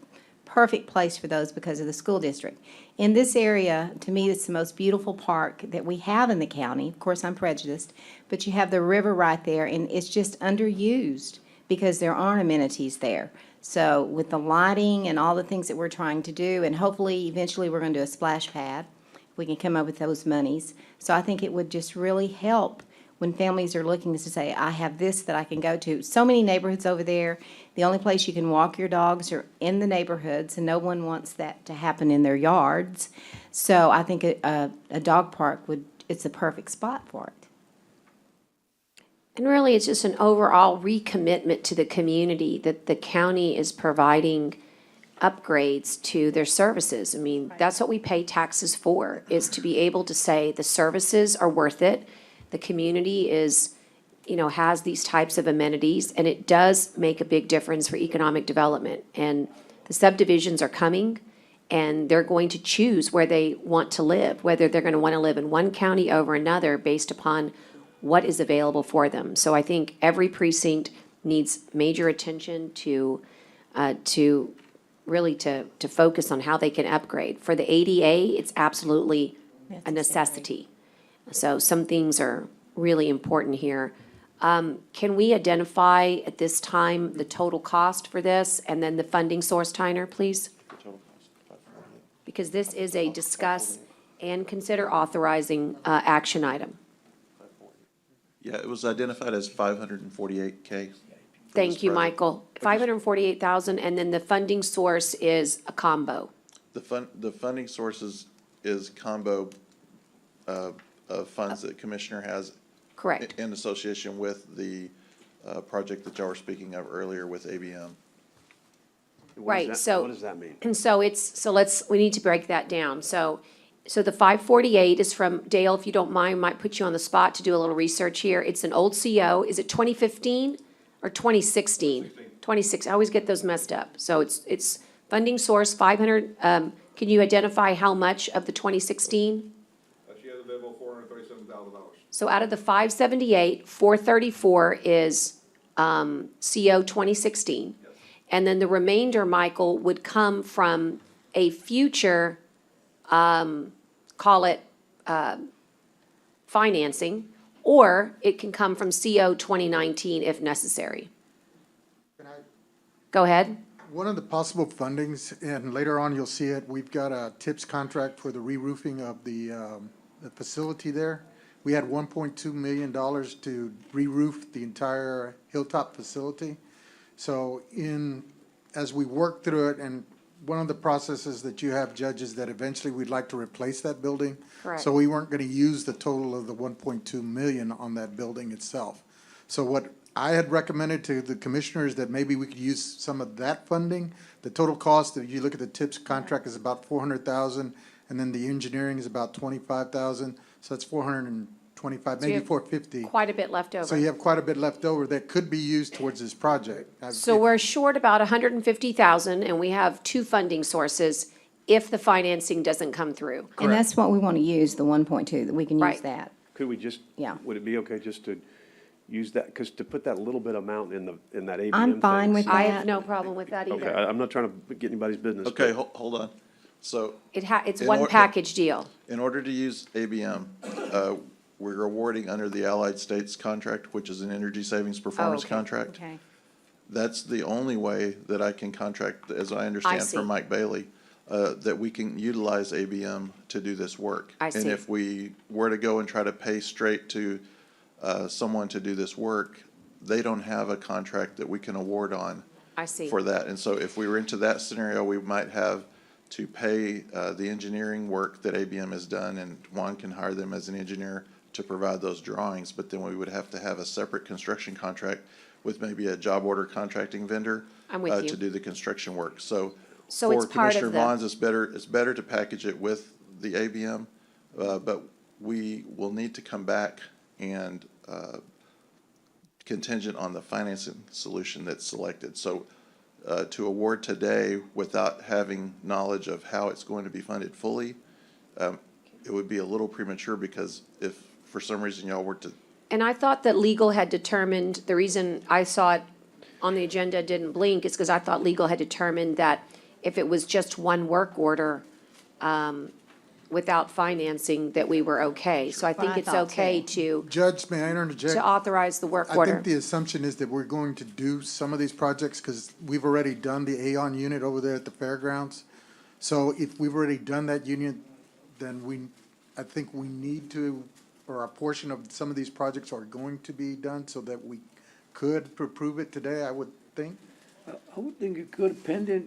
perfect place for those because of the school district. In this area, to me, it's the most beautiful park that we have in the county. Of course, I'm prejudiced, but you have the river right there, and it's just underused because there aren't amenities there. So with the lighting and all the things that we're trying to do, and hopefully eventually we're going to do a splash pad, if we can come up with those monies. So I think it would just really help when families are looking to say, I have this that I can go to. So many neighborhoods over there, the only place you can walk your dogs are in the neighborhoods, and no one wants that to happen in their yards. So I think a dog park it's the perfect spot for it. And really, it's just an overall recommitment to the community that the county is providing upgrades to their services. I mean, that's what we pay taxes for, is to be able to say the services are worth it. The community is, has these types of amenities, and it does make a big difference for economic development. And the subdivisions are coming, and they're going to choose where they want to live, whether they're going to want to live in one county over another based upon what is available for them. So I think every precinct needs major attention to really focus on how they can upgrade. For the ADA, it's absolutely a necessity. So some things are really important here. Can we identify at this time the total cost for this and then the funding source, Tyner, please? Because this is a discuss and consider authorizing action item. Yeah, it was identified as 548K. Thank you, Michael. 548,000, and then the funding source is a combo. The funding source is combo of funds that Commissioner has. Correct. In association with the project that y'all were speaking of earlier with ABM. Right, so. What does that mean? And so we need to break that down. So the 548 is from, Dale, if you don't mind, might put you on the spot to do a little research here. It's an old CO. Is it 2015 or 2016? 26, I always get those messed up. So it's funding source 500, can you identify how much of the 2016? She has available $437,000. So out of the 578, 434 is CO 2016. And then the remainder, Michael, would come from a future, call it financing, or it can come from CO 2019 if necessary. Go ahead. One of the possible fundings, and later on you'll see it, we've got a TIPS contract for the re-roofing of the facility there. We had $1.2 million to re-roof the entire Hilltop facility. So as we work through it, and one of the processes that you have, Judge, is that eventually we'd like to replace that building. Correct. So we weren't going to use the total of the 1.2 million on that building itself. So what I had recommended to the commissioners that maybe we could use some of that funding. The total cost, if you look at the TIPS contract, is about 400,000, and then the engineering is about 25,000. So that's 425, So you maybe have 450. Quite a bit left over. So you have quite a bit left over that could be used towards this project. So we're short about 150,000, and we have two funding sources if the financing doesn't come through. And that's what we want to use, the 1.2, that we can use Right. that. Could we just, Yeah. would it be okay just to use that, because to put that little bit amount in that ABM I'm fine thing- with I that. have no problem with that Okay, either. I'm not trying to get anybody's business. Okay, but- hold on. So It's In one or- package deal. in order to use ABM, we're awarding under the Allied States contract, which is an energy savings performance okay. contract. Okay. That's the only way that I can contract, as I understand see. from Mike Bailey, that we can utilize ABM to do this work. I see. And if we were to go and try to pay straight to someone to do this work, they don't have a contract that we can award on I see. for that. And so if we were into that scenario, we might have to pay the engineering work that ABM has done, and Juan can hire them as an engineer to provide those drawings, but then we would have to have a separate construction contract with maybe a job order contracting vendor I'm with you. to do the construction work. So So it's for part of Commissioner the- Vons, it's better to package it with the ABM, but we will need to come back and contingent on the financing solution that's selected. So to award today without having knowledge of how it's going to be funded fully, it would be a little premature, because if for some reason y'all were to, And I thought that legal had determined, the reason I saw it on the agenda didn't blink is because I thought legal had determined that if it was just one work order, without financing, that we were okay. So I think I it's thought okay too. Judge, may I interject? to authorize the work I order. think the assumption is that we're going to do some of these projects because we've already done the Aon unit over there at the fairgrounds. So if we've already done that unit, then I think we need to, or a portion of some of these projects are going to be done so that we could approve it today, I would think. I would think it could pending,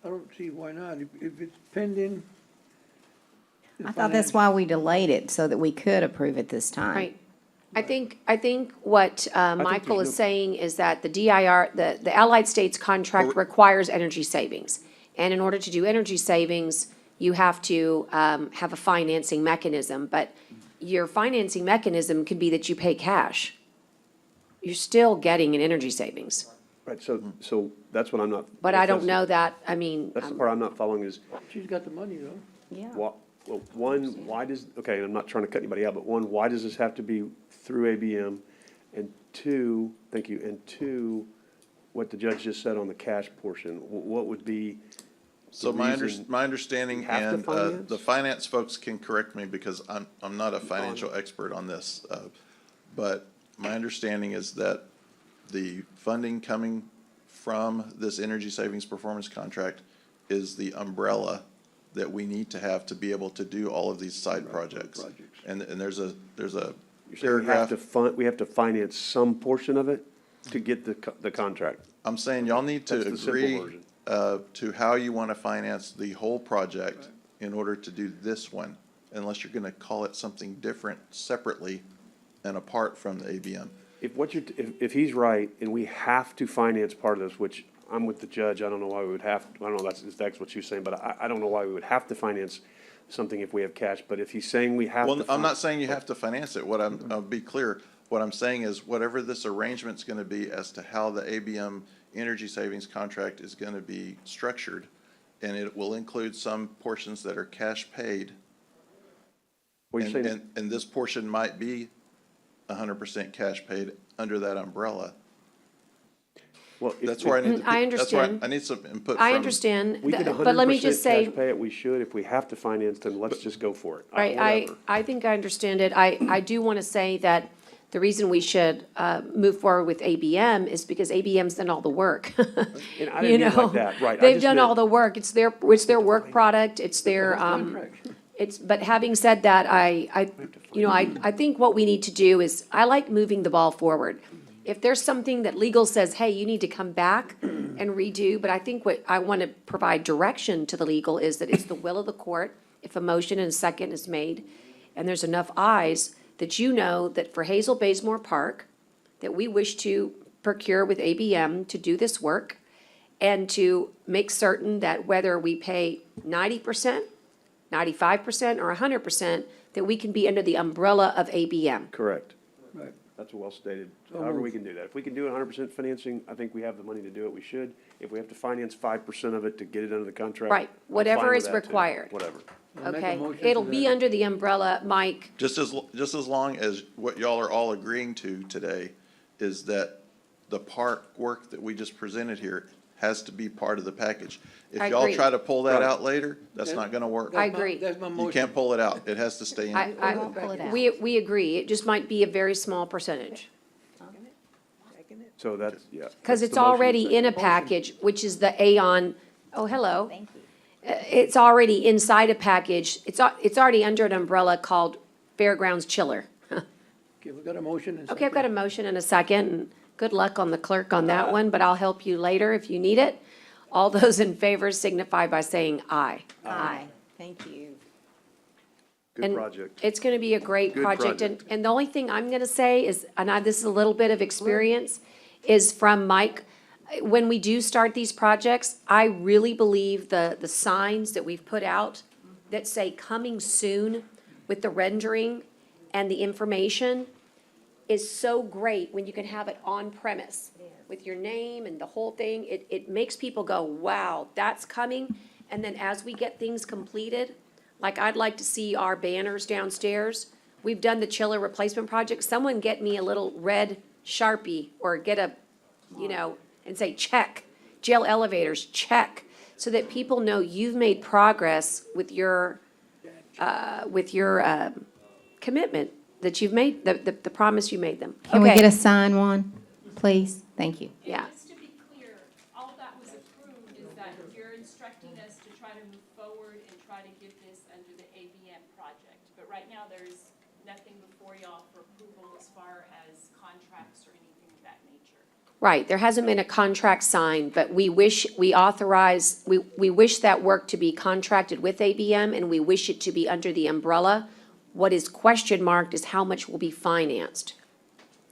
I don't see why not. If it's pending. I thought that's why we delayed it, so that we could approve it this time. Right. I think what Michael is saying is that the DIR, the Allied States contract requires energy savings. And in order to do energy savings, you have to have a financing mechanism. But your financing mechanism could be that you pay cash. You're still getting an energy savings. Right, so that's what I'm not. But I don't know that, I mean, That's the part I'm not following is, She's got the money, though. Yeah. well, one, why does, okay, I'm not trying to cut anybody out, but one, why does this have to be through ABM? And two, thank you, and two, what the judge just said on the cash portion, what would be so the my reason? understanding, You have to and finance? the finance folks can correct me because I'm not a financial expert on this, but my understanding is that the funding coming from this energy savings performance contract is the umbrella that we need to have to be able to do all of these side projects. And there's a You're saying paragraph. we have to finance some portion of it to get the contract? I'm saying y'all need to That's the simple agree version. to how you want to finance the whole project in order to do this one, unless you're going to call it something different separately and apart from the ABM. if he's right and we have to finance part of this, which I'm with the judge, I don't know why we would have, I don't know if that's what you're saying, but I don't know why we would have to finance something if we have cash, but if he's saying we have to. Well, I'm not saying you have to finance it. I'll be clear. What I'm saying is whatever this arrangement's gonna be as to how the ABM energy savings contract is gonna be structured, and it will include some portions that are cash paid. What you're saying, And this portion might be 100% cash paid under that umbrella. well, That's where I need to. I That's where understand. I need some input I from. understand, we could but let me 100% just say. cash pay it, we should. If we have to finance, then let's just go for it. Right, Whatever. I think I understand it. I do want to say that the reason we should move forward with ABM is because ABM's done all the work. And I You didn't mean it know, like that, right. I they've just done meant- all the work. It's their work product, it's their, but having said that, I think what we need to do is, I like moving the ball forward. If there's something that legal says, hey, you need to come back and redo, but I think what I want to provide direction to the legal is that it's the will of the court. If a motion and a second is made, and there's enough ayes, that you know that for Hazel Baysmore Park, that we wish to procure with ABM to do this work, and to make certain that whether we pay 90%, 95%, or 100%, that we can be under the umbrella of ABM. Correct. Right. That's well stated. However we can do that. If we can do 100% financing, I think we have the money to do it, we should. If we have to finance 5% of it to get it under the contract. Right, I'm fine whatever with is that, too. required. Whatever. I'll make a Okay, motion it'll to be that. under the umbrella, Mike. Just as long as what y'all are all agreeing to today is that the park work that we just presented here has to be part of the package. If I y'all agree. try to pull that Got it. out later, that's not gonna work. I agree. That's my You motion. can't pull it out. It has to stay in. I, won't pull it out. we agree, it just might be a very small percentage. So that's, yeah. Because that's it's the motion. already in a package, which is the Aon, oh, hello. Thank you. It's already inside a package, it's already under an umbrella called Fairgrounds Chiller. Okay, we got a motion and Okay, I've got a motion and a second, and good luck on the clerk on that one, but I'll help you later if you need it. All those in favor signify by saying aye. Aye. Thank you. Good And project. It's gonna be a great Good project, and, project. and the only thing I'm gonna say is, this is a little bit of experience, is from Mike. When we do start these projects, I really believe the signs that we've put out that say coming soon with the rendering and the information is so great when you can have it on premise with your name and the whole thing. It makes people go, wow, that's coming. And then as we get things completed, like I'd like to see our banners downstairs. We've done the chiller replacement project. Someone get me a little red Sharpie or get a, and say, check. Jail elevators, check. So that people know you've made progress with your commitment that you've made, the promise you made them. Can we Okay. get a sign one, please? Thank you. Yeah. Just to be clear, all that was approved is that you're instructing us to try to move forward and try to get this under the ABM project. But right now, there's nothing before y'all for approval as far as contracts or anything of that nature. Right, there hasn't been a contract signed, but we wish that work to be contracted with ABM, and we wish it to be under the umbrella. What is question marked is how much will be financed.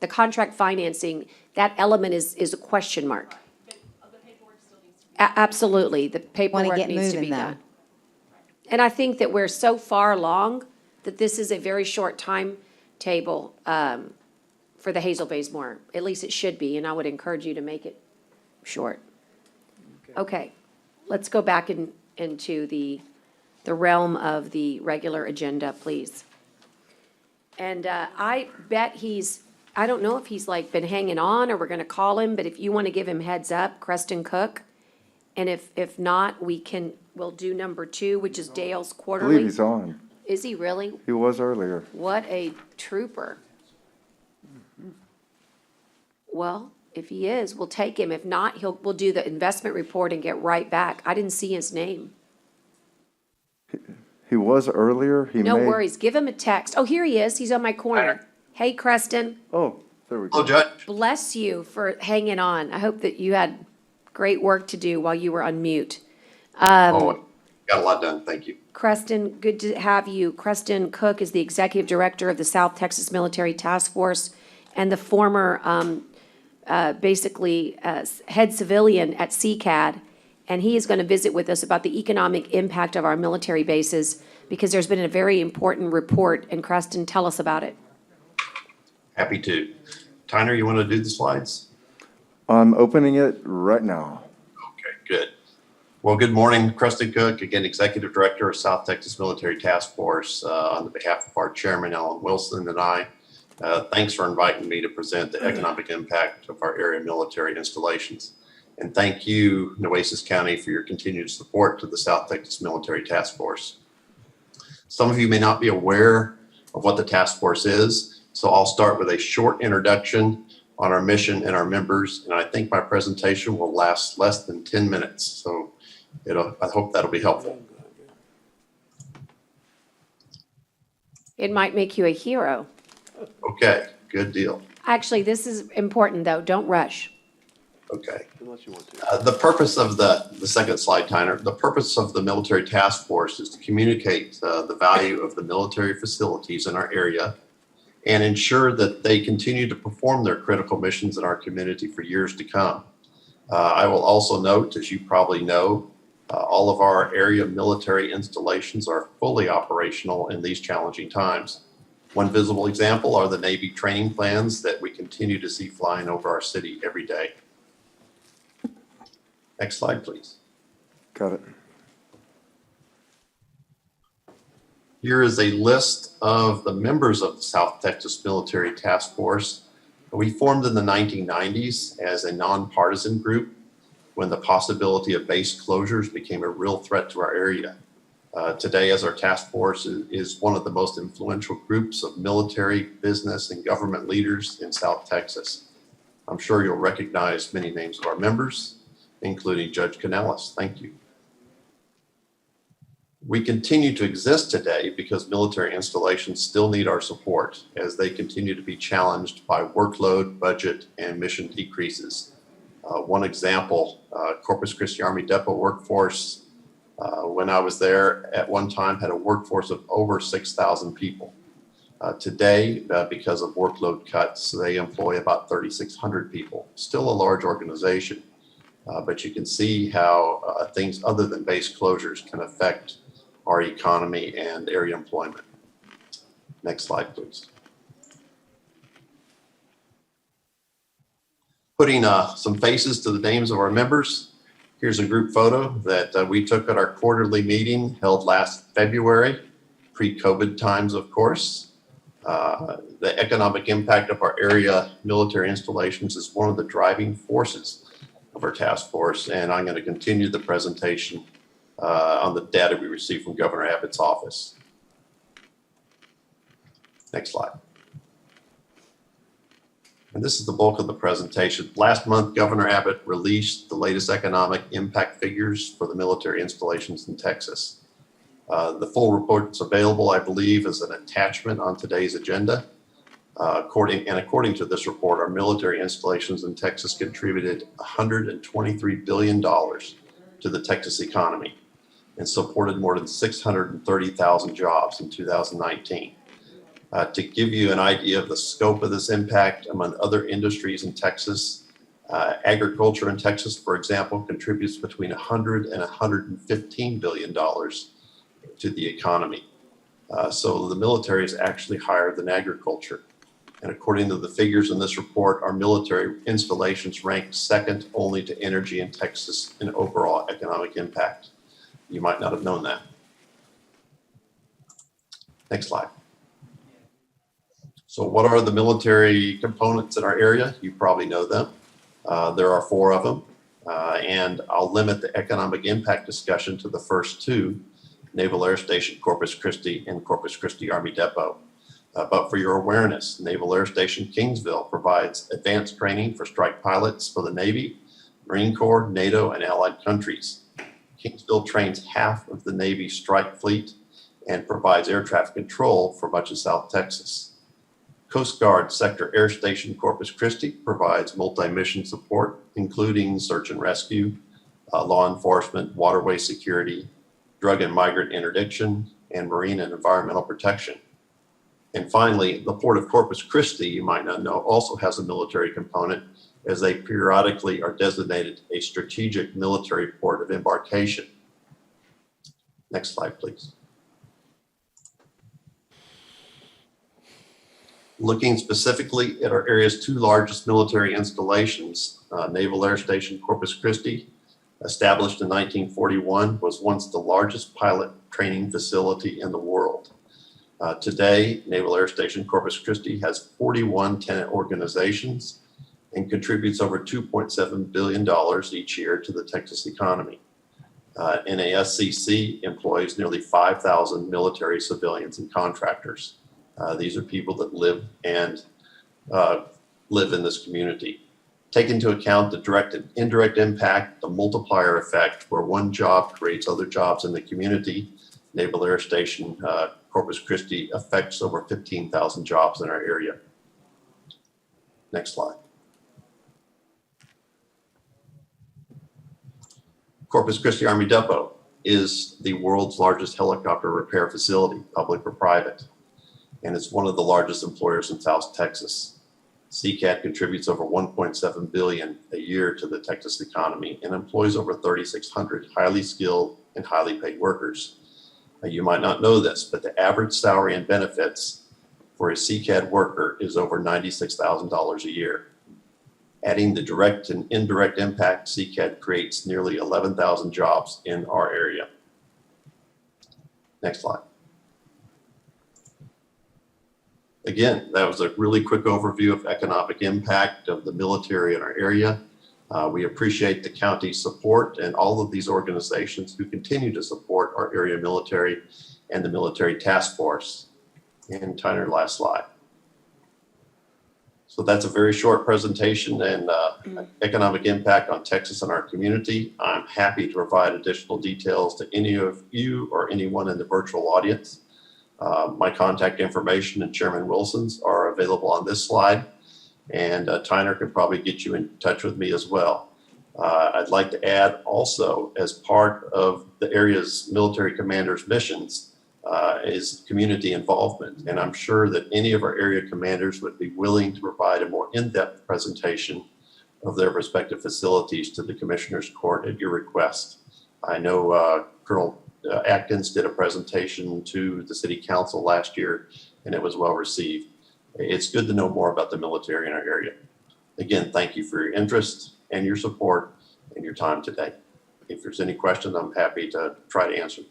The contract financing, that element is a question mark. But the paperwork still needs to be. Absolutely, the paperwork get needs to moving, be though. done. And I think that we're so far along that this is a very short timetable for the Hazel Baysmore. At least it should be, and I would encourage you to make it short. Okay, let's go back into the realm of the regular agenda, please. And I bet I don't know if he's like been hanging on or we're gonna call him, but if you want to give him heads up, Creston Cook. And if not, we'll do number 2, which is Dale's I believe quarterly. he's on. Is he really? He was earlier. What a trooper. Well, if he is, we'll take him. If not, we'll do the investment report and get right back. I didn't see his name. He was earlier. He No may. worries. Give him a text. Oh, here he is. He's on my corner. Hey, Creston. Oh, there we go. Judge. Bless you for hanging on. I hope that you had great work to do while you were on mute. Got a lot done. Thank you. Creston, good to have you. Creston Cook is the Executive Director of the South Texas Military Task Force, and the former, basically, head civilian at CCAD, and he is going to visit with us about the economic impact of our military bases, because there's been a very important report, and Creston, tell us about it. Happy to. Tyner, you want to do the slides? I'm opening it right now. Okay, good. Well, good morning. Creston Cook, again, Executive Director of South Texas Military Task Force, on behalf of our Chairman, Alan Wilson, and I. Thanks for inviting me to present the economic impact of our area military installations. And thank you, Nueces County, for your continued support to the South Texas Military Task Force. Some of you may not be aware of what the task force is, so I'll start with a short introduction on our mission and our members, and I think my presentation will last less than 10 minutes, so I hope that'll be helpful. It might make you a hero. Okay, good deal. Actually, this is important, though. Don't rush. Okay. The purpose of the second slide, Tyner, the purpose of the military task force is to communicate the value of the military facilities in our area and ensure that they continue to perform their critical missions in our community for years to come. I will also note, as you probably know, all of our area military installations are fully operational in these challenging times. One visible example are the Navy training plans that we continue to see flying over our city every day. Next slide, please. Got it. Here is a list of the members of the South Texas Military Task Force. We formed in the 1990s as a nonpartisan group when the possibility of base closures became a real threat to our area. Today, as our task force is one of the most influential groups of military, business, and government leaders in South Texas. I'm sure you'll recognize many names of our members, including Judge Canellis. Thank you. We continue to exist today because military installations still need our support as they continue to be challenged by workload, budget, and mission decreases. One example, Corpus Christi Army Depot workforce, when I was there at one time, had a workforce of over 6,000 people. Today, because of workload cuts, they employ about 3,600 people. Still a large organization. But you can see how things other than base closures can affect our economy and area employment. Next slide, please. Putting some faces to the names of our members. Here's a group photo that we took at our quarterly meeting held last February, pre-COVID times, of course. The economic impact of our area military installations is one of the driving forces of our task force, and I'm going to continue the presentation on the data we received from Governor Abbott's office. Next slide. And this is the bulk of the presentation. Last month, Governor Abbott released the latest economic impact figures for the military installations in Texas. The full report is available, I believe, as an attachment on today's agenda. According to this report, our military installations in Texas contributed $123 billion to the Texas economy and supported more than 630,000 jobs in 2019. To give you an idea of the scope of this impact among other industries in Texas, agriculture in Texas, for example, contributes between $100 and $115 billion to the economy. So the military is actually higher than agriculture. And according to the figures in this report, our military installations ranked second only to energy in Texas in overall economic impact. You might not have known that. Next slide. So what are the military components in our area? You probably know them. There are 4 of them. And I'll limit the economic impact discussion to the first 2, Naval Air Station Corpus Christi and Corpus Christi Army Depot. But for your awareness, Naval Air Station Kingsville provides advanced training for strike pilots for the Navy, Marine Corps, NATO, and allied countries. Kingsville trains half of the Navy strike fleet and provides air traffic control for much of South Texas. Coast Guard Sector Air Station Corpus Christi provides multi-mission support, including search and rescue, law enforcement, waterway security, drug and migrant interdiction, and marine and environmental protection. And finally, the Port of Corpus Christi, you might not know, also has a military component, as they periodically are designated a strategic military port of embarkation. Next slide, please. Looking specifically at our area's two largest military installations, Naval Air Station Corpus Christi, established in 1941, was once the largest pilot training facility in the world. Today, Naval Air Station Corpus Christi has 41 tenant organizations and contributes over $2.7 billion each year to the Texas economy. NASCC employs nearly 5,000 military, civilians, and contractors. These are people that live in this community. Take into account the direct and indirect impact, the multiplier effect, where one job creates other jobs in the community. Naval Air Station Corpus Christi affects over 15,000 jobs in our area. Next slide. Corpus Christi Army Depot is the world's largest helicopter repair facility, public or private, and it's one of the largest employers in South Texas. CCAT contributes over $1.7 billion a year to the Texas economy and employs over 3,600 highly skilled and highly paid workers. You might not know this, but the average salary and benefits for a CCAT worker is over $96,000 a year. Adding the direct and indirect impact, CCAT creates nearly 11,000 jobs in our area. Next slide. Again, that was a really quick overview of economic impact of the military in our area. We appreciate the county's support and all of these organizations who continue to support our area military and the military task force. And Tyner, last slide. So that's a very short presentation and economic impact on Texas and our community. I'm happy to provide additional details to any of you or anyone in the virtual audience. My contact information and Chairman Wilson's are available on this slide, and Tyner can probably get you in touch with me as well. I'd like to add also, as part of the area's military commanders' missions, is community involvement. And I'm sure that any of our area commanders would be willing to provide a more in-depth presentation of their respective facilities to the Commissioner's Court at your request. I know Colonel Atkins did a presentation to the City Council last year, and it was well received. It's good to know more about the military in our area. Again, thank you for your interest and your support and your time today. If there's any questions, I'm happy to try to answer.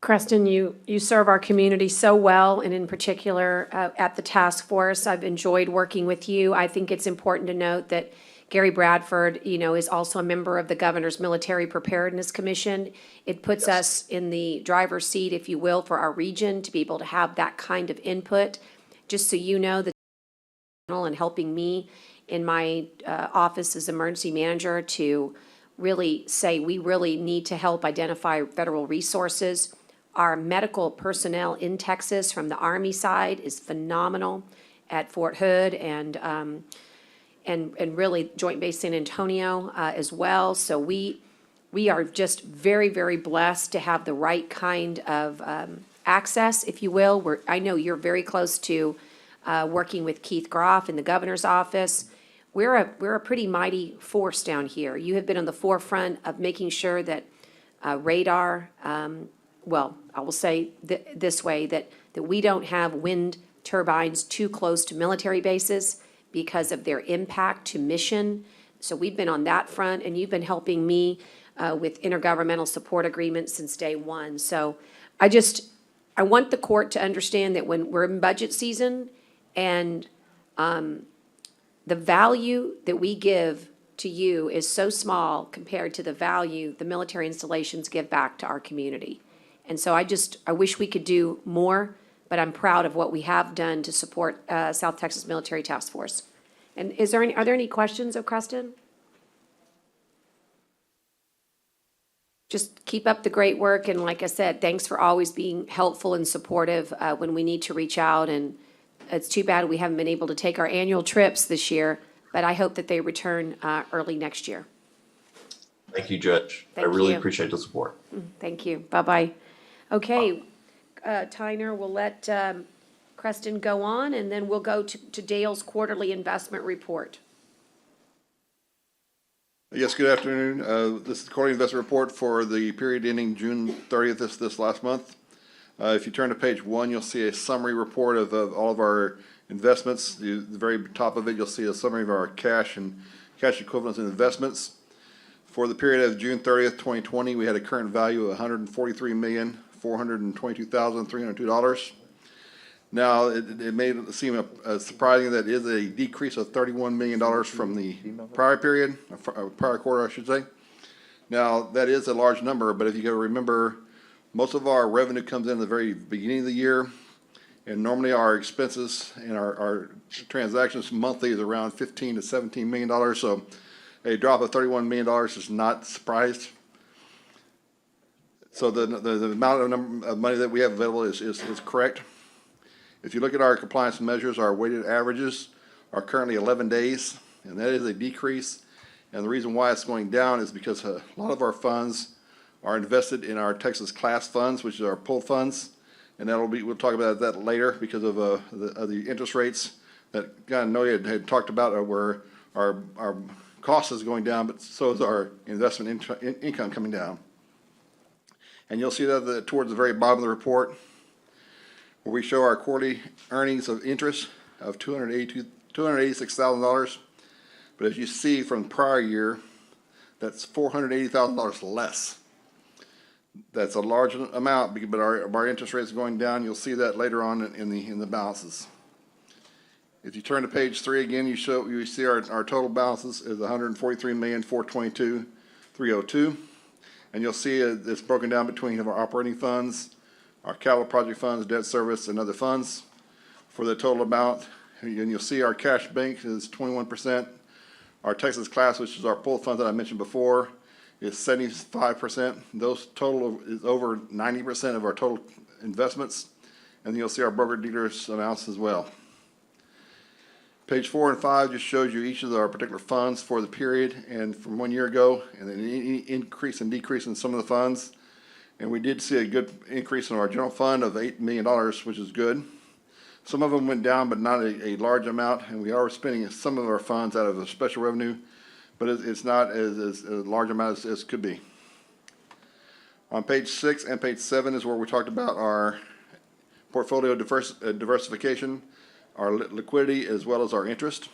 Creston, you serve our community so well, and in particular at the task force. I've enjoyed working with you. I think it's important to note that Gary Bradford, is also a member of the Governor's Military Preparedness Commission. It puts us in the driver's seat, if you will, for our region to be able to have that kind of input. Just so you know, and helping me in my office as emergency manager to really say we really need to help identify federal resources. Our medical personnel in Texas from the Army side is phenomenal at Fort Hood and really Joint Base San Antonio as well. So we are just very, very blessed to have the right kind of access, if you will. I know you're very close to working with Keith Groff in the governor's office. We're a pretty mighty force down here. You have been on the forefront of making sure that radar, well, I will say this way, that we don't have wind turbines too close to military bases because of their impact to mission. So we've been on that front, and you've been helping me with intergovernmental support agreements since day one. So I want the court to understand that when we're in budget season and the value that we give to you is so small compared to the value the military installations give back to our community. And so I wish we could do more, but I'm proud of what we have done to support South Texas Military Task Force. And are there any questions of Creston? Just keep up the great work, and like I said, thanks for always being helpful and supportive when we need to reach out. And it's too bad we haven't been able to take our annual trips this year, but I hope that they return early next year. Thank you, Judge. I Thank really you. appreciate the support. Thank you. Bye-bye. Okay, Tyner, we'll let Preston go on, and then we'll go to Dale's quarterly investment report. Yes, good afternoon. This is the quarterly investment report for the period ending June 30th this last month. If you turn to page 1, you'll see a summary report of all of our investments. The very top of it, you'll see a summary of our cash and cash equivalents and investments. For the period of June 30th, 2020, we had a current value of $143,422,302. Now, it may seem surprising that it is a decrease of $31 million from the prior period, prior quarter, I should say. Now, that is a large number, but if you remember, most of our revenue comes in at the very beginning of the year, and normally our expenses and our transactions monthly is around $15 to $17 million, so a drop of $31 million is not surprised. So the amount of money that we have available is correct. If you look at our compliance measures, our weighted averages are currently 11 days, and that is a decrease. And the reason why it's going down is because a lot of our funds are invested in our Texas class funds, which is our pool funds, and we'll talk about that later because of the interest rates that God Noe had talked about, where our cost is going down, but so is our investment income coming down. And you'll see that towards the very bottom of the report, where we show our quarterly earnings of interest of $286,000. But as you see from the prior year, that's $480,000 less. That's a large amount, but our interest rate is going down. You'll see that later on in the balances. If you turn to page 3 again, you see our total balances is $143,422,302, and you'll see it's broken down between our operating funds, our capital project funds, debt service, and other funds. For the total amount, and you'll see our cash bank is 21%. Our Texas class, which is our pool fund that I mentioned before, is 75%. Those total is over 90% of our total investments. And you'll see our broker dealers amounts as well. Page 4 and 5 just shows you each of our particular funds for the period and from 1 year ago, and then any increase and decrease in some of the funds. And we did see a good increase in our general fund of $8 million, which is good. Some of them went down, but not a large amount, and we are spending some of our funds out of the special revenue, but it's not as large amount as could be. On page 6 and page 7 is where we talked about our portfolio diversification, our liquidity, as well as our interest.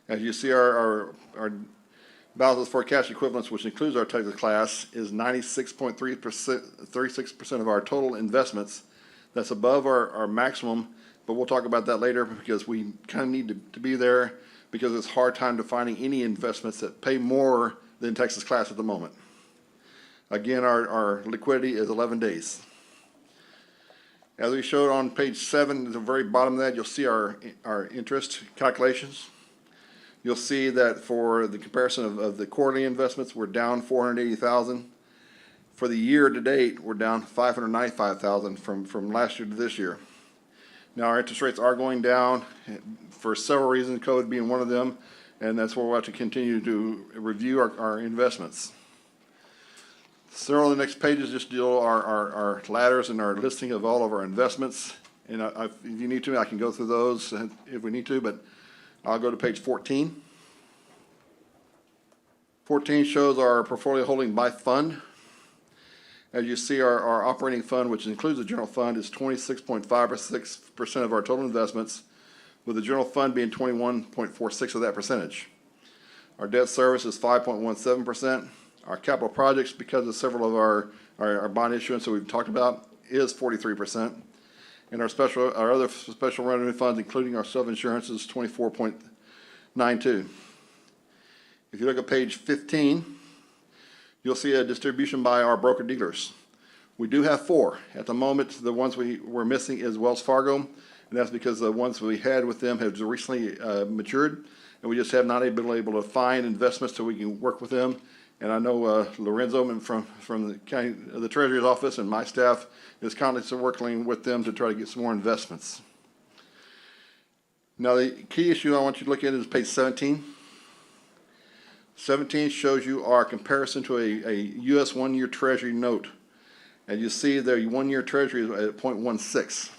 As you see, our balances for cash equivalents, which includes our Texas class, is 36% of our total investments. That's above our maximum, but we'll talk about that later because we kind of need to be there because it's hard time to finding any investments that pay more than Texas class at the moment. Again, our liquidity is 11 days. As we showed on page 7, at the very bottom of that, you'll see our interest calculations. You'll see that for the comparison of the quarterly investments, we're down $480,000. For the year to date, we're down $595,000 from last year to this year. Now, our interest rates are going down for several reasons, COVID being one of them, and that's where we'll have to continue to review our investments. Several of the next pages just deal our ladders and our listing of all of our investments. And if you need to, I can go through those if we need to, but I'll go to page 14. 14 shows our portfolio holding by fund. As you see, our operating fund, which includes the general fund, is 26.56% of our total investments, with the general fund being 21.46% of that percentage. Our debt service is 5.17%. Our capital projects, because of several of our bond issuance that we've talked about, is 43%. And our other special revenue funds, including our self-insurance, is 24.92%. If you look at page 15, you'll see a distribution by our broker dealers. We do have 4. At the moment, the ones we're missing is Wells Fargo, and that's because the ones we had with them have recently matured, and we just have not been able to find investments so we can work with them. And I know Lorenzo from the Treasurer's office and my staff is constantly working with them to try to get some more investments. Now, the key issue I want you to look at is page 17. 17 shows you our comparison to a U.S. 1-year Treasury note. And you see the 1-year Treasury is at 0.16.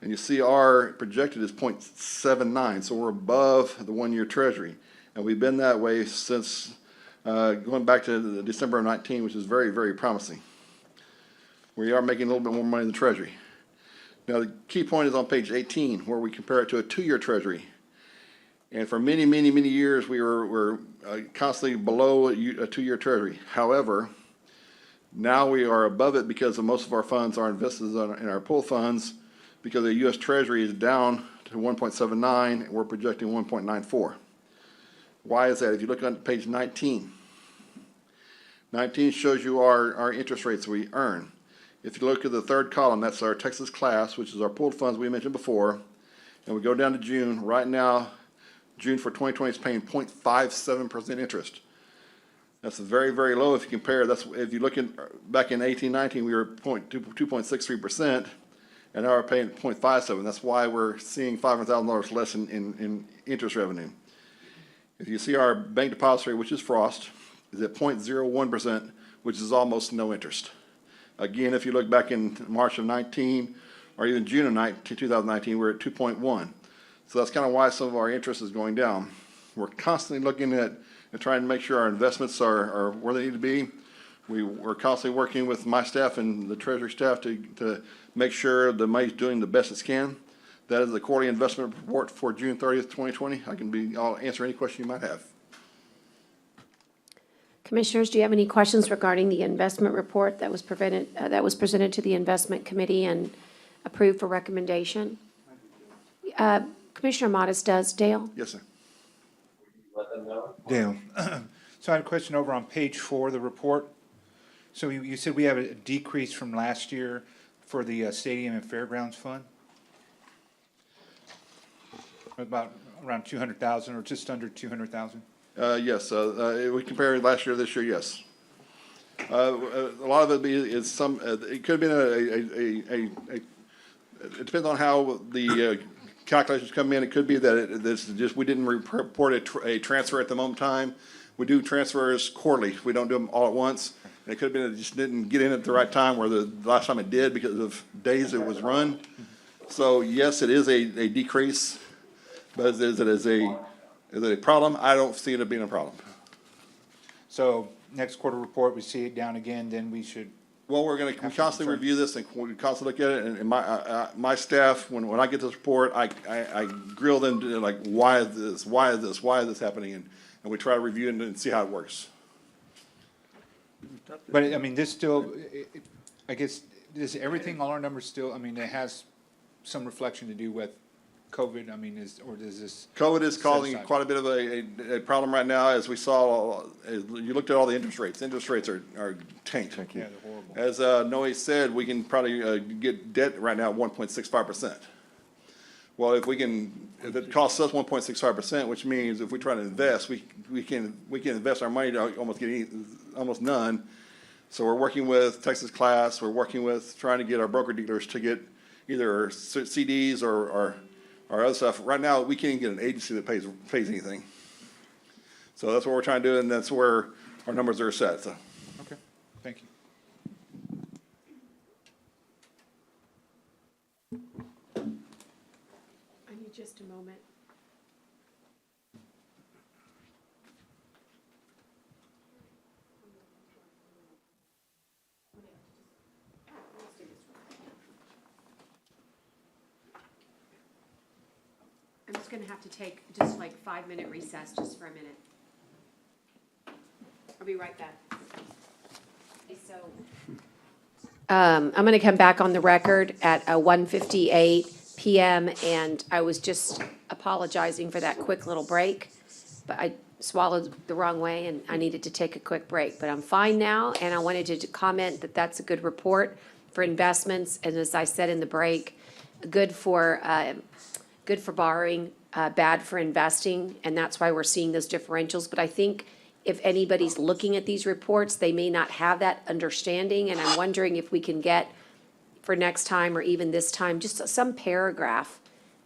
And you see our projected is 0.79, so we're above the one-year treasury. And we've been that way since going back to the December of 19, which is very, very promising. We are making a little bit more money in the treasury. Now, the key point is on page 18, where we compare it to a two-year treasury. And for many, many, many years, we were constantly below a two-year treasury. However, now we are above it because of most of our funds are invested in our pool funds, because the U.S. Treasury is down to 1.79, and we're projecting 1.94. Why is that? If you look on page 19, 19 shows you our interest rates we earn. If you look at the third column, that's our Texas class, which is our pooled funds we mentioned before, and we go down to June. Right now, June for 2020 is paying 0.57% interest. That's very, very low if you compare. That's if you look back in 1819, we were 2.63%, and now we're paying 0.57. That's why we're seeing $500,000 less in interest revenue. If you see our bank depository, which is Frost, is at 0.01%, which is almost no interest. Again, if you look back in March of 19, or even June of 2019, we're at 2.1. So that's kind of why some of our interest is going down. We're constantly looking at and trying to make sure our investments are where they need to be. We're constantly working with my staff and the Treasury staff to make sure the money's doing the best it can. That is the quarterly investment report for June 30th, 2020. I'll answer any question you might have. Commissioners, do you have any questions regarding the investment report that was presented to the Investment Committee and approved for recommendation? Commissioner Modis does. Dale? Yes, sir. Dale. So I had a question over on page 4 of the report. So you said we have a decrease from last year for the Stadium and Fairgrounds Fund? About around 200,000 or just under 200,000? Yes, we compare last year to this year, yes. A lot of it is it could have been it depends on how the calculations come in. It could be that we didn't report a transfer at the moment in time. We do transfers quarterly. We don't do them all at once. And it could have been it just didn't get in at the right time, where the last time it did because of days it was run. So yes, it is a decrease, but is it a problem? I don't see it being a problem. So next quarter report, we see it down again, then we should. Well, we constantly review this and we constantly look at it. And my staff, when I get this report, I grill them to like, why is this? Why is this? Why is this happening? And we try to review it and see how it works. But I mean, this still, I guess, does everything, all our numbers still, I mean, it has some reflection to do with COVID, I mean, does this? COVID is causing quite a bit of a problem right now, as we saw, as you looked at all the interest rates. Interest rates are tanked. Yeah, they're horrible. As Noe said, we can probably get debt right now at 1.65%. Well, if it costs us 1.65%, which means if we try to invest, we can invest our money to almost none. So we're working with Texas Class. We're working with trying to get our broker dealers to get either CDs or other stuff. Right now, we can't even get an agency that pays anything. So that's what we're trying to do, and that's where our numbers are set. So. Okay, thank you. I need just a moment. I'm just going to have to take just like 5-minute recess just for a minute. I'll be right back. Okay, so I'm going to come back on the record at 1:58 p.m. and I was just apologizing for that quick little break, but I swallowed the wrong way and I needed to take a quick break. But I'm fine now, and I wanted to comment that that's a good report for investments, and as I said in the break, good for borrowing, bad for investing, and that's why we're seeing those differentials. But I think if anybody's looking at these reports, they may not have that understanding, and I'm wondering if we can get, for next time or even this time, just some paragraph,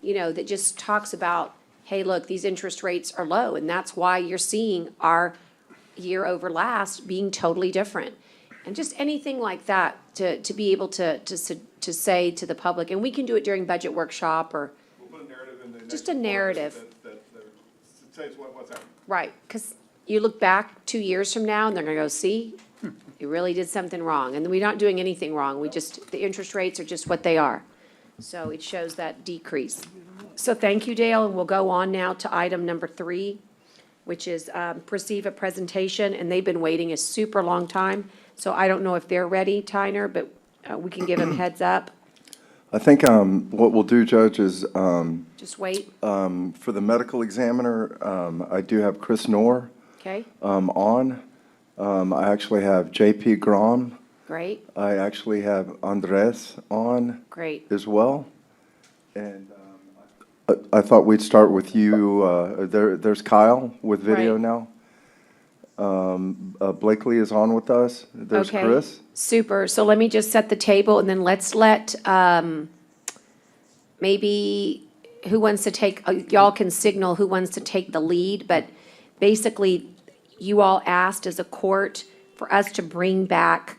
that just talks about, hey, look, these interest rates are low, and that's why you're seeing our year over last being totally different. And just anything like that to be able to say to the public, and we can do it during budget workshop or We'll put a narrative in the next. just a narrative. That says what's happening. Right, because you look back 2 years from now and they're gonna go, see, you really did something wrong. And we're not doing anything wrong. We just, the interest rates are just what they are. So it shows that decrease. So thank you, Dale, and we'll go on now to item number 3, which is perceive a presentation, and they've been waiting a super long time. So I don't know if they're ready, Tyner, but we can give them heads up. I think what we'll do, Judge, is Just wait, for the medical examiner, I do have Chris Knorr okay? on. I actually have JP Grom. Great, I actually have Andres on great. as well. And I thought we'd start with you. There's Kyle with video Right. now. Blakely is on with us. There's Okay, Chris. super. So let me just set the table and then let's let, maybe who wants to take, y'all can signal who wants to take the lead, but basically you all asked as a court for us to bring back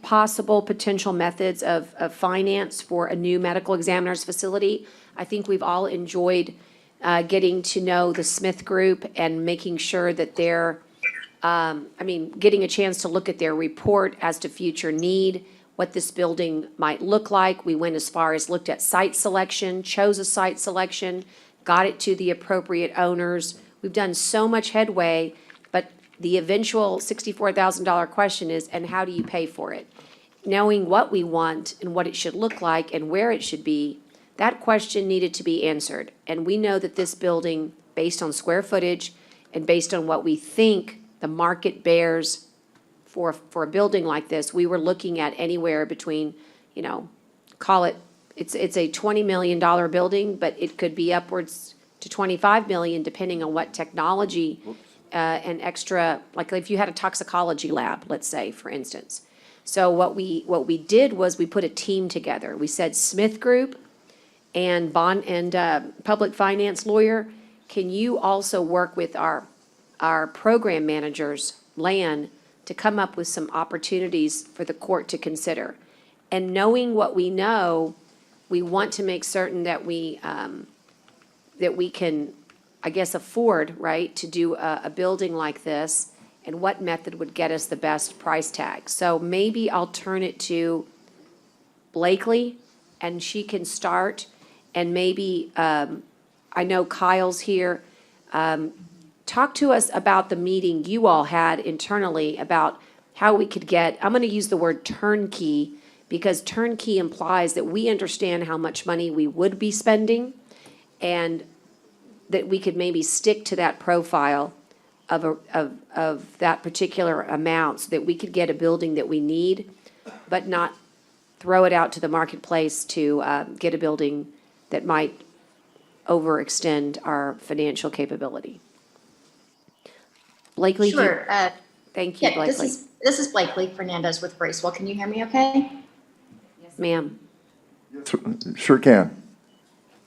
possible potential methods of finance for a new medical examiner's facility. I think we've all enjoyed getting to know the Smith Group and making sure that they're, getting a chance to look at their report as to future need, what this building might look like. We went as far as looked at site selection, chose a site selection, got it to the appropriate owners. We've done so much headway, but the eventual $64,000 question is, and how do you pay for it? Knowing what we want and what it should look like and where it should be, that question needed to be answered. And we know that this building, based on square footage and based on what we think the market bears for a building like this, we were looking at anywhere between, call it, it's a $20 million building, but it could be upwards to 25 million, depending on what technology and extra, like if you had a toxicology lab, let's say, for instance. So what we did was we put a team together. We said, Smith Group and public finance lawyer, can you also work with our program managers, Lan, to come up with some opportunities for the court to consider? And knowing what we know, we want to make certain that we can, I guess, afford, right, to do a building like this, and what method would get us the best price tag. So maybe I'll turn it to Blakely, and she can start, and maybe, I know Kyle's here. Talk to us about the meeting you all had internally about how we could get, I'm gonna use the word turnkey, because turnkey implies that we understand how much money we would be spending, and that we could maybe stick to that profile of that particular amount, so that we could get a building that we need, but not throw it out to the marketplace to get a building that might overextend our financial capability. Blakely? Sure. Thank you, Yeah, Blakely. this is Blakely Fernandez with Bracewell. Can you hear me okay? Yes, ma'am. Sure can.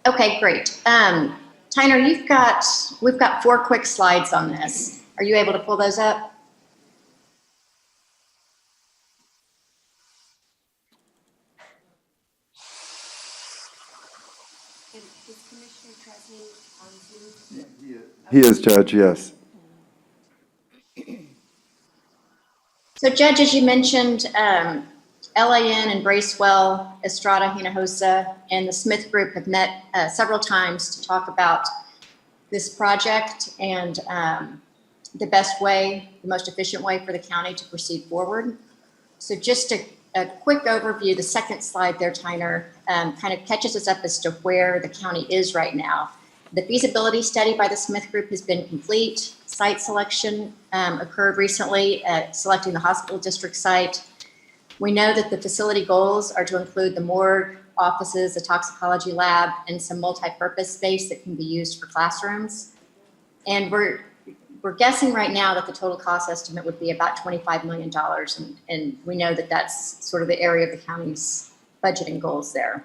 Okay, great. Tyner, we've got 4 quick slides on this. Are you able to pull those up? He is, Judge, yes. So Judge, as you mentioned, LAN and Bracewell, Estrada, Hinojosa, and the Smith Group have met several times to talk about this project and the best way, the most efficient way for the county to proceed forward. So just a quick overview, the second slide there, Tyner, kind of catches us up as to where the county is right now. The feasibility study by the Smith Group has been complete. Site selection occurred recently at selecting the hospital district site. We know that the facility goals are to include the morgue, offices, a toxicology lab, and some multi-purpose space that can be used for classrooms. And we're guessing right now that the total cost estimate would be about $25 million. And we know that that's sort of the area of the county's budgeting goals there.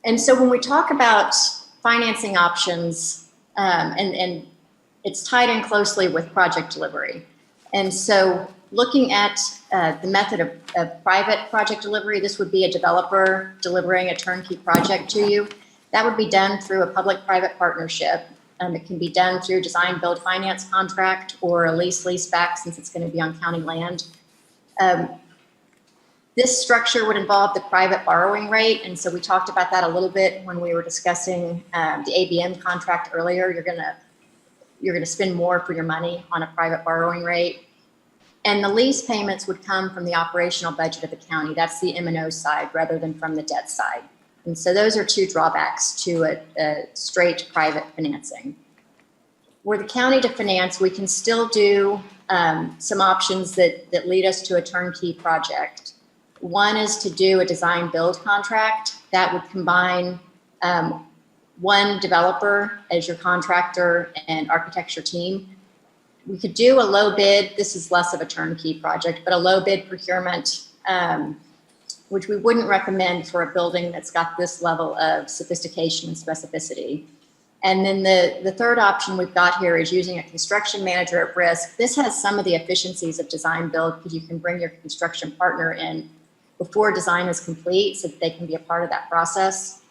And so when we talk about financing options, and it's tied in closely with project delivery, And so looking at the method of private project delivery, this would be a developer delivering a turnkey project to you. That would be done through a public-private partnership. It can be done through design build finance contract or a lease back, since it's going to be on county land. This structure would involve the private borrowing rate. And so we talked about that a little bit when we were discussing the ABM contract earlier. You're going to spend more for your money on a private borrowing rate. And the lease payments would come from the operational budget of the county. That's the M&O side rather than from the debt side. And so those are two drawbacks to a straight private financing. Were the county to finance, we can still do some options that lead us to a turnkey project. One is to do a design build contract that would combine one developer as your contractor and architecture team. We could do a low bid. This is less of a turnkey project, but a low bid procurement, which we wouldn't recommend for a building that's got this level of sophistication and specificity. And then the third option we've got here is using a construction manager at risk. This has some of the efficiencies of design build because you can bring your construction partner in before design is complete so that they can be a part of that process.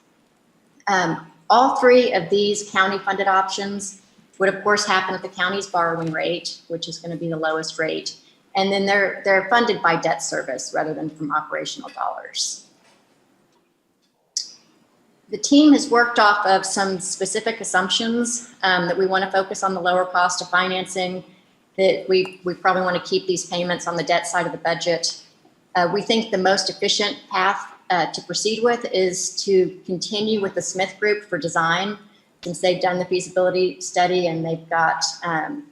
All three of these county funded options would of course happen at the county's borrowing rate, which is going to be the lowest rate. And then they're funded by debt service rather than from operational dollars. The team has worked off of some specific assumptions that we want to focus on the lower cost of financing, that we probably want to keep these payments on the debt side of the budget. We think the most efficient path to proceed with is to continue with the Smith Group for design. Since they've done the feasibility study and they've got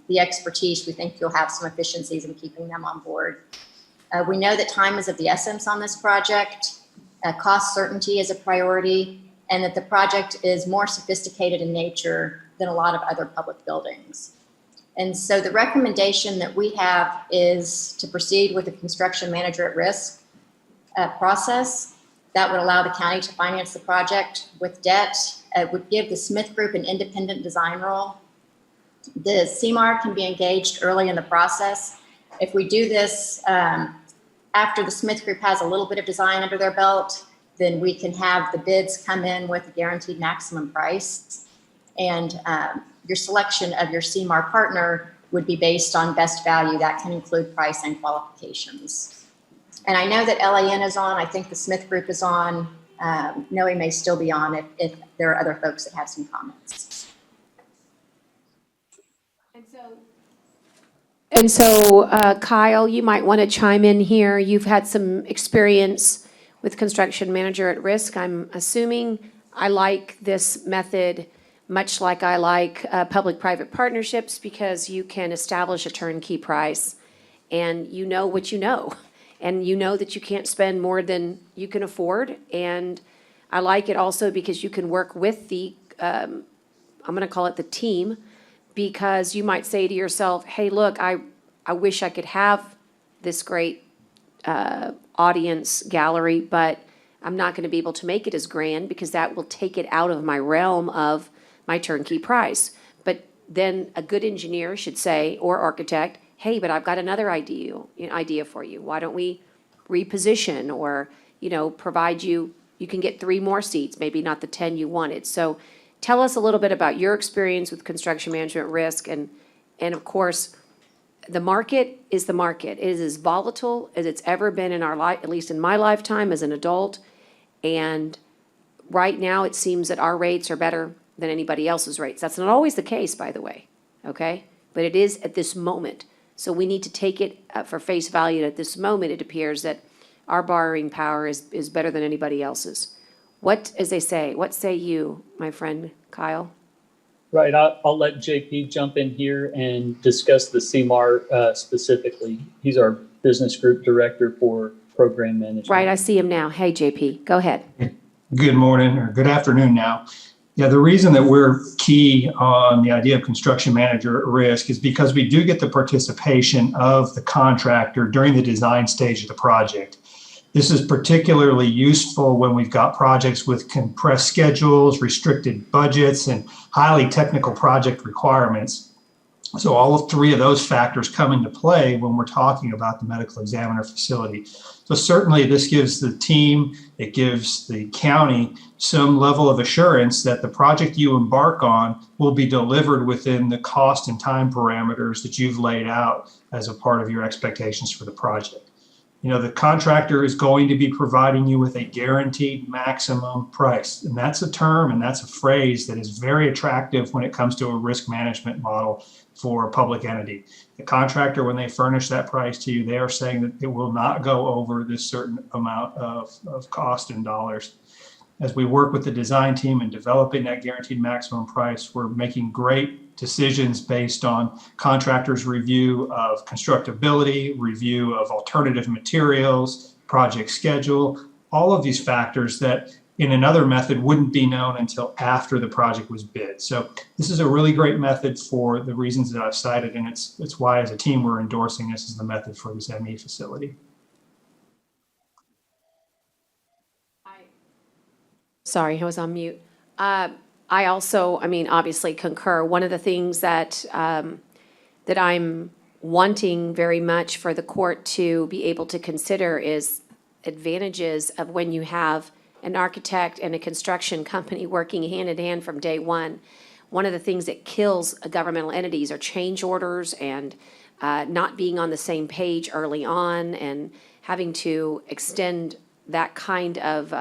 the expertise, we think you'll have some efficiencies in keeping them on board. We know that time is of the essence on this project. Cost certainty is a priority, and that the project is more sophisticated in nature than a lot of other public buildings. And so the recommendation that we have is to proceed with a construction manager at risk process that would allow the county to finance the project with debt. It would give the Smith Group an independent design role. The CMAR can be engaged early in the process. If we do this after the Smith Group has a little bit of design under their belt, then we can have the bids come in with a guaranteed maximum price. And your selection of your CMAR partner would be based on best value. That can include price and qualifications. And I know that LAN is on. I think the Smith Group is on. Noe may still be on if there are other folks that have some comments. And so Kyle, you might want to chime in here. You've had some experience with construction manager at risk. I'm assuming. I like this method much like I like public-private partnerships because you can establish a turnkey price and you know what you know. And you know that you can't spend more than you can afford. And I like it also because you can work with the, I'm going to call it the team, because you might say to yourself, hey, look, I wish I could have this great audience gallery, but I'm not going to be able to make it as grand because that will take it out of my realm of my turnkey price. But then a good engineer should say, or architect, hey, but I've got another idea for you. Why don't we reposition or, provide you can get 3 more seats, maybe not the 10 you wanted. So tell us a little bit about your experience with construction management risk. And of course, the market is the market. It is as volatile as it's ever been in our life, at least in my lifetime as an adult. And right now it seems that our rates are better than anybody else's rates. That's not always the case, by the way, okay? But it is at this moment. So we need to take it for face value. At this moment, it appears that our borrowing power is better than anybody else's. As they say, what say you, my friend Kyle? Right, I'll let JP jump in here and discuss the CMAR specifically. He's our business group director for program management. Right, I see him now. Hey, JP, go ahead. Good morning or good afternoon now. Yeah, the reason that we're key on the idea of construction manager at risk is because we do get the participation of the contractor during the design stage of the project. This is particularly useful when we've got projects with compressed schedules, restricted budgets, and highly technical project requirements. So all of three of those factors come into play when we're talking about the medical examiner facility. So certainly this gives the team, it gives the county some level of assurance that the project you embark on will be delivered within the cost and time parameters that you've laid out as a part of your expectations for the project. You know, the contractor is going to be providing you with a guaranteed maximum price. And that's a term and that's a phrase that is very attractive when it comes to a risk management model for a public entity. The contractor, when they furnish that price to you, they are saying that it will not go over this certain amount of cost in dollars. As we work with the design team in developing that guaranteed maximum price, we're making great decisions based on contractors' review of constructability, review of alternative materials, project schedule, all of these factors that in another method wouldn't be known until after the project was bid. So this is a really great method for the reasons that I've cited, and it's why as a team we're endorsing this as the method for this ME facility. Sorry, I was on mute. I also, I mean, obviously concur. One of the things that, that I'm wanting very much for the court to be able to consider is advantages of when you have an architect and a construction company working hand in hand from day one. One of the things that kills governmental entities are change orders and not being on the same page early on and having to extend that kind of,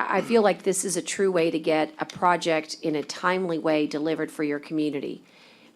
I feel like this is a true way to get a project in a timely way delivered for your community.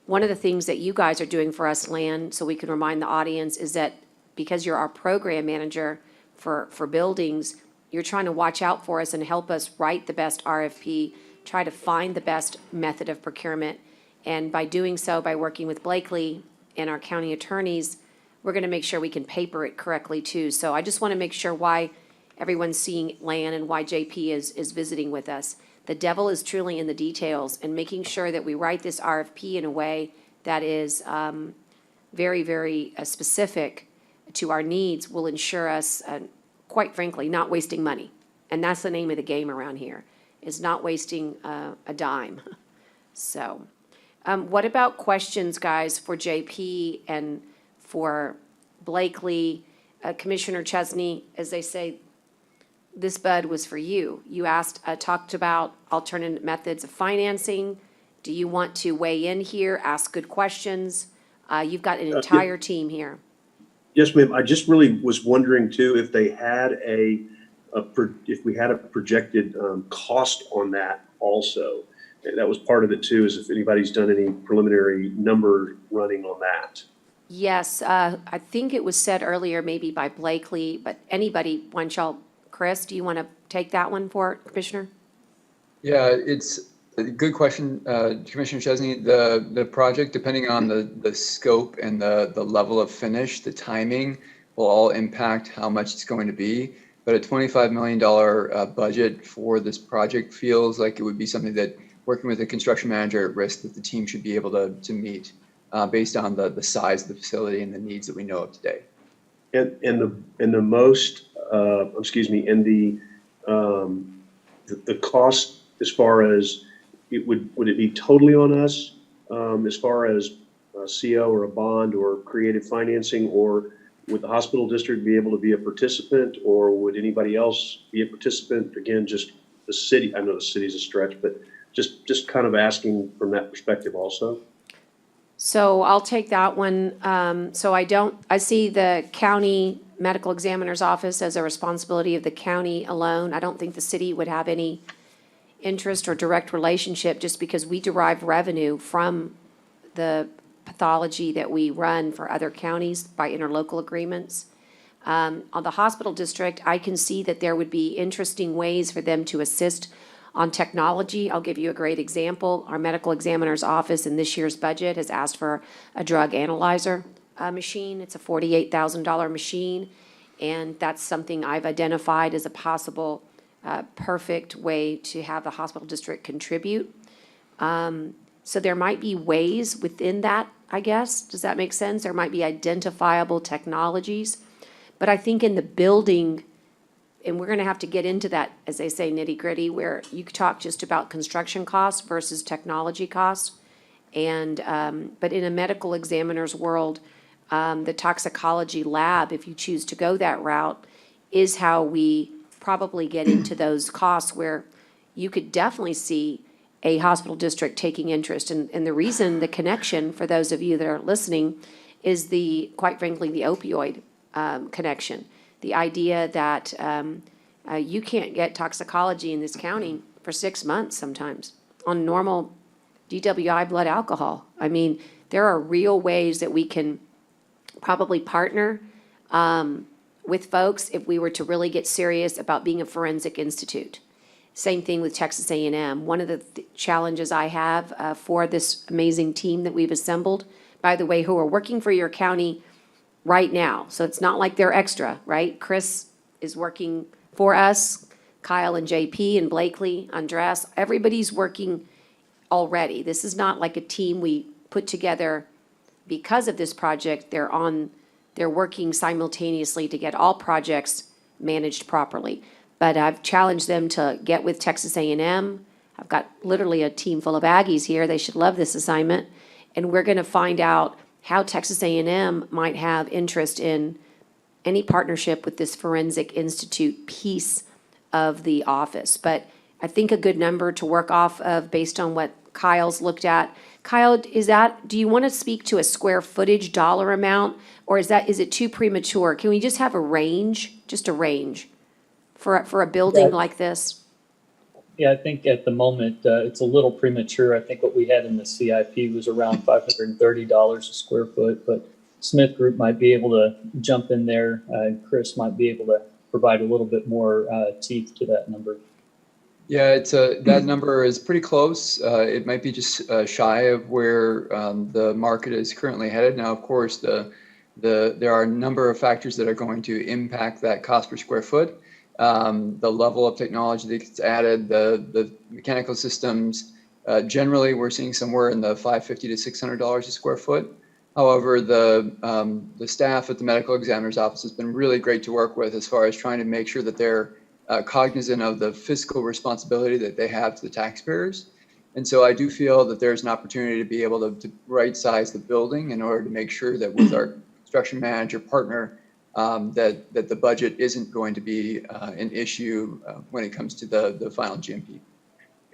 One of the things that you guys are doing for us, Lan, so we can remind the audience, is that because you're our program manager for buildings, you're trying to watch out for us and help us write the best RFP, try to find the best method of procurement. And by doing so, by working with Blakely and our county attorneys, we're gonna make sure we can paper it correctly too. So I just wanna make sure why everyone's seeing Lan and why JP is visiting with us. The devil is truly in the details, and making sure that we write this RFP in a way that is very, very specific to our needs will ensure us, quite frankly, not wasting money. And that's the name of the game around here, is not wasting a dime. So, what about questions, guys, for JP and for Blakely? Commissioner Chesney, as they say, this bud was for you. You asked, talked about alternate methods of financing. Do you want to weigh in here, ask good questions? You've got an entire team here. Yes, ma'am. I just really was wondering too, if they had if we had a projected cost on that also. And that was part of it too, is if anybody's done any preliminary number running on that. Yes, I think it was said earlier, maybe by Blakely, but anybody, why don't y'all, Chris, do you want to take that one for Commissioner? Yeah, it's a good question, Commissioner Chesney. The project, depending on the scope and the level of finish, the timing will all impact how much it's going to be. But a $25 million budget for this project feels like it would be something that, working with a construction manager at risk, that the team should be able to meet based on the size of the facility and the needs that we know of today. And the most, the cost as far as would it be totally on us as far as a CO or a bond or creative financing, or would the hospital district be able to be a participant, or would anybody else be a participant? Again, just the city. I know the city's a stretch, but just kind of asking from that perspective also. So I'll take that one. I see the county medical examiner's office as a responsibility of the county alone. I don't think the city would have any interest or direct relationship, just because we derive revenue from the pathology that we run for other counties by interlocal agreements. On the hospital district, I can see that there would be interesting ways for them to assist on technology. I'll give you a great example. Our medical examiner's office in this year's budget has asked for a drug analyzer machine. It's a $48,000 machine, and that's something I've identified as a possible perfect way to have the hospital district contribute. So there might be ways within that, I guess. Does that make sense? There might be identifiable technologies. But I think in the building, and we're gonna have to get into that, as they say, nitty gritty, where you talk just about construction costs versus technology costs. And, but in a medical examiner's world, the toxicology lab, if you choose to go that route, is how we probably get into those costs where you could definitely see a hospital district taking interest. And the reason, the connection, for those of you that are listening, is quite frankly, the opioid connection. The idea that you can't get toxicology in this county for 6 months sometimes on normal DWI blood alcohol. I mean, there are real ways that we can probably partner with folks if we were to really get serious about being a forensic institute. Same thing with Texas A&M. One of the challenges I have for this amazing team that we've assembled, by the way, who are working for your county right now. So it's not like they're extra, right? Chris is working for us, Kyle and JP and Blakely, Andres, everybody's working already. This is not like a team we put together because of this project. They're working simultaneously to get all projects managed properly. But I've challenged them to get with Texas A&M. I've got literally a team full of Aggies here. They should love this assignment. And we're going to find out how Texas A&M might have interest in any partnership with this Forensic Institute piece of the office. But I think a good number to work off of based on what Kyle's looked at. Kyle, do you want to speak to a square footage dollar amount, or is it too premature? Can we just have a range, for a building like this? Yeah, I think at the moment, it's a little premature. I think what we had in the CIP was around $530 a square foot, but Smith Group might be able to jump in there, and Chris might be able to provide a little bit more teeth to that number. Yeah, that number is pretty close. It might be just shy of where the market is currently headed. Now, of course, there are a number of factors that are going to impact that cost per square foot. The level of technology that gets added, the mechanical systems. Generally, we're seeing somewhere in the $550 to $600 a square foot. However, the staff at the medical examiner's office has been really great to work with as far as trying to make sure that they're cognizant of the fiscal responsibility that they have to the taxpayers. And so I do feel that there's an opportunity to be able to right size the building in order to make sure that with our construction manager partner, that the budget isn't going to be an issue when it comes to the final GMP.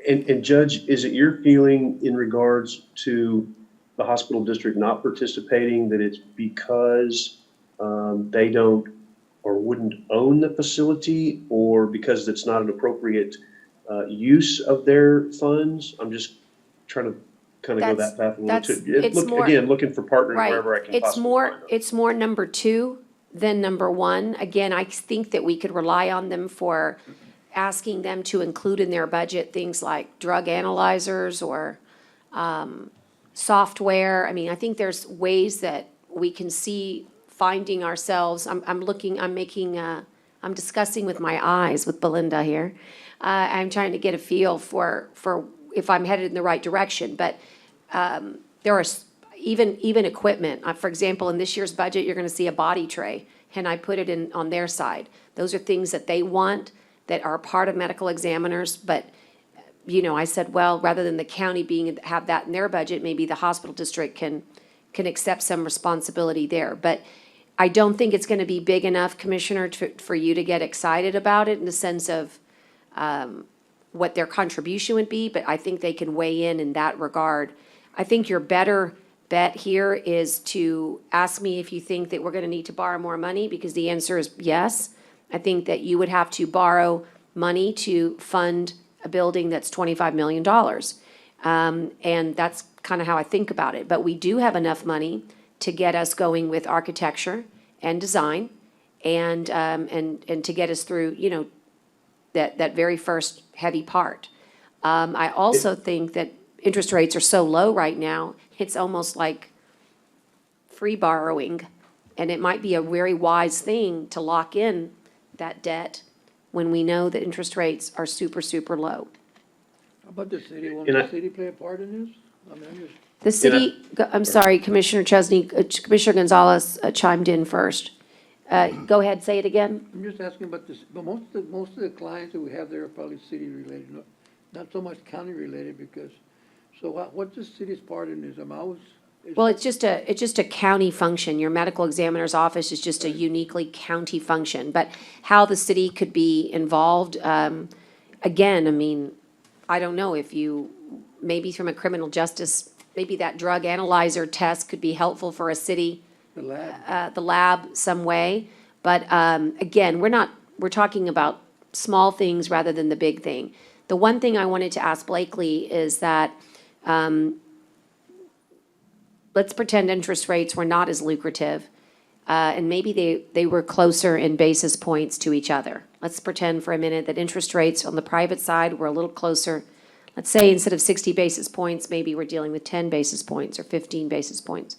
And Judge, is it your feeling in regards to the hospital district not participating that it's because they don't or wouldn't own the facility, or because it's not an appropriate use of their funds? I'm just trying to kind of go that path a little too. Looking for partners wherever I can possibly find them. It's more number two than number one. Again, I think that we could rely on them for asking them to include in their budget things like drug analyzers or software. I mean, I think there's ways that we can see finding ourselves. I'm discussing with my eyes with Belinda here. I'm trying to get a feel for if I'm headed in the right direction. But there are even equipment. For example, in this year's budget, you're going to see a body tray, and I put it in on their side. Those are things that they want that are part of medical examiners. But I said, well, rather than the county have that in their budget, maybe the hospital district can accept some responsibility there. But I don't think it's going to be big enough, Commissioner, for you to get excited about it in the sense of what their contribution would be, but I think they can weigh in that regard. I think your better bet here is to ask me if you think that we're going to need to borrow more money, because the answer is yes. I think that you would have to borrow money to fund a building that's $25 million. And that's kind of how I think about it. But we do have enough money to get us going with architecture and design and to get us through, that very first heavy part. I also think that interest rates are so low right now, it's almost like free borrowing. And it might be a very wise thing to lock in that debt when we know that interest rates are super, super low. How about the city? Won't the city play a part in this? I mean, The city, I'm sorry, Commissioner Chesney, Commissioner Gonzalez chimed in first. Go ahead, say it again. I'm just asking about this, but most of the clients that we have there are probably city related, not so much county related, because So what's the city's part in this? Well, it's just a county function. Your medical examiner's office is just a uniquely county function. But how the city could be involved, again, I mean, I don't know if you, maybe from a criminal justice, maybe that drug analyzer test could be helpful for a city, The lab. the lab some way. But, again, we're talking about small things rather than the big thing. The one thing I wanted to ask Blakely is that, let's pretend interest rates were not as lucrative, and maybe they were closer in basis points to each other. Let's pretend for a minute that interest rates on the private side were a little closer. Let's say instead of 60 basis points, maybe we're dealing with 10 basis points or 15 basis points.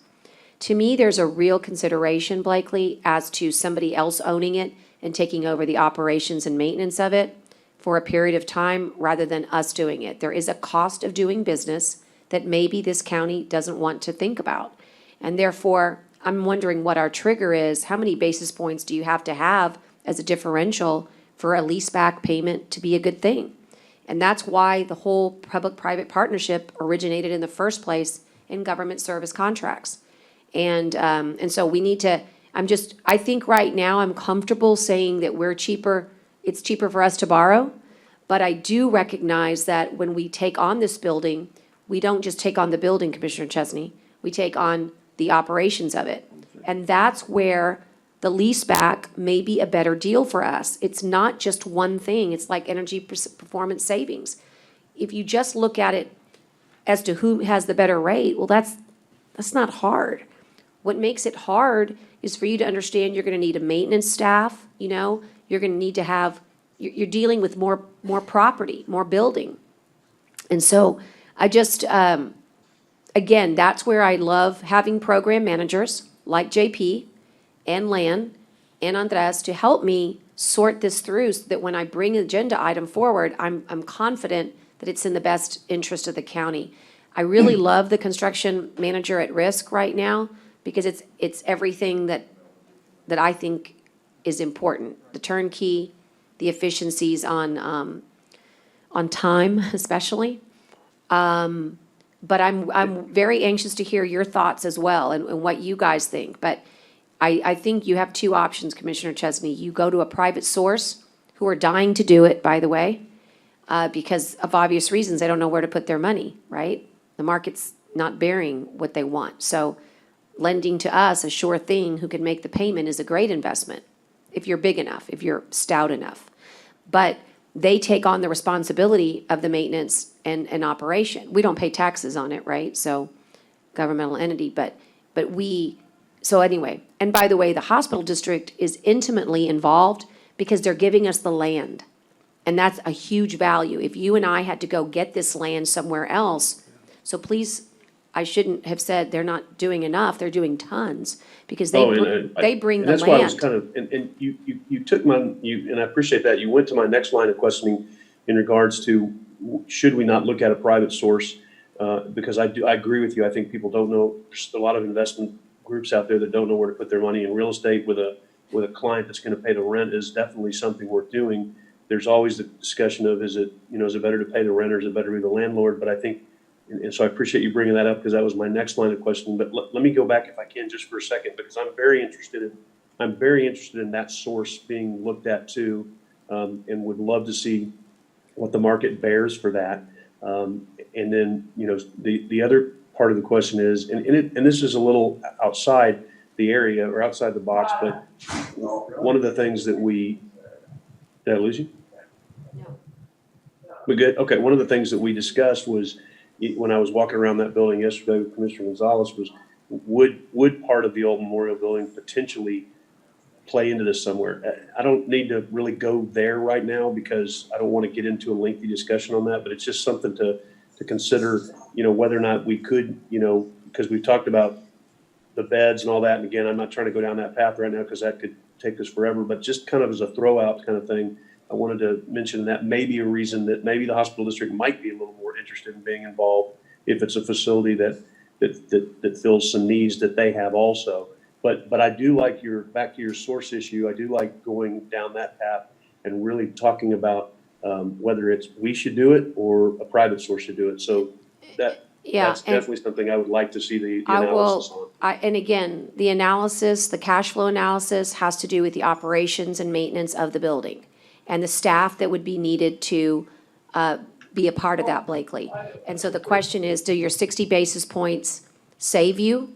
To me, there's a real consideration, Blakely, as to somebody else owning it and taking over the operations and maintenance of it for a period of time rather than us doing it. There is a cost of doing business that maybe this county doesn't want to think about. And therefore, I'm wondering what our trigger is. How many basis points do you have to have as a differential for a leaseback payment to be a good thing? And that's why the whole public-private partnership originated in the first place in government service contracts. And so we need to, I think right now I'm comfortable saying that we're cheaper, it's cheaper for us to borrow. But I do recognize that when we take on this building, we don't just take on the building, Commissioner Chesney, we take on the operations of it. And that's where the leaseback may be a better deal for us. It's not just one thing, it's like energy performance savings. If you just look at it as to who has the better rate, well, that's not hard. What makes it hard is for you to understand you're gonna need a maintenance staff, you're gonna need to have, you're dealing with more property, more building. And so I just, again, that's where I love having program managers like JP and Lan and Andres to help me sort this through so that when I bring an agenda item forward, I'm confident that it's in the best interest of the county. I really love the construction manager at risk right now because it's everything that I think is important. The turnkey, the efficiencies on time especially. But I'm very anxious to hear your thoughts as well and what you guys think. But I think you have two options, Commissioner Chesney. You go to a private source who are dying to do it, by the way, because of obvious reasons, they don't know where to put their money, right? The market's not bearing what they want. So lending to us, a sure thing, who can make the payment is a great investment if you're big enough, if you're stout enough. But they take on the responsibility of the maintenance and operation. We don't pay taxes on it, right? So governmental entity, but so anyway. And by the way, the hospital district is intimately involved because they're giving us the land. And that's a huge value. If you and I had to go get this land somewhere else, so please, I shouldn't have said they're not doing enough, they're doing tons, because they bring the land. That's why I was kind of, and you took and I appreciate that, you went to my next line of questioning in regards to, should we not look at a private source? Because I agree with you, I think people don't know, there's a lot of investment groups out there that don't know where to put their money in real estate with a client that's gonna pay the rent is definitely something worth doing. There's always the discussion of, is it better to pay the renter, is it better to be the landlord? But I think, and so I appreciate you bringing that up because that was my next line of questioning. But let me go back if I can just for a second, because I'm very interested in that source being looked at too, and would love to see what the market bears for that. And then, the other part of the question is, and this is a little outside the area or outside the box, but one of the things that did I lose you? No. We good? Okay. One of the things that we discussed was, when I was walking around that building yesterday with Commissioner Gonzalez, was would part of the old memorial building potentially play into this somewhere? I don't need to really go there right now because I don't want to get into a lengthy discussion on that, but it's just something to consider, whether or not we could, because we've talked about the beds and all that. And again, I'm not trying to go down that path right now because that could take us forever, but just kind of as a throw out kind of thing, I wanted to mention that may be a reason that maybe the hospital district might be a little more interested in being involved if it's a facility that fills some needs that they have also. But I do like back to your source issue, I do like going down that path and really talking about whether it's we should do it or a private source should do it. So Yeah, that's and definitely something I would like to see the I analysis will, on. and again, the analysis, the cash flow analysis has to do with the operations and maintenance of the building and the staff that would be needed to be a part of that, Blakely. And so the question is, do your 60 basis points save you?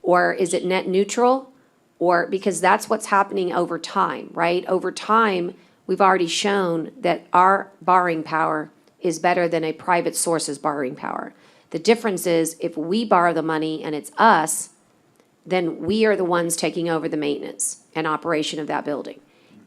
Or is it net neutral? Or, because that's what's happening over time, right? Over time, we've already shown that our borrowing power is better than a private source's borrowing power. The difference is if we borrow the money and it's us, then we are the ones taking over the maintenance and operation of that building.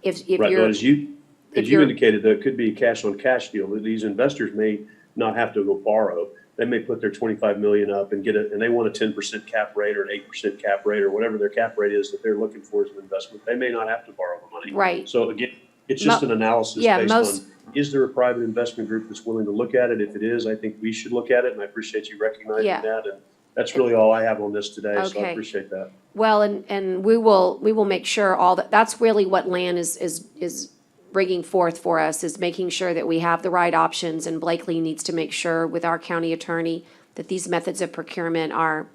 If Right, you're, but as you if you're- indicated, there could be a cash on cash deal. These investors may not have to go borrow. They may put their 25 million up and and they want a 10% cap rate or an 8% cap rate or whatever their cap rate is that they're looking for as an investment. They may not have to borrow the money. Right. So again, it's just an analysis yeah, based most- on, is there a private investment group that's willing to look at it? If it is, I think we should look at it, and I appreciate you recognizing Yeah. that. And that's really all I have on this today, so I Okay. appreciate that. well, and we will make sure all that, that's really what Lan is bringing forth for us, is making sure that we have the right options, and Blakely needs to make sure with our county attorney that these methods of procurement are,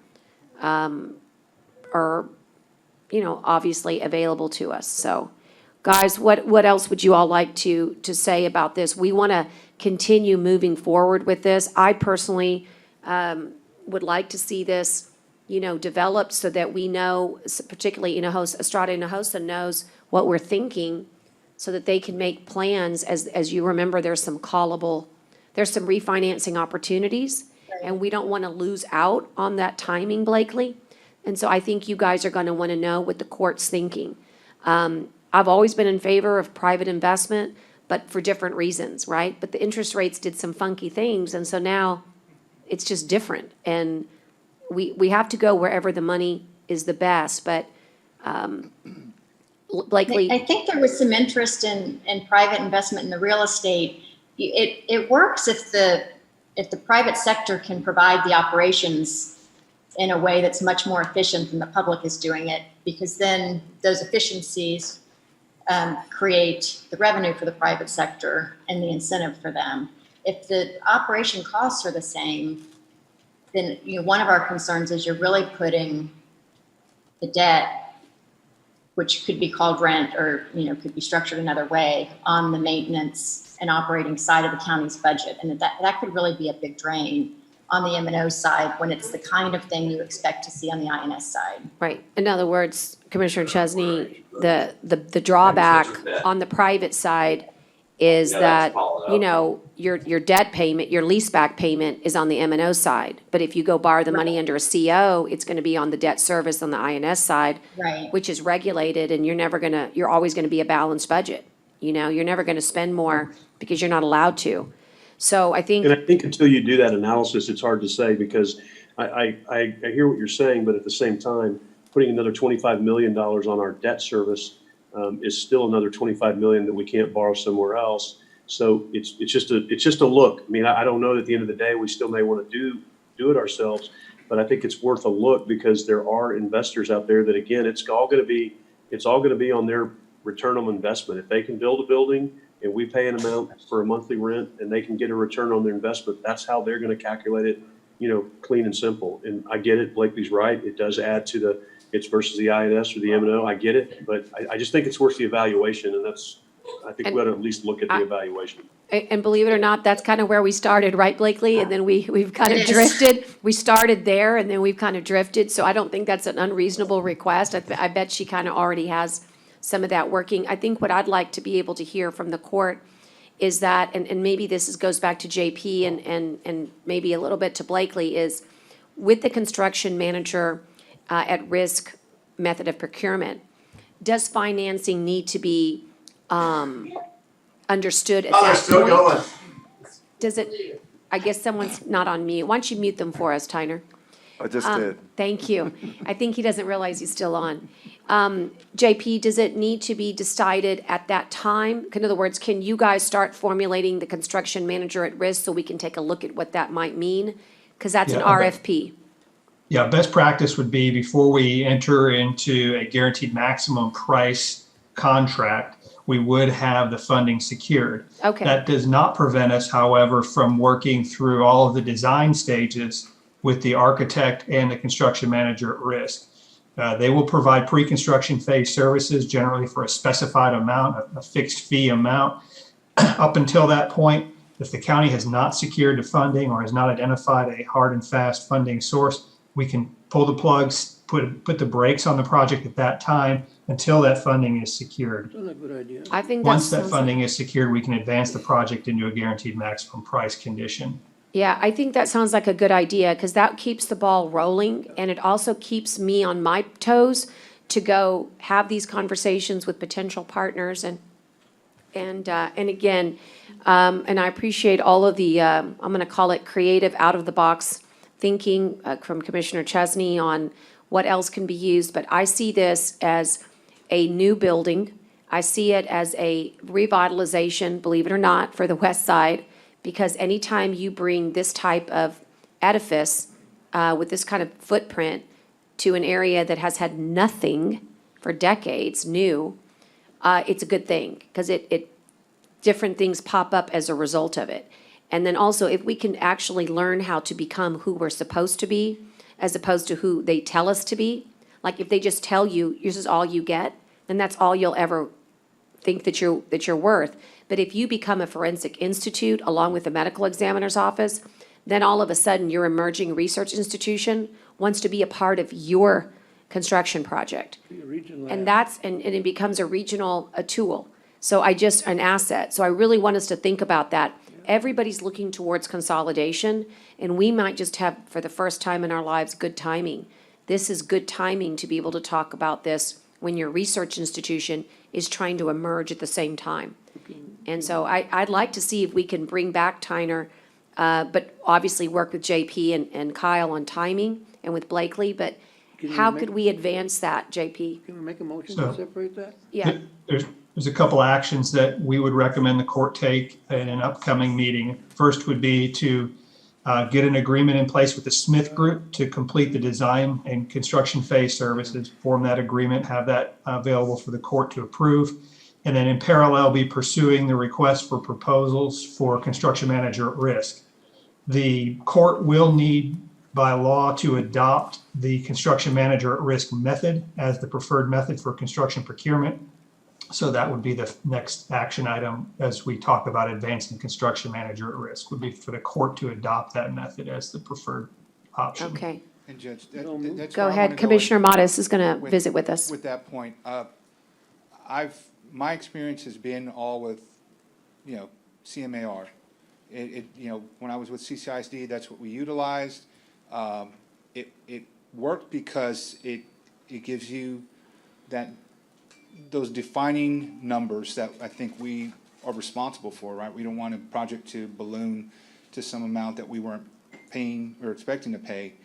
obviously available to us. So, guys, what else would you all like to say about this? We want to continue moving forward with this. I personally would like to see this, developed so that we know, particularly Estrada Hinojosa knows what we're thinking, so that they can make plans. As you remember, there's some refinancing opportunities, and we don't want to lose out on that timing, Blakely. And so I think you guys are going to want to know what the court's thinking. I've always been in favor of private investment, but for different reasons, right? But the interest rates did some funky things, and so now it's just different. And we have to go wherever the money is the best, but Blakely. I think there was some interest in private investment in the real estate. It works if the private sector can provide the operations in a way that's much more efficient than the public is doing it, because then those efficiencies create the revenue for the private sector and the incentive for them. If the operation costs are the same, then one of our concerns is you're really putting the debt, which could be called rent or could be structured another way, on the maintenance and operating side of the county's budget, and that could really be a big drain on the M&O side when it's the kind of thing you expect to see on the INS side. Right. In other words, Commissioner Chesney, the drawback on the private side is that, your debt payment, your leaseback payment is on the M&O side. But if you go borrow the money under a CO, it's going to be on the debt service on the INS side, Right. which is regulated, and you're always going to be a balanced budget. You're never going to spend more because you're not allowed to. So I think. And I think until you do that analysis, it's hard to say, because I hear what you're saying, but at the same time, putting another $25 million on our debt service is still another $25 million that we can't borrow somewhere else. So it's just a look. I mean, I don't know that at the end of the day, we still may want to do it ourselves, but I think it's worth a look, because there are investors out there that, again, it's all going to be on their return on investment. If they can build a building and we pay an amount for a monthly rent and they can get a return on their investment, that's how they're going to calculate it, clean and simple. And I get it. Blakely's right. It does add to it's versus the INS or the M&O. I get it, but I just think it's worth the evaluation, and I think we ought to at least look at the evaluation. And believe it or not, that's kind of where we started, right, Blakely? And then we've kind of It is. drifted. We started there, and then we've kind of drifted. So I don't think that's an unreasonable request. I bet she kind of already has some of that working. I think what I'd like to be able to hear from the court is that, and maybe this goes back to JP and maybe a little bit to Blakely, is with the construction manager at risk method of procurement, does financing need to be understood at that point? Does it, I guess someone's not on mute. Why don't you mute them for us, Tyner? I just did. Thank you. I think he doesn't realize he's still on. JP, does it need to be decided at that time? In other words, can you guys start formulating the construction manager at risk so we can take a look at what that might mean? Because that's an RFP. Yeah, best practice would be, before we enter into a guaranteed maximum price contract, we would have the funding secured. Okay. That does not prevent us, however, from working through all of the design stages with the architect and the construction manager at risk. They will provide pre-construction phase services generally for a specified amount, a fixed fee amount. Up until that point, if the county has not secured the funding or has not identified a hard and fast funding source, we can pull the plugs, put the brakes on the project at that time until that funding is secured. That's a good idea. I think Once that sounds funding is secured, we can advance the project into a guaranteed maximum price condition. Yeah, I think that sounds like a good idea, because that keeps the ball rolling, and it also keeps me on my toes to go have these conversations with potential partners, and again, and I appreciate all of the, I'm gonna call it creative, out-of-the-box thinking from Commissioner Chesney on what else can be used, but I see this as a new building. I see it as a revitalization, believe it or not, for the west side, because anytime you bring this type of edifice with this kind of footprint to an area that has had nothing for decades new, it's a good thing, because different things pop up as a result of it. And then also, if we can actually learn how to become who we're supposed to be, as opposed to who they tell us to be, like if they just tell you, this is all you get, then that's all you'll ever think that you're worth. But if you become a forensic institute along with the medical examiner's office, then all of a sudden your emerging research institution wants to be a part of your construction project. And it becomes a regional tool. So an asset. So I really want us to think about that. Everybody's looking towards consolidation, and we might just have, for the first time in our lives, good timing. This is good timing to be able to talk about this when your research institution is trying to emerge at the same time. And so I'd like to see if we can bring back Tyner, but obviously work with JP and Kyle on timing and with Blakely, but how could we advance that, JP? Can we make a motion So- to separate that? Yeah, There's a couple actions that we would recommend the court take in an upcoming meeting. First would be to get an agreement in place with the Smith Group to complete the design and construction phase services, form that agreement, have that available for the court to approve. And then in parallel, be pursuing the request for proposals for construction manager at risk. The court will need by law to adopt the construction manager at risk method as the preferred method for construction procurement. So that would be the next action item as we talk about advancing construction manager at risk, would be for the court to adopt that method as the preferred option. okay. And Judge, that's Go where I wanna ahead, go Commissioner Modis is gonna visit with us. With that point, my experience has been all with, CMAR. When I was with CCISD, that's what we utilized. It worked because it gives you those defining numbers that I think we are responsible for, right? We don't want a project to balloon to some amount that we weren't paying or expecting to pay.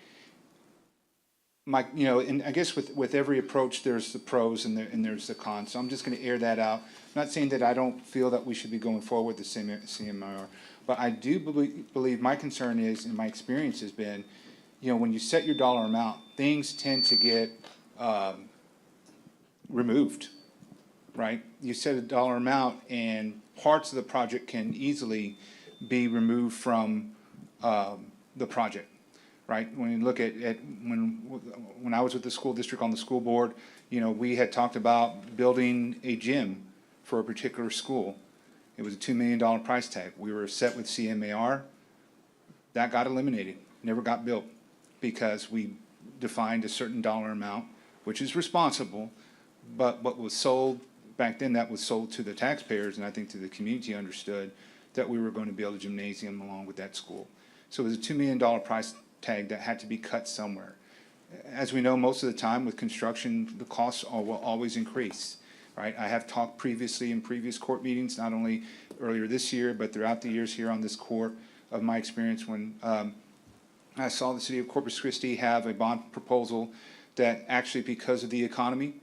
And I guess with every approach, there's the pros and there's the cons. So I'm just going to air that out. I'm not saying that I don't feel that we should be going forward with the CMR, but I do believe my concern is, and my experience has been, when you set your dollar amount, things tend to get removed, right? You set a dollar amount, and parts of the project can easily be removed from the project. Right, when you look at when I was with the school district on the school board, we had talked about building a gym for a particular school. It was a $2 million price tag. We were set with CMAR. That got eliminated, never got built, because we defined a certain dollar amount, which is responsible, but what was sold back then, that was sold to the taxpayers, and I think to the community understood that we were going to build a gymnasium along with that school. So it was a $2 million price tag that had to be cut somewhere. As we know, most of the time with construction, the costs will always increase, right? I have talked previously in previous court meetings, not only earlier this year, but throughout the years here on this court, of my experience when I saw the city of Corpus Christi have a bond proposal that actually, because of the economy,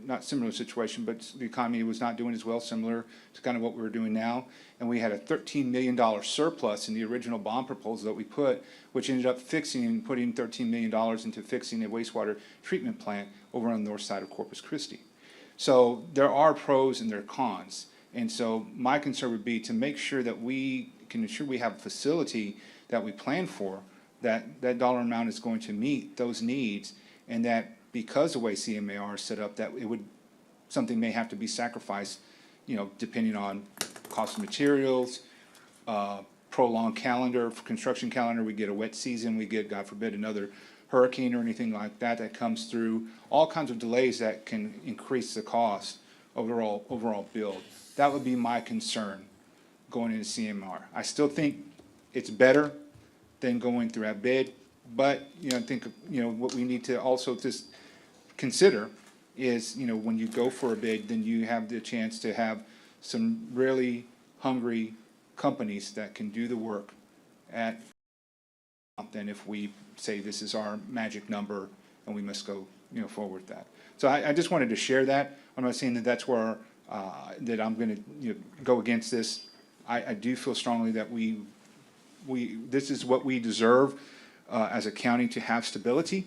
not similar situation, but the economy was not doing as well, similar to kind of what we're doing now. And we had a $13 million surplus in the original bond proposal that we put, which ended up putting $13 million into fixing a wastewater treatment plant over on the north side of Corpus Christi. So there are pros and there are cons. And so my concern would be to make sure that we can ensure we have a facility that we plan for, that dollar amount is going to meet those needs, and that because the way CMAR is set up, that it would, something may have to be sacrificed, depending on cost of materials, prolonged calendar, construction calendar, we get a wet season, we get, God forbid, another hurricane or anything like that that comes through, all kinds of delays that can increase the cost overall build. That would be my concern going into CMR. I still think it's better than going through a bid, but, I think, what we need to also just consider is, when you go for a bid, then you have the chance to have some really hungry companies that can do the work at, than if we say this is our magic number and we must go, forward with that. So I just wanted to share that. I'm not saying that that's where, that I'm gonna, go against this. I do feel strongly that this is what we deserve as a county, to have stability,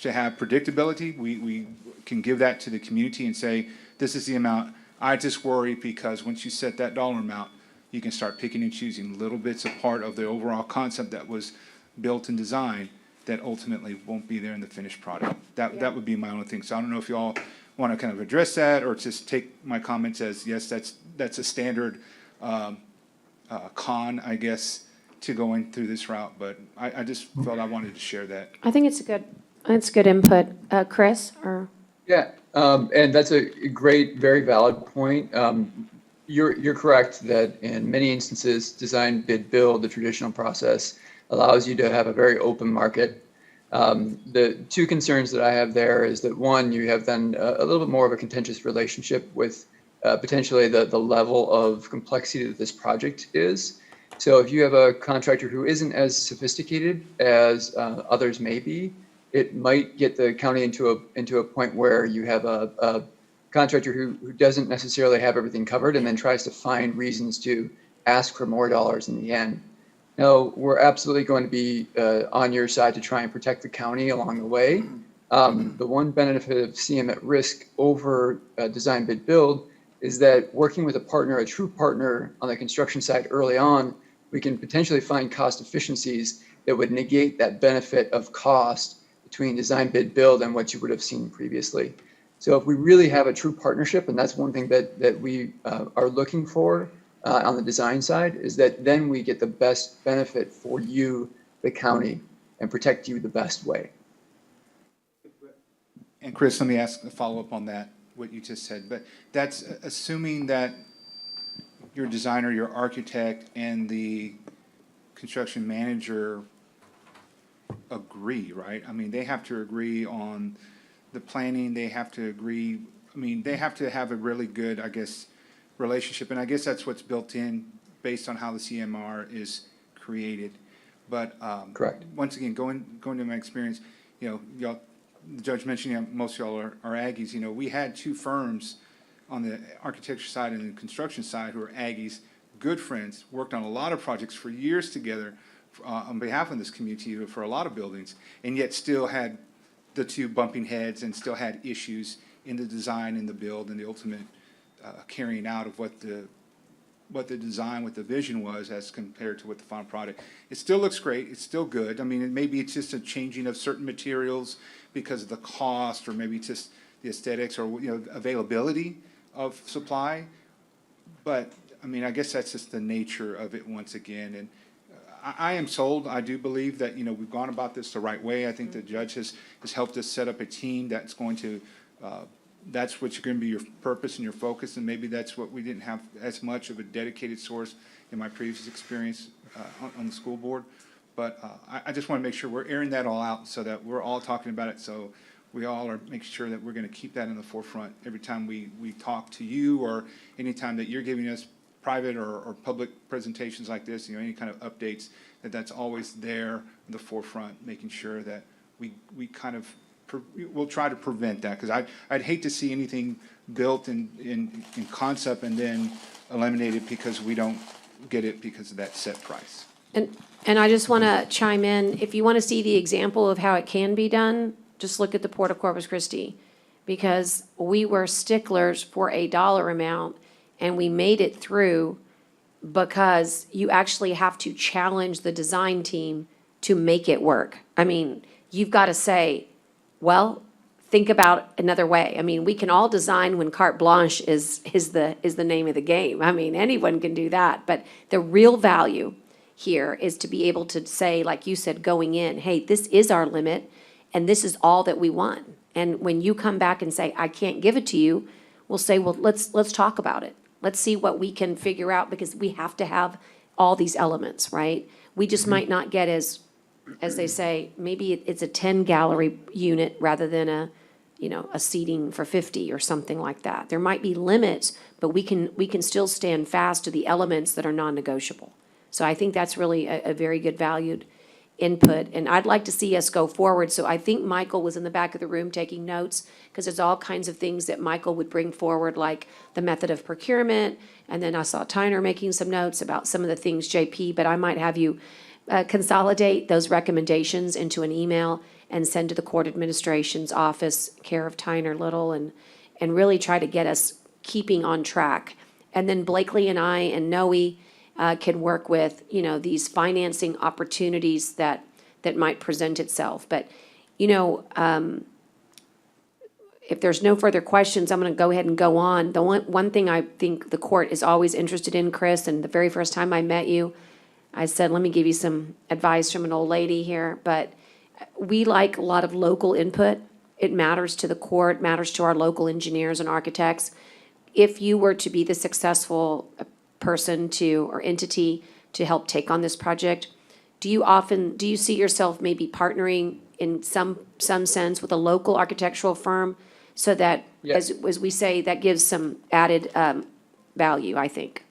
to have predictability. We can give that to the community and say, this is the amount. I just worry because once you set that dollar amount, you can start picking and choosing little bits of part of the overall concept that was built and designed that ultimately won't be there in the finished product. That would be my only thing. So I don't know if you all want to kind of address that, or just take my comments as, yes, that's a standard con, I guess, to going through this route. But I just felt I wanted to share that. I think it's good input. Chris, or? Yeah, and that's a great, very valid point. You're correct that in many instances, design, bid, build, the traditional process allows you to have a very open market. The two concerns that I have there is that, one, you have then a little bit more of a contentious relationship with potentially the level of complexity that this project is. So if you have a contractor who isn't as sophisticated as others may be, it might get the county into a point where you have a contractor who doesn't necessarily have everything covered and then tries to find reasons to ask for more dollars in the end. Now, we're absolutely going to be on your side to try and protect the county along the way. The one benefit of CM at risk over design, bid, build is that working with a partner, a true partner on the construction side early on, we can potentially find cost efficiencies that would negate that benefit of cost between design, bid, build and what you would have seen previously. So if we really have a true partnership, and that's one thing that we are looking for on the design side, is that then we get the best benefit for you, the county, and protect you the best way. And Chris, let me ask a follow-up on that, what you just said. But that's assuming that your designer, your architect, and the construction manager agree, right? I mean, they have to agree on the planning, they have to agree, they have to have a really good, I guess, relationship, and I guess that's what's built in based on how the CMR is created. But correct. Once again, going to my experience, y'all, the judge mentioned most of y'all are Aggies. We had two firms on the architecture side and the construction side who are Aggies, good friends, worked on a lot of projects for years together on behalf of this community for a lot of buildings, and yet still had the two bumping heads and still had issues in the design and the build and the ultimate carrying out of what the design, what the vision was as compared to what the final product. It still looks great. It's still good. Maybe it's just a changing of certain materials because of the cost, or maybe it's just the aesthetics, or availability of supply. But I guess that's just the nature of it once again. And I am sold. I do believe that we've gone about this the right way. I think the judge has helped us set up a team that's going to. That's what's going to be your purpose and your focus, and maybe that's what we didn't have as much of a dedicated source in my previous experience on the school board. But I just want to make sure we're airing that all out so that we're all talking about it, so we all are making sure that we're going to keep that in the forefront every time we talk to you, or anytime that you're giving us private or public presentations like this, any kind of updates, that's always there in the forefront, making sure that we kind of we'll try to prevent that, because I'd hate to see anything built in concept and then eliminated because we don't get it because of that set price. And I just want to chime in, if you want to see the example of how it can be done, just look at the Port of Corpus Christi, because we were sticklers for a dollar amount, and we made it through because you actually have to challenge the design team to make it work. I mean, you've got to say, well, think about another way. I mean, we can all design when carte blanche is the name of the game. I mean, anyone can do that, but the real value here is to be able to say, like you said, going in, hey, this is our limit, and this is all that we want. And when you come back and say, I can't give it to you, we'll say, well, let's talk about it. Let's see what we can figure out, because we have to have all these elements, right? We just might not get as they say, maybe it's a 10 gallery unit rather than a seating for 50 or something like that. There might be limits, but we can still stand fast to the elements that are non-negotiable. So I think that's really a very good valued input, and I'd like to see us go forward. So I think Michael was in the back of the room taking notes, because there's all kinds of things that Michael would bring forward, like the method of procurement, and then I saw Tyner making some notes about some of the things, JP, but I might have you consolidate those recommendations into an email and send to the court administration's office, care of Tyner Little, and really try to get us keeping on track. And then Blakely and I and Noe can work with, these financing opportunities that might present itself. But, if there's no further questions, I'm going to go ahead and go on. The one thing I think the court is always interested in, Chris, and the very first time I met you, I said, let me give you some advice from an old lady here, but we like a lot of local input. It matters to the court, matters to our local engineers and architects. If you were to be the successful person or entity to help take on this project, do you see yourself maybe partnering in some sense with a local architectural firm, so that, Yes. as we say, that gives some added value, I think?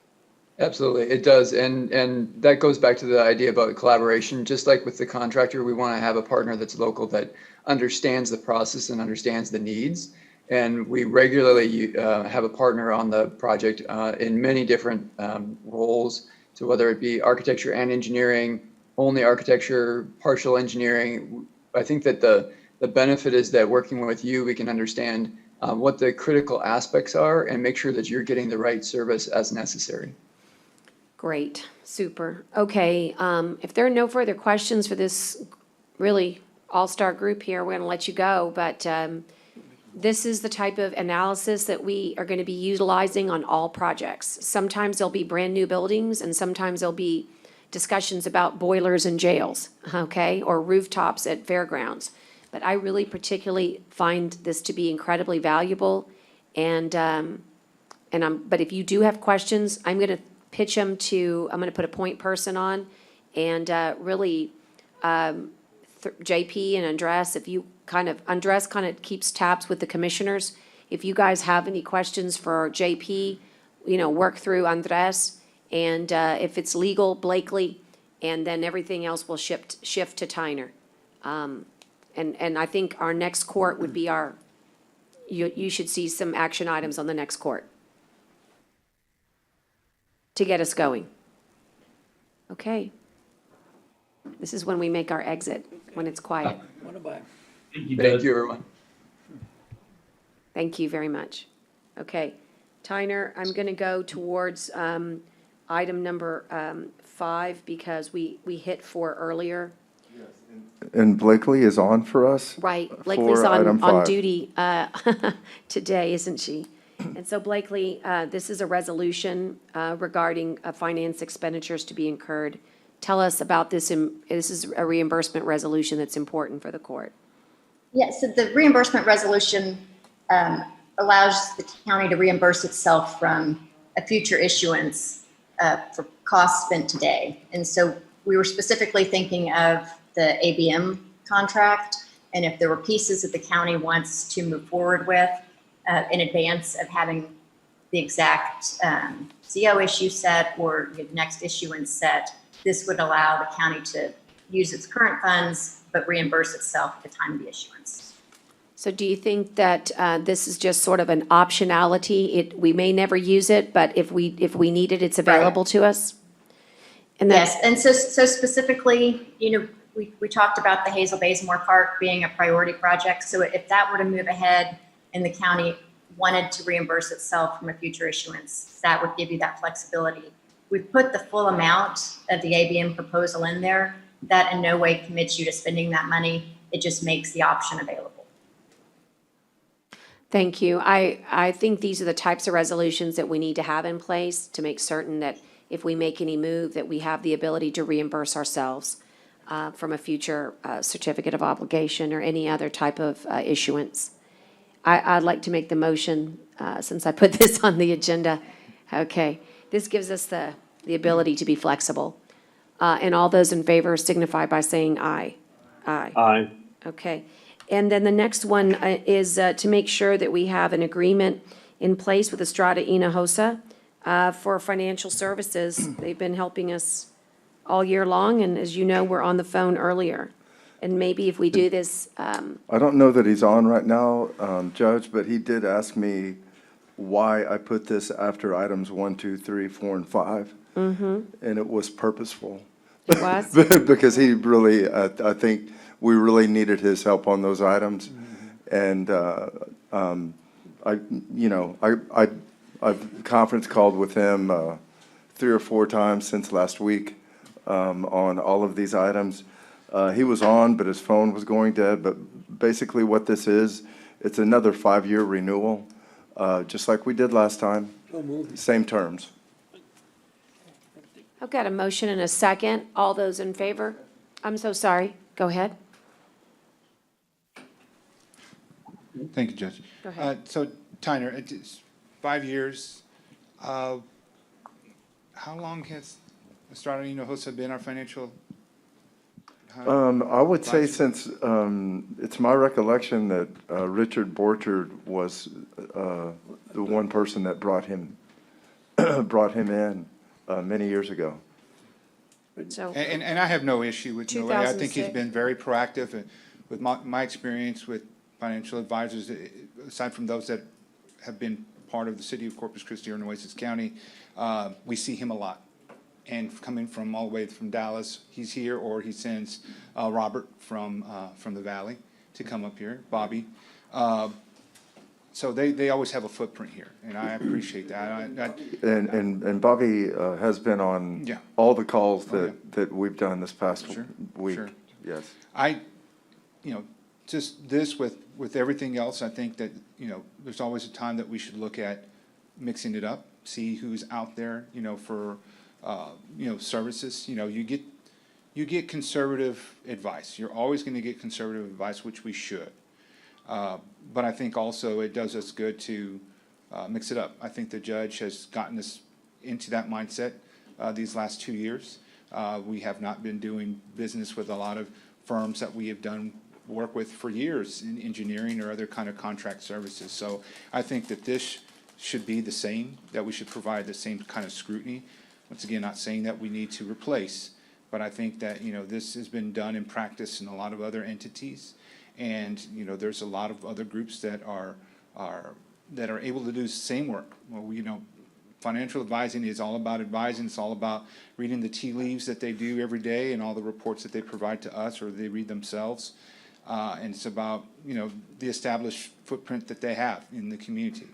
Absolutely, it does. And that goes back to the idea about collaboration. Just like with the contractor, we want to have a partner that's local, that understands the process and understands the needs. And we regularly have a partner on the project in many different roles. So whether it be architecture and engineering, only architecture, partial engineering, I think that the benefit is that working with you, we can understand what the critical aspects are and make sure that you're getting the right service as necessary. Great, super. Okay, if there are no further questions for this really all-star group here, we're going to let you go. But this is the type of analysis that we are going to be utilizing on all projects. Sometimes there'll be brand-new buildings, and sometimes there'll be discussions about boilers in jails, okay, or rooftops at fairgrounds. But I really particularly find this to be incredibly valuable. But if you do have questions, I'm going to pitch them I'm going to put a point person on, and really, JP and Andres, if you Andres kind of keeps tabs with the commissioners. If you guys have any questions for JP, work through Andres, and if it's legal, Blakely, and then everything else will shift to Tyner. And I think our next court would be you should see some action items on the next court to get us going. Okay. This is when we make our exit, when it's quiet. Thank you, everyone. Thank you very much. Okay. Tyner, I'm going to go towards item number 5, because we hit 4 earlier. And Blakely is on for us? Right. For Blakely's item on 5. duty today, isn't she? And so Blakely, this is a resolution regarding finance expenditures to be incurred. Tell us about this. This is a reimbursement resolution that's important for the court. Yes, so the reimbursement resolution allows the county to reimburse itself from a future issuance for costs spent today. And so we were specifically thinking of the ABM contract, and if there were pieces that the county wants to move forward with in advance of having the exact CO issue set or the next issuance set, this would allow the county to use its current funds but reimburse itself at the time of the issuance. So do you think that this is just sort of an optionality? We may never use it, but if we need it, it's available to us? And yes, and so specifically, we talked about the Hazel Bazemore Park being a priority project. So if that were to move ahead and the county wanted to reimburse itself from a future issuance, that would give you that flexibility. We've put the full amount of the ABM proposal in there, that in no way commits you to spending that money. It just makes the option available. Thank you. I think these are the types of resolutions that we need to have in place to make certain that if we make any move, that we have the ability to reimburse ourselves from a future certificate of obligation or any other type of issuance. I'd like to make the motion, since I put this on the agenda. Okay, this gives us the ability to be flexible. And all those in favor signify by saying aye. Aye. Aye. Okay. And then the next one is to make sure that we have an agreement in place with Estrada Hinojosa for financial services. They've been helping us all year long, and as you know, we're on the phone earlier. And maybe if we do this, I don't know that he's on right now, Judge, but he did ask me why I put this after items 1, 2, 3, 4, and 5. And it was purposeful. it was? Because he really, I think we really needed his help on those items. And I've conference called with him 3 or 4 times since last week on all of these items. He was on, but his phone was going dead. But basically what this is, it's another 5-year renewal, just like we did last time. Same terms. I've got a motion and a second. All those in favor? I'm so sorry. Go ahead. Thank you, Judge. Go ahead. So, Tyner, it's 5 years. How long has Estrada Hinojosa been our financial? I would say since, it's my recollection that Richard Borchard was the one person that brought him in many years ago. So, And I have no issue with Noe. I think he's 2006. been very proactive. And with my experience with financial advisors, aside from those that have been part of the city of Corpus Christi or Nueces County, we see him a lot. And coming from all the way from Dallas, he's here, or he sends Robert from the Valley to come up here, Bobby. So they always have a footprint here, and I appreciate that. And Bobby has been on Yeah. all the calls that we've done this past week. Sure. Yes. Just this with everything else, I think that, there's always a time that we should look at mixing it up, see who's out there, for, services. You get conservative advice. You're always going to get conservative advice, which we should. But I think also it does us good to mix it up. I think the judge has gotten us into that mindset these last 2 years. We have not been doing business with a lot of firms that we have done work with for years in engineering or other kind of contract services. So I think that this should be the same, that we should provide the same kind of scrutiny. Once again, not saying that we need to replace, but I think that, this has been done in practice in a lot of other entities. And, there's a lot of other groups that are able to do the same work. Well, financial advising is all about advising. It's all about reading the tea leaves that they do every day and all the reports that they provide to us or they read themselves. And it's about, the established footprint that they have in the community.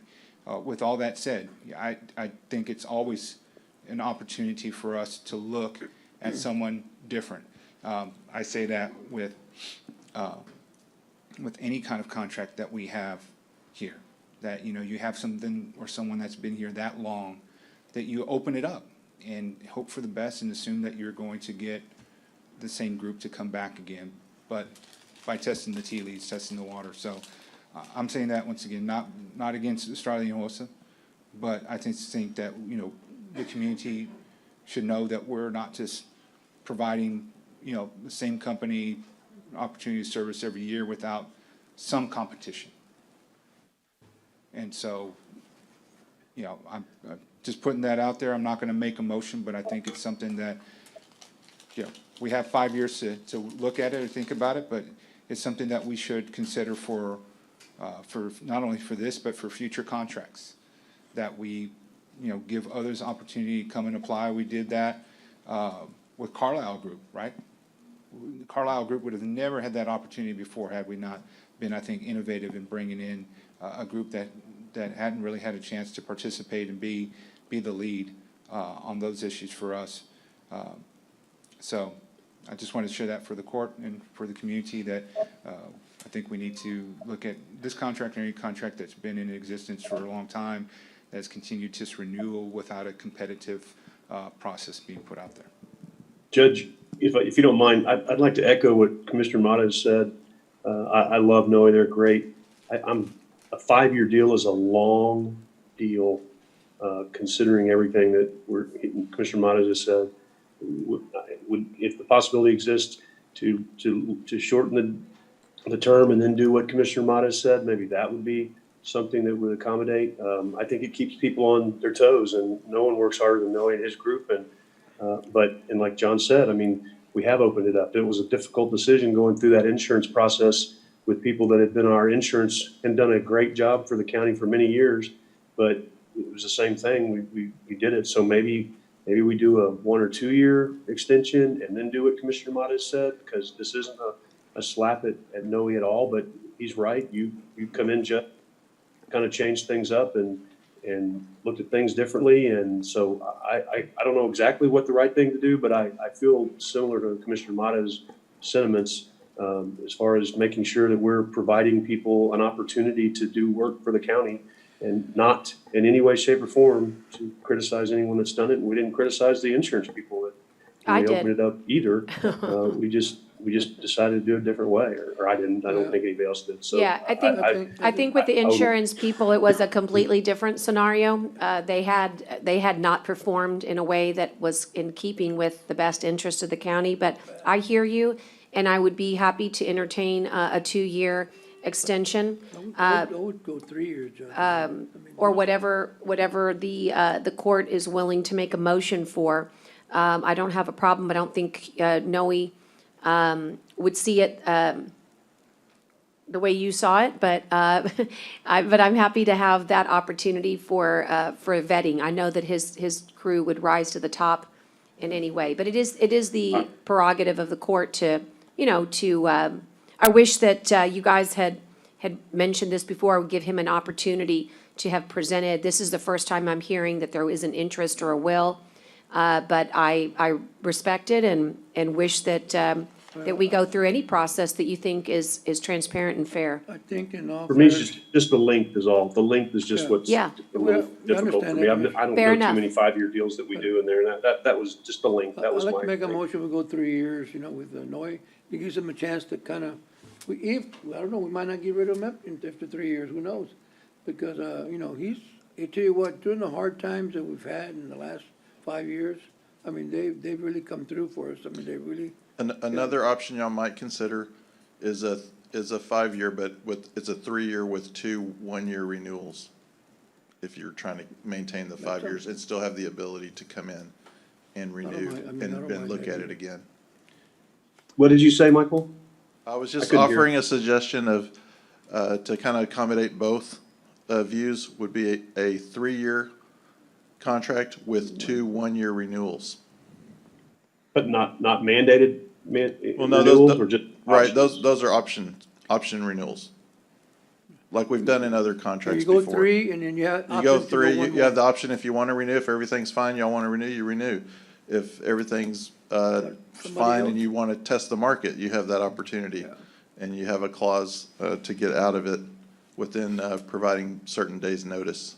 With all that said, I think it's always an opportunity for us to look at someone different. I say that with any kind of contract that we have here, that, you have something or someone that's been here that long, that you open it up and hope for the best and assume that you're going to get the same group to come back again, but by testing the tea leaves, testing the water. So I'm saying that once again, not against Estrada Hinojosa, but I think that, the community should know that we're not just providing, the same company opportunity to service every year without some competition. And so, I'm just putting that out there. I'm not going to make a motion, but I think it's something that, we have 5 years to look at it or think about it, but it's something that we should consider for not only for this, but for future contracts, that we, give others opportunity to come and apply. We did that with Carlisle Group, right? The Carlisle Group would have never had that opportunity before had we not been, I think, innovative in bringing in a group that hadn't really had a chance to participate and be the lead on those issues for us. So I just wanted to share that for the court and for the community that I think we need to look at this contract and any contract that's been in existence for a long time that's continued just renewal without a competitive process being put out there. Judge, if you don't mind, I'd like to echo what Commissioner Mata has said. I love Noe, they're great. A 5-year deal is a long deal, considering everything that Commissioner Mata just said. If the possibility exists to shorten the term and then do what Commissioner Mata said, maybe that would be something that would accommodate. I think it keeps people on their toes, and no one works harder than Noe and his group. But like John said, I mean, we have opened it up. It was a difficult decision going through that insurance process with people that had been on our insurance and done a great job for the county for many years. But it was the same thing. We did it. So maybe we do a 1 or 2 year extension and then do what Commissioner Mata said, because this isn't a slap at Noe at all. But he's right. You come in, Jeff, kind of changed things up and looked at things differently. And so I don't know exactly what the right thing to do, but I feel similar to Commissioner Mata's sentiments as far as making sure that we're providing people an opportunity to do work for the county and not in any way, shape, or form to criticize anyone that's done it. And we didn't criticize the insurance people that I did. opened it up either. We just decided to do it a different way, or I didn't. I don't think anybody else did. So Yeah, I think with the insurance people, it was a completely different scenario. They had not performed in a way that was in keeping with the best interest of the county, but I hear you, and I would be happy to entertain a 2-year extension. I would go 3 years, Judge. Or whatever the court is willing to make a motion for. I don't have a problem, I don't think Noe would see it the way you saw it, but I'm happy to have that opportunity for vetting. I know that his crew would rise to the top in any way, but it is the prerogative of the court to, I wish that you guys had mentioned this before. I would give him an opportunity to have presented. This is the first time I'm hearing that there is an interest or a will. But I respect it and wish that we go through any process that you think is transparent and fair. I think in all for me, it's fairness- just the length is all. The length is just what's Yeah. a little Well, I difficult for understand me. that. I don't Fair know enough. too many 5-year deals that we do in there. And that was just the length. That was I'd my. like to make a motion, we go 3 years, with Noe. It gives him a chance to kind of, I don't know, we might not get rid of him after 3 years, who knows? Because, I tell you what, during the hard times that we've had in the last 5 years, I mean, they've really come through for us. I mean, they really. Another option y'all might consider is a 5-year, but it's a 3-year with 2 1-year renewals. If you're trying to maintain the 5 years, and still have the ability to come in and renew and look at it again. What did you say, Michael? I was just couldn't hear. offering a suggestion of, to kind of accommodate both views, would be a 3-year contract with 2 1-year renewals. But not mandated Well, no, renewals or just right, options? those are option renewals. Like we've done in other contracts You go before. 3 and then you have. You go options to 3, one you have more. the option if you want to renew, if everything's fine, y'all want to renew, you renew. If everything's fine and you want to test the market, you have that opportunity. And you have a clause to get out of it within providing certain days' notice.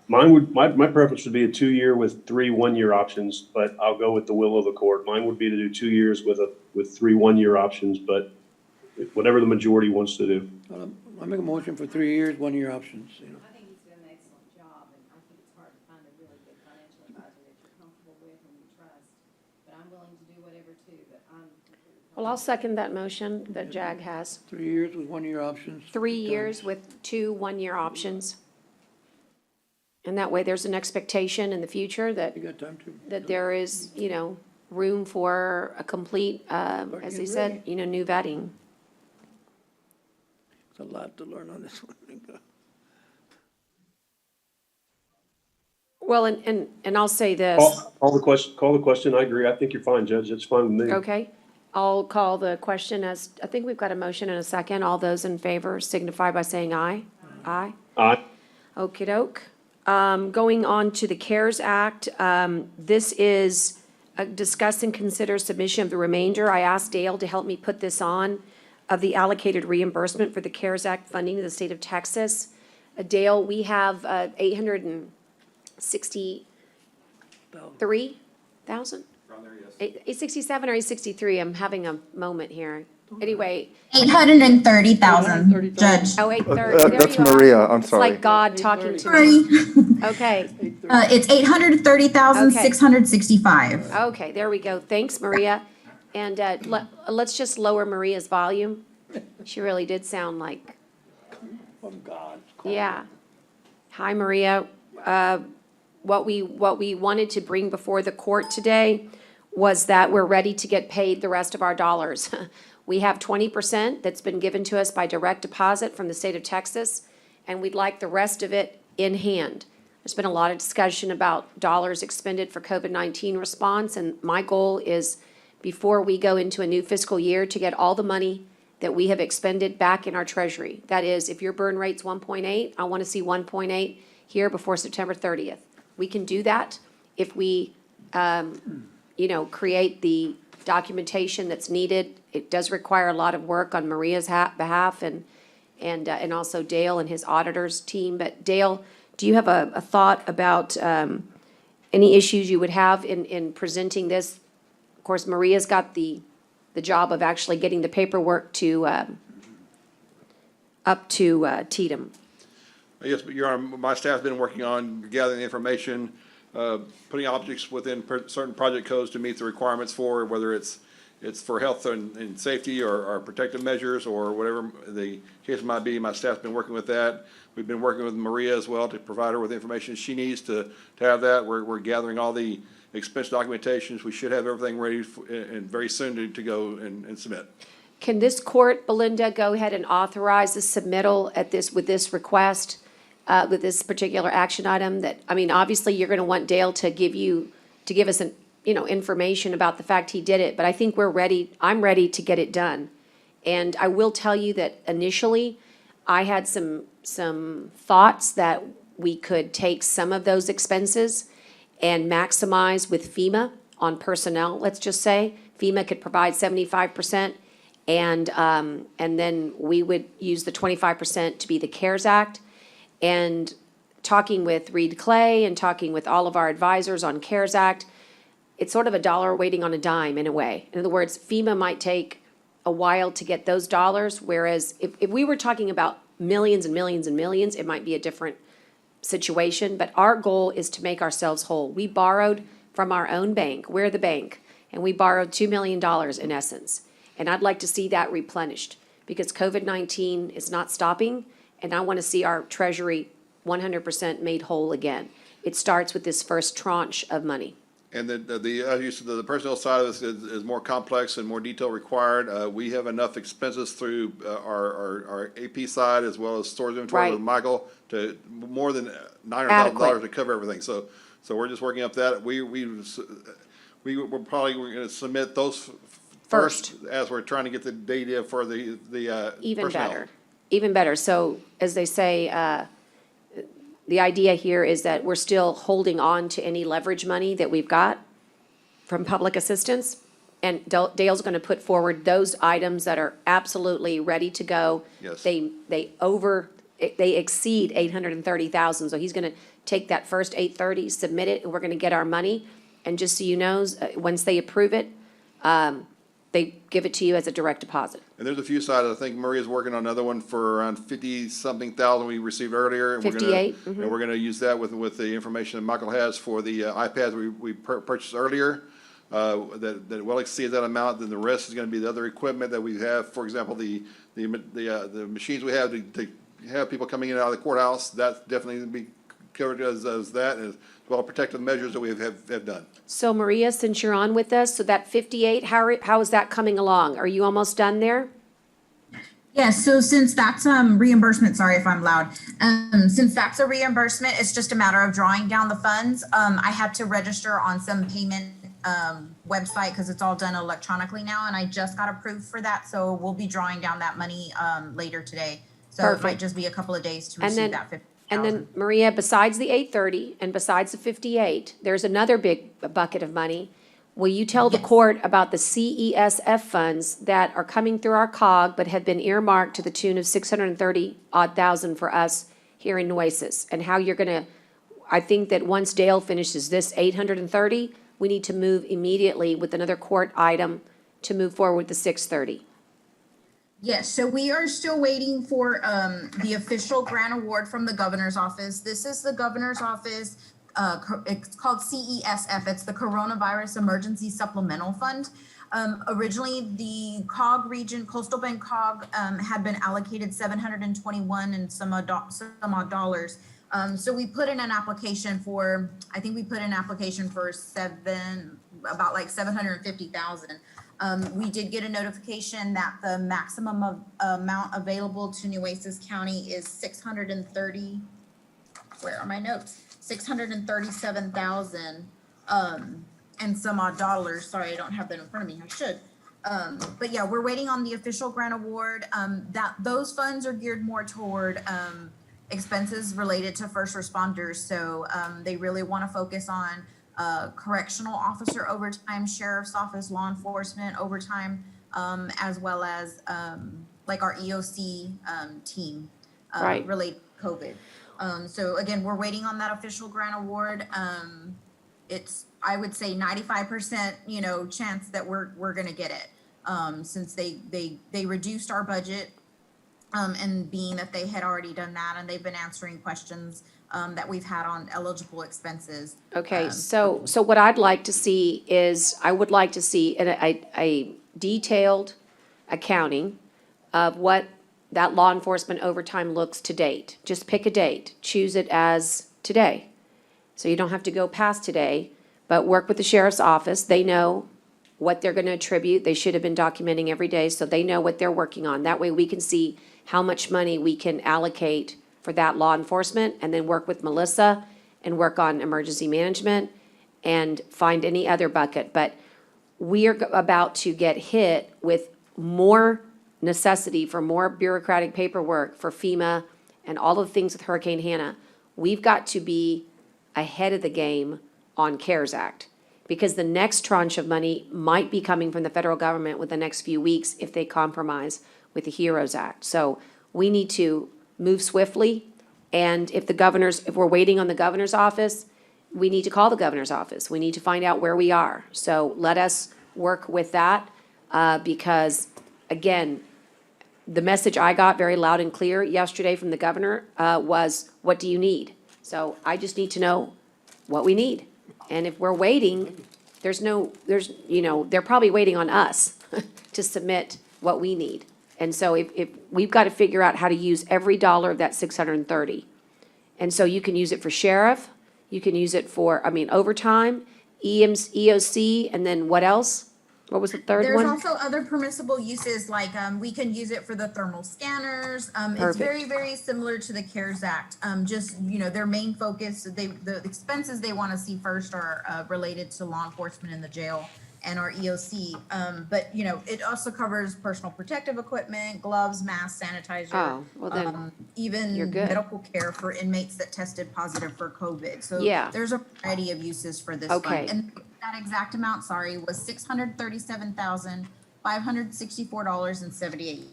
My preference would be a 2-year with 3 1-year options, but I'll go with the will of the court. Mine would be to do 2 years with 3 1-year options, but whatever the majority wants to do. I make a motion for 3 years, 1-year options, I think he's done an excellent job, and I think it's hard to find a really good financial advisor that you're comfortable with and you trust. But I'm willing to do whatever too, but I'm. Well, I'll second that motion that Jag has. 3 years with 1-year options. 3 years with 2 1-year options. And that way, there's an expectation in the future that You got time to. that there is, room for a complete, as he said, new vetting. It's a lot to learn on this one. Well, and I'll say this, Call the question. I agree. I think you're fine, Judge. That's fine with me. okay? I'll call the question as, I think we've got a motion and a second. All those in favor signify by saying aye. Aye. Aye. Okey-doke. Going on to the CARES Act, this is discuss and consider submission of the remainder. I asked Dale to help me put this on, of the allocated reimbursement for the CARES Act funding to the state of Texas. Dale, we have 863,000? 867 or 863? I'm having a moment here. Anyway. 830,000, Judge. Oh, 830. That's Maria, I'm It's sorry. like God talking to Sorry. me. Okay. It's 830,665. Okay, there we go. Thanks, Maria. And let's just lower Maria's volume. She really did sound like, From God. yeah. Hi, Maria. What we wanted to bring before the court today was that we're ready to get paid the rest of our dollars. We have 20% that's been given to us by direct deposit from the state of Texas, and we'd like the rest of it in hand. There's been a lot of discussion about dollars expended for COVID-19 response, and my goal is, before we go into a new fiscal year, to get all the money that we have expended back in our treasury. That is, if your burn rate's 1.8, I want to see 1.8 here before September 30th. We can do that if we, create the documentation that's needed. It does require a lot of work on Maria's behalf and also Dale and his auditors team. But Dale, do you have a thought about any issues you would have in presenting this? Of course, Maria's got the job of actually getting the paperwork to up to Tatum. Yes, but Your Honor, my staff's been working on gathering the information, putting objects within certain project codes to meet the requirements for, whether it's for health and safety or protective measures or whatever the case might be. My staff's been working with that. We've been working with Maria as well to provide her with the information she needs to have that. We're gathering all the expense documentations. We should have everything ready and very soon to go and submit. Can this court, Belinda, go ahead and authorize the submittal with this request, with this particular action item? That, I mean, obviously, you're gonna want Dale to give us information about the fact he did it, but I think I'm ready to get it done. And I will tell you that initially, I had some thoughts that we could take some of those expenses and maximize with FEMA on personnel, let's just say. FEMA could provide 75%, and then we would use the 25% to be the CARES Act. And talking with Reed Clay and talking with all of our advisors on CARES Act, it's sort of a dollar waiting on a dime in a way. In other words, FEMA might take a while to get those dollars, whereas if we were talking about millions and millions and millions, it might be a different situation. But our goal is to make ourselves whole. We borrowed from our own bank. We're the bank. And we borrowed $2 million in essence. And I'd like to see that replenished because COVID-19 is not stopping. And I want to see our treasury 100% made whole again. It starts with this first tranche of money. And the personnel side of this is more complex and more detail required. We have enough expenses through our AP side as well as stores inventory with Michael to more than $900,000 to cover everything. So we're just working up that. We're probably going to submit those first as we're trying to get the data for the Even personnel. better. Even better. So as they say, the idea here is that we're still holding on to any leverage money that we've got from public assistance. And Dale's going to put forward those items that are absolutely ready to go. Yes. They exceed 830,000. So he's going to take that first 830, submit it, and we're going to get our money. And just so you know, once they approve it, they give it to you as a direct deposit. And there's a few sides. I think Maria's working on another one for around 50-something thousand we received earlier. And 58. And we're going to use that with the information that Michael has for the iPads we purchased earlier. That well exceeds that amount. Then the rest is going to be the other equipment that we have. For example, the machines we have to have people coming in and out of the courthouse. That's definitely going to be covered as that, as well protective measures that we have done. So Maria, since you're on with us, so that 58, how is that coming along? Are you almost done there? Yes, so since that's reimbursement, sorry if I'm loud. Since that's a reimbursement, it's just a matter of drawing down the funds. I had to register on some payment website because it's all done electronically now, and I just got approved for that. So we'll be drawing down that money later today. So Perfect. It might just be a couple of days to And receive then- that 50,000. And then, Maria, besides the 830 and besides the 58, there's another big bucket of money, will you tell the Yes. court about the CESF funds that are coming through our cog but have been earmarked to the tune of 630,000 for us here in Nueces? And how you're gonna, I think that once Dale finishes this 830, we need to move immediately with another court item to move forward with the 630. Yes, so we are still waiting for the official grant award from the governor's office. This is the governor's office. It's called CESF. It's the Coronavirus Emergency Supplemental Fund. Originally, the COG region, Coastal Bend COG, had been allocated 721 and some odd dollars. So we put in an application for, I think we put in an application for about like 750,000. We did get a notification that the maximum amount available to Nueces County is 630, where are my notes? 637,000 and some odd dollars. Sorry, I don't have that in front of me. I should. But yeah, we're waiting on the official grant award. Those funds are geared more toward expenses related to first responders. So they really want to focus on correctional officer overtime, sheriff's office, law enforcement overtime, as well as like our EOC team Right. related to COVID. So again, we're waiting on that official grant award. It's, I would say 95%, chance that we're gonna get it. Since they reduced our budget, and being that they had already done that and they've been answering questions that we've had on eligible expenses. Okay, so what I'd like to see is, I would like to see a detailed accounting of what that law enforcement overtime looks to date. Just pick a date, choose it as today. So you don't have to go past today, but work with the sheriff's office. They know what they're gonna attribute. They should have been documenting every day, so they know what they're working on. That way we can see how much money we can allocate for that law enforcement, and then work with Melissa and work on emergency management and find any other bucket. But we are about to get hit with more necessity for more bureaucratic paperwork for FEMA and all of the things with Hurricane Hannah. We've got to be ahead of the game on CARES Act, because the next tranche of money might be coming from the federal government within the next few weeks if they compromise with the HEROES Act. So we need to move swiftly, and if we're waiting on the governor's office, we need to call the governor's office. We need to find out where we are. So let us work with that, because, again, the message I got very loud and clear yesterday from the governor was, what do you need? So I just need to know what we need. And if we're waiting, they're probably waiting on us to submit what we need. And so if we've got to figure out how to use every dollar of that 630. And so you can use it for sheriff, you can use it for, overtime, EOC, and then what else? What was the third one? There's also other permissible uses, like we can use it for the thermal scanners. It's very, very similar to the CARES Act. Just, their main focus, the expenses they want to see first are related to law enforcement in the jail and our EOC. But, it also covers personal protective equipment, gloves, masks, sanitizer. Oh, well then, even you're good. medical care for inmates that tested positive for COVID. So Yeah. there's a variety of uses for this Okay. fund. And that exact amount, was $637,564.78.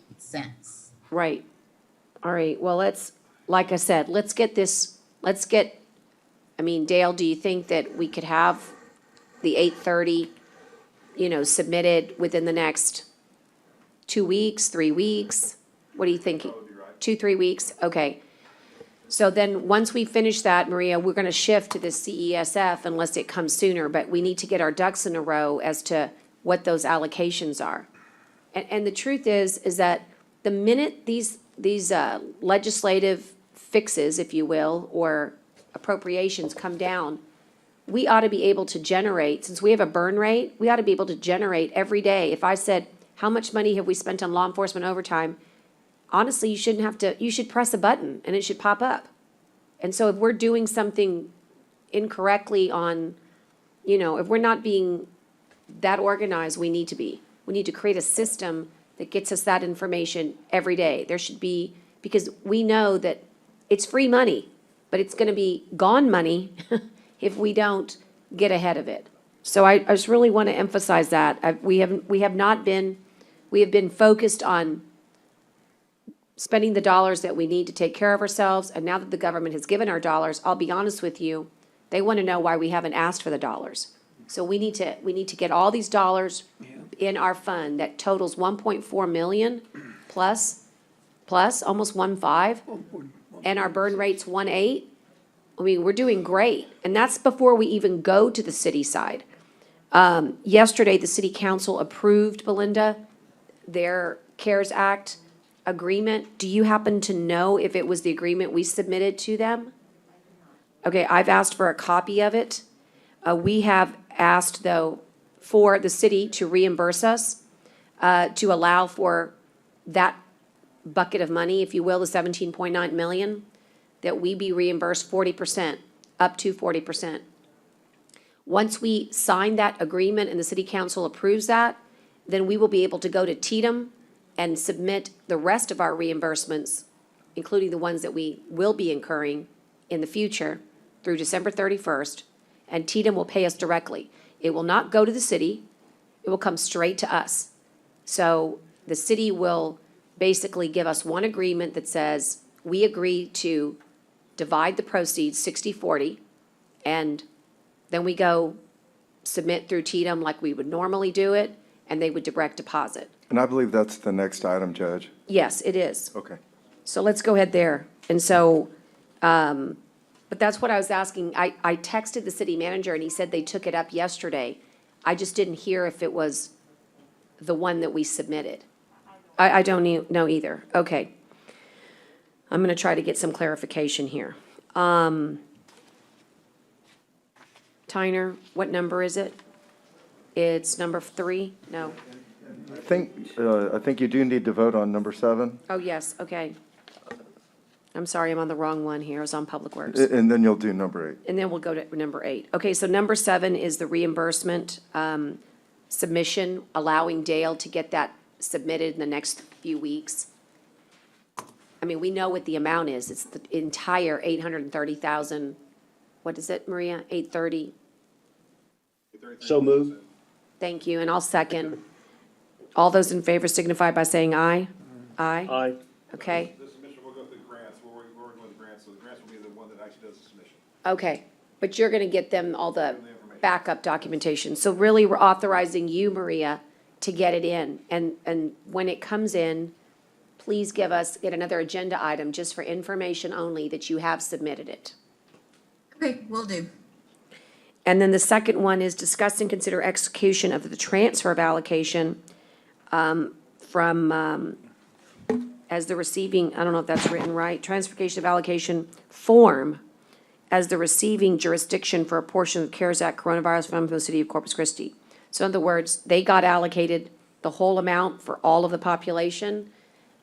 Right. All right, well, like I said, Dale, do you think that we could have the 830, submitted within the next 2 weeks, 3 weeks? What are you thinking? 2, 3 weeks? Okay. So then, once we finish that, Maria, we're gonna shift to the CESF unless it comes sooner, but we need to get our ducks in a row as to what those allocations are. And the truth is that the minute these legislative fixes, if you will, or appropriations come down, we ought to be able to generate, since we have a burn rate, we ought to be able to generate every day. If I said, how much money have we spent on law enforcement overtime? Honestly, you should press a button and it should pop up. And so if we're doing something incorrectly on, if we're not being that organized, we need to be. We need to create a system that gets us that information every day. There should be, because we know that it's free money, but it's gonna be gone money if we don't get ahead of it. So I just really want to emphasize that. We have been focused on spending the dollars that we need to take care of ourselves, and now that the government has given our dollars, I'll be honest with you, they want to know why we haven't asked for the dollars. So we need to get all these dollars in our fund that totals 1.4 million plus almost 1.5, and our burn rate's 1.8. I mean, we're doing great, and that's before we even go to the city side. Yesterday, the city council approved, Belinda, their CARES Act agreement. Do you happen to know if it was the agreement we submitted to them? Okay, I've asked for a copy of it. We have asked, though, for the city to reimburse us, to allow for that bucket of money, if you will, the 17.9 million, that we be reimbursed 40%, up to 40%. Once we sign that agreement and the city council approves that, then we will be able to go to TDM and submit the rest of our reimbursements, including the ones that we will be incurring in the future through December 31st, and TDM will pay us directly. It will not go to the city, it will come straight to us. So the city will basically give us one agreement that says, we agree to divide the proceeds 60-40, and then we go submit through TDM like we would normally do it, and they would direct deposit. And I believe that's the next item, Judge. Yes, it is. Okay. So let's go ahead there. And so, but that's what I was asking. I texted the city manager and he said they took it up yesterday. I just didn't hear if it was the one that we submitted. I don't know either. Okay. I'm gonna try to get some clarification here. Tyner, what number is it? It's number 3? No. I think you do need to vote on number 7. Oh, yes, okay. I'm sorry, I'm on the wrong one here. I was on Public Works. And then you'll do number 8. And then we'll go to number 8. Okay, so number 7 is the reimbursement submission, allowing Dale to get that submitted in the next few weeks. I mean, we know what the amount is. It's the entire 830,000. What is it, Maria? 830? So moved. Thank you, and I'll second. All those in favor signify by saying aye. Aye? Aye. Okay, This submission will go through grants, we're working with grants, so the grants will be the one that actually does the submission. okay. But you're gonna get them all the backup documentation. So really, we're authorizing you, Maria, to get it in. And when it comes in, please get another agenda item just for information only that you have submitted it. Okay, will do. And then the second one is discuss and consider execution of the transfer of allocation from, as the receiving, I don't know if that's written right, transfercation of allocation form as the receiving jurisdiction for a portion of the CARES Act coronavirus fund from the city of Corpus Christi. So in other words, they got allocated the whole amount for all of the population,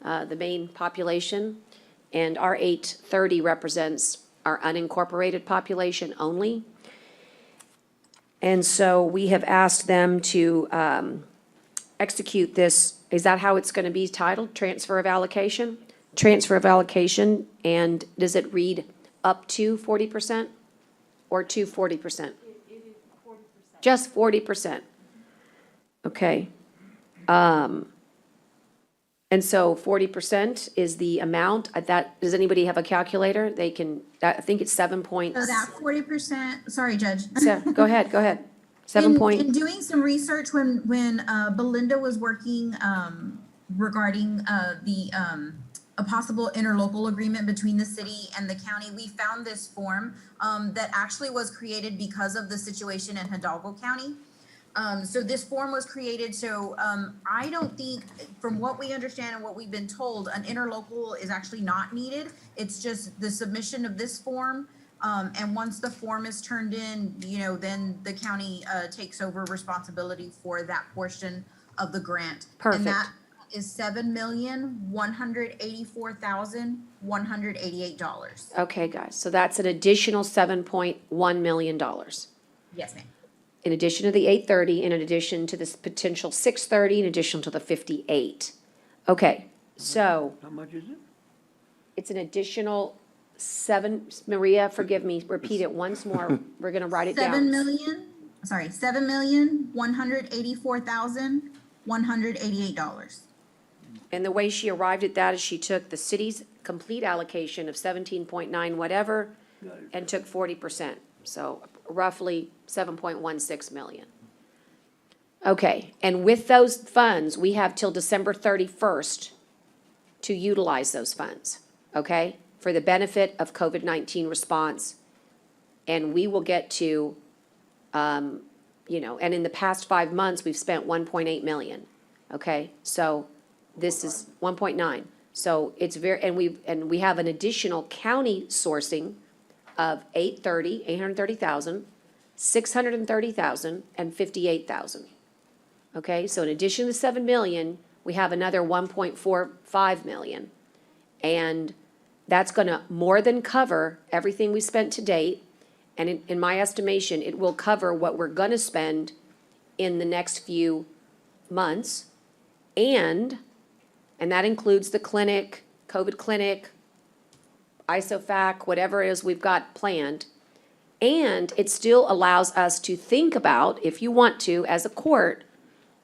the main population, and our 830 represents our unincorporated population only. And so we have asked them to execute this. Is that how it's going to be titled? Transfer of allocation? Transfer of allocation, and does it read up to 40% or to 40%? It is 40%. Just 40%. Okay. And so 40% is the amount. Does anybody have a calculator? They can, I think it's 7 points. So that 40%, sorry, Judge. Go ahead. 7 point. In doing some research, when Belinda was working regarding a possible interlocal agreement between the city and the county, we found this form that actually was created because of the situation in Hidalgo County. So this form was created, so I don't think, from what we understand and what we've been told, an interlocal is actually not needed. It's just the submission of this form. And once the form is turned in, then the county takes over responsibility for that portion of the grant. Perfect. And that is $7,184,188. Okay, guys, so that's an additional $7.1 million. Yes, ma'am. In addition to the 830, in addition to this potential 630, in addition to the 58. Okay, so How much is it? it's an additional 7, Maria, forgive me, repeat it once more. We're gonna write it down. $7,184,188. And the way she arrived at that is she took the city's complete allocation of 17.9 whatever and took 40%. So roughly 7.16 million. Okay, and with those funds, we have till December 31st to utilize those funds, okay? For the benefit of COVID-19 response. And we will get to, and in the past 5 months, we've spent 1.8 million, okay? So this is 1.9. So it's and we have an additional county sourcing of 830,000, 630,000, and 58,000. Okay, so in addition to 7 million, we have another 1.45 million. And that's gonna more than cover everything we spent to date. And in my estimation, it will cover what we're gonna spend in the next few months. And that includes the clinic, COVID clinic, ISOFAC, whatever it is we've got planned. And it still allows us to think about, if you want to, as a court,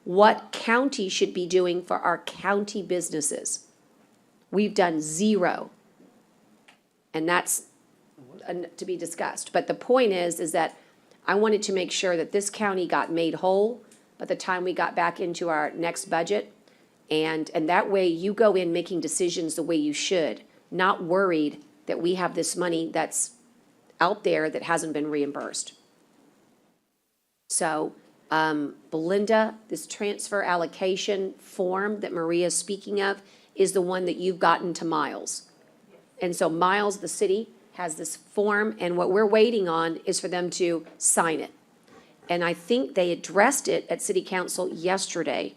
what county should be doing for our county businesses. We've done 0. And that's to be discussed. But the point is that I wanted to make sure that this county got made whole by the time we got back into our next budget. And that way you go in making decisions the way you should, not worried that we have this money that's out there that hasn't been reimbursed. So, Belinda, this transfer allocation form that Maria's speaking of is the one that you've gotten to Miles. And so Miles, the city, has this form, and what we're waiting on is for them to sign it. And I think they addressed it at city council yesterday.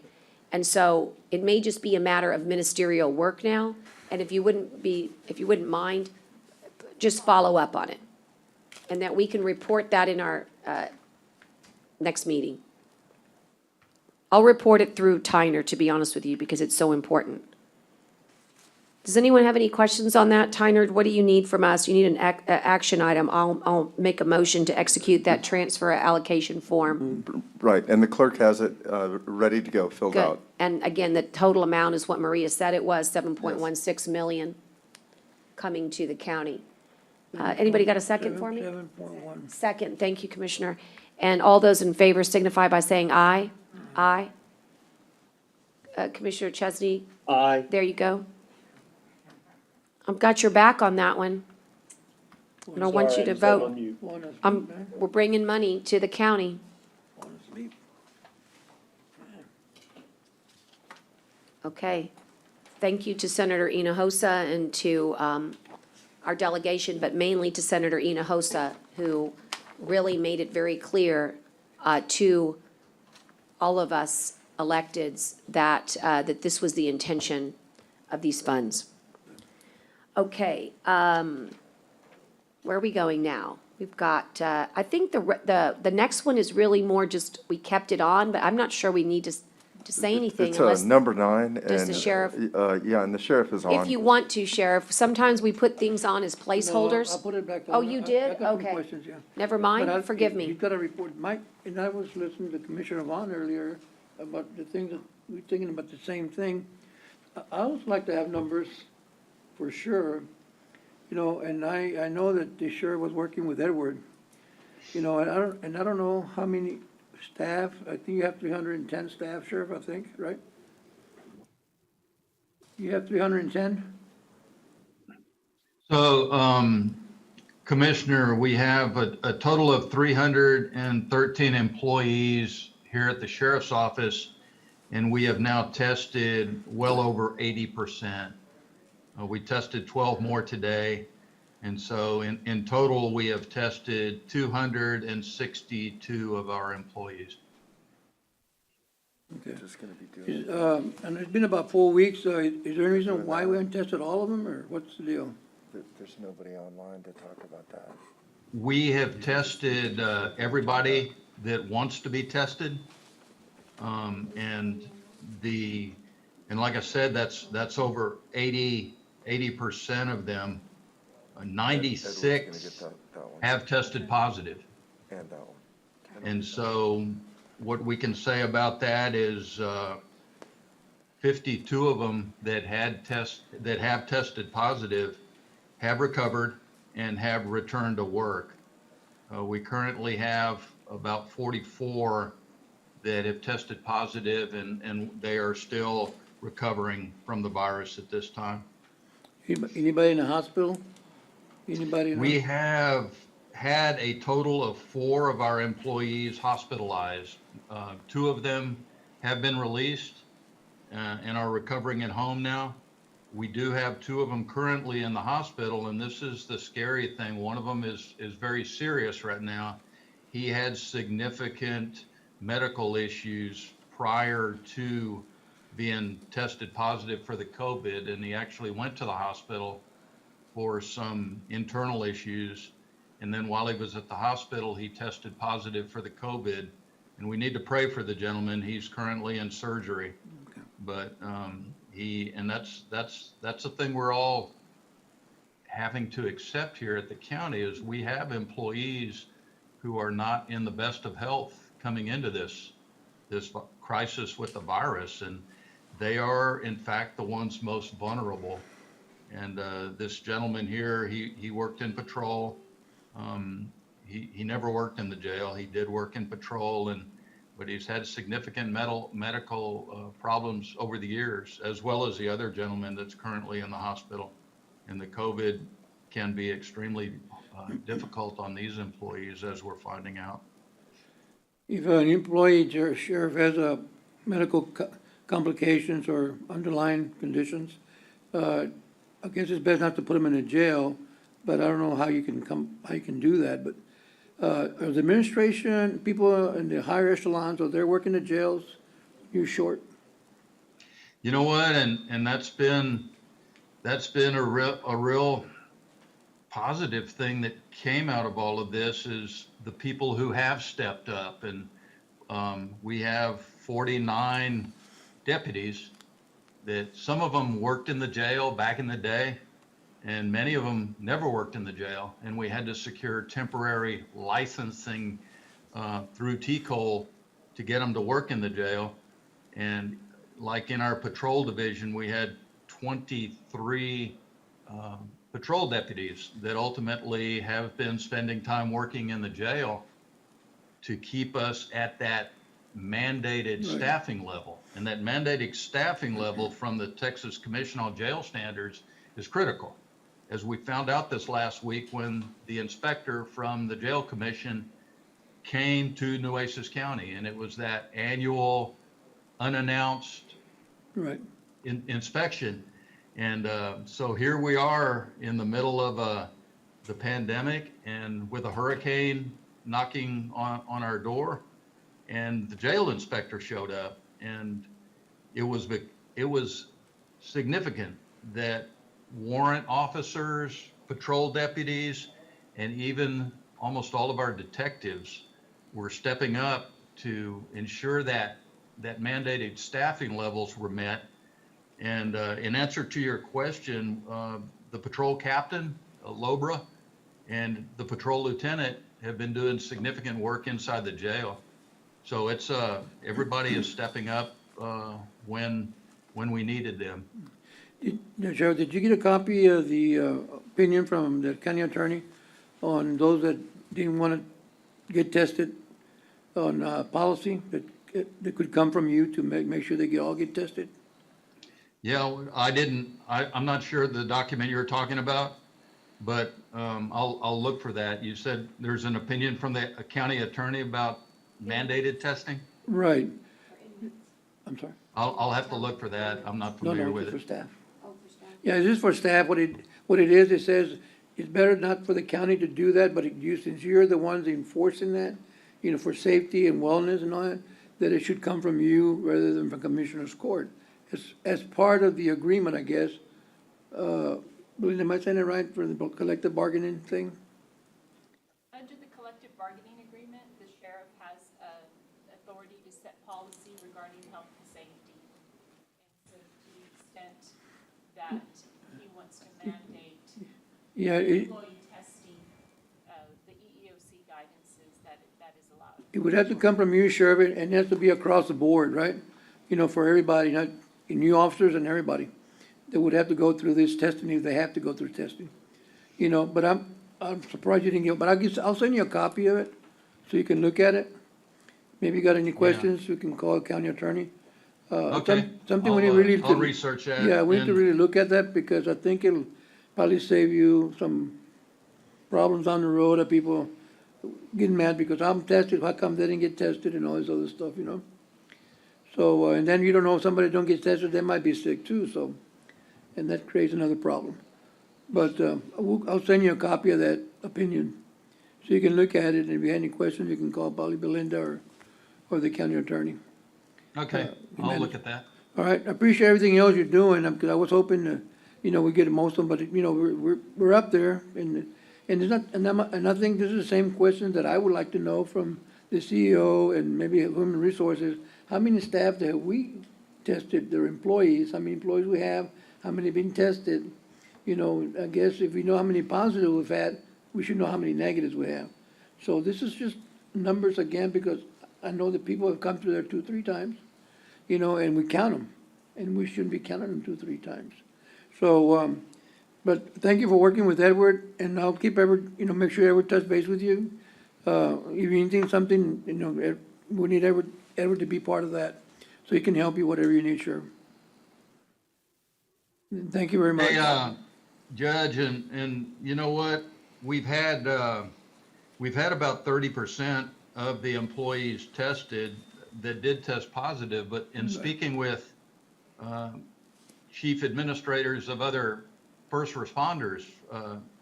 And so it may just be a matter of ministerial work now. And if you wouldn't mind, just follow up on it. And that we can report that in our next meeting. I'll report it through Tyner, to be honest with you, because it's so important. Does anyone have any questions on that? Tyner, what do you need from us? You need an action item. I'll make a motion to execute that transfer allocation form. Right, and the clerk has it ready to go, filled Good. out. And again, the total amount is what Maria said it was, 7.16 million coming to the county. Anybody got a second for me? 7.1. Second, thank you, Commissioner. And all those in favor signify by saying aye. Aye. Commissioner Chesney? Aye. There you go. I've got your back on that one. I don't want you to vote. We're bringing money to the county. Okay. Thank you to Senator Hinojosa and to our delegation, but mainly to Senator Hinojosa, who really made it very clear to all of us electeds that this was the intention of these funds. Okay, where are we going now? We've got, I think the next one is really more just, we kept it on, but I'm not sure we need to say anything It's unless. number 9. Does and the sheriff? Yeah, and the sheriff is on. If you want to, Sheriff, sometimes we put things on as placeholders. No, I'll put it back on. Oh, you did? I got some Okay. questions, yeah. Never But mind, forgive me. He's got a report, Mike, and I was listening to Commissioner Vaughn earlier about the things that, we're thinking about the same thing. I always like to have numbers for sure, and I know that the sheriff was working with Edward, and I don't know how many staff, I think you have 310 staff, Sheriff, I think, right? You have 310? So, Commissioner, we have a total of 313 employees here at the Sheriff's Office, and we have now tested well over 80%. We tested 12 more today, and so in total, we have tested 262 of our employees. Okay. And it's been about 4 weeks, so is there any reason why we haven't tested all of them, or what's the deal? There's nobody online to talk about that. We have tested everybody that wants to be tested. And like I said, that's over 80% of them. 96 have tested positive. And that one. And so what we can say about that is 52 of them that have tested positive have recovered and have returned to work. We currently have about 44 that have tested positive and they are still recovering from the virus at this time. Anybody in the hospital? Anybody in the? We have had a total of 4 of our employees hospitalized. 2 of them have been released and are recovering at home now. We do have 2 of them currently in the hospital, and this is the scary thing. One of them is very serious right now. He had significant medical issues prior to being tested positive for the COVID, and he actually went to the hospital for some internal issues. And then while he was at the hospital, he tested positive for the COVID. And we need to pray for the gentleman. He's currently in surgery. Okay. But that's the thing we're all having to accept here at the county is we have employees who are not in the best of health coming into this crisis with the virus, and they are in fact the ones most vulnerable. And this gentleman here, he worked in patrol. He never worked in the jail. He did work in patrol, but he's had significant medical problems over the years, as well as the other gentleman that's currently in the hospital. And the COVID can be extremely difficult on these employees, as we're finding out. If an employee, sheriff, has a medical complications or underlying conditions, I guess it's best not to put them in a jail, but I don't know how you can do that. But are the administration, people in the higher echelons, are they working the jails? You short? You know what? And that's been a real positive thing that came out of all of this is the people who have stepped up. And we have 49 deputies that some of them worked in the jail back in the day, and many of them never worked in the jail. And we had to secure temporary licensing through TCOL to get them to work in the jail. And like in our patrol division, we had 23 patrol deputies that ultimately have been spending time working in the jail to keep us at that mandated staffing level. And that mandated staffing level from the Texas Commission on Jail Standards is critical. As we found out this last week when the inspector from the Jail Commission came to Nueces County, and it was that annual unannounced inspection. And so here we are in the middle of the pandemic and with a hurricane knocking on our door, and the jail inspector showed up, and it was significant that warrant officers, patrol deputies, and even almost all of our detectives were stepping up to ensure that mandated staffing levels were met. And in answer to your question, the patrol captain, Lobra, and the patrol lieutenant have been doing significant work inside the jail. So it's everybody is stepping up when we needed them. Sheriff, did you get a copy of the opinion from the county attorney on those that didn't want to get tested on policy that could come from you to make sure they all get tested? Yeah, I'm not sure the document you're talking about, but I'll look for that. You said there's an opinion from the county attorney about mandated testing? Right. I'm sorry. I'll have to look for that. I'm not familiar with for it. staff. Yeah, it's just for staff. What it is, it says it's better not for the county to do that, but since you're the ones enforcing that, for safety and wellness and all that it should come from you rather than from Commissioner's Court. As part of the agreement, I guess. Belinda, am I saying it right for the collective bargaining thing? Under the collective bargaining agreement, the sheriff has authority to set policy regarding health and safety. And so to the extent that he wants to mandate employee testing, the EEOC guidance is that is allowed. It would have to come from you, Sheriff, and it has to be across the board, right? You know, for everybody, not new officers and everybody. They would have to go through this testing if they have to go through testing. You know, but I'm surprised you didn't get, but I'll send you a copy of it so you can look at it. Maybe you got any questions, you can call the county attorney. Okay. Something we need really to. I'll research that. Yeah, we need to and- really look at that because I think it'll probably save you some problems on the road of people getting mad because I'm tested, how come they didn't get tested and all this other stuff, you know? So, and then you don't know if somebody don't get tested, they might be sick too, so, and that creates another problem. But, I'll send you a copy of that opinion, so you can look at it, and if you have any questions, you can call probably Belinda or the county attorney. Okay, I'll look at that. All right, I appreciate everything else you're doing, because I was hoping to, you know, we get most of them, but, you know, we're up there, and it's not, and I think this is the same question that I would like to know from the CEO and maybe Human Resources. How many staff have we tested, their employees, how many employees we have, how many been tested? You know, I guess if we know how many positives we've had, we should know how many negatives we have. So this is just numbers again, because I know that people have come through there 2-3 times, you know, and we count them, and we shouldn't be counting them 2-3 times. So, but thank you for working with Edward, and I'll keep Edward, you know, make sure Edward touch base with you. If you need something, you know, we need Edward to be part of that, so he can help you whatever you need, sure. Thank you very much. Hey, Judge, and you know what? We've had about 30% of the employees tested that did test positive, but in speaking with chief administrators of other first responders,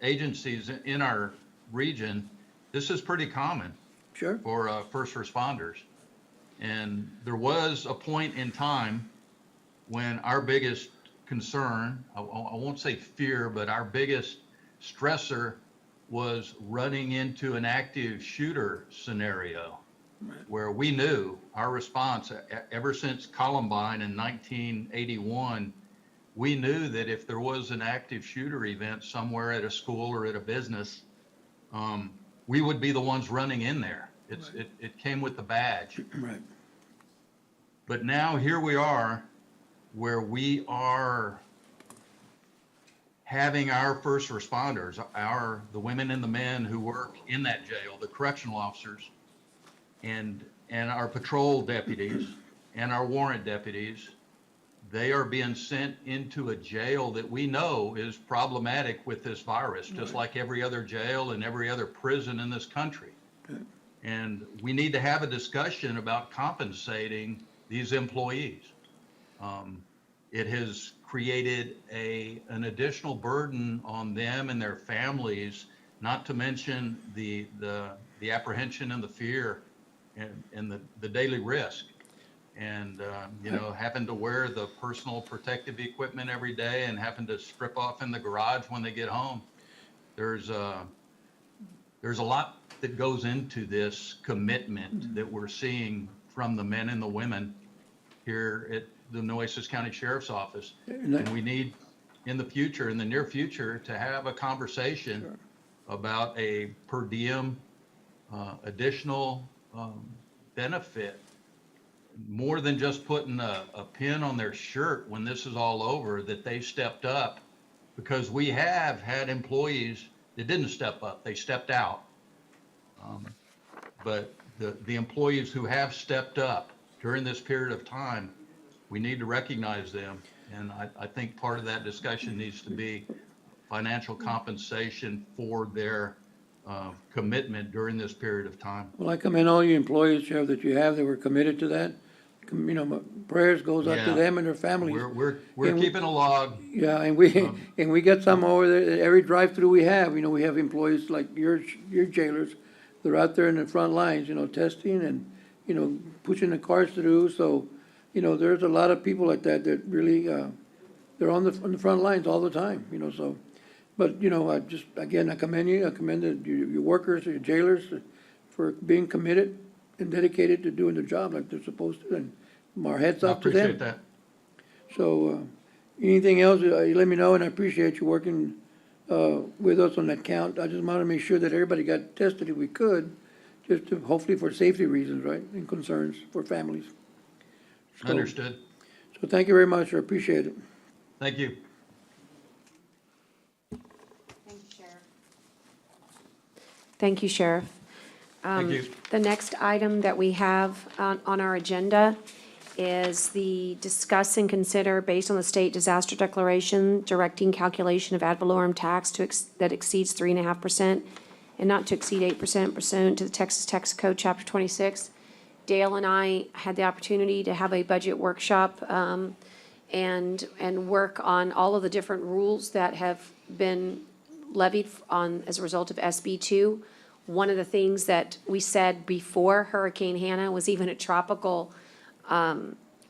agencies in our region, this is pretty common. Sure. For first responders. And there was a point in time when our biggest concern, I won't say fear, but our biggest stressor was running into an active shooter scenario where we knew our response ever since Columbine in 1981, we knew that if there was an active shooter event somewhere at a school or at a business, we would be the ones running in there. It came with the badge. Right. But now here we are, where we are having our first responders, the women and the men who work in that jail, the correctional officers, and our patrol deputies and our warrant deputies, they are being sent into a jail that we know is problematic with this virus, just like every other jail and every other prison in this country. And we need to have a discussion about compensating these employees. It has created an additional burden on them and their families, not to mention the apprehension and the fear and the daily risk. And, you know, having to wear the personal protective equipment every day and having to strip off in the garage when they get home. There's a lot that goes into this commitment that we're seeing from the men and the women here at the Nueces County Sheriff's Office. And we need, in the near future, to have a conversation about a per diem additional benefit, more than just putting a pin on their shirt when this is all over, that they stepped up, because we have had employees that didn't step up, they stepped out. But the employees who have stepped up during this period of time, we need to recognize them. And I think part of that discussion needs to be financial compensation for their commitment during this period of time. Well, I commend all you employees, Sheriff, that you have, that were committed to that. You know, my prayers goes out to Yeah. them and their families. We're And keeping a log. Yeah, and we got some over there, every drive-through we have, you know, we have employees like your jailers. They're out there in the front lines, you know, testing and, you know, pushing the cars through. So, you know, there's a lot of people like that really, they're on the front lines all the time, you know, so. But, you know, I commend you, I commend your workers, your jailers for being committed and dedicated to doing their job like they're supposed to, and our heads off to them. I appreciate that. So, anything else, you let me know, and I appreciate you working with us on that count. I just wanted to make sure that everybody got tested if we could, just to, hopefully for safety reasons, right, and concerns for families. So- Understood. So thank you very much, I appreciate it. Thank you. Thank you, Sheriff. Thank you. The next item that we have on our agenda is the discuss and consider, based on the state disaster declaration, directing calculation of ad valorem tax that exceeds 3.5% and not to exceed 8% pursuant to the Texas Tax Code, Chapter 26. Dale and I had the opportunity to have a budget workshop and work on all of the different rules that have been levied on as a result of SB 2. One of the things that we said before Hurricane Hannah was even a tropical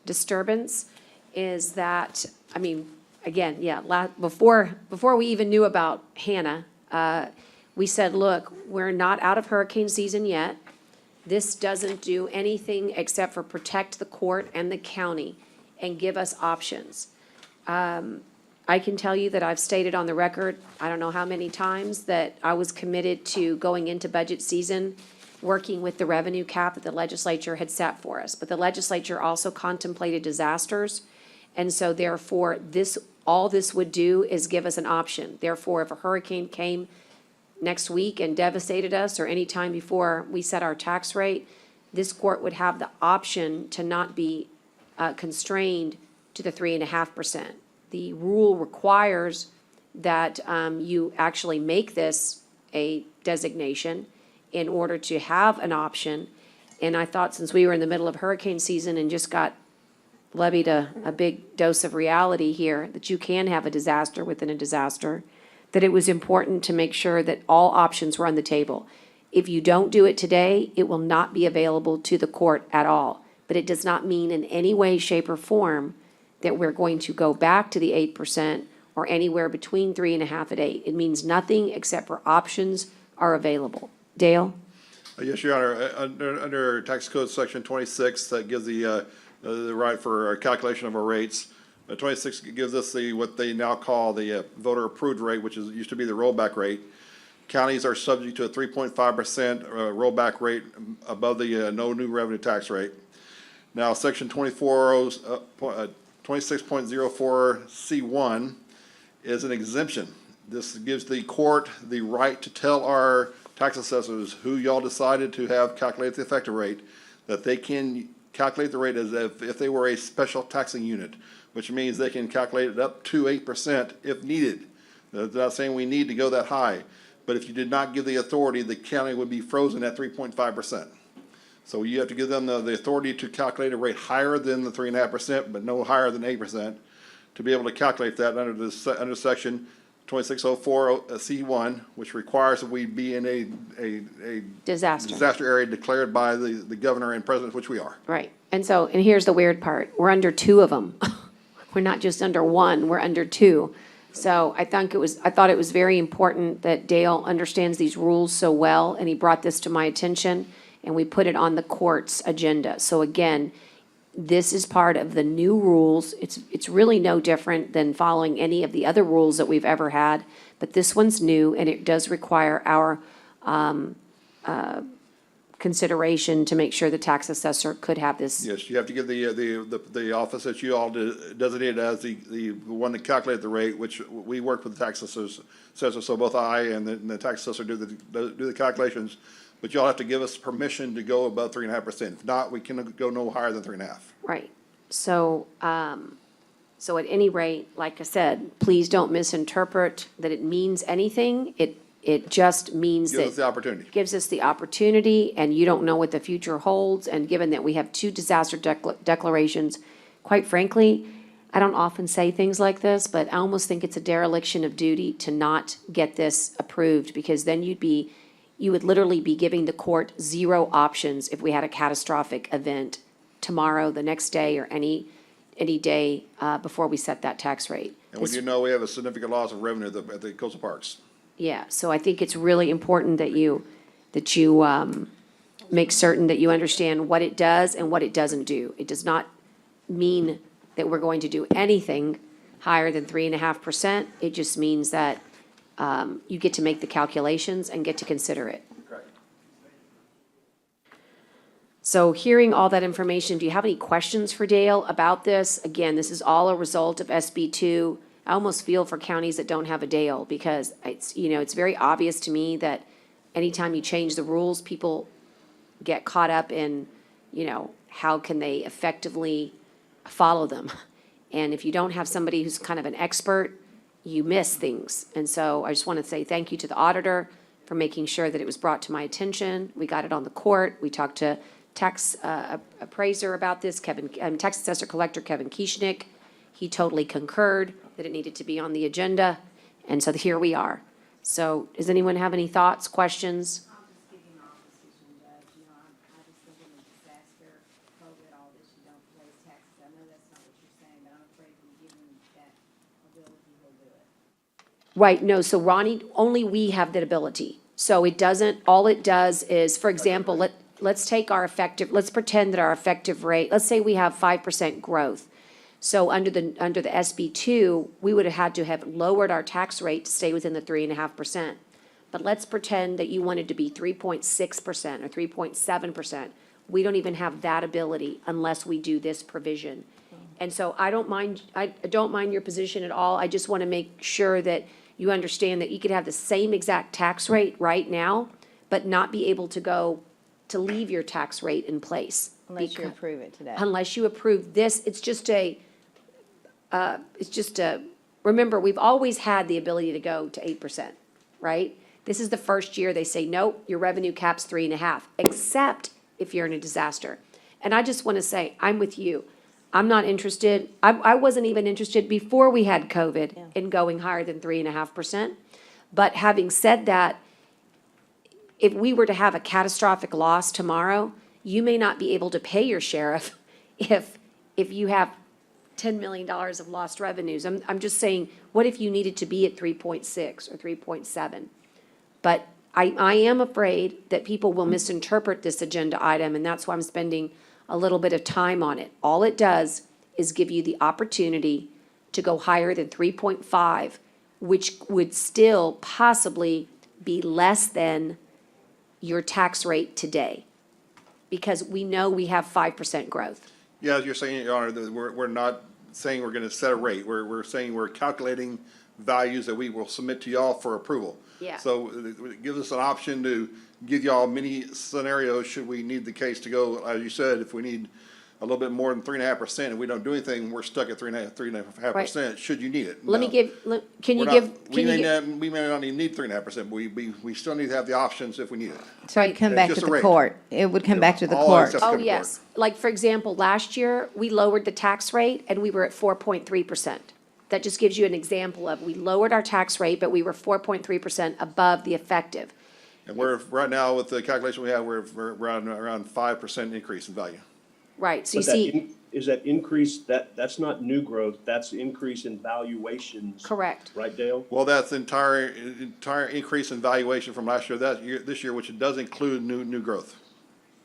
disturbance is that, I mean, again, yeah, before we even knew about Hannah, we said, look, we're not out of hurricane season yet. This doesn't do anything except for protect the court and the county and give us options. I can tell you that I've stated on the record, I don't know how many times, that I was committed to going into budget season, working with the revenue cap that the legislature had set for us. But the legislature also contemplated disasters. And so therefore, all this would do is give us an option. Therefore, if a hurricane came next week and devastated us, or any time before we set our tax rate, this court would have the option to not be constrained to the 3.5%. The rule requires that you actually make this a designation in order to have an option. And I thought, since we were in the middle of hurricane season and just got levied a big dose of reality here, that you can have a disaster within a disaster, that it was important to make sure that all options were on the table. If you don't do it today, it will not be available to the court at all. But it does not mean in any way, shape, or form that we're going to go back to the 8% or anywhere between 3.5 and 8. It means nothing except for options are available. Dale? Yes, Your Honor. Under Tax Code Section 26, that gives the right for a calculation of our rates. 26 gives us what they now call the voter-approved rate, which used to be the rollback rate. Counties are subject to a 3.5% rollback rate above the no new revenue tax rate. Now, Section 26.04C1 is an exemption. This gives the court the right to tell our tax assessors who y'all decided to have calculate the effective rate, that they can calculate the rate as if they were a special taxing unit, which means they can calculate it up to 8% if needed. That's not saying we need to go that high, but if you did not give the authority, the county would be frozen at 3.5%. So you have to give them the authority to calculate a rate higher than the 3.5%, but no higher than 8%, to be able to calculate that under Section 2604C1, which requires that we be in a disaster area declared by the governor and president, which we are. Right. And here's the weird part. We're under 2 of them. We're not just under 1, we're under 2. So I thought it was very important that Dale understands these rules so well, and he brought this to my attention, and we put it on the court's agenda. So again, this is part of the new rules. It's really no different than following any of the other rules that we've ever had, but this one's new, and it does require our consideration to make sure the tax assessor could have this. Yes, you have to give the office that you all designated as the one to calculate the rate, which we work with the tax assessor, so both I and the tax assessor do the calculations. But y'all have to give us permission to go above 3.5%. If not, we can go no higher than 3.5. Right. So, so at any rate, like I said, please don't misinterpret that it means anything. It just means Gives us the opportunity. gives us the opportunity, and you don't know what the future holds. And given that we have 2 disaster declarations, quite frankly, I don't often say things like this, but I almost think it's a dereliction of duty to not get this approved, because then you would literally be giving the court 0 options if we had a catastrophic event tomorrow, the next day, or any day before we set that tax rate. And we do know we have a significant loss of revenue at the coastal parks. Yeah, so I think it's really important that you make certain that you understand what it does and what it doesn't do. It does not mean that we're going to do anything higher than 3.5%. It just means that – you get to make the calculations and get to consider it. So hearing all that information, do you have any questions for Dale about this? Again, this is all a result of SB2. I almost feel for counties that don't have a Dale because it's, it's very obvious to me that anytime you change the rules, people get caught up in, how can they effectively follow them? And if you don't have somebody who's kind of an expert, you miss things. And so I just want to say thank you to the auditor for making sure that it was brought to my attention. We got it on the court. We talked to tax appraiser about this, tax assessor collector Kevin Kieschnick. He totally concurred that it needed to be on the agenda. And so here we are. So does anyone have any thoughts, questions? Right, no, so Ronnie, only we have that ability. So it doesn't, all it does is, for example, let's take our effective, let's pretend that our effective rate, let's say we have 5% growth. So under the SB2, we would have had to have lowered our tax rate to stay within the 3.5%. But let's pretend that you wanted to be 3.6% or 3.7%. We don't even have that ability unless we do this provision. And so I don't mind your position at all. I just want to make sure that you understand that you could have the same exact tax rate right now, but not be able to leave your tax rate in place. Unless you approve it today. Unless you approve this, remember, we've always had the ability to go to 8%, right? This is the first year they say, nope, your revenue cap's 3.5, except if you're in a disaster. And I just want to say, I'm with you. I'm not interested. I wasn't even interested before we had COVID in going higher than 3.5%. But having said that, if we were to have a catastrophic loss tomorrow, you may not be able to pay your sheriff if you have $10 million of lost revenues. I'm just saying, what if you needed to be at 3.6 or 3.7? But I am afraid that people will misinterpret this agenda item, and that's why I'm spending a little bit of time on it. All it does is give you the opportunity to go higher than 3.5, which would still possibly be less than your tax rate today, because we know we have 5% growth. Yeah, as you're saying, Your Honor, that we're not saying we're gonna set a rate. We're saying we're calculating values that we will submit to y'all for approval. Yeah. So it gives us an option to give y'all many scenarios should we need the case to go. As you said, if we need a little bit more than 3.5% and we don't do anything, we're stuck at 3.5%, should you need it. Let me No. give, can you We're give, not- can you give? We may not even need 3.5%, but we still need to have the options if we need it. So it'd come It's back to just a the rate. court. It would come back to the All court. except- Oh, Court. yes. Like, for example, last year, we lowered the tax rate and we were at 4.3%. That just gives you an example of, we lowered our tax rate, but we were 4.3% above the effective. And we're, right now, with the calculation we have, we're around 5% increase in value. Right, so you But that see, is that increase, that's not new growth, that's the increase in valuations. correct. Right, Dale? Well, that's the entire increase in valuation from last year, this year, which does include new growth.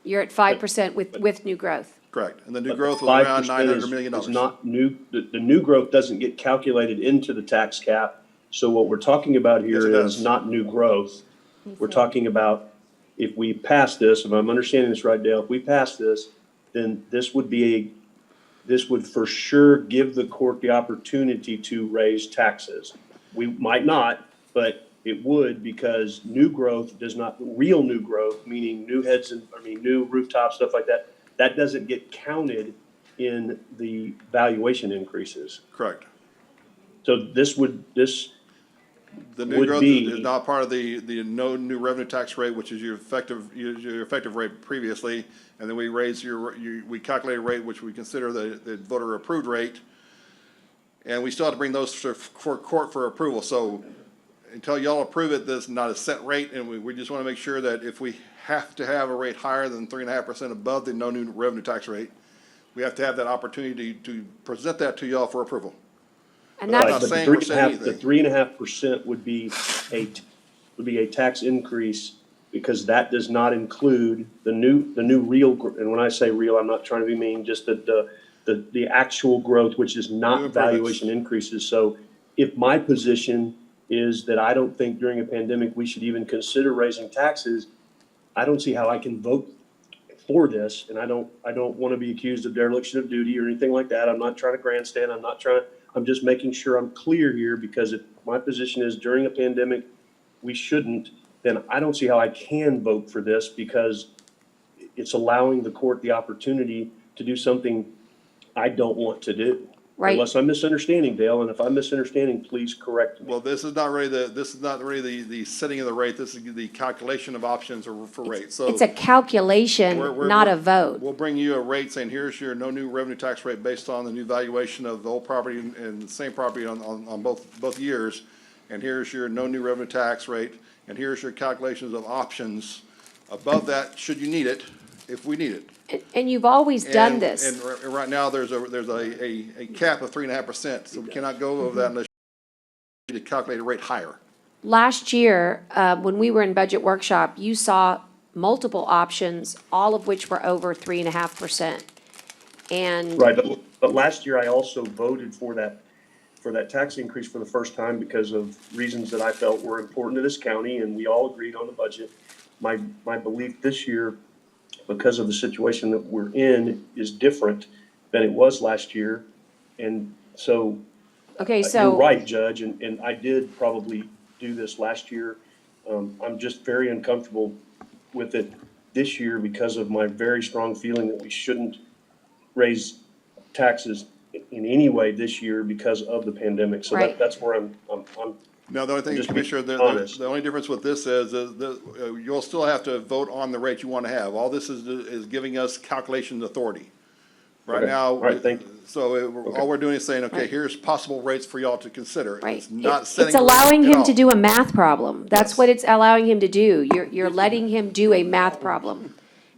You're at 5% with new growth. Correct. And the new But growth was 5% around $900 million. is not new, the new growth doesn't get calculated into the tax cap. So what we're talking about Yes, here it is does. not new growth. We're talking about, if we pass this, if I'm understanding this right, Dale, if we pass this, then this would for sure give the court the opportunity to raise taxes. We might not, but it would, because new growth does not, real new growth, meaning new new rooftops, stuff like that, that doesn't get counted in the valuation increases. Correct. So The new would growth be- is not part of the no new revenue tax rate, which is your effective rate previously. And then we raise we calculate a rate which we consider the voter approved rate. And we still have to bring those for court for approval. So until y'all approve it, this is not a set rate. And we just want to make sure that if we have to have a rate higher than 3.5% above the no new revenue tax rate, we have to have that opportunity to present that to y'all for approval. And But I'm that's, not But saying we're saying the anything. 3.5% would be a tax increase, because that does not include the new real, and when I say real, I'm not trying to be mean, just the actual growth, which is New not improvements. valuation increases. So if my position is that I don't think during a pandemic we should even consider raising taxes, I don't see how I can vote for this, and I don't want to be accused of dereliction of duty or anything like that. I'm not trying to grandstand. I'm just making sure I'm clear here, because if my position is during a pandemic, we shouldn't, then I don't see how I can vote for this, because it's allowing the court the opportunity to do something I don't want to do. Right. Unless I'm misunderstanding, Dale, and if I'm misunderstanding, please correct me. Well, this is not really the setting of the rate. This is the calculation of options for rates. So It's a calculation, not a vote. We'll bring you a rate saying, here's your no new revenue tax rate based on the new valuation of the old property and the same property on both years. And here's your no new revenue tax rate, and here's your calculations of options above that, should you need it, if we need it. And you've always done And- this. And right now, there's a cap of 3.5%, so we cannot go over that unless you need to calculate a rate higher. Last year, when we were in budget workshop, you saw multiple options, all of which were over 3.5%. And Right, but last year I also voted for that tax increase for the first time because of reasons that I felt were important to this county, and we all agreed on the budget. My belief this year, because of the situation that we're in, is different than it was last year. And so, okay, you're so right, Judge, and I did probably do this last year. I'm just very uncomfortable with it this year because of my very strong feeling that we shouldn't raise taxes in any way this year because of the pandemic. So Right. that's where I'm No, the only thing, just Commissioner, being honest. the only difference with this is that you'll still have to vote on the rate you want to have. All this is giving us calculation authority. Right Okay. now. All right, thank you. So Okay. all we're doing is saying, okay, Right. here's possible rates for y'all to consider. Right. It's not It's setting. a rate allowing at him all. to do a math problem. That's Yes. what it's allowing him to do. You're letting him do a math problem.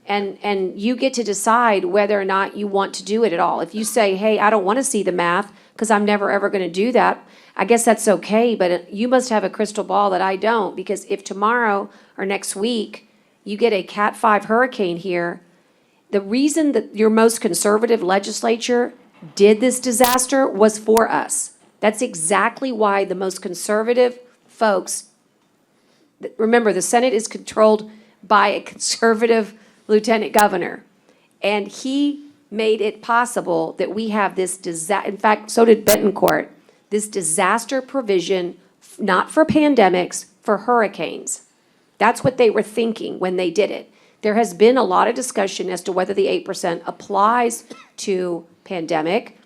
And you get to decide whether or not you want to do it at all. If you say, hey, I don't want to see the math because I'm never, ever going to do that, I guess that's okay, but you must have a crystal ball that I don't, because if tomorrow or next week you get a Cat 5 hurricane here, the reason that your most conservative legislature did this disaster was for us. That's exactly why the most conservative folks, remember, the Senate is controlled by a conservative lieutenant governor. And he made it possible that we have this in fact, so did Betancourt, this disaster provision, not for pandemics, for hurricanes. That's what they were thinking when they did it. There has been a lot of discussion as to whether the 8% applies to pandemic.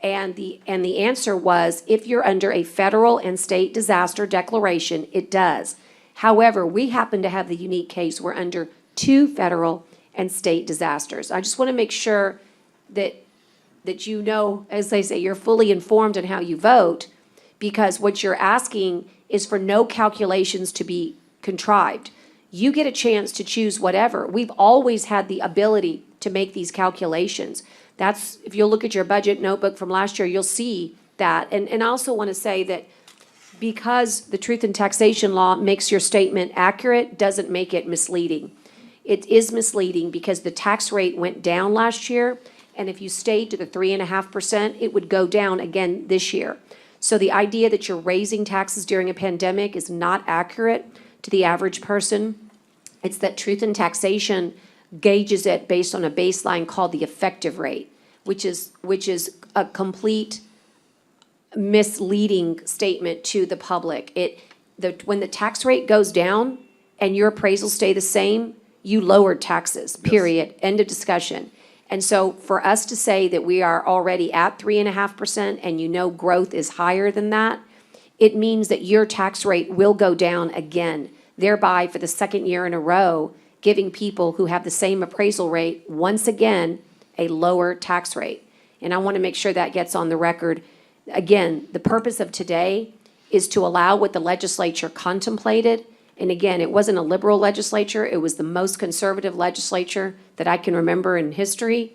And the answer was, if you're under a federal and state disaster declaration, it does. However, we happen to have the unique case, we're under 2 federal and state disasters. I just want to make sure that you know, as they say, you're fully informed on how you vote, because what you're asking is for no calculations to be contrived. You get a chance to choose whatever. We've always had the ability to make these calculations. That's, if you'll look at your budget notebook from last year, you'll see that. And I also want to say that because the truth in taxation law makes your statement accurate, doesn't make it misleading. It is misleading because the tax rate went down last year, and if you stayed to the 3.5%, it would go down again this year. So the idea that you're raising taxes during a pandemic is not accurate to the average person. It's that truth in taxation gauges it based on a baseline called the effective rate, which is a complete misleading statement to the public. When the tax rate goes down and your appraisals stay the same, you lowered taxes, period, end of discussion. And so for us to say that we are already at 3.5% and you know growth is higher than that, it means that your tax rate will go down again, thereby for the second year in a row, giving people who have the same appraisal rate, once again, a lower tax rate. And I want to make sure that gets on the record. Again, the purpose of today is to allow what the legislature contemplated. And again, it wasn't a liberal legislature, it was the most conservative legislature that I can remember in history.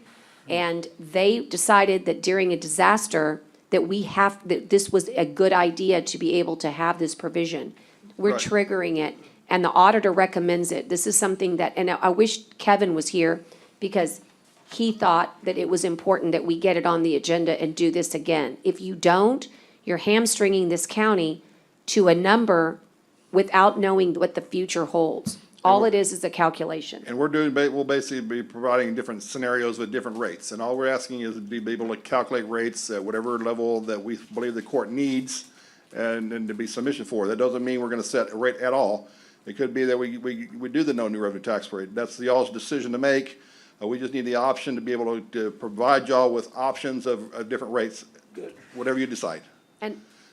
And they decided that during a disaster, that this was a good idea to be able to have this provision. We're Right. triggering it, and the auditor recommends it. This is something that, and I wish Kevin was here, because he thought that it was important that we get it on the agenda and do this again. If you don't, you're hamstringing this county to a number without knowing what the future holds. All it is a calculation. And we're doing, we'll basically be providing different scenarios with different rates. And all we're asking is to be able to calculate rates at whatever level that we believe the court needs and to be submission for. That doesn't mean we're gonna set a rate at all. It could be that we do the no new revenue tax rate. That's y'all's decision to make. We just need the option to be able to provide y'all with options of different rates, whatever you decide.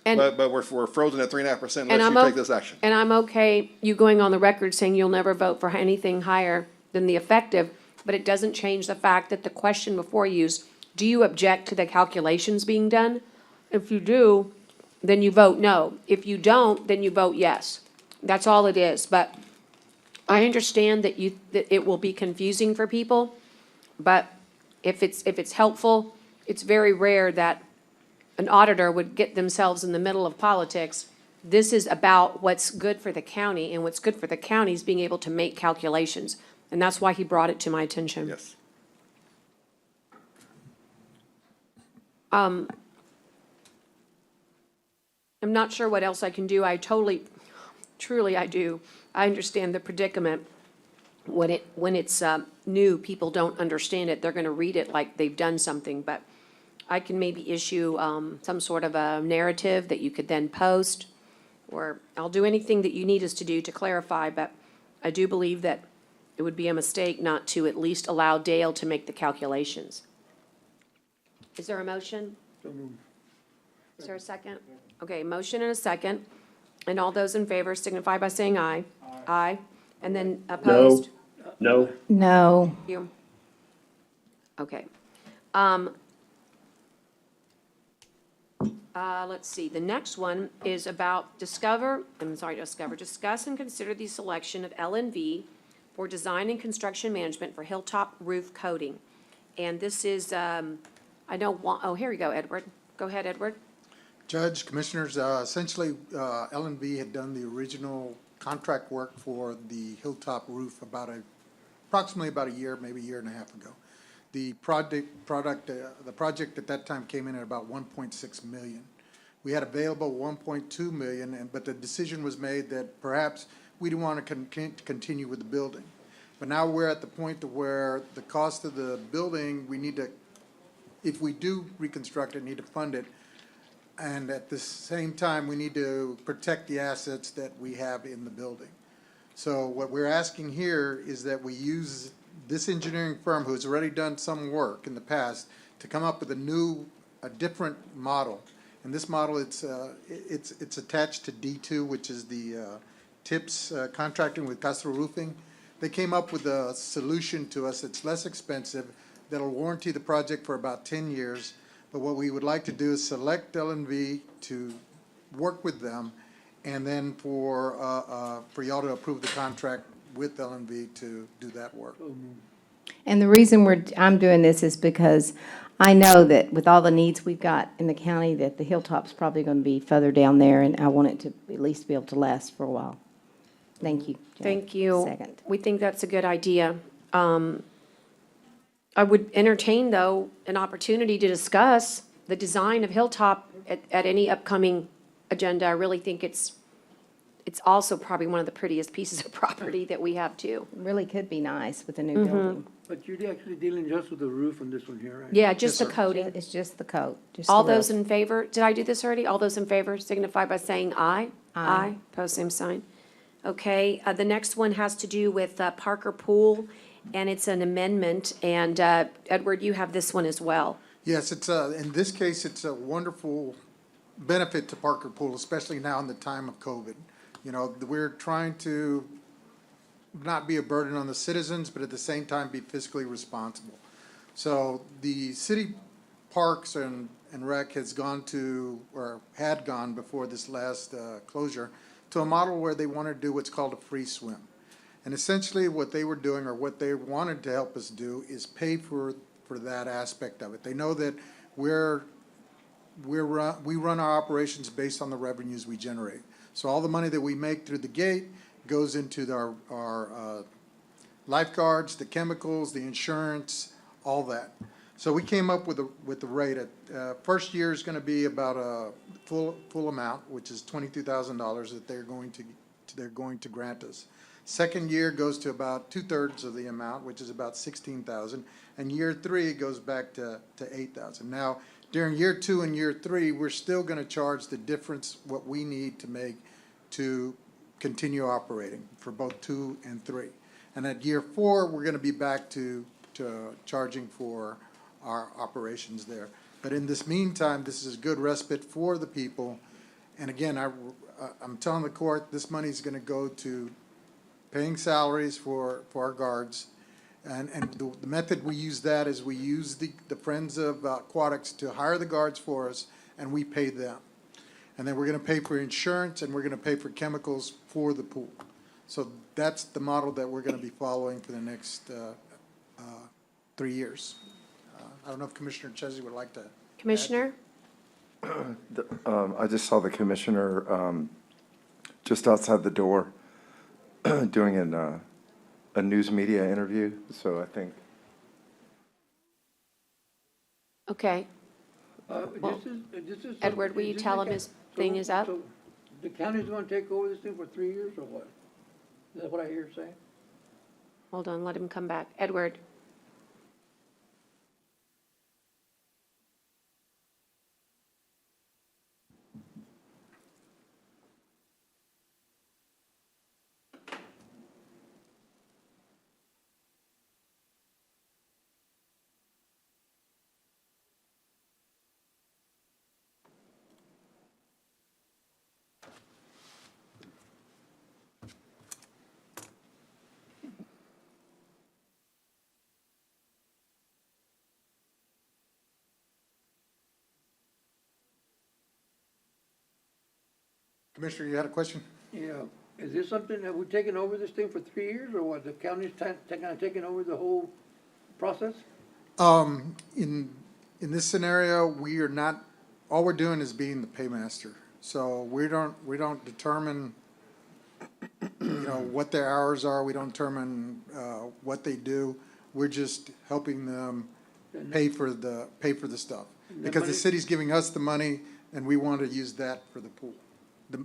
But we're frozen at 3.5% unless you take this action. And I'm okay, you going on the record saying you'll never vote for anything higher than the effective, but it doesn't change the fact that the question before you is, do you object to the calculations being done? If you do, then you vote no. If you don't, then you vote yes. That's all it is. But I understand that it will be confusing for people, but if it's helpful, it's very rare that an auditor would get themselves in the middle of politics. This is about what's good for the county, and what's good for the county is being able to make calculations. And that's why he brought it to my attention. Yes. I'm not sure what else I can do. Truly I do. I understand the predicament. When it's new, people don't understand it. They're gonna read it like they've done something, but I can maybe issue some sort of a narrative that you could then post, or I'll do anything that you need us to do to clarify, but I do believe that it would be a mistake not to at least allow Dale to make the calculations. Is there a motion? Is there a second? Okay, motion and a second. And all those in favor signify by saying aye. Aye. And then opposed? No. No. You. Okay. Let's see, the next one is about discuss and consider the selection of LNV for design and construction management for hilltop roof coating. And this is, here we go, Edward. Go ahead, Edward. Judge, Commissioners, essentially, LNB had done the original contract work for the hilltop roof approximately about a year, maybe a year and a half ago. The project at that time came in at about 1.6 million. We had available 1.2 million, but the decision was made that perhaps we didn't want to continue with the building. But now we're at the point to where the cost of the building, we need to, if we do reconstruct it, need to fund it. And at the same time, we need to protect the assets that we have in the building. So what we're asking here is that we use this engineering firm who has already done some work in the past to come up with a different model. And this model, it's attached to D2, which is the TIPS contracting with Castro Roofing. They came up with a solution to us that's less expensive, that'll warranty the project for about 10 years. But what we would like to do is select LNV to work with them, and then for y'all to approve the contract with LNV to do that work. And the reason I'm doing this is because I know that with all the needs we've got in the county, that the Hilltop's probably going to be further down there, and I want it to at least be able to last for a while. Thank you. Thank you. Second. We think that's a good idea. I would entertain, though, an opportunity to discuss the design of Hilltop at any upcoming agenda. I really think it's also probably one of the prettiest pieces of property that we have, too. It really could be nice with a new building. But you're actually dealing just with the roof on this one here, right? Yeah, just the coating. It's just the coat. just All the those roof. in favor, did I do this already? All those in favor signify by saying aye. Aye. Pose same sign. Okay, the next one has to do with Parker Pool, and it's an amendment. And Edward, you have this one as well. Yes, in this case, it's a wonderful benefit to Parker Pool, especially now in the time of COVID. You know, we're trying to not be a burden on the citizens, but at the same time be fiscally responsible. So the city parks and rec has gone to, or had gone before this last closure, to a model where they want to do what's called a free swim. And essentially what they were doing, or what they wanted to help us do, is pay for that aspect of it. They know that we run our operations based on the revenues we generate. So all the money that we make through the gate goes into our lifeguards, the chemicals, the insurance, all that. So we came up with the rate. First year is going to be about a full amount, which is $22,000 that they're going to grant us. Second year goes to about 2/3 of the amount, which is about 16,000. And year three goes back to 8,000. Now, during year 2 and year 3, we're still gonna charge the difference, what we need to make to continue operating for both 2 and 3. And at year 4, we're gonna be back to charging for our operations there. But in this meantime, this is good respite for the people. And again, I'm telling the court, this money's gonna go to paying salaries for our guards. And the method we use that is we use the Friends of Aquatics to hire the guards for us, and we pay them. And then we're gonna pay for insurance, and we're gonna pay for chemicals for the pool. So that's the model that we're gonna be following for the next 3 years. I don't know if Commissioner Chesney would like to. Commissioner? I just saw the commissioner just outside the door doing a news media interview, so I think. Okay. This is. Edward, will you tell him his thing is up? So the county's gonna take over this thing for 3 years or what? Is that what I hear you saying? Hold on, let him come back. Edward? Commissioner, you had a question? Yeah, is this something that we're taking over this thing for 3 years, or what, the county's taking over the whole process? In this scenario, we are not, all we're doing is being the paymaster. So we don't determine, what their hours are, we don't determine, what they do. We're just helping them pay for the stuff. Because the city's giving us the money, and we want to use that for the pool.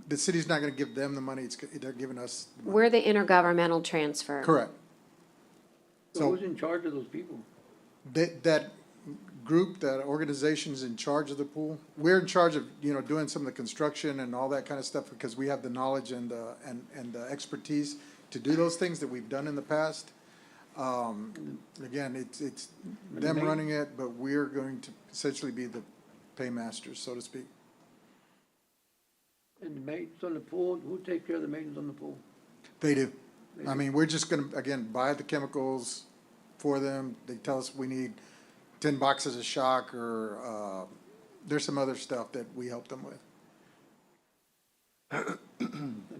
The city's not gonna give them the money, they're giving us the money. We're the intergovernmental transfer. Correct. So who's in charge of those people? That group, that organization's in charge of the pool. We're in charge of, doing some of the construction and all that kind of stuff because we have the knowledge and the expertise to do those things that we've done in the past. Again, it's them running it, but we're going to essentially be the paymasters, so to speak. And the maintenance on the pool, who takes care of the maintenance on the pool? They do. I mean, we're just gonna, again, buy the chemicals for them. They tell us we need 10 boxes of shock or, there's some other stuff that we help them with. I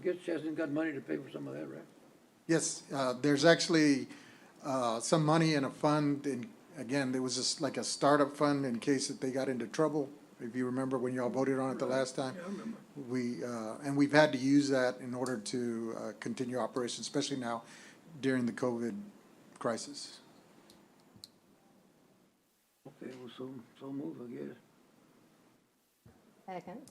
guess Chesney's got money to pay for some of that, right? Yes, there's actually, some money in a fund, and again, there was just like a startup fund in case that they got into trouble. If you remember when y'all voted on it the last time. Yeah, I remember. And we've had to use that in order to continue operations, especially now during the COVID crisis. Okay, well, so move, I guess. Second.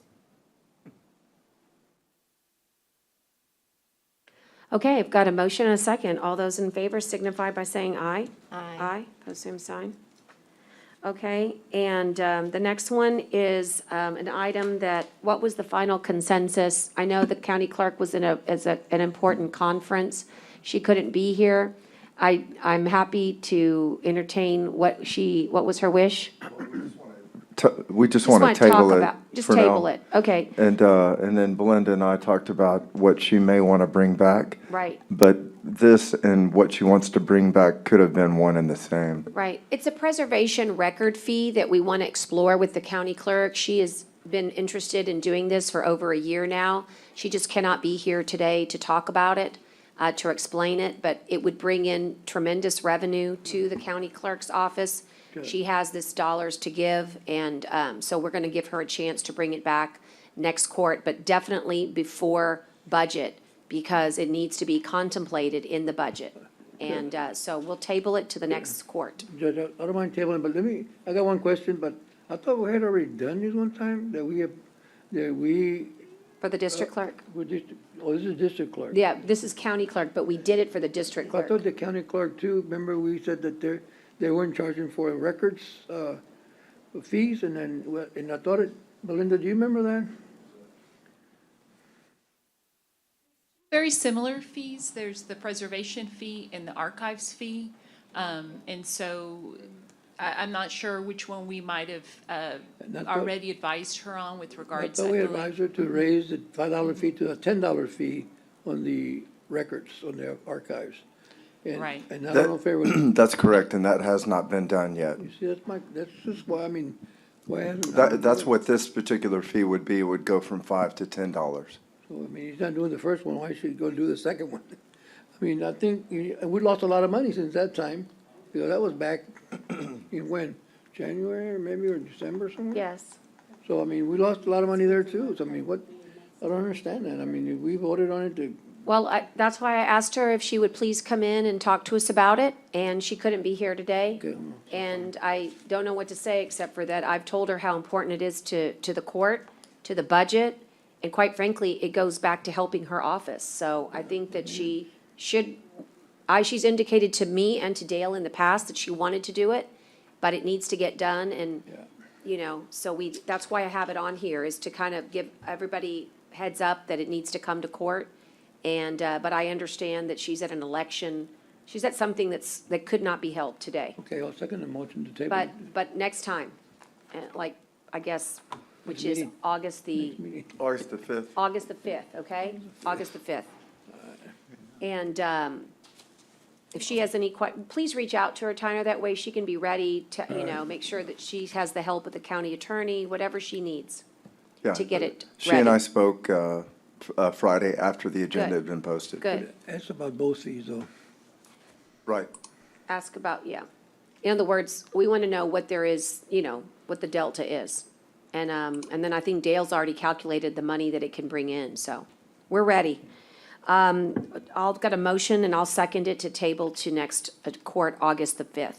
Okay, I've got a motion and a second. All those in favor signify by saying aye. Aye. Aye, pose same sign. Okay, and the next one is an item that, what was the final consensus? I know the county clerk was in an important conference. She couldn't be here. I'm happy to entertain what was her wish? We just want to table it Just for now. table it, okay, And then Belinda and I talked about what she may want to bring back. right. But this and what she wants to bring back could have been one and the same. Right. It's a preservation record fee that we want to explore with the county clerk. She has been interested in doing this for over a year now. She just cannot be here today to talk about it, to explain it, but it would bring in tremendous revenue to the county clerk's office. She has this dollars to give, and so we're going to give her a chance to bring it back next court, but definitely before budget, because it needs to be contemplated in the budget. And so we'll table it to the next court. Judge, I don't mind tabling, but I got one question, but I thought we had already done this one time, that we For the district clerk? Oh, this is district clerk. Yeah, this is county clerk, but we did it for the district I clerk. thought the county clerk too, remember we said that they weren't charging for records, fees, and then, and I thought Belinda, do you remember that? Very similar fees. There's the preservation fee and the archives fee. And so I'm not sure which one we might have already advised her on with I regards. thought we believe. advised her to raise the $5 fee to a $10 fee on the records, on the archives. And- Right. And I don't know if it was, That's correct, and that has not been done yet. you see, that's just why, I mean, why hasn't? That's what this particular fee would be, would go from $5 to $10. So, I mean, he's not doing the first one, why should he go do the second one? I mean, I think, and we lost a lot of money since that time, because that was back in when? January, or maybe, or December somewhere? Yes. So, I mean, we lost a lot of money there too, so I mean, what, I don't understand that, I mean, we voted on it to, Well, that's why I asked her if she would please come in and talk to us about it, and she couldn't be here today. okay, And I don't know what to say, except for that I've told her how important it is to the court, to the budget, and quite frankly, it goes back to helping her office. So I think that she should, she's indicated to me and to Dale in the past that she wanted to do it, but it needs to get done, and, you know, so that's why I have it on here, is to kind of give everybody heads up that it needs to come to court. And, but I understand that she's at an election, she's at something that could not be held today. okay, I'll second the motion to table. But next time, like, I guess, which is meeting. August the August the 5th. 5th, okay? August the 5th. And, if she has any please reach out to her, Tyner, that way she can be ready to, you know, make sure that she has the help of the county attorney, whatever she needs Yeah. to get it She and I ready. spoke Friday after the agenda had been posted. Good. Ask about both fees though. Right. Ask about, yeah. In other words, we want to know what there is, you know, what the delta is. And then I think Dale's already calculated the money that it can bring in, so we're ready. I'll got a motion and I'll second it to table to next court, August the 5th.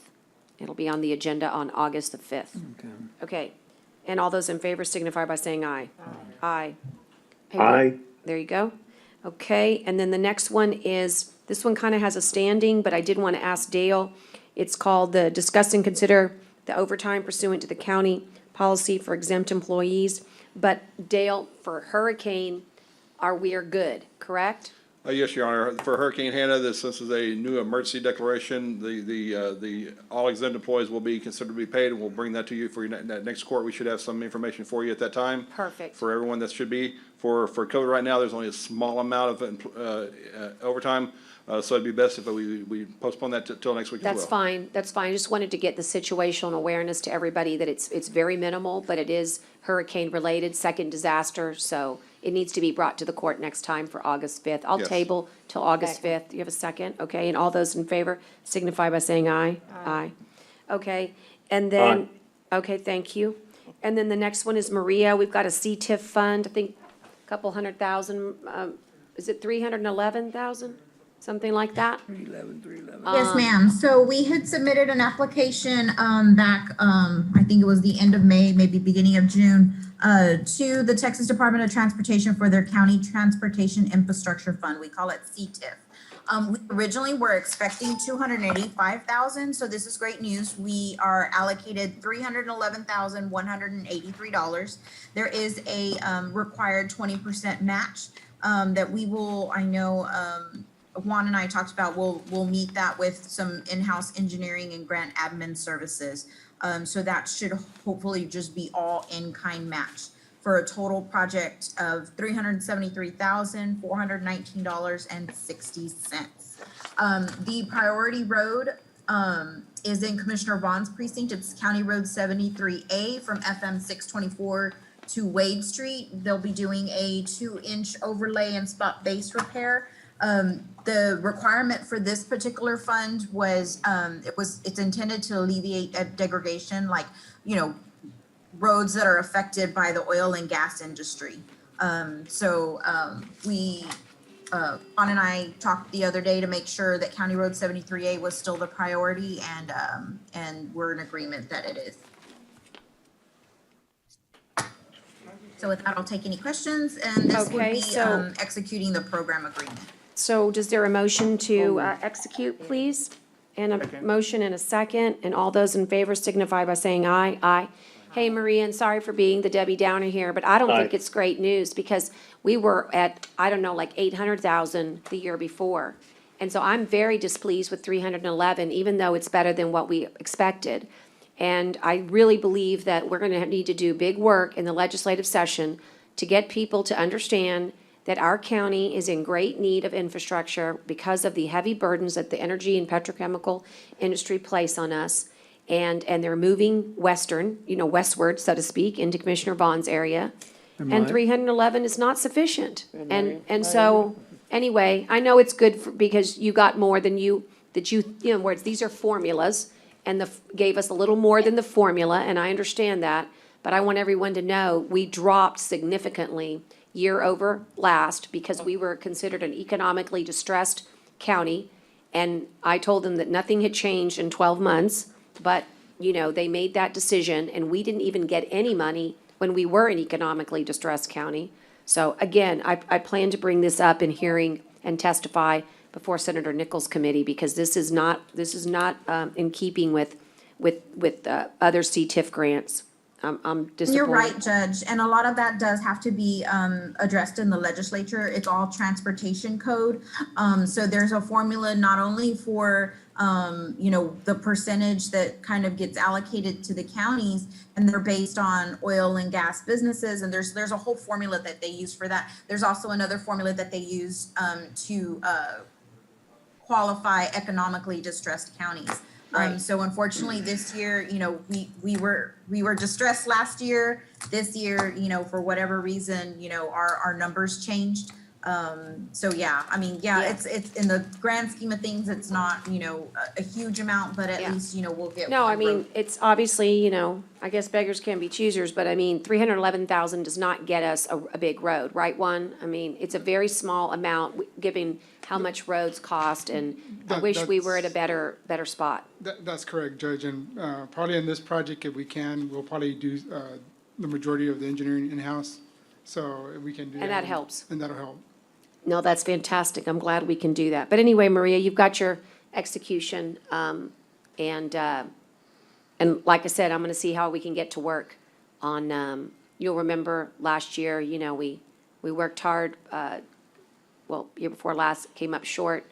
It'll be on the agenda on August the 5th. Okay. Okay. And all those in favor signify by saying aye. Aye. Hey, Aye. There you go. Okay, and then the next one is, this one kind of has a standing, but I did want to ask Dale. It's called the discuss and consider the overtime pursuant to the county policy for exempt employees. But Dale, for hurricane, we are good, correct? Yes, Your Honor. For Hurricane Hannah, this is a new emergency declaration. The all exempt employees will be considered to be paid, and we'll bring that to you for your next court. We should have some information for you at that time. Perfect. For everyone that should be. For COVID right now, there's only a small amount of overtime, so it'd be best if we postpone that till next week as well. That's fine, that's fine. I just wanted to get the situational awareness to everybody that it's very minimal, but it is hurricane-related, second disaster, so it needs to be brought to the court next time for August 5th. I'll Yes. table till August 5th. You have a second? Okay, and all those in favor signify by saying aye. Aye. Okay, and then, okay, thank you. And then the next one is Maria. We've got a CTIF fund, I think a couple $100,000, is it 311,000? Something like that? 311. Yes, ma'am. So we had submitted an application back, I think it was the end of May, maybe beginning of June, to the Texas Department of Transportation for their County Transportation Infrastructure Fund. We call it CTIF. We originally were expecting 285,000, so this is great news. We are allocated $311,183. There is a required 20% match that we will, I know, Juan and I talked about, we'll meet that with some in-house engineering and grant admin services. So that should hopefully just be all in-kind match for a total project of $373,419.60. The priority road is in Commissioner Vaughn's precinct. It's County Road 73A from FM 624 to Wade Street. They'll be doing a 2-inch overlay and spot base repair. The requirement for this particular fund was, it's intended to alleviate a degradation, like, you know, roads that are affected by the oil and gas industry. Juan and I talked the other day to make sure that County Road 73A was still the priority, and we're in agreement that it is. So with that, I'll take any questions, and this would Okay, be so- executing the program agreement. So does there a motion to execute, please? And a motion and a second, and all those in favor signify by saying aye. Aye. Hey, Maria, and sorry for being the Debbie Downer here, but I don't think Aye. it's great news because we were at, I don't know, like 800,000 the year before. And so I'm very displeased with 311, even though it's better than what we expected. And I really believe that we're gonna need to do big work in the legislative session to get people to understand that our county is in great need of infrastructure because of the heavy burdens that the energy and petrochemical industry place on us. And they're moving westward, so to speak, into Commissioner Vaughn's area. And mine. 311 is not sufficient. And And, mine. and so, anyway, I know it's good because you got more than words, these are formulas, and gave us a little more than the formula, and I understand that. But I want everyone to know, we dropped significantly year over last because we were considered an economically distressed county. And I told them that nothing had changed in 12 months, but, they made that decision, and we didn't even get any money when we were an economically distressed county. So again, I plan to bring this up in hearing and testify before Senator Nichols' committee, because this is not in keeping with other CTIF grants. I'm disappointed. You're right, Judge, and a lot of that does have to be addressed in the legislature. It's all transportation code. So there's a formula not only for the percentage that kind of gets allocated to the counties, and they're based on oil and gas businesses, and there's a whole formula that they use for that. There's also another formula that they use to qualify economically distressed counties. Right. So unfortunately, this year, we were distressed last year. This year, for whatever reason, our numbers changed. So yeah, it's in the grand scheme of things, it's not, a huge amount, but at least, we'll get. No, one road. it's obviously, I guess beggars can be choosers, but 311,000 does not get us a big road, right, Juan? It's a very small amount, given how much roads cost, and I wish we were at a better spot. That's correct, Judge, and probably in this project, if we can, we'll probably do the majority of the engineering in-house, so if we can do that. And that helps. And that'll help. No, that's fantastic. I'm glad we can do that. But anyway, Maria, you've got your execution, and like I said, I'm gonna see how we can get to work on, you'll remember last year, we worked hard, year before last, came up short,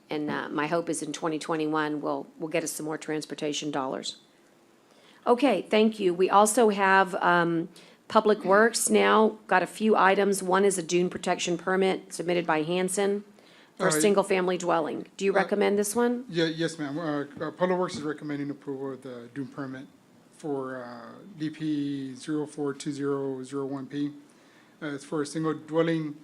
and my hope is in 2021, will get us some more transportation dollars. Okay, thank you. We also have Public Works now, got a few items. One is a dune protection permit submitted by Hanson for a single-family dwelling. Do you recommend this one? Yes, ma'am. Public Works is recommending approval of the dune permit for DP 042001P. It's for a single dwelling,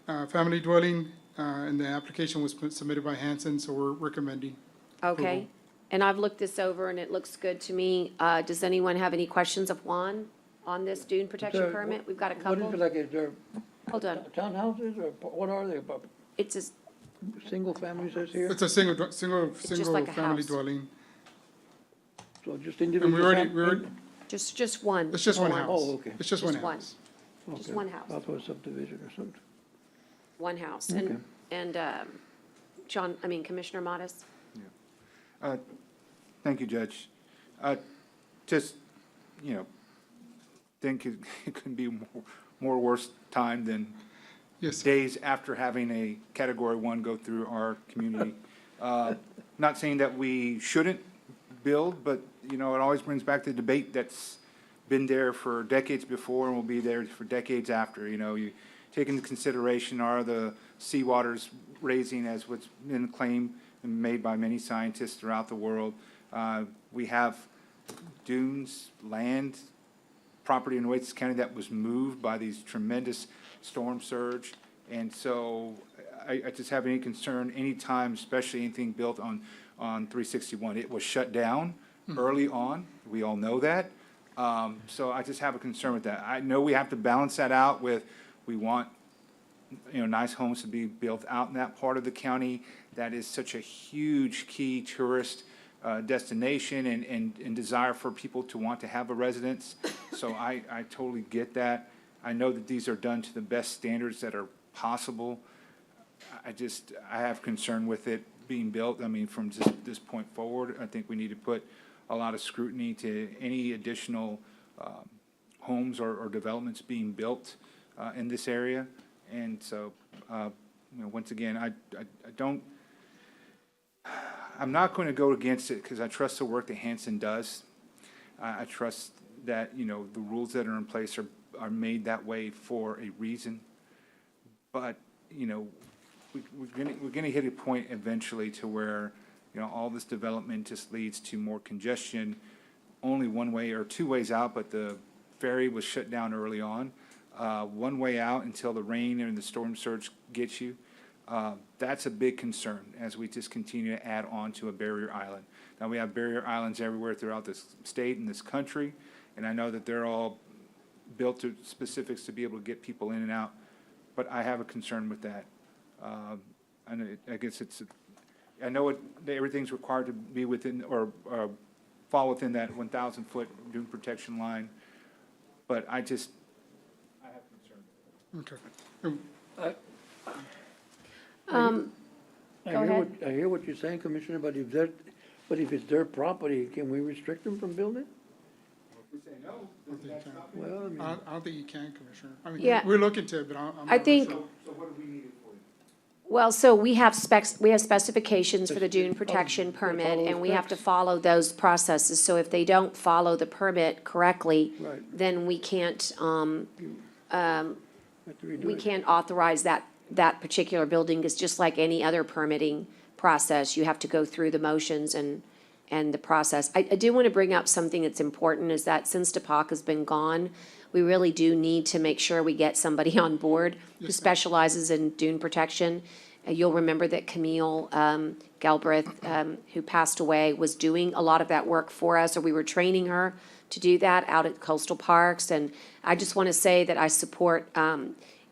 family dwelling, and the application was submitted by Hanson, so we're recommending. Okay, approval. and I've looked this over and it looks good to me. Does anyone have any questions of Juan on this dune protection permit? We've got a couple. What is it like, is there Hold on. townhouses, or what are they? It's a, Single family says here? It's a single like a family house. dwelling. So just And individual? we already, just one. it's just one house. Oh, okay. It's just one Just one. house. Just Okay. one house. I thought subdivision or something. One house. Okay. And Commissioner Modis? Thank you, Judge. Just, think it couldn't be more worse time than Yes, sir. days after having a Category 1 go through our community. Not saying that we shouldn't build, but, it always brings back the debate that's been there for decades before and will be there for decades after. You take into consideration, are the seawaters raising, as what's been claimed and made by many scientists throughout the world. We have dunes, land, property in Nueces County that was moved by these tremendous storm surge. And so I just have any concern anytime, especially anything built on 361. It was shut down early on. We all know that. So I just have a concern with that. I know we have to balance that out with, we want, nice homes to be built out in that part of the county. That is such a huge key tourist destination and desire for people to want to have a residence. So I totally get that. I know that these are done to the best standards that are possible. I have concern with it being built. I mean, from just this point forward, I think we need to put a lot of scrutiny to any additional homes or developments being built in this area. And so, once again, I'm not going to go against it because I trust the work that Hanson does. I trust that, the rules that are in place are made that way for a reason. But, we're gonna hit a point eventually to where, all this development just leads to more congestion, only one way or two ways out, but the ferry was shut down early on. One way out until the rain and the storm surge gets you. That's a big concern as we just continue to add on to a barrier island. Now, we have barrier islands everywhere throughout this state and this country, and I know that they're all built to specifics to be able to get people in and out, but I have a concern with that. And I guess I know everything's required to be within or fall within that 1,000-foot dune protection line, but I have concern. Okay. Go ahead. I hear what you're saying, Commissioner, but if it's their property, can we restrict them from building? Well, I mean, I don't think you can, Commissioner. I mean, Yeah. we're looking to it, but I'm I not think, sure. So what do we need it for? well, so we have specifications for the dune protection permit, and we have to follow those processes. So if they don't follow the permit correctly, Right. then we can't, have to redo we it. can't authorize that particular building. It's just like any other permitting process. You have to go through the motions and the process. I do want to bring up something that's important, is that since DePac has been gone, we really do need to make sure we get somebody on board who specializes in dune protection. You'll remember that Camille Galbraith, who passed away, was doing a lot of that work for us, or we were training her to do that out at coastal parks. And I just want to say that I support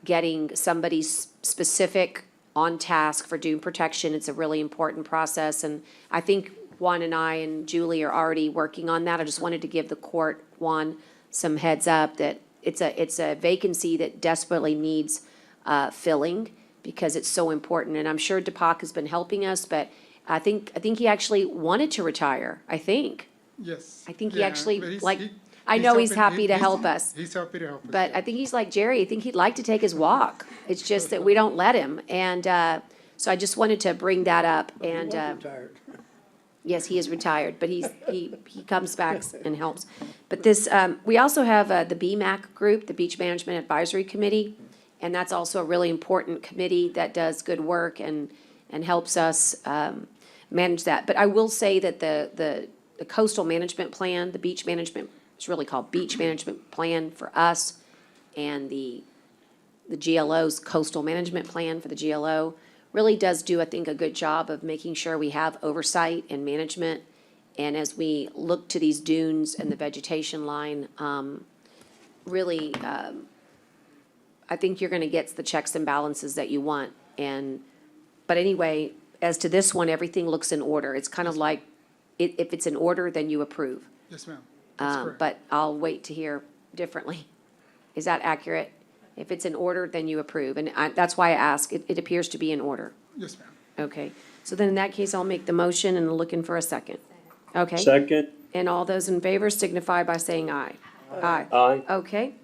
getting somebody specific on task for dune protection. It's a really important process, and I think Juan and I and Julie are already working on that. I just wanted to give the court, Juan, some heads up that it's a vacancy that desperately needs filling because it's so important. And I'm sure DePac has been helping us, but I think he actually wanted to retire, I think. Yes. I think he Yeah, actually, but he's- like, he- I know he's helping- happy to help us. He's happy to help us. But I think he's like Jerry. I think he'd like to take his walk. It's just that we don't let him. And so I just wanted to bring that up. And Retired. yes, he is retired, but he comes back and helps. But this, we also have the BMAC group, the Beach Management Advisory Committee, and that's also a really important committee that does good work and helps us manage that. But I will say that the coastal management plan, the beach management, it's really called Beach Management Plan for us, and the GLO's Coastal Management Plan for the GLO really does do, I think, a good job of making sure we have oversight and management. And as we look to these dunes and the vegetation line, really, I think you're gonna get the checks and balances that you want. But anyway, as to this one, everything looks in order. It's kind of like, if it's in order, then you approve. Yes, ma'am. That's correct. But I'll wait to hear differently. Is that accurate? If it's in order, then you approve. And that's why I ask. It appears to be in order. Yes, ma'am. Okay. So then in that case, I'll make the motion and looking for a second. Okay? Second. And all those in favor signify by saying aye. Aye. Aye. Okay.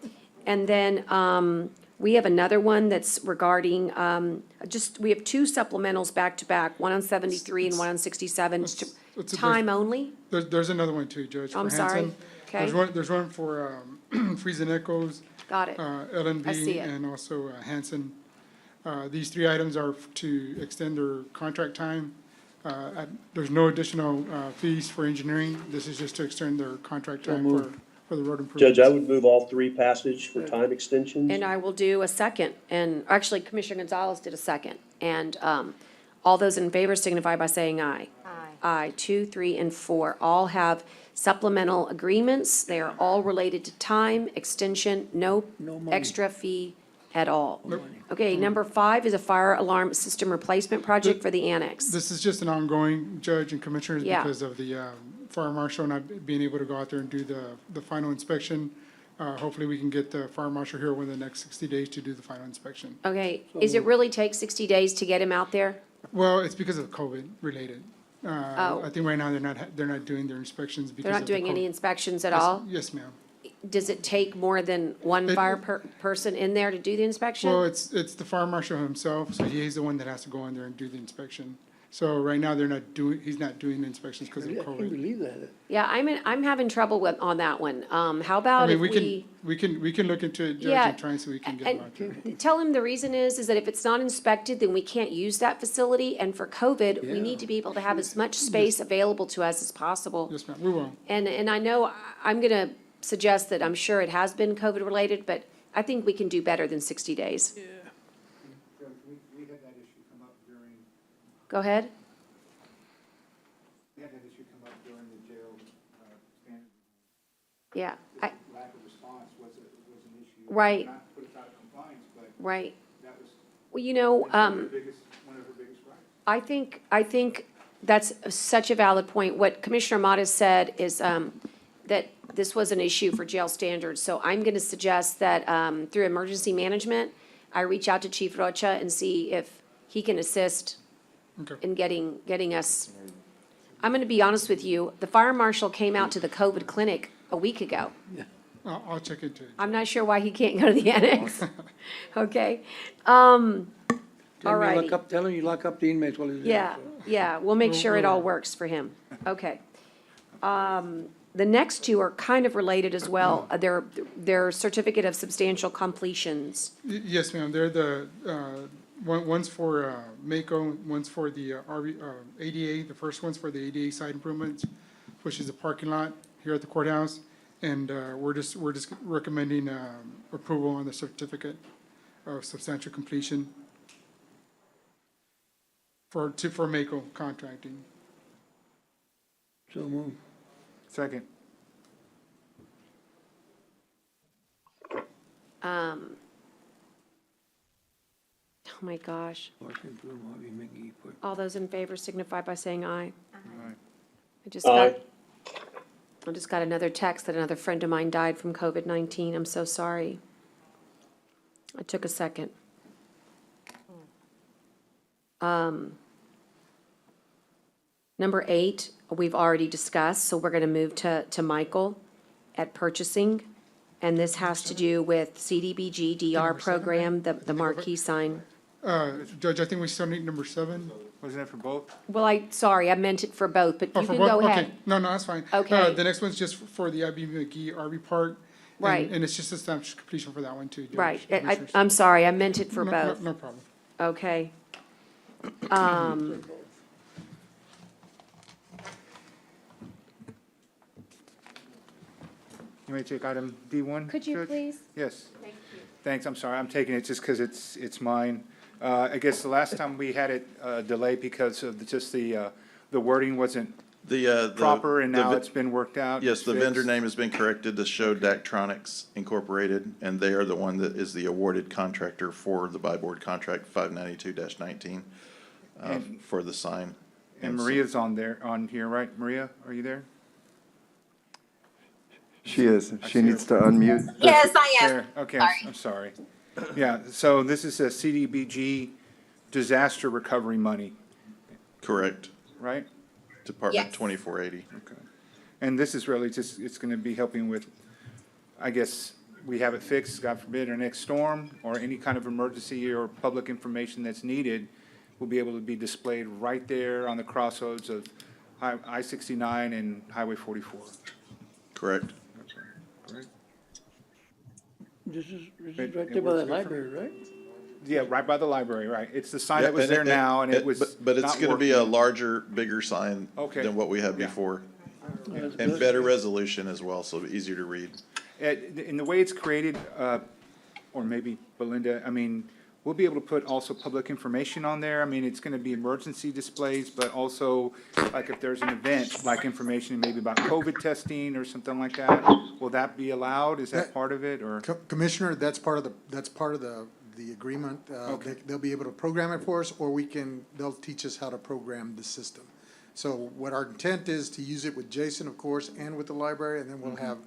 And then we have another one that's regarding, we have two supplementals back to back, one on 73 and one on 67. Time only? There's another one too, Judge. I'm for sorry. Hanson. Okay. There's one for Freezing Echoes, Got it. I see LNB, it. and also Hanson. These three items are to extend their contract time. There's no additional fees for engineering. This is just to extend their contract time for the road improvements. Judge, I would move all three passage for time extensions. And I will do a second. And actually, Commissioner Gonzalez did a second. And all those in favor signify by saying aye. Aye. Aye. 2, 3, and 4 all have supplemental agreements. They are all related to time, extension, no money. extra fee at all. Okay, number 5 is a fire alarm system replacement project for the annex. This is just an ongoing, Judge and Commissioners, Yeah. because of the fire marshal not being able to go out there and do the final inspection. Hopefully we can get the fire marshal here within the next 60 days to do the final inspection. Okay, is it really take 60 days to get him out there? Well, it's because of COVID related. Oh. I think right now they're not doing their inspections because They're of not the doing any COVID. inspections at Yes- all? Yes, ma'am. Does it take more than one It- fire person in there to do the inspection? Well, it's the fire marshal himself, so he's the one that has to go in there and do the inspection. So right now he's not doing the inspections because of I can't COVID. believe that. Yeah, I'm having trouble on that one. How I about if mean, we can look into it, Judge, Yeah, and try and see if we can get him out there. and tell him the reason is that if it's not inspected, then we can't use that facility. And for COVID, we Yeah. need to be able to have as much space available to us as possible. Yes, ma'am, we will. And I know, I'm gonna suggest that I'm sure it has been COVID related, but I think we can do better than 60 days. We had that issue come up during, Go ahead. we had that issue come up during the jail, standard. Yeah, Lack of response was an issue. Right. Not put us out of compliance, but right. that was Well, you know, one of her biggest gripes. I think that's such a valid point. What Commissioner Mott has said is, that this was an issue for jail standards. So I'm gonna suggest that, through emergency management, I reach out to Chief Rocha and see if he can assist Okay. in getting us. I'm gonna be honest with you, the fire marshal came out to the COVID clinic a week ago. I'll check into it. I'm not sure why he can't go to the annex. Okay, all righty. Tell him you lock up the inmates while he's there. Yeah, yeah, we'll make sure it all works for him. Okay. The next two are kind of related as well. They're certificate of substantial completions. Yes, ma'am, they're the, one's for Mako, one's for the ADA. The first one's for the ADA side improvements, which is the parking lot here at the courthouse. And we're just recommending approval on the certificate of substantial completion for Mako contracting. So move. Second. Oh my gosh. All those in favor signify by saying aye. I just got another text that another friend of mine died from COVID-19. I'm so sorry. I took a second. Number 8, we've already discussed, so we're gonna move to Michael at purchasing. And this has to do with CDBG DR program, the marquee sign. Judge, I think we still need number 7. Wasn't that for both? Well, I meant it for both, but Oh, you for can both? go Okay. ahead. No, that's fine. Okay. The next one's just for the IB McGee RV Park. and- Right. And it's just a stamp completion for that one too, Judge. Right, Commissioners. I'm sorry, I meant it for No, both. No problem. Okay. You may take item D1? Could you Judge? please? Yes. Thank you. Thanks, I'm sorry, I'm taking it just because it's mine. I guess the last time we had it delayed because of just the wording wasn't proper, and now it's been worked out. Yes, the vendor fixed. name has been corrected to show Daktronics Incorporated, and they are the one that is the awarded contractor for the buy board contract 592-19 for the sign. And so- Maria's on here, right? Maria, are you there? She is. She needs to unmute. Yes, I am. There, okay, Sorry. I'm sorry. Yeah, so this is a CDBG disaster recovery money, Correct. right? Department Yes. 2480. Okay. And this is really just, it's gonna be helping with, I guess, we have it fixed, God forbid, our next storm, or any kind of emergency or public information that's needed will be able to be displayed right there on the crossroads of I-69 and Highway 44. Correct. Great. This is It- right it there by works the good for- library, right? Yeah, right by the library, right. It's the sign Yeah, that was and there now, and it was But it's not gonna be a working. larger, bigger sign Okay. than what we had Yeah. before. That's And good. better resolution as well, so easier to read. In the way it's created, or maybe Belinda, I mean, we'll be able to put also public information on there. I mean, it's gonna be emergency displays, but also, like if there's an event, like information maybe about COVID testing or something like that, will that be allowed? Is that part of it, or? Commissioner, that's part of the agreement. Okay. They'll be able to program it for us, or they'll teach us how to program the system. So what our intent is to use it with Jason, of course, and with the library, and then we'll have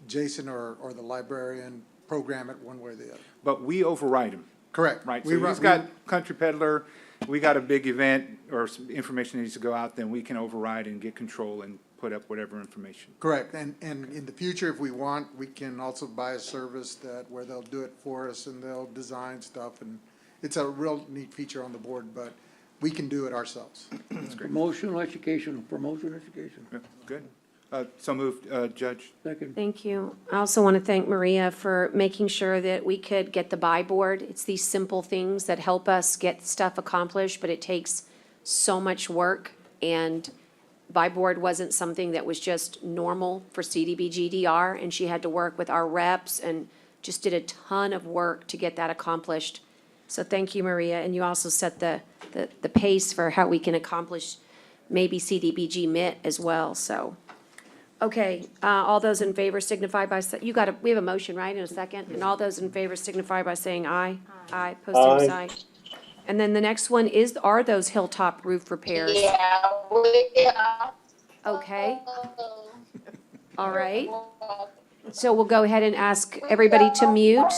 Jason or the librarian program it one way or the other. But we override him, Correct. right? We So run- he's got Country Peddler, we got a big event or some information needs to go out, then we can override and get control and put up whatever information. Correct, and in the future, if we want, we can also buy a service where they'll do it for us and they'll design stuff, and it's a real neat feature on the board, but we can do it ourselves. Promotional education, promotional education. Yeah, good. So moved, Judge. Second. Thank you. I also want to thank Maria for making sure that we could get the buy board. It's these simple things that help us get stuff accomplished, but it takes so much work. And buy board wasn't something that was just normal for CDBG-DR, and she had to work with our reps and just did a ton of work to get that accomplished. So thank you, Maria. And you also set the pace for how we can accomplish maybe CDBG MIT as well, so. Okay, all those in favor signify by, we have a motion, right, in a second? And all those in favor signify by saying aye. Aye, post same sign. And then the next one are those hilltop roof repairs? Okay. All right. So we'll go ahead and ask everybody to mute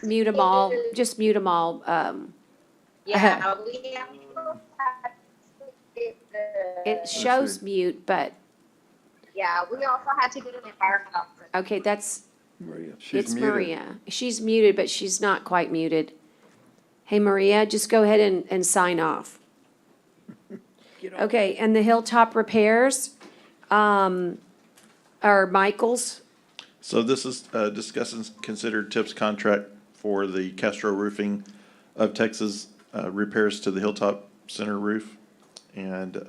them all, just mute them all. It shows mute, but, Yeah, we also had to do an environmental. okay, that's, Maria. it's Maria. She's muted, but she's not quite muted. Hey, Maria, just go ahead and sign off. Okay, and the hilltop repairs, are Michael's? So this is discuss and consider TIP's contract for the Castro Roofing of Texas repairs to the Hilltop Center roof. And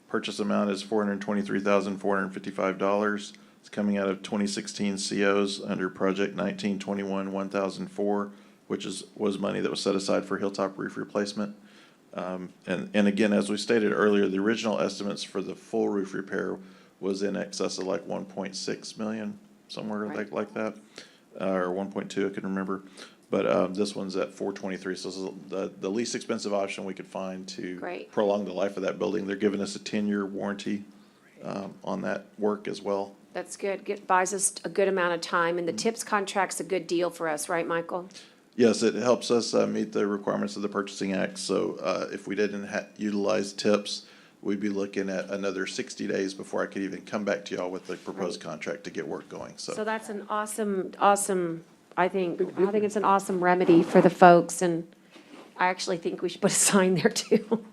purchase amount is $423,455. It's coming out of 2016 COs under Project 1921-1004, which was money that was set aside for hilltop roof replacement. And again, as we stated earlier, the original estimates for the full roof repair was in excess of like 1.6 million, somewhere like that, or 1.2, I can remember. But this one's at 423, so this is the least expensive option we could find to prolong the life of that building. They're giving us a 10-year warranty on that work as well. That's good, buys us a good amount of time, and the TIPS contract's a good deal for us, right, Michael? Yes, it helps us meet the requirements of the Purchasing Act. So if we didn't utilize TIPS, we'd be looking at another 60 days before I could even come back to y'all with the proposed contract to get work going. So that's an awesome, I think it's an awesome remedy for the folks, and I actually think we should put a sign there too.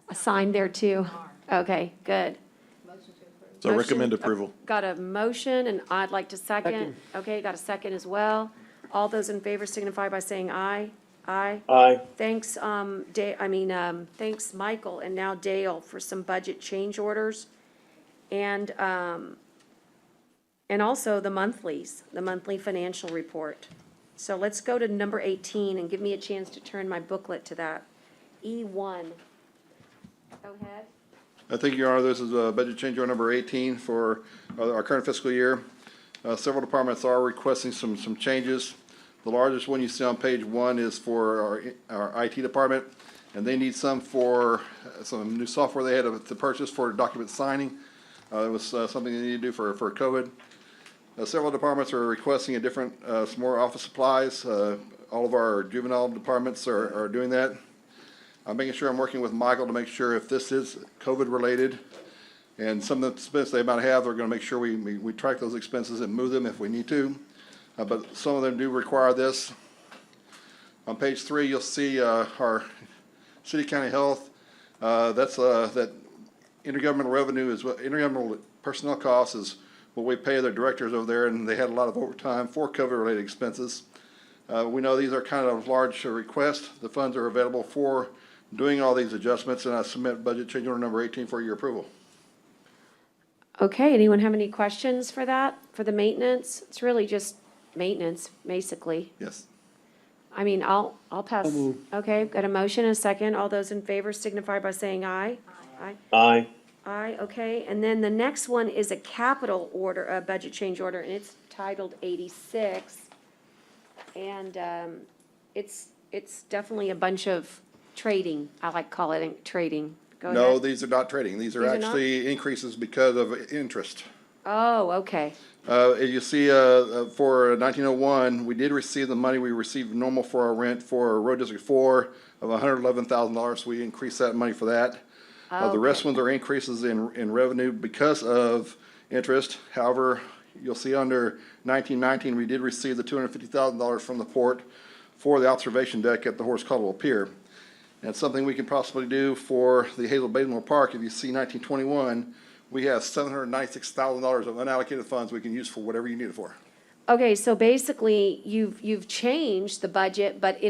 A sign there too. Okay, good. So recommend approval. Got a motion, and I'd like to second. Okay, got a second as well. All those in favor signify by saying aye. Aye. Aye. Thanks, thanks, Michael, and now Dale for some budget change orders. And also the monthlies, the monthly financial report. So let's go to number 18 and give me a chance to turn my booklet to that. E1. Go ahead. Thank you, Your Honor. This is budget change order number 18 for our current fiscal year. Several departments are requesting some changes. The largest one you see on page 1 is for our IT department, and they need some for some new software they had to purchase for document signing. It was something they need to do for COVID. Several departments are requesting a different, some more office supplies. All of our juvenile departments are doing that. I'm making sure I'm working with Michael to make sure if this is COVID related and some of the expenses they might have, they're going to make sure we track those expenses and move them if we need to. But some of them do require this. On page 3, you'll see our city county health. That's that intergovernmental revenue is what intergovernmental personnel costs is what we pay their directors over there, and they had a lot of overtime for COVID related expenses. We know these are kind of large requests. The funds are available for doing all these adjustments, and I submit budget change order number 18 for your approval. Okay, anyone have any questions for that, for the maintenance? It's really just maintenance, basically. Yes. I mean, I'll pass. I'll move. Okay, got a motion and a second. All those in favor signify by saying aye. Aye. Aye. Aye, okay. And then the next one is a capital order, a budget change order, and it's titled 86. And it's definitely a bunch of trading. I like calling it trading. Go No, ahead. these are not trading. These are These are not? actually increases because of interest. Oh, okay. As you see, for 1901, we did receive the money we received normal for our rent for Road District 4 of $111,000. We increased that money for that. The rest ones are increases in revenue because of interest. However, you'll see under 1919, we did receive the $250,000 from the port for the observation deck at the Horace Caldwell Pier. And something we can possibly do for the Hazel Bazemore Park, if you see 1921, we have $796,000 of unallocated funds we can use for whatever you need it for. Okay, so basically, you've changed the budget, but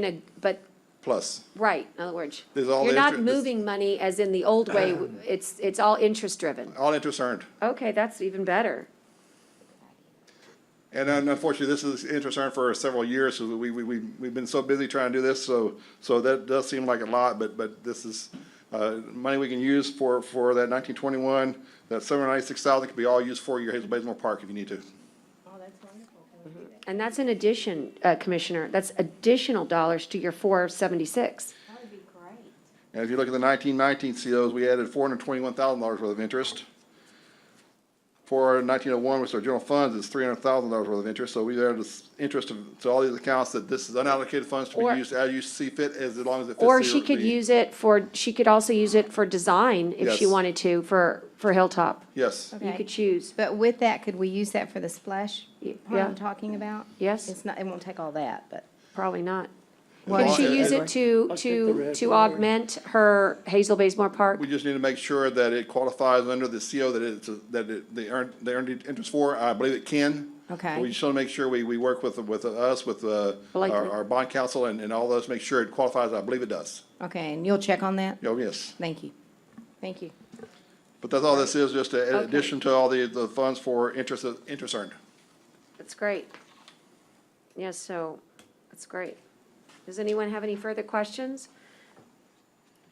Plus, right, in other words, There's all you're the not interest- moving money as in the old way, it's all interest driven. all interest earned. Okay, that's even better. And then unfortunately, this is interest earned for several years, so we've been so busy trying to do this, so that does seem like a lot, but this is money we can use for that 1921, that $796,000 could be all used for your Hazel Bazemore Park if you need to. And that's in addition, Commissioner, that's additional dollars to your 476. And if you look at the 1919 COs, we added $421,000 worth of interest. For 1901, which our general funds is $300,000 worth of interest, so we added this interest to all these accounts that this is unallocated funds to be used as you see fit, as long as it fits. Or she could use it she could also use it for design if she Yes. wanted to, for Hilltop. Yes. You could choose. But with that, could we use that for the splash part Yeah. I'm talking about? Yes. It's not, it won't take all that, but. Probably not. Well, Can she I'll- use I'll- it to augment her Hazel Bazemore Park? We just need to make sure that it qualifies under the CO they earned interest for. I believe it can. Okay. We just want to make sure we work with Like- our bond counsel and all those, make sure it qualifies. I believe it does. Okay, and you'll check on that? Oh, yes. Thank you. Thank you. But that's all this is, just an addition to all the funds for interest earned. That's great. Yes, so, that's great. Does anyone have any further questions?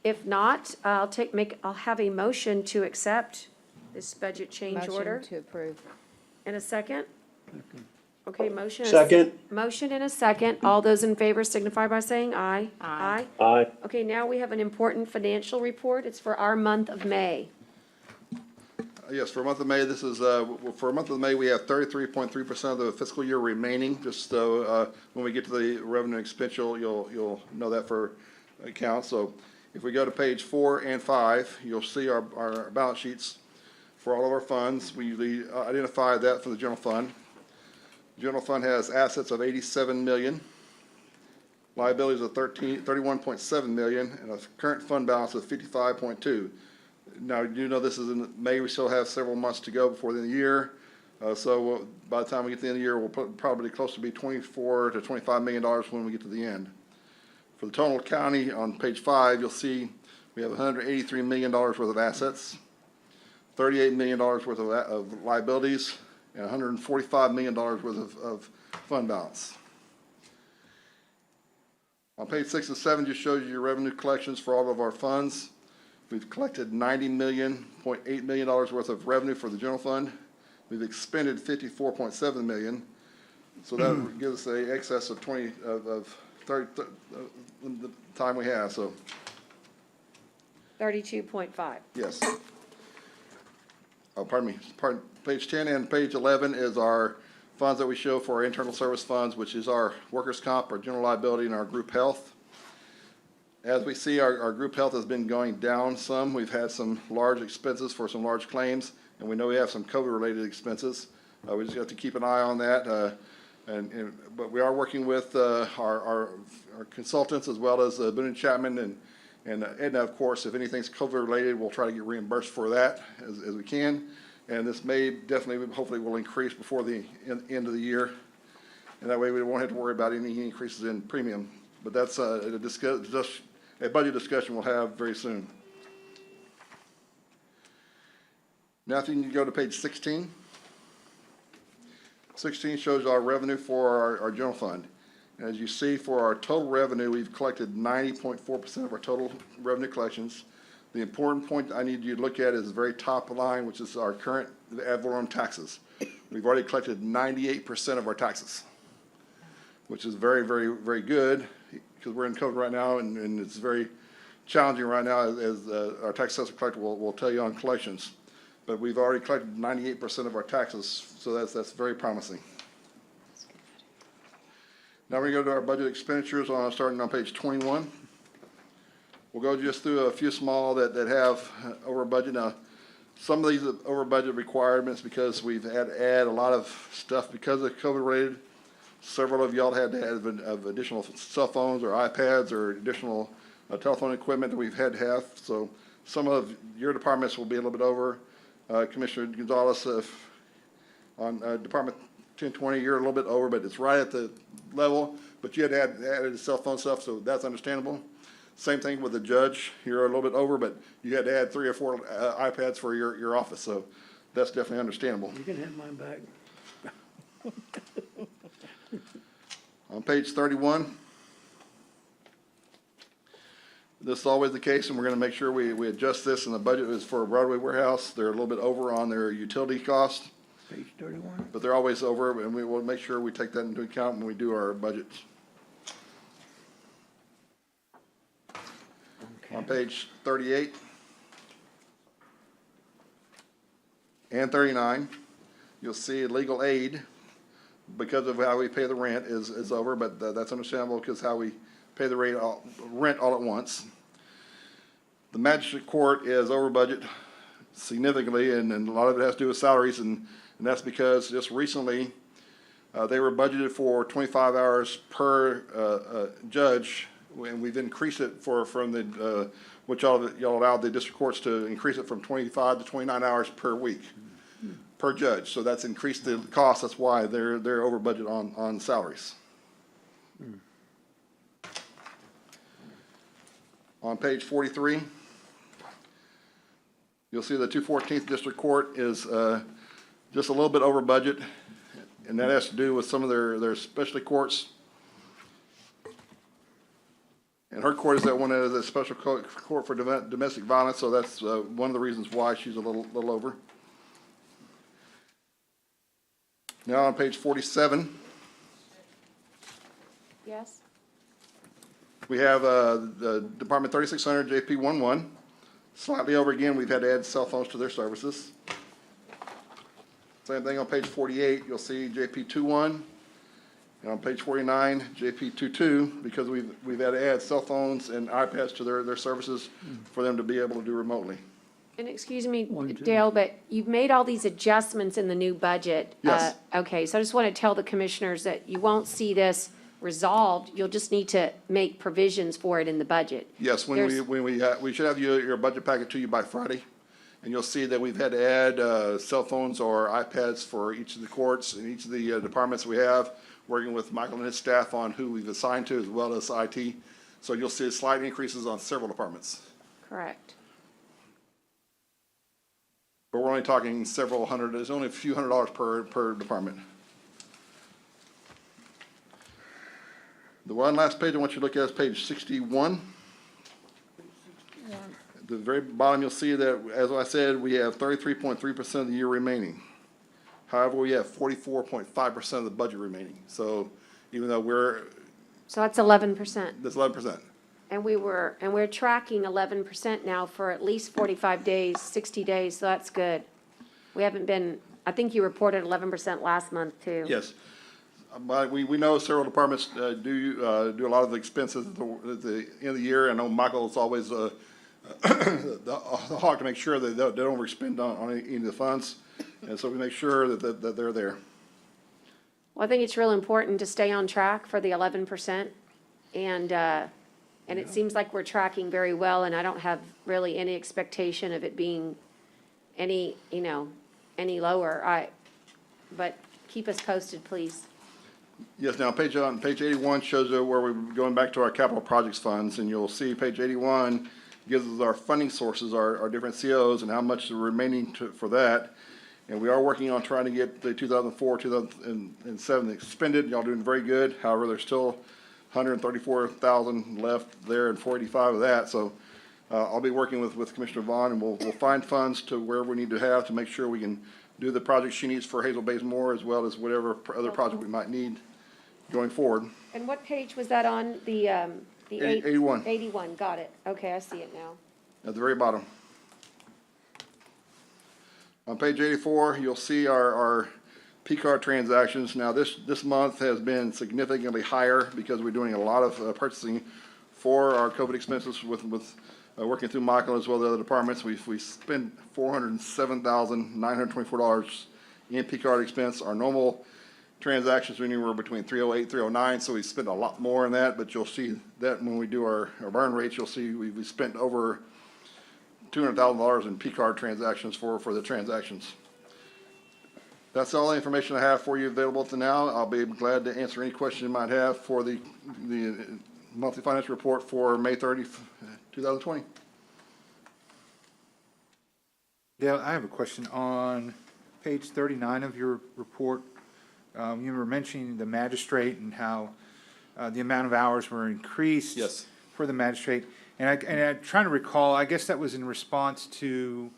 If not, I'll have a motion to accept this budget change order. Motion to approve. In a second? Okay, motion. Second. Motion in a second. All those in favor signify by saying aye. Aye. Aye. Okay, now we have an important financial report. It's for our month of May. Yes, for a month of May, this is, for a month of May, we have 33.3% of the fiscal year remaining, just so, when we get to the revenue expense, you'll know that for account. So if we go to page 4 and 5, you'll see our balance sheets for all of our funds. We usually identify that for the general fund. General fund has assets of $87 million, liabilities of $31.7 million, and a current fund balance of $55.2. Now, you do know this is in May, we still have several months to go before the end of the year. So by the time we get to the end of the year, we'll probably close to be $24 to $25 million when we get to the end. For the total county, on page 5, you'll see we have $183 million worth of assets, $38 million worth of liabilities, and $145 million worth of fund balance. On page 6 and 7 just shows you your revenue collections for all of our funds. We've collected $90.8 million worth of revenue for the general fund. We've expended $54.7 million. So that gives us a excess of 30 the time we have, so, 32.5. yes. Oh, pardon me, page 10 and page 11 is our funds that we show for our internal service funds, which is our workers' comp, our general liability, and our group health. As we see, our group health has been going down some. We've had some large expenses for some large claims, and we know we have some COVID-related expenses. We just have to keep an eye on that. But we are working with our consultants as well as Boone and Chapman and Edna, of course. If anything's COVID-related, we'll try to get reimbursed for that as we can. And this may definitely, hopefully, will increase before the end of the year. And that way we won't have to worry about any increases in premium. But that's a budget discussion we'll have very soon. Now if you can go to page 16. 16 shows our revenue for our general fund. And as you see, for our total revenue, we've collected 90.4% of our total revenue collections. The important point I need you to look at is the very top line, which is our current ad valorem taxes. We've already collected 98% of our taxes, which is very, very, very good, because we're in COVID right now, and it's very challenging right now, as our tax assessor collector will tell you on collections. but we've already collected 98% of our taxes, so that's very promising. Now we're going to go to our budget expenditures starting on page 21. We'll go just through a few small that have over budget. Now, some of these are over budget requirements because we've had to add a lot of stuff because of COVID related. Several of y'all had to add additional cell phones or iPads or additional telephone equipment that we've had to have. So some of your departments will be a little bit over. Commissioner Gonzalez, on Department 1020, you're a little bit over, but it's right at the level. But you had to add cell phone stuff, so that's understandable. Same thing with the judge. You're a little bit over, but you had to add 3 or 4 iPads for your office, so that's definitely understandable. You can have mine back. On page 31, this is always the case, and we're going to make sure we adjust this, and the budget is for Broadway Warehouse. They're a little bit over on their utility costs. Page 31. But they're always over, and we will make sure we take that into account when we do our budgets. On page 38 and 39, you'll see legal aid, because of how we pay the rent, is over, but that's understandable because how we pay the rent all at once. The magistrate court is over budget significantly, and a lot of it has to do with salaries, and that's because just recently they were budgeted for 25 hours per judge, and we've increased it from the which y'all allowed the district courts to increase it from 25 to 29 hours per week per judge. So that's increased the cost. That's why they're over budget on salaries. On page 43, you'll see the 214th District Court is just a little bit over budget, and that has to do with some of their specialty courts. And her court is that one that is a special court for domestic violence, so that's one of the reasons why she's a little over. Now on page 47. Yes? We have the Department 3600 JP11, slightly over again. We've had to add cell phones to their services. Same thing on page 48. You'll see JP21, and on page 49, JP22, because we've had to add cell phones and iPads to their services for them to be able to do remotely. And excuse me, Dale, but you've made all these adjustments in the new budget. Yes. Okay, so I just want to tell the commissioners that you won't see this resolved. You'll just need to make provisions for it in the budget. Yes, we should have your budget packet to you by Friday, and you'll see that we've had to add cell phones or iPads for each of the courts and each of the departments we have, working with Michael and his staff on who we've assigned to, as well as IT. So you'll see slight increases on several departments. Correct. But we're only talking several hundred, there's only a few $100s per department. The one last page I want you to look at is page 61. At the very bottom, you'll see that, as I said, we have 33.3% of the year remaining. However, we have 44.5% of the budget remaining. So even though So that's 11%. that's 11%. And we're tracking 11% now for at least 45 days, 60 days, so that's good. We haven't been, I think you reported 11% last month too. Yes. But we know several departments do a lot of the expenses at the end of the year. I know Michael's always the hawk to make sure that they don't overspend on any of the funds. And so we make sure that they're there. Well, I think it's real important to stay on track for the 11%. And it seems like we're tracking very well, and I don't have really any expectation of it being any lower. But keep us posted, please. Yes, now page 81 shows where we're going back to our capital projects funds, and you'll see page 81 gives us our funding sources, our different COs, and how much is remaining for that. And we are working on trying to get the 2004, 2007 expended. Y'all doing very good. However, there's still 134,000 left there and 485 of that. So I'll be working with Commissioner Vaughn, and we'll find funds to where we need to have to make sure we can do the project she needs for Hazel Bays Moore, as well as whatever other project we might need going forward. And what page was that on? The 81. 81, got it. Okay, I see it now. At the very bottom. On page 84, you'll see our P-card transactions. Now, this month has been significantly higher because we're doing a lot of purchasing for our COVID expenses with working through Michael as well as the other departments. We spent $407,924 in P-card expense. Our normal transactions are anywhere between 308, 309, so we spent a lot more in that, but you'll see that when we do our burn rates, you'll see we spent over $200,000 in P-card transactions for the transactions. That's all the information I have for you available to now. I'll be glad to answer any questions you might have for the monthly financial report for May 30th, 2020. Dale, I have a question on page 39 of your report. You were mentioning the magistrate and how the amount of hours were increased. Yes. For the magistrate. And I'm trying to recall, I guess that was in response to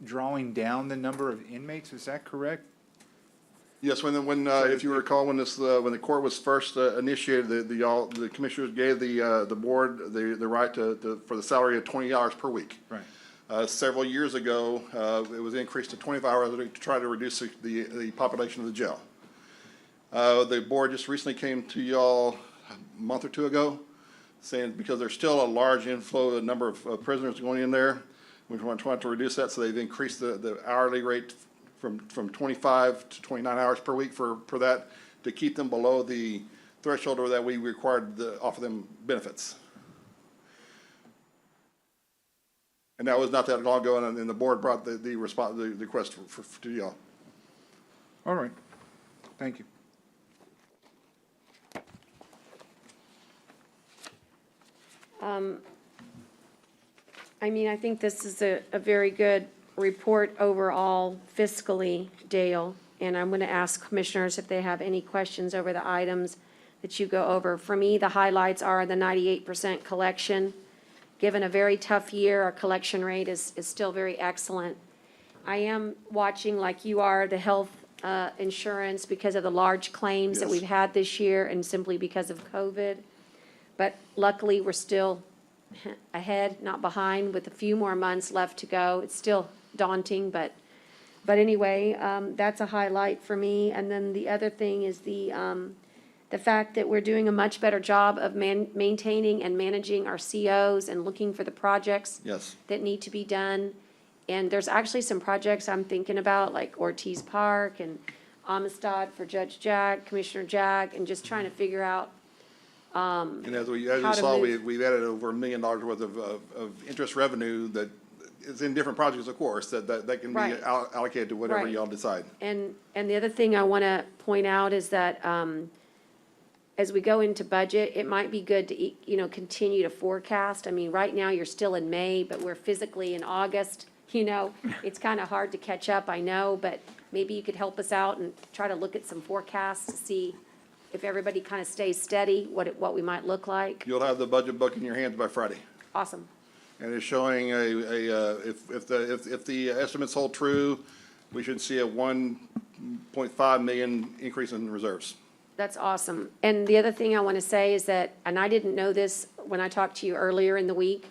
drawing down the number of inmates. Is that correct? Yes, if you recall, when the court was first initiated, the commissioners gave the board the right for the salary of 20 hours per week. Right. Several years ago, it was increased to 25 hours to try to reduce the population of the jail. The board just recently came to y'all a month or two ago, saying because there's still a large inflow, a number of prisoners going in there, we want to reduce that, so they've increased the hourly rate from 25 to 29 hours per week for that, to keep them below the threshold or that we required to offer them benefits. And that was not that long ago, and the board brought the request to y'all. All right. Thank you. I think this is a very good report overall fiscally, Dale. And I'm going to ask commissioners if they have any questions over the items that you go over. For me, the highlights are the 98% collection. Given a very tough year, our collection rate is still very excellent. I am watching, like you are, the health insurance because of the large claims that we've had this year and simply because of COVID. But luckily, we're still ahead, not behind, with a few more months left to go. It's still daunting, but anyway, that's a highlight for me. And then the other thing is the fact that we're doing a much better job of maintaining and managing our COs and looking for the projects that need to be done. And there's actually some projects I'm thinking about, like Ortiz Park and Amistad for Judge Jack, Commissioner Jack, and just trying to figure out and as you saw, we've added over $1 million worth of interest revenue that is in different projects, of course, that can be allocated to whatever y'all decide. And the other thing I want to point out is that as we go into budget, it might be good to continue to forecast. Right now you're still in May, but we're physically in August. It's kind of hard to catch up, I know, but maybe you could help us out and try to look at some forecasts to see if everybody kind of stays steady, what we might look like. You'll have the budget book in your hands by Friday. Awesome. And it's showing if the estimates hold true, we should see a 1.5 million increase in reserves. That's awesome. And the other thing I want to say is that, and I didn't know this when I talked to you earlier in the week,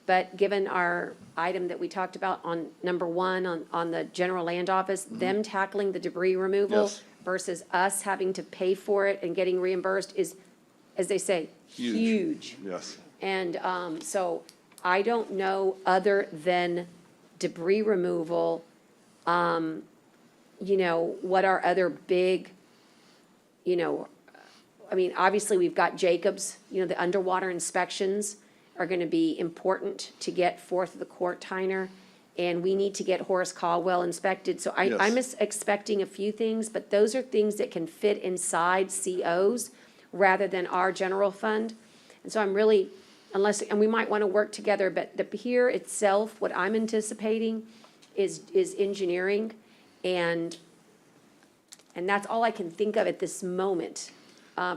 but given our item that we talked about on number 1 on the general land office, them tackling the debris removal versus us having to pay for it and getting reimbursed is, as they say, huge. Yes. And so I don't know, other than debris removal, what our other big, obviously we've got Jacobs, the underwater inspections are going to be important to get forth of the court, Tyner. And we need to get Horace Caldwell inspected. So I'm expecting a few things, but those are things that can fit inside COs rather than our general fund. And so I'm really, and we might want to work together, but the pier itself, what I'm anticipating is engineering. And that's all I can think of at this moment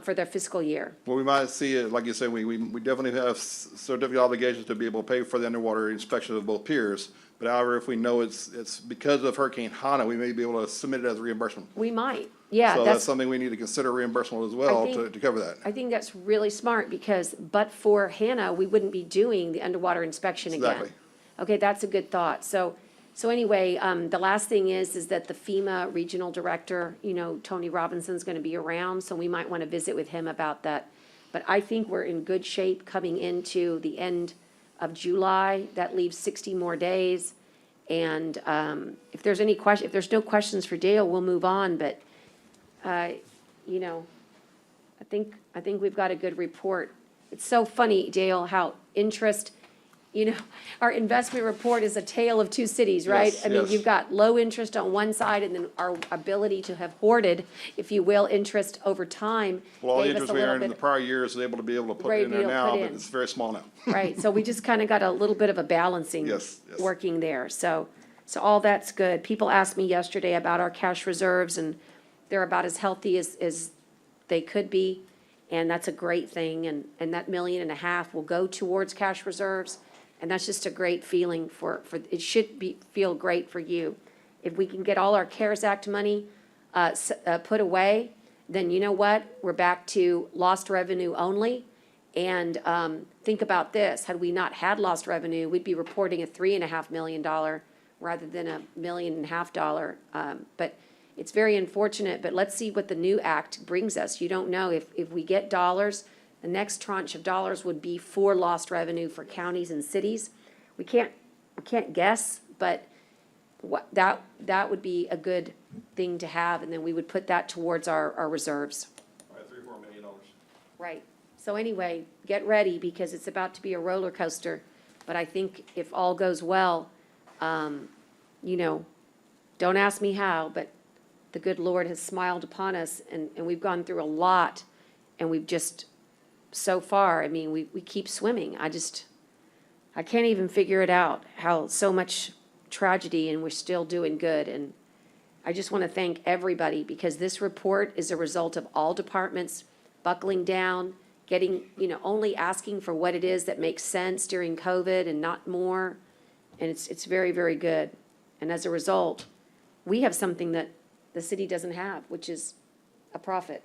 for their fiscal year. Well, we might see it, like you said, we definitely have certificate obligations to be able to pay for the underwater inspection of both piers. But however, if we know it's because of Hurricane Hana, we may be able to submit it as a reimbursement. We might, yeah. So that's something we need to consider reimbursement as well to cover that. I think that's really smart because, but for Hannah, we wouldn't be doing the underwater inspection again. Exactly. Okay, that's a good thought. So So anyway, the last thing is that the FEMA Regional Director, Tony Robinson's gonna be around, so we might wanna visit with him about that. But I think we're in good shape coming into the end of July. That leaves 60 more days. And, if there's if there's no questions for Dale, we'll move on, but, I think we've got a good report. It's so funny, Dale, how our investment report is a tale of two cities, right? Yes, I mean, yes. you've got low interest on one side, and then our ability to have hoarded, if you will, interest over time. Well, all the gave us interest a we little earned in the bit- prior years is able to put Right, in there be able to now, put but in. it's very small now. Right, so we just kind of got a little bit of a balancing. Yes, yes. Working there, so all that's good. People asked me yesterday about our cash reserves, and they're about as healthy as they could be, and that's a great thing, and that $1.5 million will go towards cash reserves, and that's just a great feeling it should feel great for you. If we can get all our CARES Act money, put away, then you know what? We're back to lost revenue only. And think about this, had we not had lost revenue, we'd be reporting a $3.5 million rather than a $1.5 million. But it's very unfortunate, but let's see what the new act brings us. You don't know if we get dollars, the next tranche of dollars would be for lost revenue for counties and cities. We can't guess, but that would be a good thing to have, and then we would put that towards our reserves. Right, $3 or $4 million. Right. So anyway, get ready because it's about to be a roller coaster. But I think if all goes well, don't ask me how, but the good Lord has smiled upon us and we've gone through a lot and we've just, so far, I mean, we keep swimming. I can't even figure it out, how so much tragedy and we're still doing good. And I just want to thank everybody because this report is a result of all departments buckling down, getting, only asking for what it is that makes sense during COVID and not more. And it's very, very good. And as a result, we have something that the city doesn't have, which is a profit.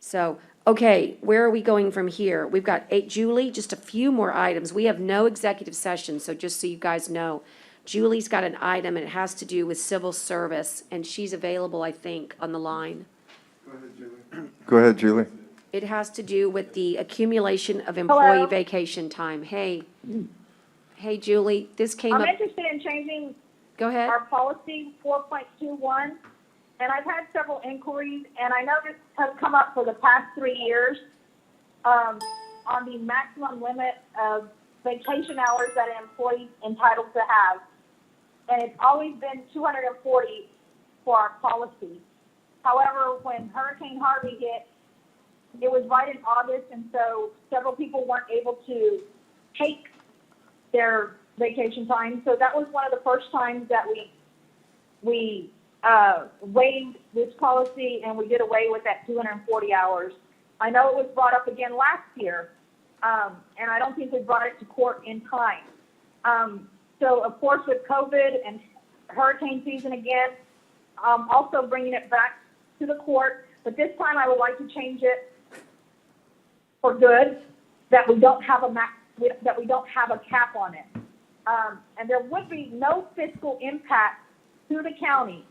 So, okay, where are we going from here? We've got Julie, just a few more items. We have no executive session, so just so you guys know. Julie's got an item, and it has to do with civil service, and she's available, I think, on the line. Go ahead, Julie. It has to do with the accumulation of employee Hello? vacation time. Hey, Julie, this came up. I'm interested in changing Go ahead. our policy 4.21, and I've had several inquiries, and I know this has come up for the past 3 years, on the maximum limit of vacation hours that an employee is entitled to have. And it's always been 240 for our policy. However, when Hurricane Harvey hit, it was right in August, and so several people weren't able to take their vacation time. So that was one of the first times that we waived this policy and we did away with that 240 hours. I know it was brought up again last year, and I don't think we brought it to court in time. So of course with COVID and hurricane season again, also bringing it back to the court, but this time I would like to change it for good, that we don't have a cap on it. And there would be no fiscal impact to the county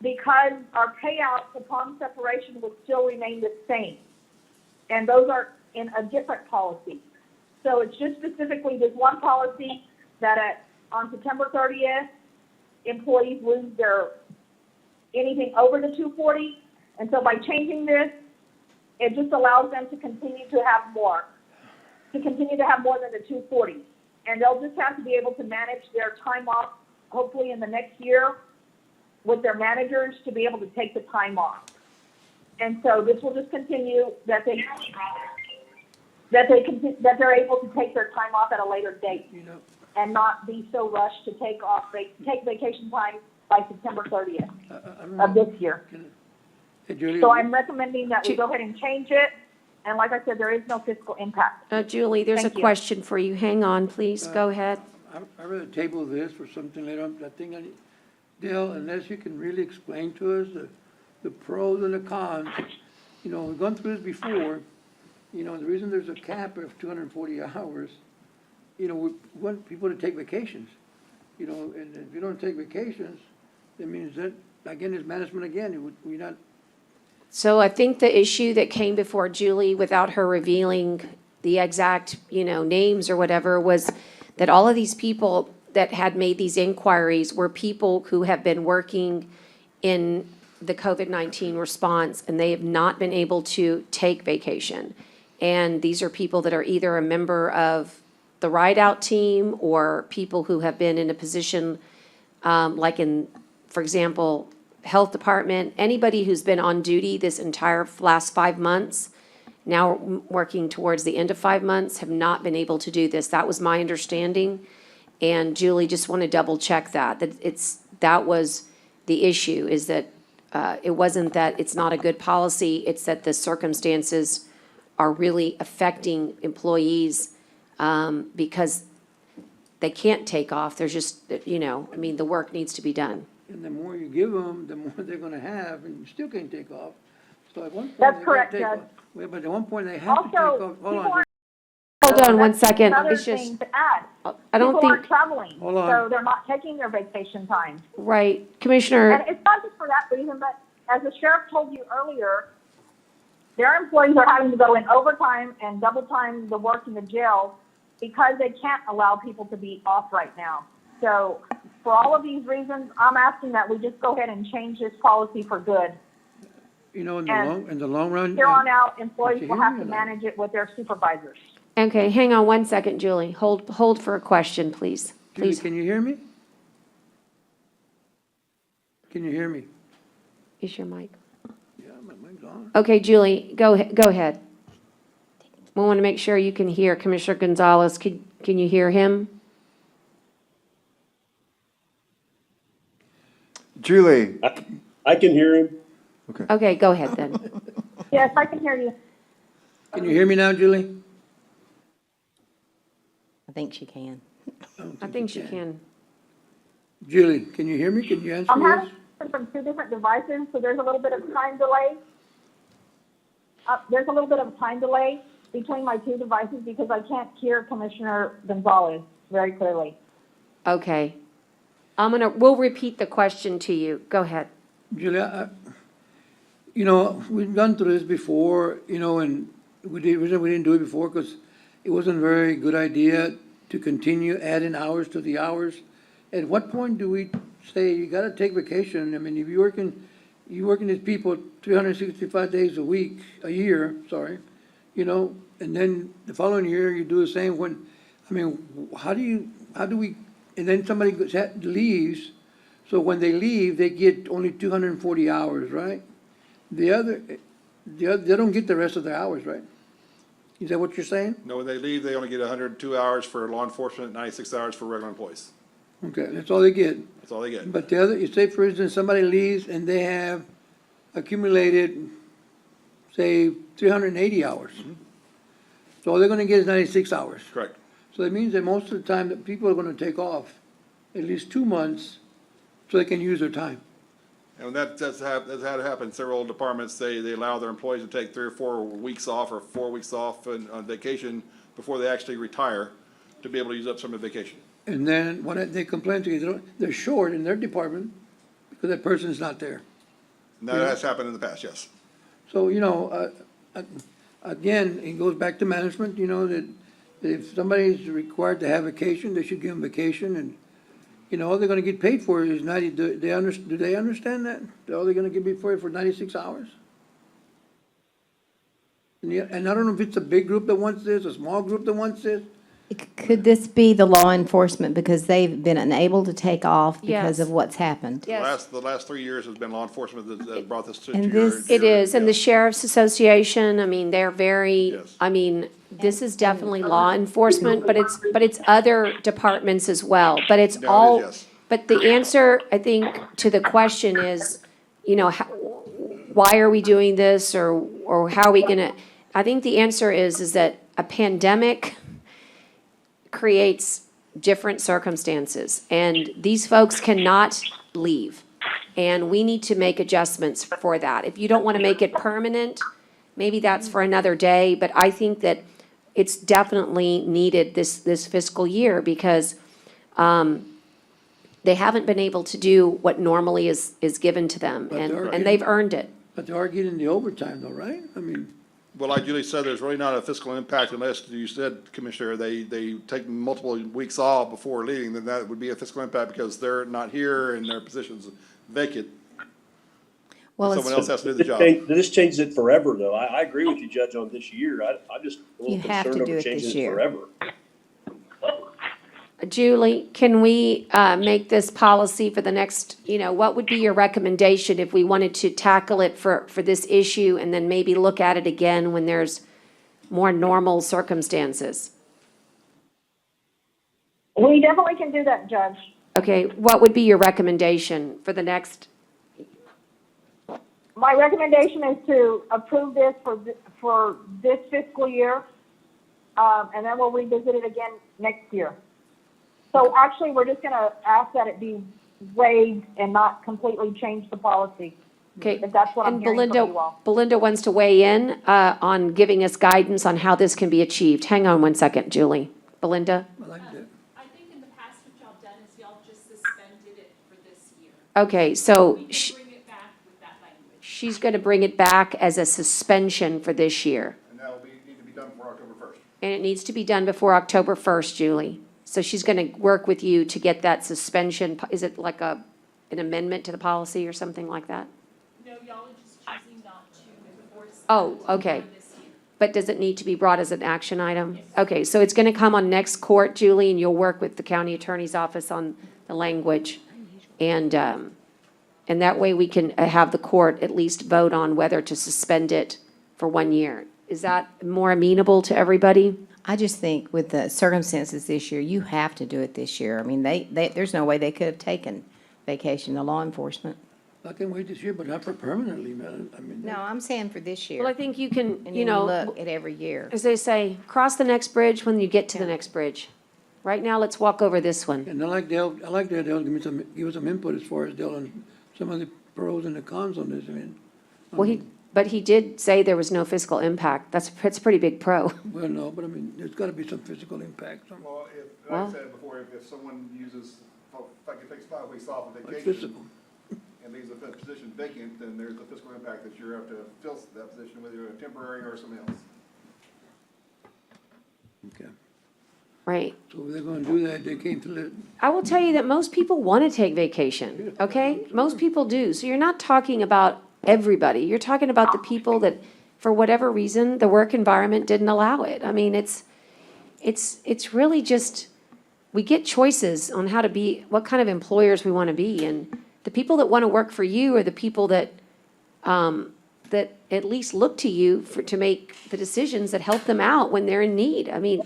because our payouts upon separation would still remain the same. And those are in a different policy. So it's just specifically this one policy that on September 30th, employees lose anything over the 240. And so by changing this, it just allows them to continue to have more than the 240. And they'll just have to be able to manage their time off, hopefully in the next year, with their managers to be able to take the time off. And so this will just continue that they're able to take their time off at a later date and not be so rushed to take vacation time by September 30th of this year. Hey, Julie, So I'm recommending that we go ahead and change it. And like I said, there is no fiscal impact. Julie, there's a Thank you. question for you. Hang on, please. Go ahead. I rather table this for something later. I think Dale, unless you can really explain to us the pros and the cons. We've gone through this before. The reason there's a cap of 240 hours, we want people to take vacations. you know, and if you don't take vacations, that means that, again, it's management again, we're not, So I think the issue that came before Julie, without her revealing the exact, names or whatever, was that all of these people that had made these inquiries were people who have been working in the COVID-19 response, and they have not been able to take vacation. And these are people that are either a member of the ride-out team or people who have been in a position, like in, for example, health department, anybody who's been on duty this entire last 5 months, now working towards the end of 5 months, have not been able to do this. That was my understanding. And Julie, just want to double check that that was the issue, is that it wasn't that it's not a good policy, it's that the circumstances are really affecting employees because they can't take off. There's just, the work needs to be done. and the more you give them, the more they're gonna have, and you still can't take off. So at one point. That's they correct, gotta take Judge. off. Well, but at one point, they have to take Also, off, hold people on, aren't. Hold on one That's second. another It's just, thing to add. I don't People aren't think, traveling, Hold on. so they're not taking their vacation time. right, Commissioner, And it's not just for that reason, but as the sheriff told you earlier, their employees are having to go in overtime and double time the work in the jail because they can't allow people to be off right now. So for all of these reasons, I'm asking that we just go ahead and change this policy for good. you know, And in the long run. Here on out, employees you will hear have me to or not? manage it with their supervisors. okay, hang on one second, Julie. Hold for a question, please. Julie, Please, can you hear me? Can you hear me? is your mic? Yeah, my mic's on. Okay, Julie, go ahead. We want to make sure you can hear Commissioner Gonzalez. Can you hear him? Julie, I can hear him. Okay, go ahead then. Yes, I can hear you. Can you hear me now, Julie? I think she can. I think she can. Julie, can you hear me? Can you answer I'm this? having from two different devices, so there's a little bit of time delay. There's a little bit of time delay between my two devices because I can't hear Commissioner Gonzalez very clearly. Okay. We'll repeat the question to you. Go ahead. Julia, you know, we've gone through this before, you know, and we didn't do it before because it wasn't a very good idea to continue adding hours to the hours. At what point do we say you gotta take vacation? I mean, if you're working these people 365 days a year, sorry, you know, and then the following year you do the same how do we, and then somebody leaves, so when they leave, they get only 240 hours, right? They don't get the rest of their hours, right? Is that what you're saying? No, when they leave, they only get 102 hours for law enforcement, 96 hours for regular employees. Okay, that's all they get. That's all they get. But the other, you say for instance, somebody leaves and they have accumulated, say, 380 hours. So all they're gonna get is 96 hours. Correct. So that means that most of the time that people are gonna take off at least 2 months so they can use their time. And that's had to happen. Several departments, they allow their employees to take 3 or 4 weeks off or 4 weeks off on vacation before they actually retire to be able to use up some of the vacation. And then when they complain to you, they're short in their department because that person's not there. And that has happened in the past, yes. So, you know, again, it goes back to management, you know, that if somebody's required to have vacation, they should give them vacation and, you know, all they're gonna get paid for is do they understand that? All they're gonna get paid for 96 hours? And I don't know if it's a big group that wants this, a small group that wants this. Could this be the law enforcement because they've been unable to take off because Yes. of what's happened? Yes. The last 3 years has been law enforcement that brought this to And your. this- It is, and the Sheriff's Association, I mean, they're very, Yes. this is definitely law enforcement, but it's other departments as well. But it's Nowadays, all, yes. but the answer, I think, to the question is, you know, why are we doing this or how are we gonna, I think the answer is that a pandemic creates different circumstances, and these folks cannot leave. And we need to make adjustments for that. If you don't want to make it permanent, maybe that's for another day, but I think that it's definitely needed this fiscal year because, they haven't been able to do what normally is given to them, But they're and they've earned it. But they are getting the overtime though, right? I mean, Well, like Julie said, there's really not a fiscal impact unless you said, Commissioner, they take multiple weeks off before leaving, then that would be a fiscal impact because they're not here and their position's vacant. Well, Someone else has to do the job. This changes it forever, though. I agree with you, Judge, on this year. I'm just a little You have to concerned do over it changing this it year. forever. Julie, can we make this policy for the next, what would be your recommendation if we wanted to tackle it for this issue and then maybe look at it again when there's more normal circumstances? We definitely can do that, Judge. Okay, what would be your recommendation for the next? My recommendation is to approve this for this fiscal year, and then we'll revisit it again next year. So actually, we're just gonna ask that it be waived and not completely change the policy. Okay, If that's what I'm and hearing from you all. Belinda wants to weigh in on giving us guidance on how this can be achieved. Hang on one second, Julie. Belinda? I like that. I think in the past what y'all done is y'all just suspended it for this year. Okay, so We can bring it back with that language. she's going to bring it back as a suspension for this year. And that will need to be done for October 1st. And it needs to be done before October 1st, Julie. So she's going to work with you to get that suspension. Is it like an amendment to the policy or something like that? No, y'all are just choosing not to enforce. Oh, that okay. for this year. But does it need to be brought as an action item? Okay, so it's going to come on next court, Julie, and you'll work with the county attorney's office on the language. And that way we can have the court at least vote on whether to suspend it for 1 year. Is that more amenable to everybody? I just think with the circumstances this year, you have to do it this year. I mean, there's no way they could have taken vacation, the law enforcement. I can wait this year, but not for permanently, man. I mean. No, I'm saying for this year. Well, I think you can, And then you look at every year. as they say, cross the next bridge when you get to the next bridge. Right now, let's walk over this one. And I like that Dale give us some input as far as Dale on some of the pros and the cons on this, I mean. Well, but he did say there was no fiscal impact. That's a pretty big pro. Well, no, but I mean, there's gotta be some physical impact. Well, like Well- I said before, if someone uses, like it takes 5 weeks off of It's vacation physical. and leaves a position vacant, then there's a fiscal impact that you have to fill that position, whether you're a temporary or something else. Okay. Right. So if they're gonna do that, they can't fill it. I will tell you that most people want to take vacation, okay? Most people do. So you're not talking about everybody. You're talking about the people that, for whatever reason, the work environment didn't allow it. I mean, it's really just, we get choices on how to be, what kind of employers we want to be. And the people that want to work for you are the people that, that at least look to you to make the decisions that help them out when they're in need. I mean,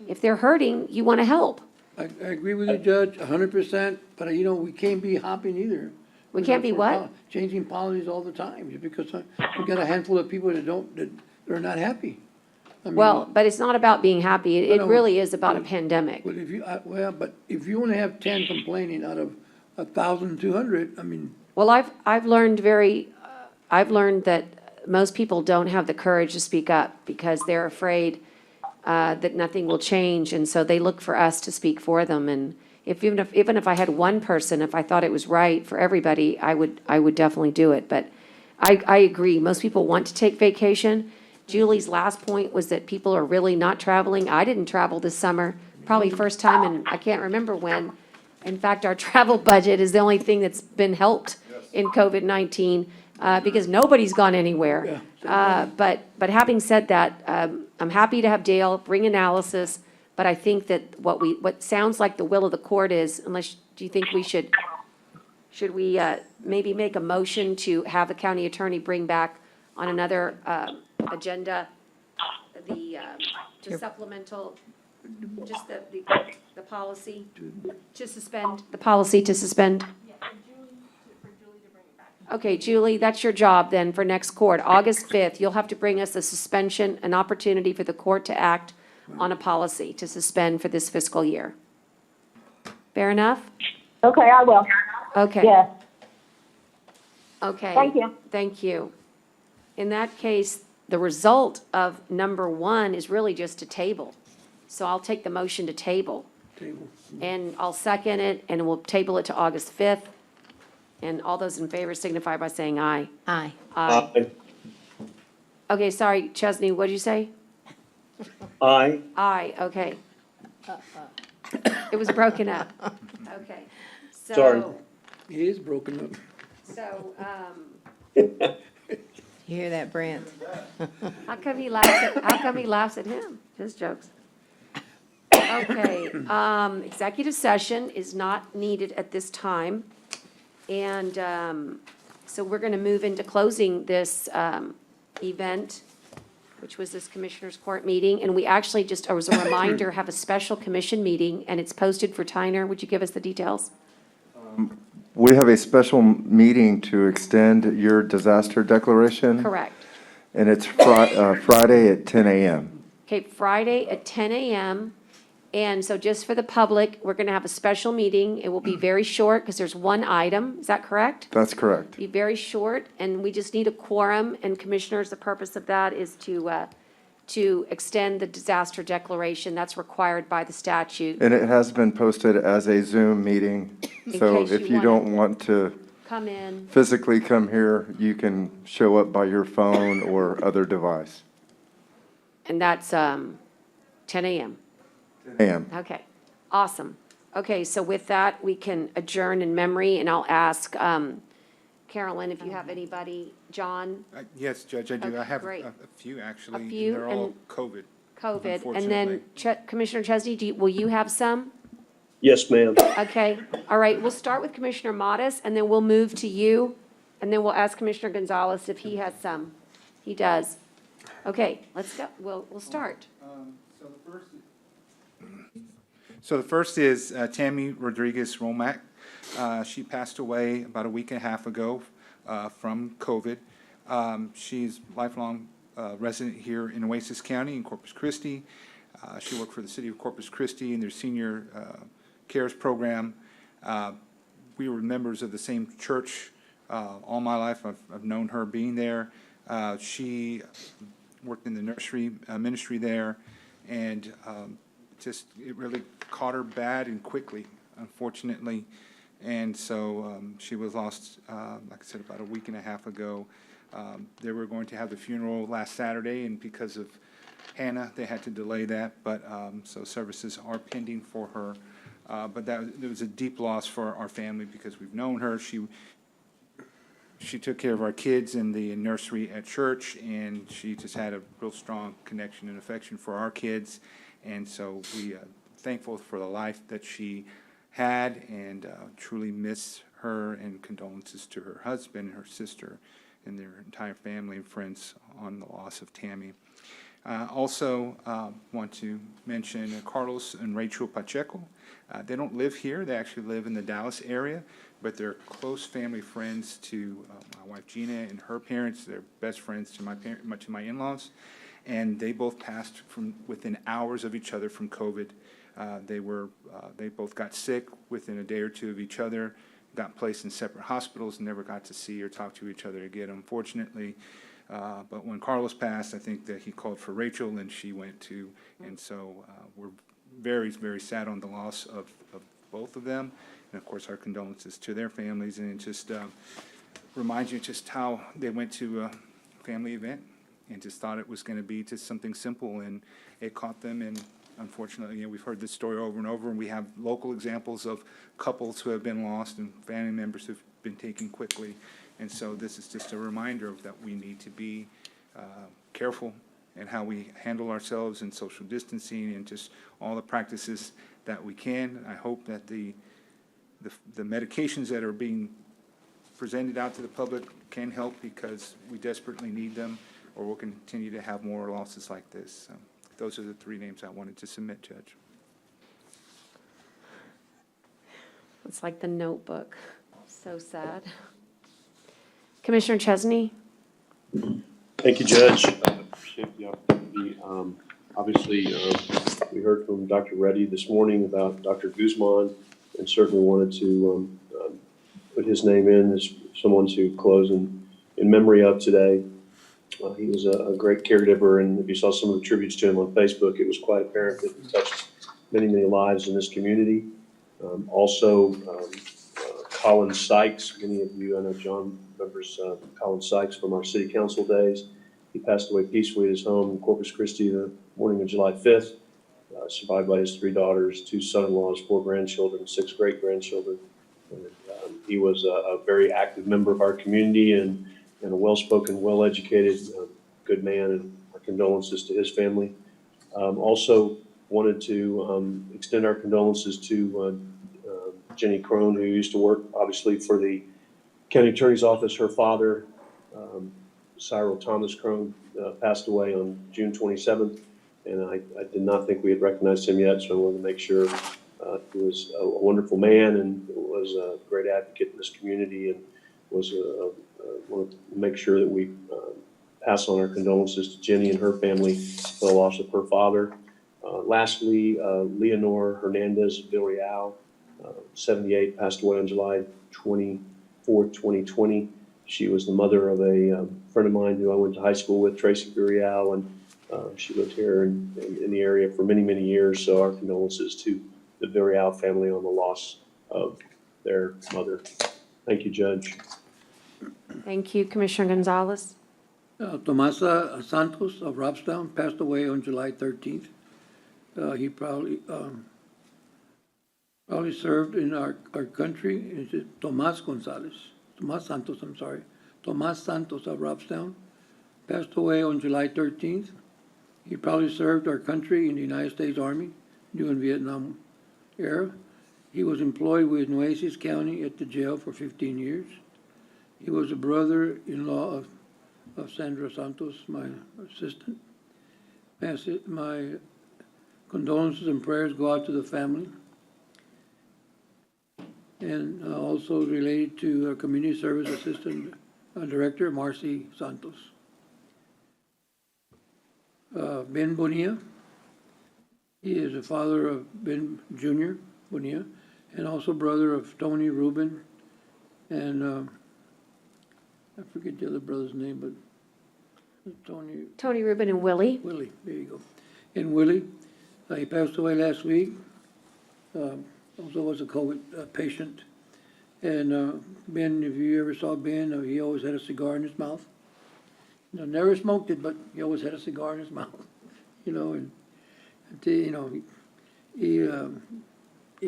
if they're hurting, you want to help. I agree with you, Judge, 100%, but we can't be hopping either. We can't be For what? Changing policies all the time, just because we got a handful of people that are not happy. I mean, Well, but it's not about being happy. It No, really is about a pandemic. But but if you only have 10 complaining out of 1,200, I mean, Well, I've learned that most people don't have the courage to speak up because they're afraid that nothing will change, and so they look for us to speak for them. And even if I had one person, if I thought it was right for everybody, I would definitely do it. But I agree, most people want to take vacation. Julie's last point was that people are really not traveling. I didn't travel this summer, probably first time in, I can't remember when. In fact, our travel budget is the only thing that's been helped in COVID-19 because nobody's gone anywhere. But having said that, I'm happy to have Dale bring analysis, but I think that what sounds like the will of the court is, do you think we should we maybe make a motion to have the county attorney bring back on another agenda the supplemental, just the policy to suspend, the policy to suspend? Okay, Julie, that's your job then for next court. August 5th, you'll have to bring us a suspension, an opportunity for the court to act on a policy to suspend for this fiscal year. Fair enough? Okay, I will. Okay. Yes. Okay. Thank you. Thank you. In that case, the result of number 1 is really just to table. So I'll take the motion to table. Table. And I'll second it, and we'll table it to August 5th. And all those in favor signify by saying aye. Aye. Aye. Okay, sorry, Chesney, what did you say? Aye. Aye, okay. It was broken up. Okay. Sorry. It is broken up. So, You hear that, Brent? how come he laughs at him? His jokes. Okay, executive session is not needed at this time. And, so we're gonna move into closing this, event, which was this Commissioners Court meeting. And we actually, just as a reminder, have a special commission meeting, and it's posted for Tyner. Would you give us the details? We have a special meeting to extend your disaster declaration. Correct. And it's Friday at 10 a.m. Okay, Friday at 10 a.m. And so just for the public, we're going to have a special meeting. It will be very short because there's one item. Is that correct? That's correct. Be very short, and we just need a quorum. And commissioners, the purpose of that is to extend the disaster declaration. That's required by the statute. And it has been posted as a Zoom meeting. In So case if you you don't want to Come in. physically come here, you can show up by your phone or other device. And that's 10 a.m. 10 a.m. Okay, awesome. Okay, so with that, we can adjourn in memory, and I'll ask Carolyn if you have anybody. John, Yes, Judge, I do. Okay, I have great. a few, actually. A few, They're all and- COVID. COVID. And then Unfortunately. Commissioner Chesney, will you have some? Yes, ma'am. Okay, all right, we'll start with Commissioner Modis, and then we'll move to you, and then we'll ask Commissioner Gonzalez if he has some. He does. Okay, let's go, we'll start. So the first is Tammy Rodriguez Romack. She passed away about a week and a half ago from COVID. She's a lifelong resident here in Nueces County in Corpus Christi. She worked for the city of Corpus Christi in their senior cares program. We were members of the same church all my life. I've known her being there. She worked in the nursery ministry there, and it really caught her bad and quickly, unfortunately. And so she was lost, like I said, about a week and a half ago. They were going to have the funeral last Saturday, and because of Hannah, they had to delay that. But so services are pending for her. But it was a deep loss for our family because we've known her. She took care of our kids in the nursery at church, and she just had a real strong connection and affection for our kids. And so we are thankful for the life that she had, and truly miss her, and condolences to her husband, her sister, and their entire family and friends on the loss of Tammy. Also want to mention Carlos and Rachel Pacheco. They don't live here. They actually live in the Dallas area, but they're close family friends to my wife Gina and her parents. They're best friends to my in-laws, and they both passed from within hours of each other from COVID. They both got sick within a day or two of each other, got placed in separate hospitals, and never got to see or talk to each other again, unfortunately. But when Carlos passed, I think that he called for Rachel, and she went too. And so we're very, very sad on the loss of both of them. And of course, our condolences to their families. And it just reminds you just how they went to a family event and just thought it was going to be just something simple, and it caught them. And unfortunately, we've heard this story over and over, and we have local examples of couples who have been lost and family members who've been taken quickly. And so this is just a reminder of that we need to be careful in how we handle ourselves in social distancing and just all the practices that we can. I hope that the medications that are being presented out to the public can help, because we desperately need them, or we'll continue to have more losses like this. So those are the three names I wanted to submit, Judge. It's like The Notebook. So sad. Commissioner Chesney? Thank you, Judge. I appreciate the opportunity. Obviously, we heard from Dr. Reddy this morning about Dr. Guzman, and certainly wanted to put his name in as someone to close in memory of today. He was a great caregiver, and if you saw some of the tributes to him on Facebook, it was quite apparent that he touched many, many lives in this community. Also, Colin Sykes, many of you, I know John remembers Colin Sykes from our city council days. He passed away peacefully at his home in Corpus Christi the morning of July 5th, survived by his 3 daughters, 2 son-in-laws, 4 grandchildren, 6 great-grandchildren. And, he was a very active member of our community and a well-spoken, well-educated, good man, and our condolences to his family. Also wanted to extend our condolences to Jenny Crone, who used to work, obviously, for the county attorney's office. Her father, Cyril Thomas Crone, passed away on June 27th, and I did not think we had recognized him yet, so I wanted to make sure. He was a wonderful man and was a great advocate in this community, and was wanted to make sure that we pass on our condolences to Jenny and her family for the loss of her father. Lastly, Leonor Hernandez Villarreal, 78, passed away on July 24th, 2020. She was the mother of a friend of mine who I went to high school with, Tracy Villarreal, and she lived here in the area for many, many years. So our condolences to the Villarreal family on the loss of their mother. Thank you, Judge. Thank you, Commissioner Gonzalez. Tomasa Santos of Robstown passed away on July 13th. He probably served in our country. It's Tomas Santos, I'm sorry. Tomas Santos of Robstown passed away on July 13th. He probably served our country in the United States Army during Vietnam era. He was employed with Nueces County at the jail for 15 years. He was a brother-in-law of Sandra Santos, my assistant. My condolences and prayers go out to the family. And also related to our Community Service Assistant Director, Marcy Santos. Ben Bonilla, he is the father of Ben Jr. Bonilla, and also brother of Tony Rubin, and I forget the other brother's name, but Tony Rubin and Willie. Willie, there you go. And Willie, he passed away last week. Also was a COVID patient. And Ben, if you ever saw Ben, he always had a cigar in his mouth. Never smoked it, but he always had a cigar in his mouth. And he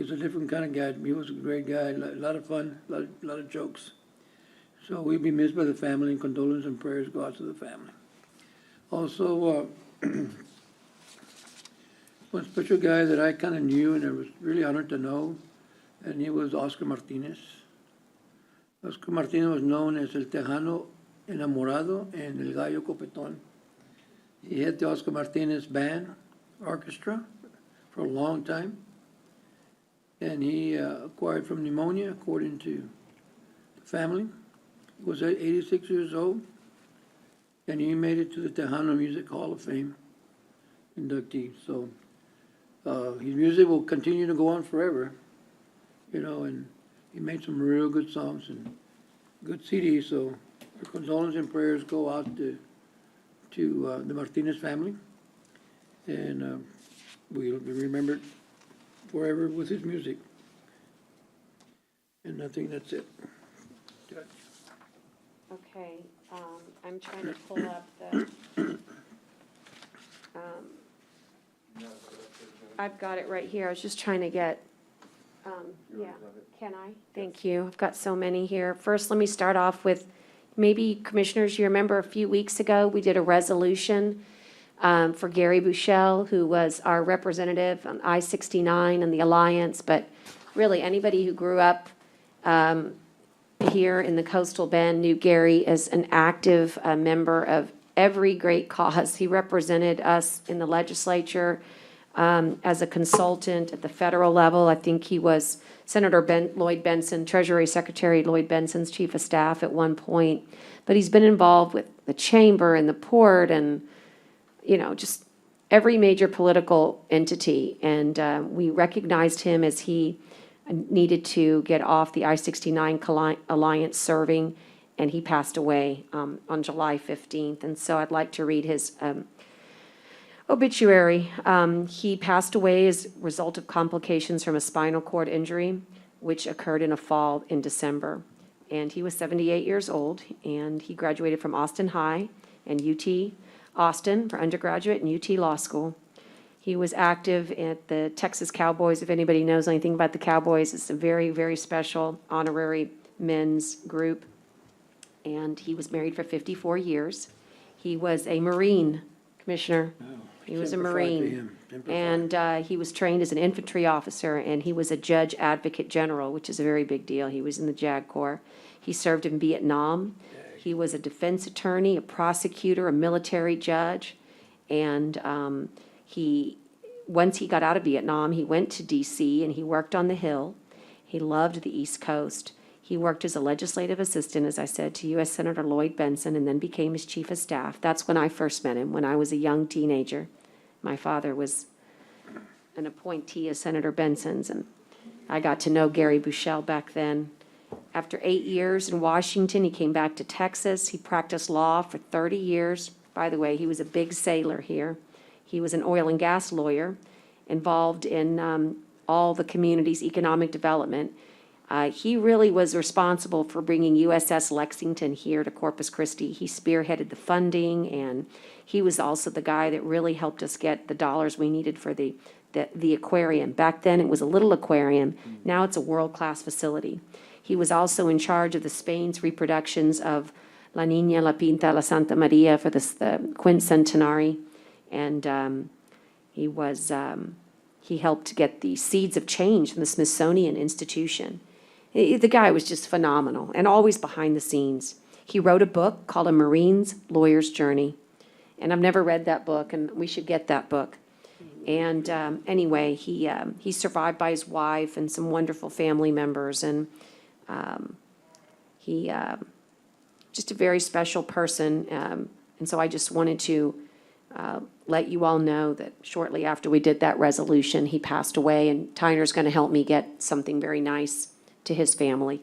was a different kind of guy. He was a great guy, a lot of fun, a lot of jokes. So we'll be missed by the family, and condolences and prayers go out to the family. Also, one special guy that I kind of knew and I was really honored to know, and he was Oscar Martinez. Oscar Martinez was known as El Tejano Enamorado and El Gallo Copetón. He had the Oscar Martinez Band Orchestra for a long time, and he acquired from pneumonia, according to the family. He was 86 years old, and he made it to the Tejano Music Hall of Fame inductee. So his music will continue to go on forever, and he made some real good songs and good CDs. So our condolences and prayers go out to the Martinez family, and we'll be remembered forever with his music. And I think that's it. Judge. Okay, I'm trying to pull up the, I've got it right here. I was just trying to get, yeah, can I? Thank you. I've got so many here. First, let me start off with, maybe commissioners, you remember a few weeks ago, we did a resolution for Gary Bushell, who was our representative on I-69 and the Alliance, but really anybody who grew up here in the Coastal Bend knew Gary as an active member of every great cause. He represented us in the legislature as a consultant at the federal level. I think he was Senator Lloyd Benson, Treasury Secretary Lloyd Benson's chief of staff at one point. But he's been involved with the chamber and the port and, just every major political entity. And we recognized him as he needed to get off the I-69 Alliance serving, and he passed away on July 15th. And so I'd like to read his Obituary. He passed away as a result of complications from a spinal cord injury, which occurred in a fall in December. And he was 78 years old, and he graduated from Austin High and UT Austin for undergraduate and UT Law School. He was active at the Texas Cowboys. If anybody knows anything about the Cowboys, it's a very, very special honorary men's group. And he was married for 54 years. He was a Marine, Commissioner. He was a Marine. And he was trained as an infantry officer, and he was a judge advocate general, which is a very big deal. He was in the JAG Corps. He served in Vietnam. He was a defense attorney, a prosecutor, a military judge. And once he got out of Vietnam, he went to D.C. and he worked on the Hill. He loved the East Coast. He worked as a legislative assistant, as I said, to U.S. Senator Lloyd Benson, and then became his chief of staff. That's when I first met him, when I was a young teenager. My father was an appointee of Senator Benson's, and I got to know Gary Bushell back then. After 8 years in Washington, he came back to Texas. He practiced law for 30 years. By the way, he was a big sailor here. He was an oil and gas lawyer involved in all the community's economic development. He really was responsible for bringing USS Lexington here to Corpus Christi. He spearheaded the funding, and he was also the guy that really helped us get the dollars we needed for the aquarium. Back then, it was a little aquarium. Now it's a world-class facility. He was also in charge of the Spain's reproductions of La Niña, La Pinta, La Santa Maria for the quincentenary. And he helped get the seeds of change from the Smithsonian Institution. The guy was just phenomenal and always behind the scenes. He wrote a book called A Marine's Lawyer's Journey. And I've never read that book, and we should get that book. And anyway, he's survived by his wife and some wonderful family members. And he just a very special person. And so I just wanted to let you all know that shortly after we did that resolution, he passed away. And Tyner's going to help me get something very nice to his family.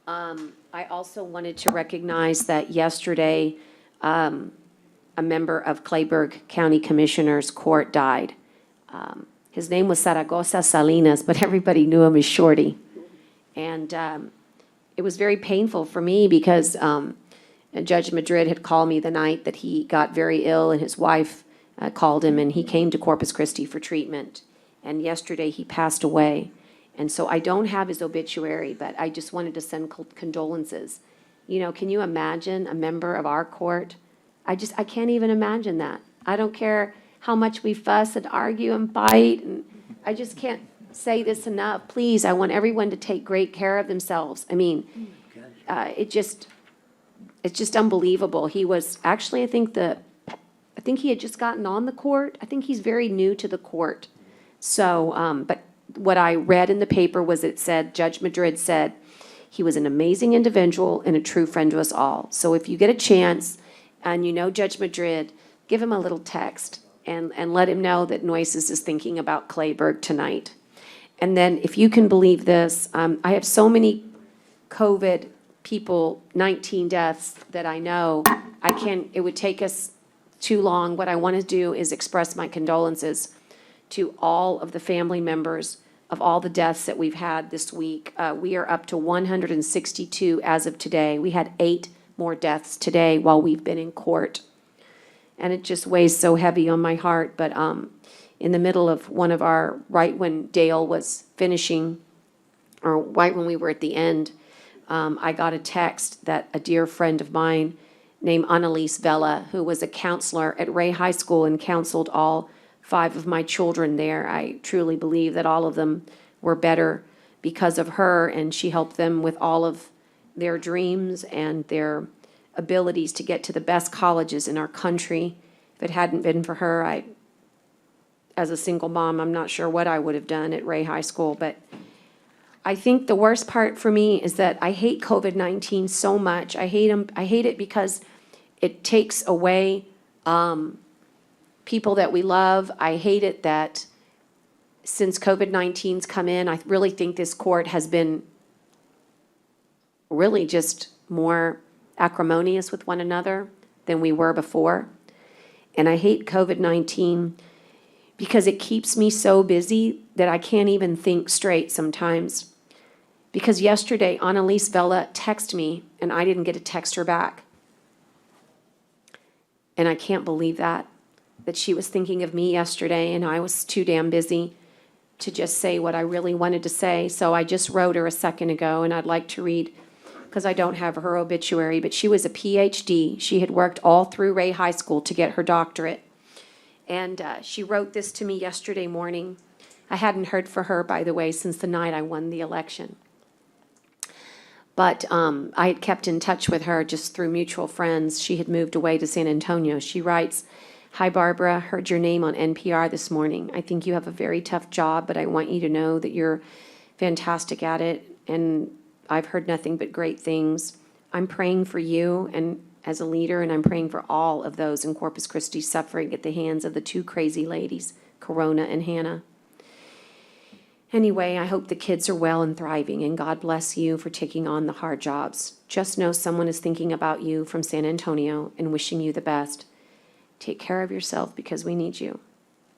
I also wanted to recognize that yesterday, a member of Clayburgh County Commissioner's Court died. His name was Zaragoza Salinas, but everybody knew him as Shorty. And it was very painful for me because Judge Madrid had called me the night that he got very ill, and his wife called him, and he came to Corpus Christi for treatment. And yesterday he passed away. And so I don't have his obituary, but I just wanted to send condolences. You know, can you imagine a member of our court? I can't even imagine that. I don't care how much we fuss and argue and fight, and I just can't say this enough. Please, I want everyone to take great care of themselves. I mean, it's just unbelievable. He was actually, I think he had just gotten on the court. I think he's very new to the court. So, but what I read in the paper was it said, Judge Madrid said, he was an amazing individual and a true friend to us all. So if you get a chance and you know Judge Madrid, give him a little text and let him know that Nueces is thinking about Clayburgh tonight. And then if you can believe this, I have so many COVID people, 19 deaths that I know, it would take us too long. What I want to do is express my condolences to all of the family members of all the deaths that we've had this week. We are up to 162 as of today. We had 8 more deaths today while we've been in court. And it just weighs so heavy on my heart. But in the middle of right when Dale was finishing, or right when we were at the end, I got a text that a dear friend of mine named Annalise Vela, who was a counselor at Ray High School and counseled all 5 of my children there. I truly believe that all of them were better because of her, and she helped them with all of their dreams and their abilities to get to the best colleges in our country. If it hadn't been for her, as a single mom, I'm not sure what I would have done at Ray High School. But I think the worst part for me is that I hate COVID-19 so much. I hate it because it takes away people that we love. I hate it that since COVID-19's come in, I really think this court has been really just more acrimonious with one another than we were before. And I hate COVID-19 because it keeps me so busy that I can't even think straight sometimes. Because yesterday, Annalise Vela texted me, and I didn't get to text her back. And I can't believe that she was thinking of me yesterday, and I was too damn busy to just say what I really wanted to say. So I just wrote her a second ago, and I'd like to read, because I don't have her obituary, but she was a PhD. She had worked all through Ray High School to get her doctorate. And she wrote this to me yesterday morning. I hadn't heard from her, by the way, since the night I won the election. But I had kept in touch with her just through mutual friends. She had moved away to San Antonio. She writes, "Hi, Barbara. Heard your name on NPR this morning. I think you have a very tough job, but I want you to know that you're fantastic at it. And I've heard nothing but great things. I'm praying for you and as a leader, and I'm praying for all of those in Corpus Christi suffering at the hands of the two crazy ladies, Corona and Hannah. Anyway, I hope the kids are well and thriving, and God bless you for taking on the hard jobs. Just know someone is thinking about you from San Antonio and wishing you the best. Take care of yourself because we need you."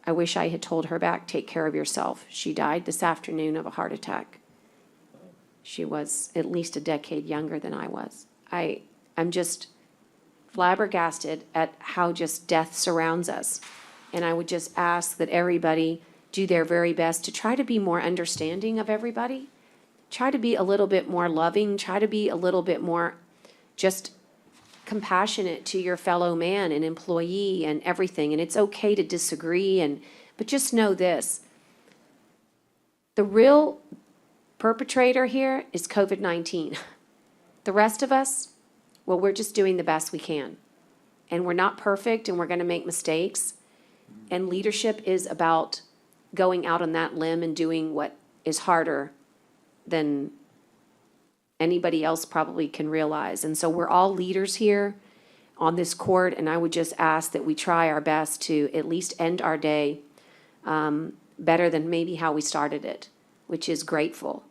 I wish I had told her back, take care of yourself. She died this afternoon of a heart attack. She was at least a decade younger than I was. I'm just flabbergasted at how just death surrounds us. And I would just ask that everybody do their very best to try to be more understanding of everybody. Try to be a little bit more loving. Try to be a little bit more just compassionate to your fellow man and employee and everything. And it's okay to disagree, but just know this. The real perpetrator here is COVID-19. The rest of us, well, we're just doing the best we can. And we're not perfect, and we're going to make mistakes. And leadership is about going out on that limb and doing what is harder than anybody else probably can realize. And so we're all leaders here on this court, and I would just ask that we try our best to at least end our day better than maybe how we started it, which is grateful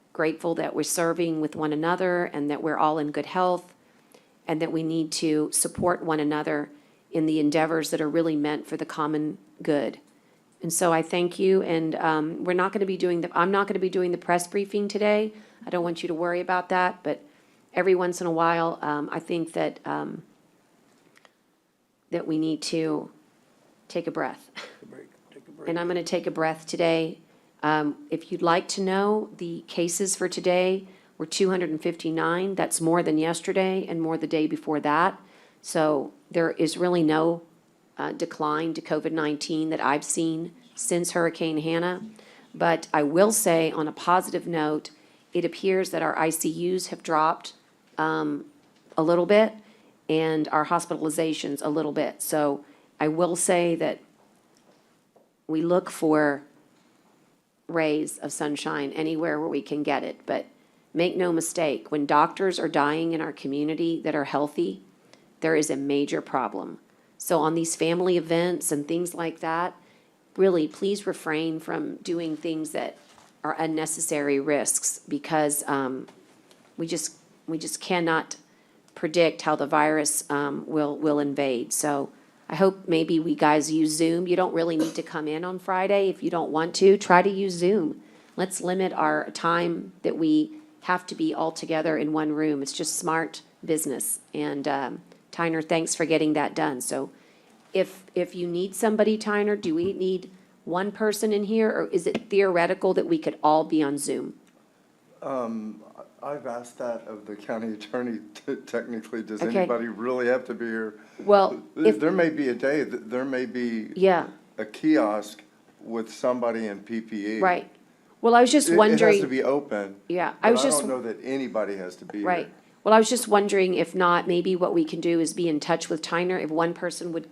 that we're serving with one another and that we're all in good health, and that we need to support one another in the endeavors that are really meant for the common good. And so I thank you, and I'm not going to be doing the press briefing today. I don't want you to worry about that, but every once in a while, I think that that we need to take a breath. And I'm going to take a breath today. If you'd like to know, the cases for today were 259. That's more than yesterday and more the day before that. So there is really no decline to COVID-19 that I've seen since Hurricane Hannah. But I will say, on a positive note, it appears that our ICUs have dropped a little bit and our hospitalizations a little bit. So I will say that we look for rays of sunshine anywhere where we can get it. But make no mistake, when doctors are dying in our community that are healthy, there is a major problem. So on these family events and things like that, really, please refrain from doing things that are unnecessary risks, because we just cannot predict how the virus will invade. So I hope maybe we guys use Zoom. You don't really need to come in on Friday if you don't want to. Try to use Zoom. Let's limit our time that we have to be all together in one room. It's just smart business. And Tyner, thanks for getting that done. So if you need somebody, Tyner, do we need one person in here, or is it theoretical that we could all be on Zoom? I've asked that of the county attorney. Technically, does Okay. anybody really have to be here? Well, if, There may be a day, there may be yeah, a kiosk with somebody in PPE. right. Well, I was just It has wondering. to be open. Yeah, But I was just. don't know that anybody has to be Right. here. Well, I was just wondering if not, maybe what we can do is be in touch with Tyner. If one person would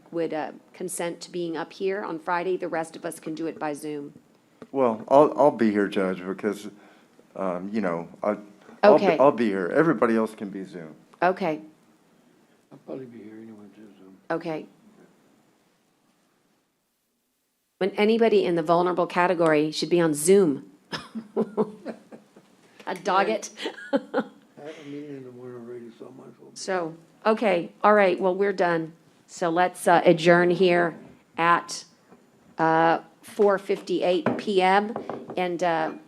consent to being up here on Friday, the rest of us can do it by Zoom. Well, I'll be here, Judge, because, Okay. I'll be here. Everybody else can be Zoom. Okay, I'll probably be here anyway, too, so. okay. When anybody in the vulnerable category should be on Zoom. I dog it. I have a meeting in the morning already, so I might as well. So, okay, all right, well, we're done. So let's adjourn here. at 4:58 PM. And